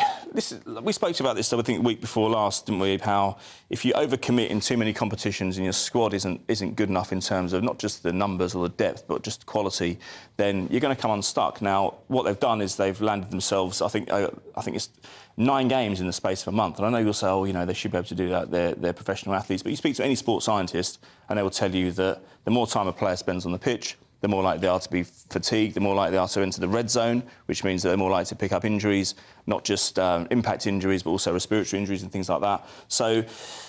we spoke about this, I think, the week before last, didn't we? How if you overcommit in too many competitions and your squad isn't good enough in terms of not just the numbers or the depth, but just quality, then you're going to come unstuck. Now, what they've done is they've landed themselves. I think it's 9 games in the space of a month. And I know you'll say, they should be able to do that. They're professional athletes. But you speak to any sports scientist and they will tell you that the more time a player spends on the pitch, the more likely they are to be fatigued, the more likely they are to enter the red zone, which means that they're more likely to pick up injuries, not just impact injuries, but also respiratory injuries and things like that.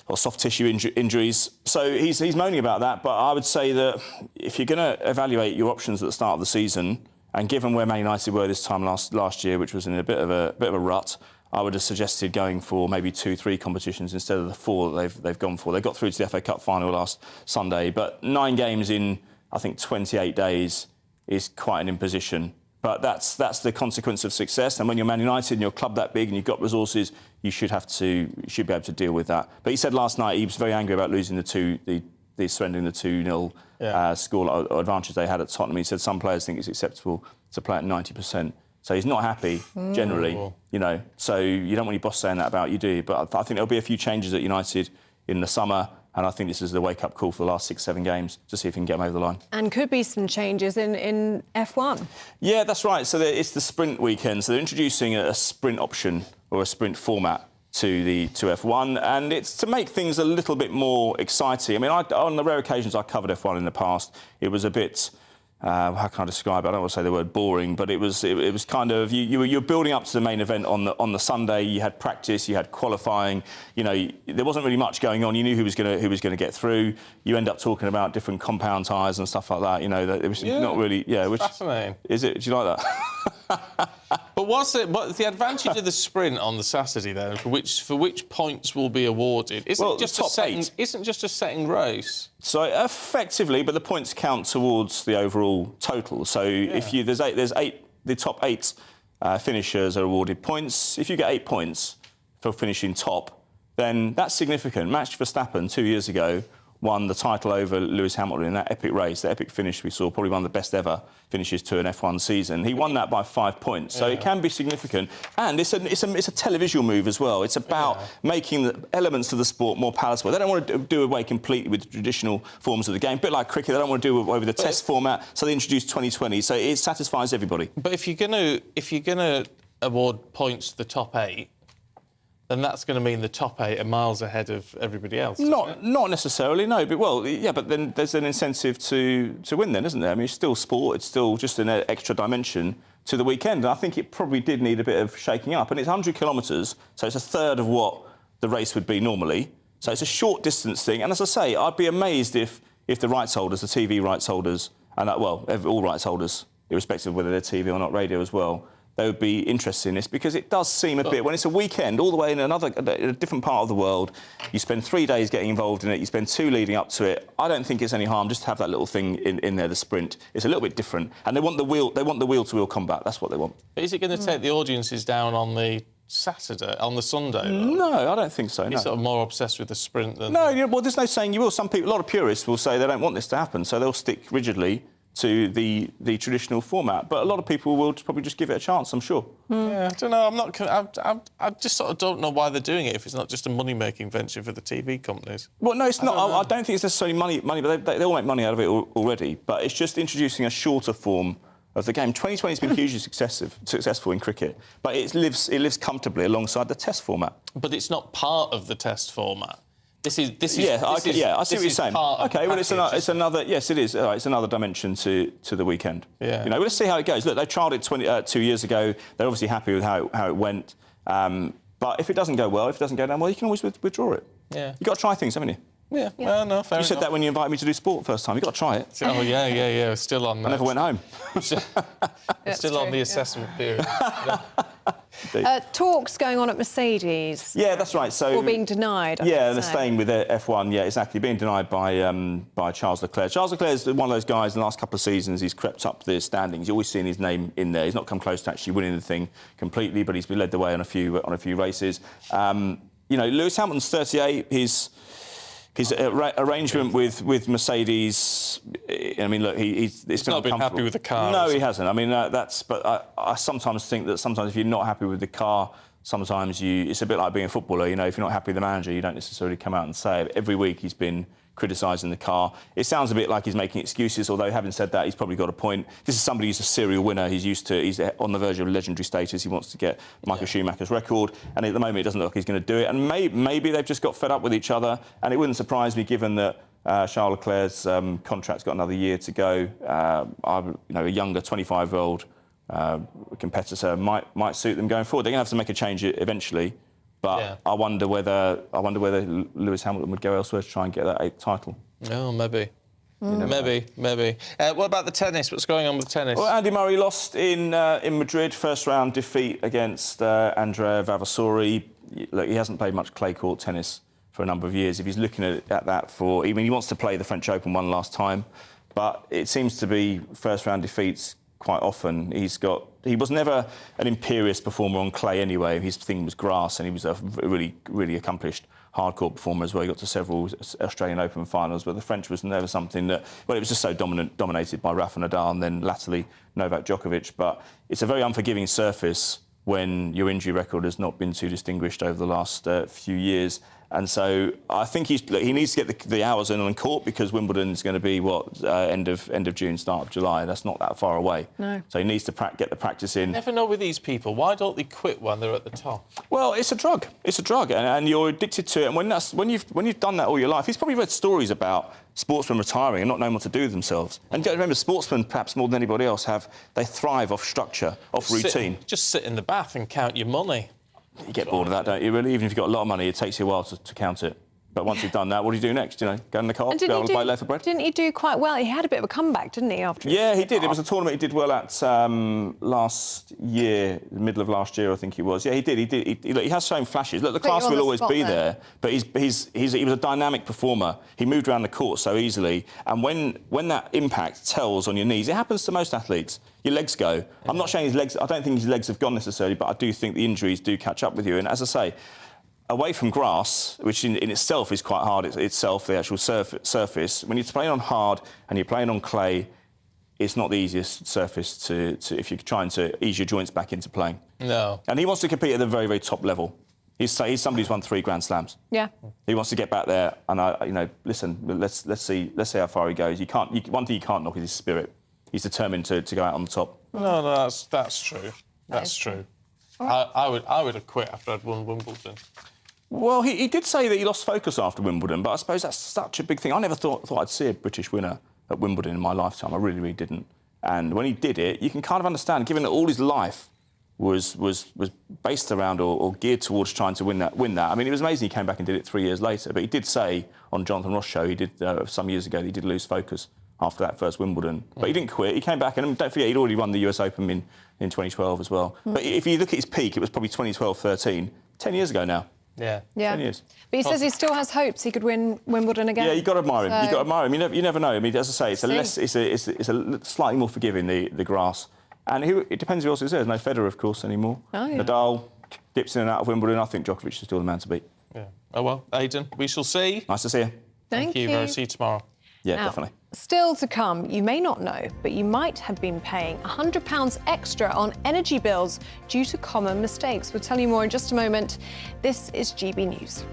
Or soft tissue injuries. So he's moaning about that. But I would say that if you're going to evaluate your options at the start of the season, and given where Man United were this time last year, which was in a bit of a rut, I would have suggested going for maybe 2-3 competitions instead of the 4 that they've gone for. They got through to the FA Cup final last Sunday, but 9 games in, I think, 28 days is quite an imposition. But that's the consequence of success. And when you're Man United and you're a club that big and you've got resources, you should be able to deal with that. But he said last night he was very angry about losing surrendering the 2-0 score advantage they had at Tottenham. He said some players think it's acceptable to play at 90%. So he's not happy, generally, So you don't want your boss saying that about you, do you? But I think there'll be a few changes at United in the summer, and I think this is the wake-up call for the last 6-7 games to see if he can get them over the line. And could be some changes in F1. Yeah, that's right. So it's the sprint weekend. So they're introducing a sprint option or a sprint format to F1, and it's to make things a little bit more exciting. I mean, on the rare occasions I covered F1 in the past, it was a bit how can I describe it? I don't want to say the word boring, but it was kind of you're building up to the main event on the Sunday. You had practice, you had qualifying. You know, there wasn't really much going on. You knew who was going to get through. You end up talking about different compound tyres and stuff like that. You know, that it was not really which, fascinating. Is it? Do you like that? But what's the advantage of the sprint on the Saturday then? For which points will be awarded? Isn't just a setting race? So effectively, but the points count towards the overall total. So if there's eight, the top 8 finishers are awarded points. If you get 8 points for finishing top, then that's significant. Max Verstappen 2 years ago won the title over Lewis Hamilton in that epic race, the epic finish we saw, probably one of the best ever finishes to an F1 season. He won that by 5 points, so it can be significant. And it's a televisual move as well. It's about making the elements of the sport more palatable. They don't want to do away completely with the traditional forms of the game. A bit like cricket, they don't want to do away with the test format, so they introduced 2020, so it satisfies everybody. But if you're gonna award points to the top 8, then that's going to mean the top 8 are miles ahead of everybody else. Not necessarily, no. But then there's an incentive to win, then, isn't there? I mean, it's still sport. It's still just an extra dimension to the weekend. And I think it probably did need a bit of shaking up. And it's 100 kilometres, so it's a third of what the race would be normally. So it's a short distance thing. And as I say, I'd be amazed if the rights holders, the TV rights holders, and all rights holders, irrespective of whether they're TV or not, radio as well, they would be interested in this, because it does seem a bit, when it's a weekend all the way in a different part of the world, you spend 3 days getting involved in it, you spend 2 leading up to it. I don't think it's any harm just to have that little thing in there, the sprint. It's a little bit different, and they want the wheel-to-wheel combat. That's what they want. But is it going to take the audiences down on the Sunday, though? No, I don't think so. You're sort of more obsessed with the sprint than... No, well, there's no saying you will. Some people, a lot of purists will say they don't want this to happen, so they'll stick rigidly to the traditional format, but a lot of people will probably just give it a chance, I'm sure. Yeah, I don't know. I just sort of don't know why they're doing it if it's not just a money-making venture for the TV companies. Well, no, it's not. I don't think it's necessarily money, but they all make money out of it already. But it's just introducing a shorter form of the game. 2020 has been hugely successful in cricket, but it lives comfortably alongside the Test format. But it's not part of the Test format. I see what you're saying. OK, well, it's another. Yes, it is. It's another dimension to the weekend. Yeah. You know, let's see how it goes. Look, they trialled it 2 years ago. They're obviously happy with how it went. But if it doesn't go well, if it doesn't go down well, you can always withdraw it. Yeah. You've got to try things, haven't you? Yeah. Well, no, fair enough. You said that when you invited me to do sport first time. You've got to try it. Oh, yeah. Still on that. I never went home. Still on the assessment period. Talks going on at Mercedes. Yeah, that's right. So, or being denied. They're staying with F1. Yeah, exactly. Being denied by Charles Leclerc. Charles Leclerc is one of those guys in the last couple of seasons. He's crept up the standings. You're always seeing his name in there. He's not come close to actually winning the thing completely, but he's been led the way on a few races. You know, Lewis Hamilton's 38. His arrangement with Mercedes, I mean, look, he's not been happy with the car. No, he hasn't. I mean, but I sometimes think that sometimes if you're not happy with the car, sometimes it's a bit like being a footballer. You know, if you're not happy with the manager, you don't necessarily come out and say it. Every week he's been criticising the car. It sounds a bit like he's making excuses, although having said that, he's probably got a point. This is somebody who's a serial winner. He's on the verge of legendary status. He wants to get Michael Schumacher's record, and at the moment it doesn't look like he's going to do it. And maybe they've just got fed up with each other, and it wouldn't surprise me given that Charles Leclerc's contract's got another year to go. A younger 25-year-old competitor might suit them going forward. They're going to have to make a change eventually. But I wonder whether Lewis Hamilton would go elsewhere to try and get that 8th title. Oh, maybe. Maybe. What about the tennis? What's going on with tennis? Well, Andy Murray lost in Madrid, first-round defeat against Andrea Vavasori. Look, he hasn't played much clay court tennis for a number of years. If he's looking at that he wants to play the French Open one last time, but it seems to be first-round defeats quite often. He was never an imperious performer on clay anyway. His thing was grass, and he was a really, really accomplished hardcore performer as well. He got to several Australian Open finals, but the French was never something that... Well, it was just so dominated by Rafa Nadal and then latterly Novak Djokovic. But it's a very unforgiving surface when your injury record has not been too distinguished over the last few years. And so I think he needs to get the hours in on court, because Wimbledon's going to be, end of June, start of July. That's not that far away. No. So he needs to get the practice in. You never know with these people. Why don't they quit when they're at the top? Well, it's a drug. It's a drug, and you're addicted to it. And when you've done that all your life, he's probably read stories about sportsmen retiring and not knowing what to do with themselves. And remember, sportsmen, perhaps more than anybody else, they thrive off structure, off routine. Just sit in the bath and count your money. You get bored of that, don't you, really? Even if you've got a lot of money, it takes you a while to count it. But once you've done that, what do you do next? Go in the car, go on a bite loaf of bread? Didn't he do quite well? He had a bit of a comeback, didn't he, after? Yeah, he did. It was a tournament he did well at last year, the middle of last year, I think it was. Yeah, he did. He has shown flashes. Look, the class will always be there, but he was a dynamic performer. He moved around the court so easily, and when that impact tells on your knees, it happens to most athletes. Your legs go. Yeah. I'm not saying his legs. I don't think his legs have gone necessarily, but I do think the injuries do catch up with you. And as I say, away from grass, which in itself is quite hard itself, the actual surface, when you're playing on hard and you're playing on clay, it's not the easiest surface to if you're trying to ease your joints back into playing. No. And he wants to compete at the very, very top level. He's somebody who's won 3 Grand Slams. Yeah. He wants to get back there, and listen, let's see how far he goes. One thing you can't knock is his spirit. He's determined to go out on the top. No, that's true. That's true. I would have quit after I'd won Wimbledon. Well, he did say that he lost focus after Wimbledon, but I suppose that's such a big thing. I never thought I'd see a British winner at Wimbledon in my lifetime. I really, really didn't. And when he did it, you can kind of understand, given that all his life was based around or geared towards trying to win that. I mean, it was amazing he came back and did it 3 years later, but he did say on Jonathan Ross' show, he did some years ago, that he did lose focus after that first Wimbledon. But he didn't quit. He came back, and don't forget, he'd already won the US Open in 2012 as well. But if you look at his peak, it was probably 2012-13, 10 years ago now. Yeah. 10 years. But he says he still has hopes he could win Wimbledon again. Yeah, you've got to admire him. You've got to admire him. You never know. I mean, as I say, it's a slightly more forgiving, the grass. And it depends who else is there. There's no Federer, of course, anymore. Oh, yeah. Nadal dips in and out of Wimbledon. I think Djokovic is still the man to beat. Yeah. Oh, well, Aidan, we shall see. Nice to see you. Thank you. I'll see you tomorrow. Yeah, now, definitely. Still to come, you may not know, but you might have been paying £100 extra on energy bills due to common mistakes. We'll tell you more in just a moment. This is GB News.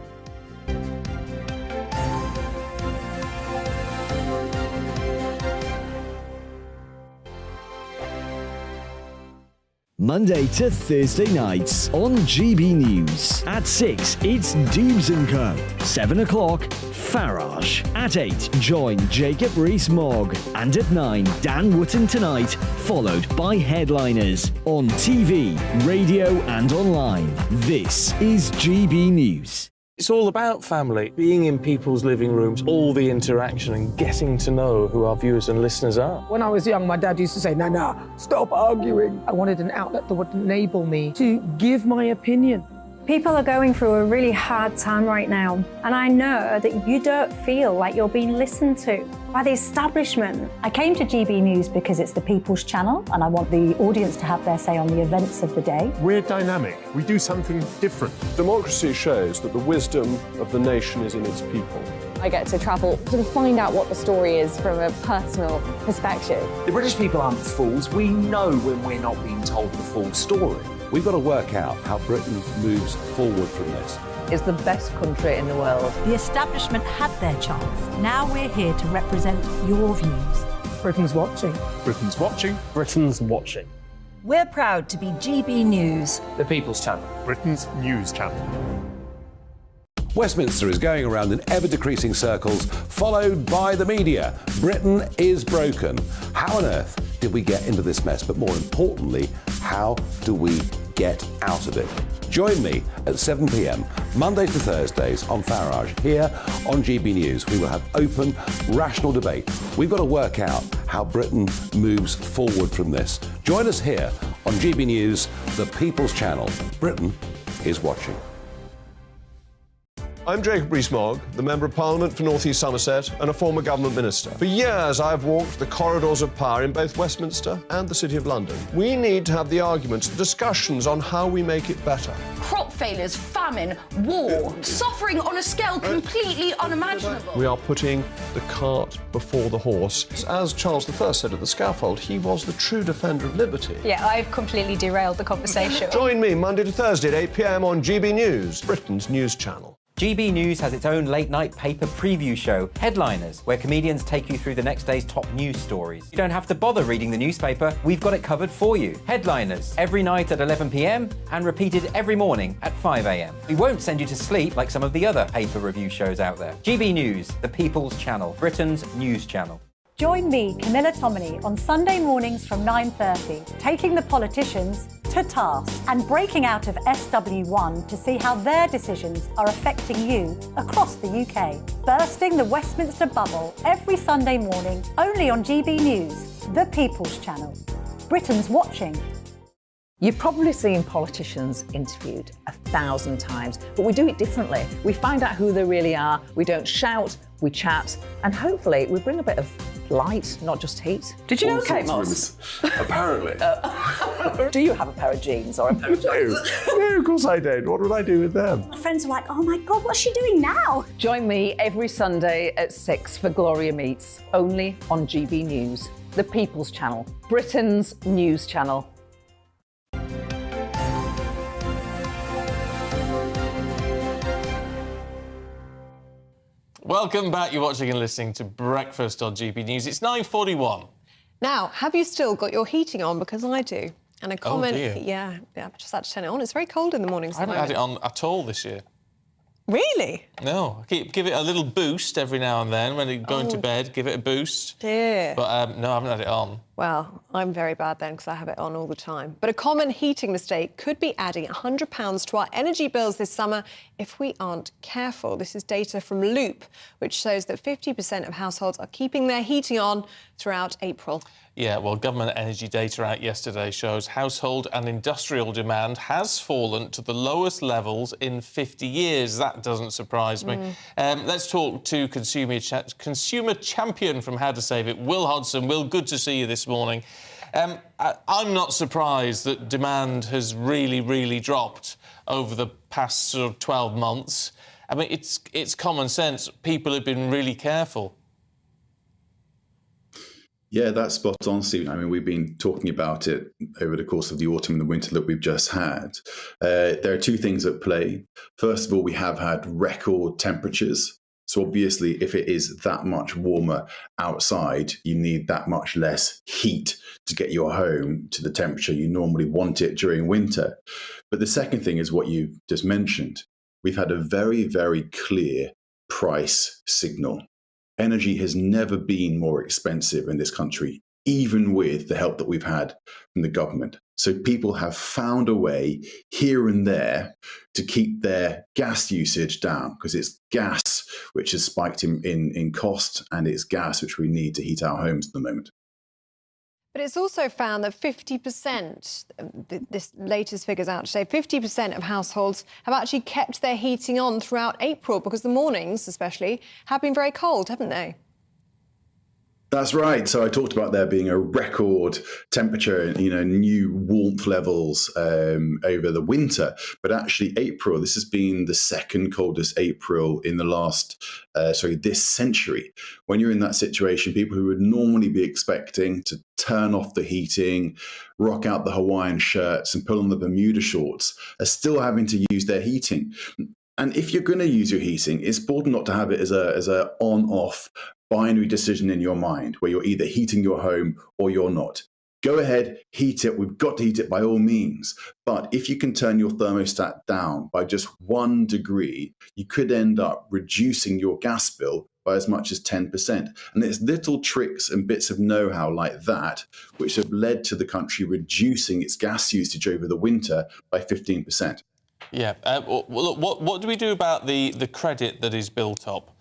Monday to Thursday nights on GB News. At 6, it's Dubes & Co. 7 o'clock, Farage. At 8, join Jacob Rees-Mogg. And at 9, Dan Wootton Tonight, followed by headliners on TV, radio and online. This is GB News. It's all about family, being in people's living rooms, all the interaction and getting to know who our viewers and listeners are. When I was young, my dad used to say, no, stop arguing. I wanted an outlet that would enable me to give my opinion. People are going through a really hard time right now, and I know that you don't feel like you're being listened to by the establishment. I came to GB News because it's the People's Channel, and I want the audience to have their say on the events of the day. We're dynamic. We do something different. Democracy shows that the wisdom of the nation is in its people. I get to travel to find out what the story is from a personal perspective. The British people aren't fools. We know when we're not being told the full story. We've got to work out how Britain moves forward from this. It's the best country in the world. The establishment had their chance. Now we're here to represent your views. Britain's watching. Britain's watching. Britain's watching. We're proud to be GB News. The People's Channel. Britain's news channel. Westminster is going around in ever-decreasing circles, followed by the media. Britain is broken. How on earth did we get into this mess? But more importantly, how do we get out of it? Join me at 7 p.m, Mondays to Thursdays on Farage, here on GB News. We will have open, rational debate. We've got to work out how Britain moves forward from this. Join us here on GB News, the People's Channel. Britain is watching. I'm Jacob Rees-Mogg, the Member of Parliament for North East Somerset and a former government minister. For years, I've walked the corridors of power in both Westminster and the City of London. We need to have the arguments, the discussions on how we make it better. Crop failures, famine, war, suffering on a scale completely unimaginable. We are putting the cart before the horse. As Charles I said at the scaffold, he was the true defender of liberty. Yeah, I've completely derailed the conversation. Join me Monday to Thursday at 8 p.m. on GB News, Britain's news channel. GB News has its own late-night paper preview show, Headliners, where comedians take you through the next day's top news stories. You don't have to bother reading the newspaper, we've got it covered for you. Headliners, every night at 11 p.m. and repeated every morning at 5 a.m. We won't send you to sleep like some of the other paper review shows out there. GB News, the People's Channel, Britain's news channel. Join me, Camilla Tominey, on Sunday mornings from 9:30, taking the politicians to task and breaking out of SW1 to see how their decisions are affecting you across the UK. Bursting the Westminster bubble every Sunday morning, only on GB News, the People's Channel. Britain's watching. You've probably seen politicians interviewed 1,000 times, but we do it differently. We find out who they really are, we don't shout, we chat, and hopefully we bring a bit of light, not just heat. Did you know Kate Moss? Apparently. Do you have a pair of jeans or a pair of jeans? No, of course I don't. What would I do with them? My friends are like, oh my God, what's she doing now? Join me every Sunday at 6 for Gloria Meets, only on GB News, the People's Channel, Britain's news channel. Welcome back. You're watching and listening to Breakfast on GB News. It's 9:41. Now, have you still got your heating on? Because I do. And a common... dear. Yeah, I've just had to turn it on. It's very cold in the mornings. I haven't had it on at all this year. Really? No, I give it a little boost every now and then when you're going to bed. Give it a boost. Dear. But no, I haven't had it on. Well, I'm very bad then because I have it on all the time. But a common heating mistake could be adding £100 to our energy bills this summer if we aren't careful. This is data from Loop, which shows that 50% of households are keeping their heating on throughout April. Yeah, well, government energy data out yesterday shows household and industrial demand has fallen to the lowest levels in 50 years. That doesn't surprise me. Let's talk to consumer champion from How to Save It, Will Hodson. Will, good to see you this morning. I'm not surprised that demand has really dropped over the past sort of 12 months. I mean, it's common sense. People have been really careful. Yeah, that's spot on, Stephen. I mean, we've been talking about it over the course of the autumn and the winter that we've just had. There are two things at play. First of all, we have had record temperatures. So obviously, if it is that much warmer outside, you need that much less heat to get your home to the temperature you normally want it during winter. But the second thing is what you just mentioned. We've had a very clear price signal. Energy has never been more expensive in this country, even with the help that we've had from the government. So people have found a way here and there to keep their gas usage down, because it's gas which has spiked in cost, and it's gas which we need to heat our homes at the moment. But it's also found that 50%, this latest figure's out today, 50% of households have actually kept their heating on throughout April because the mornings, especially, have been very cold, haven't they? That's right. So I talked about there being a record temperature, new warmth levels over the winter. But actually April, this has been the second coldest April in the this century. When you're in that situation, people who would normally be expecting to turn off the heating, rock out the Hawaiian shirts and put on the Bermuda shorts are still having to use their heating. And if you're going to use your heating, it's important not to have it as a on-off binary decision in your mind where you're either heating your home or you're not. Go ahead, heat it. We've got to heat it by all means. But if you can turn your thermostat down by just 1 degree, you could end up reducing your gas bill by as much as 10%. And there's little tricks and bits of know-how like that which have led to the country reducing its gas usage over the winter by 15%. Yeah. Look, what do we do about the credit that is built up?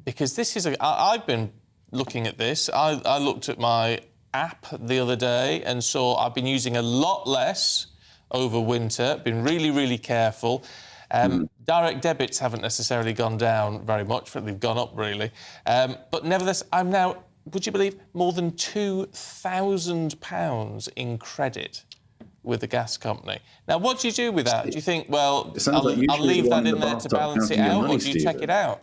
Because this is I've been looking at this. I looked at my app the other day and saw I've been using a lot less over winter, been really careful. Direct debits haven't necessarily gone down very much, but they've gone up really. But nevertheless, I'm now, would you believe, more than £2,000 in credit with the gas company. Now, what do you do with that? Do you think, well, I'll leave that in there to balance it out, or do you check it out?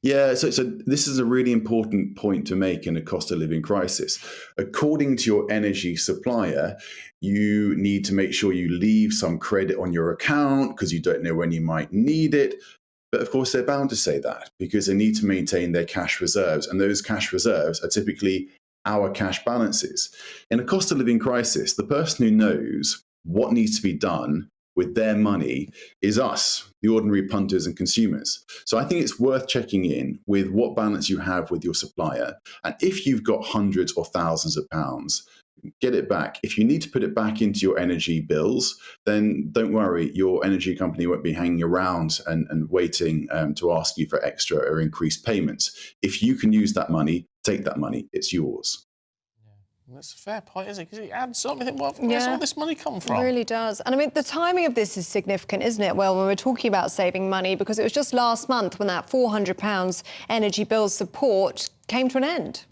Yeah, so this is a really important point to make in a cost of living crisis. According to your energy supplier, you need to make sure you leave some credit on your account because you don't know when you might need it. But of course, they're bound to say that because they need to maintain their cash reserves. And those cash reserves are typically our cash balances. In a cost of living crisis, the person who knows what needs to be done with their money is us, the ordinary punters and consumers. So I think it's worth checking in with what balance you have with your supplier. And if you've got hundreds or thousands of pounds, get it back. If you need to put it back into your energy bills, then don't worry, your energy company won't be hanging around and waiting to ask you for extra or increased payments. If you can use that money, take that money, it's yours. That's a fair point, isn't it? Because it adds up. Where's all this money come from? It really does. And I mean, the timing of this is significant, isn't it? Well, when we're talking about saving money, because it was just last month when that £400 energy bill support came to an end.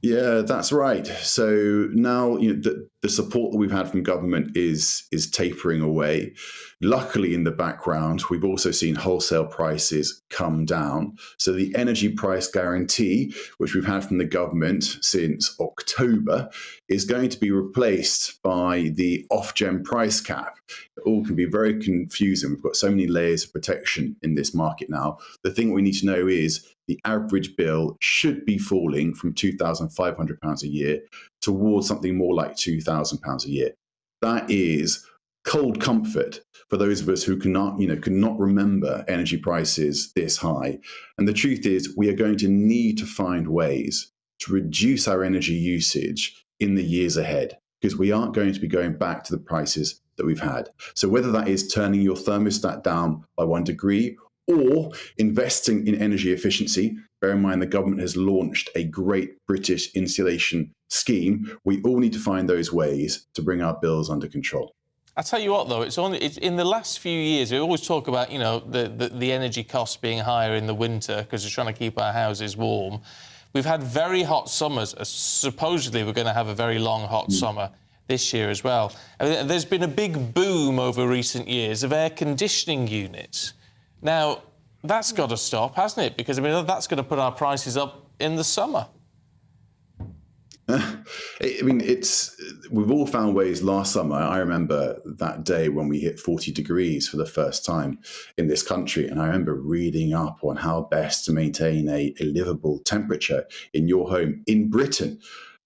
Yeah, that's right. So now the support that we've had from government is tapering away. Luckily, in the background, we've also seen wholesale prices come down. So the energy price guarantee, which we've had from the government since October, is going to be replaced by the off-gem price cap. It all can be very confusing. We've got so many layers of protection in this market now. The thing we need to know is the average bill should be falling from £2,500 a year towards something more like £2,000 a year. That is cold comfort for those of us who cannot remember energy prices this high. And the truth is, we are going to need to find ways to reduce our energy usage in the years ahead, because we aren't going to be going back to the prices that we've had. So whether that is turning your thermostat down by 1 degree or investing in energy efficiency, bear in mind the government has launched a great British insulation scheme, we all need to find those ways to bring our bills under control. I tell you what, though, it's in the last few years. We always talk about, the energy costs being higher in the winter because we're trying to keep our houses warm. We've had very hot summers. Supposedly, we're going to have a very long, hot summer this year as well. I mean, there's been a big boom over recent years of air conditioning units. Now, that's got to stop, hasn't it? Because, I mean, that's going to put our prices up in the summer. I mean, we've all found ways. Last summer, I remember that day when we hit 40 degrees for the first time in this country. And I remember reading up on how best to maintain a livable temperature in your home in Britain.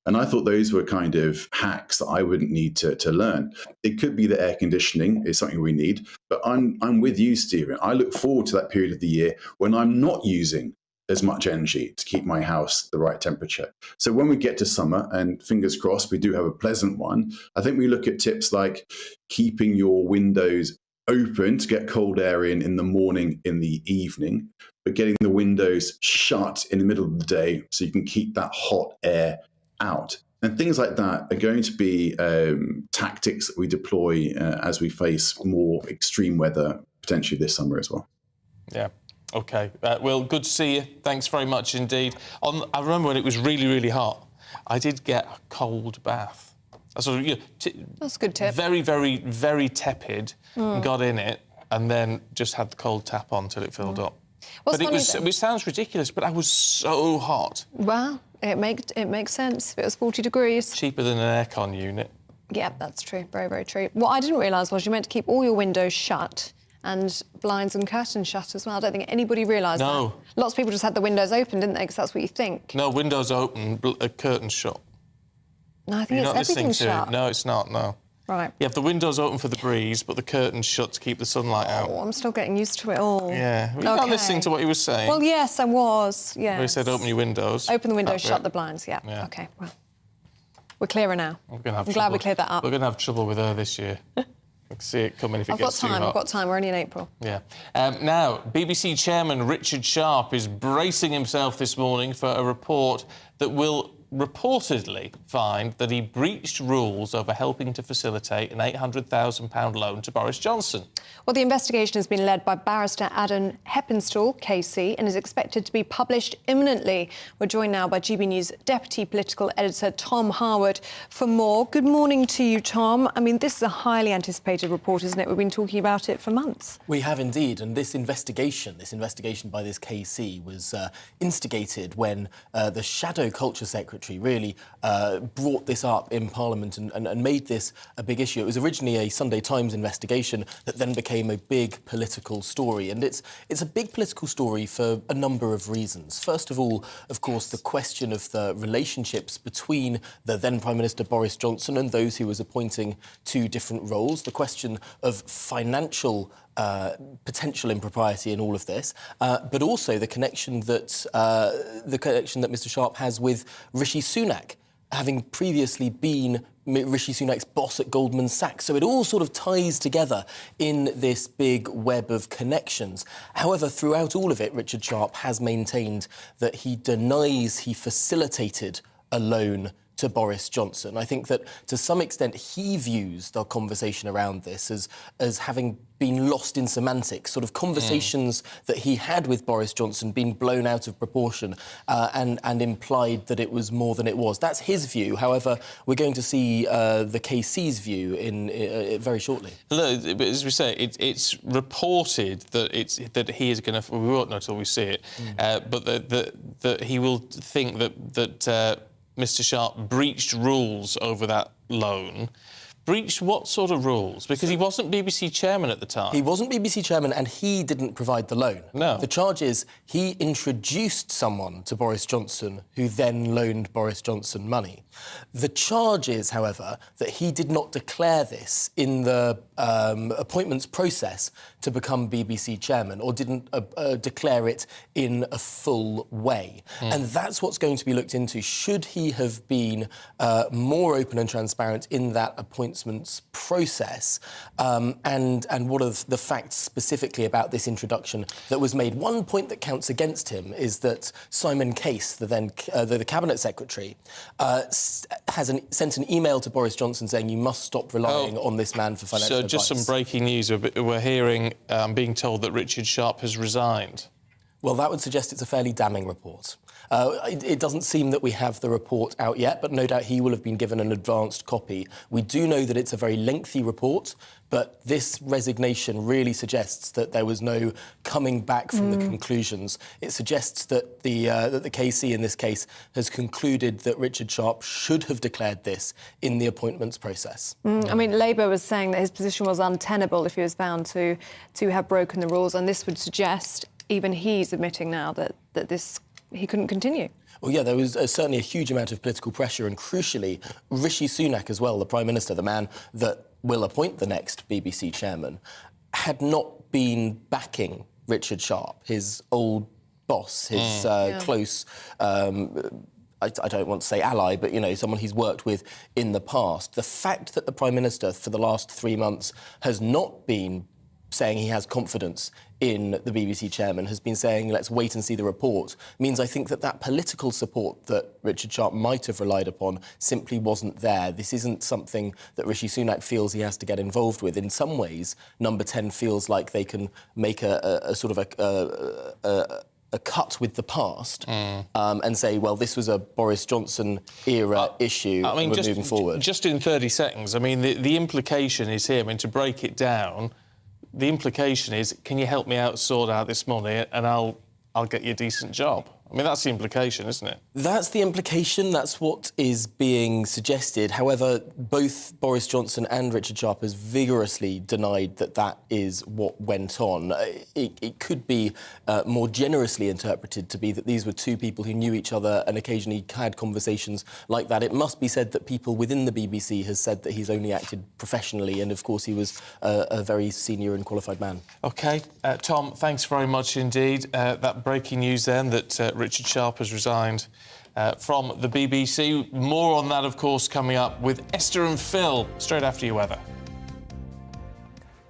And I thought those were kind of hacks that I wouldn't need to learn. It could be that air conditioning is something we need, but I'm with you, Stephen. I look forward to that period of the year when I'm not using as much energy to keep my house the right temperature. So when we get to summer, and fingers crossed we do have a pleasant one, I think we look at tips like keeping your windows open to get cold air in the morning, in the evening, but getting the windows shut in the middle of the day so you can keep that hot air out. And things like that are going to be tactics that we deploy as we face more extreme weather potentially this summer as well. Yeah. OK. Well, good to see you. Thanks very much indeed. I remember when it was really, really hot, I did get a cold bath. That's a good tip. Very, very, very tepid, and got in it, and then just had the cold tap on till it filled up. But it sounds ridiculous, but I was so hot. Well, it makes sense. If it was 40 degrees. Cheaper than an aircon unit. Yeah, that's true. Very, very true. What I didn't realise was you meant to keep all your windows shut and blinds and curtains shut as well. I don't think anybody realised that. Lots of people just had the windows open, didn't they? Because that's what you think. No, windows open, curtains shut. No, I think everything's shut. No, it's not, no. Right. You have the windows open for the breeze, but the curtains shut to keep the sunlight out. Oh, I'm still getting used to it all. Yeah. Were you not listening to what he was saying? Well, yes, I was, yes. He said open your windows. Open the windows, shut the blinds, yeah. OK, well, we're clearer now. I'm glad we cleared that up. We're going to have trouble with her this year. I can see it coming if it gets too hot. I've got time. We're only in April. Yeah. Now, BBC chairman Richard Sharp is bracing himself this morning for a report that will reportedly find that he breached rules over helping to facilitate an £800,000 loan to Boris Johnson. Well, the investigation has been led by barrister Adam Heppenstall, KC, and is expected to be published imminently. We're joined now by GB News Deputy Political Editor Tom Harwood for more. Good morning to you, Tom. I mean, this is a highly anticipated report, isn't it? We've been talking about it for months. We have indeed, and this investigation by this KC was instigated when the Shadow Culture Secretary really brought this up in Parliament and made this a big issue. It was originally a Sunday Times investigation that then became a big political story, and it's a big political story for a number of reasons. First of all, of course, the question of the relationships between the then Prime Minister Boris Johnson and those he was appointing to different roles, the question of financial potential impropriety in all of this, but also the connection that Mr. Sharp has with Rishi Sunak, having previously been Rishi Sunak's boss at Goldman Sachs. So it all sort of ties together in this big web of connections. However, throughout all of it, Richard Sharp has maintained that he denies he facilitated a loan to Boris Johnson. I think that to some extent he views the conversation around this as having been lost in semantics, sort of conversations that he had with Boris Johnson being blown out of proportion and implied that it was more than it was. That's his view. However, we're going to see the KC's view in very shortly. Look, but as we say, it's reported that he is going to. We won't know until we see it, but that he will think that Mr. Sharp breached rules over that loan. Breached what sort of rules? Because he wasn't BBC chairman at the time. He wasn't BBC chairman and he didn't provide the loan. No. The charge is he introduced someone to Boris Johnson who then loaned Boris Johnson money. The charge is, however, that he did not declare this in the appointments process to become BBC chairman, or didn't declare it in a full way. And that's what's going to be looked into. Should he have been more open and transparent in that appointments process? And what are the facts specifically about this introduction that was made? One point that counts against him is that Simon Case, the cabinet secretary, sent an email to Boris Johnson saying you must stop relying on this man for financial advice. So just some breaking news. We're hearing, being told that Richard Sharp has resigned. Well, that would suggest it's a fairly damning report. It doesn't seem that we have the report out yet, but no doubt he will have been given an advanced copy. We do know that it's a very lengthy report, but this resignation really suggests that there was no coming back from the conclusions. It suggests that the KC in this case has concluded that Richard Sharp should have declared this in the appointments process. I mean, Labour was saying that his position was untenable if he was found to have broken the rules, and this would suggest even he's admitting now that he couldn't continue. Well, yeah, there was certainly a huge amount of political pressure, and crucially, Rishi Sunak as well, the Prime Minister, the man that will appoint the next BBC chairman, had not been backing Richard Sharp, his old boss, his close, I don't want to say ally, but, someone he's worked with in the past. The fact that the Prime Minister for the last 3 months has not been saying he has confidence in the BBC chairman, has been saying let's wait and see the report, means I think that political support that Richard Sharp might have relied upon simply wasn't there. This isn't something that Rishi Sunak feels he has to get involved with. In some ways, Number 10 feels like they can make a sort of a cut with the past and say, well, this was a Boris Johnson era issue. I mean, we're moving forward. Just in 30 seconds, I mean, the implication is here. I mean, to break it down, the implication is, can you help me out, sort out this money, and I'll get you a decent job? I mean, that's the implication, isn't it? That's the implication. That's what is being suggested. However, both Boris Johnson and Richard Sharp has vigorously denied that is what went on. It could be more generously interpreted to be that these were two people who knew each other and occasionally had conversations like that. It must be said that people within the BBC has said that he's only acted professionally, and of course he was a very senior and qualified man. OK. Tom, thanks very much indeed. That breaking news then that Richard Sharp has resigned from the BBC. More on that, of course, coming up with Esther and Phil straight after your weather.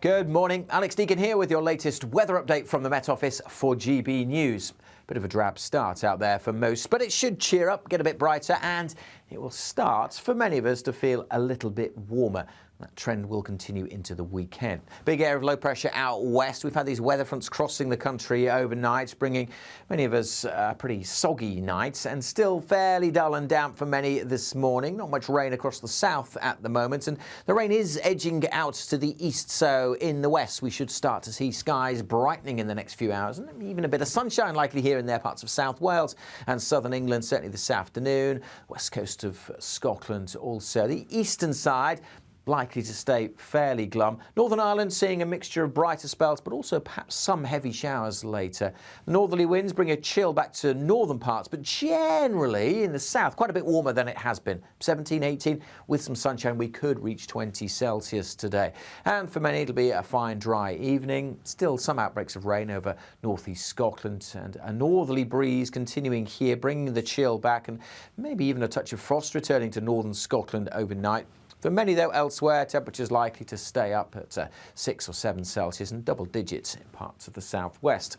Good morning. Alex Deacon here with your latest weather update from the Met Office for GB News. Bit of a drab start out there for most, but it should cheer up, get a bit brighter, and it will start for many of us to feel a little bit warmer. That trend will continue into the weekend. Big area of low pressure out west. We've had these weather fronts crossing the country overnight, bringing many of us pretty soggy nights, and still fairly dull and damp for many this morning. Not much rain across the south at the moment, and the rain is edging out to the east, so in the west we should start to see skies brightening in the next few hours, and even a bit of sunshine likely here and there, parts of South Wales and southern England, certainly this afternoon. West coast of Scotland also. The eastern side likely to stay fairly glum. Northern Ireland seeing a mixture of brighter spells, but also perhaps some heavy showers later. The northerly winds bring a chill back to northern parts, but generally in the south, quite a bit warmer than it has been. 17, 18, with some sunshine, we could reach 20 Celsius today. And for many, it'll be a fine, dry evening. Still some outbreaks of rain over northeast Scotland, and a northerly breeze continuing here, bringing the chill back, and maybe even a touch of frost returning to northern Scotland overnight. For many, though, elsewhere, temperatures likely to stay up at 6 or 7 Celsius and double digits in parts of the southwest.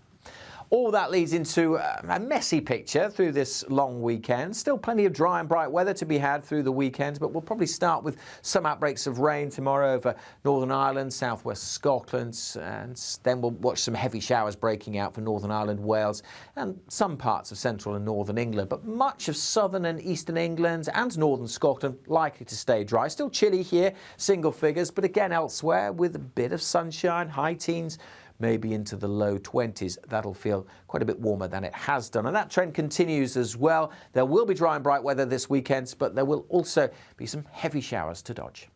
All that leads into a messy picture through this long weekend. Still plenty of dry and bright weather to be had through the weekend, but we'll probably start with some outbreaks of rain tomorrow over Northern Ireland, southwest Scotland, and then we'll watch some heavy showers breaking out for Northern Ireland, Wales, and some parts of central and northern England. But much of southern and eastern England and northern Scotland likely to stay dry. Still chilly here, single figures, but again elsewhere with a bit of sunshine, high teens, maybe into the low 20s. That'll feel quite a bit warmer than it has done. And that trend continues as well. There will be dry and bright weather this weekend, but there will also be some heavy showers to dodge.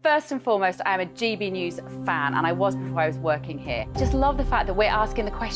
First and foremost, I am a GB News fan, and I was before I was working here. Just love the fact that we're asking the question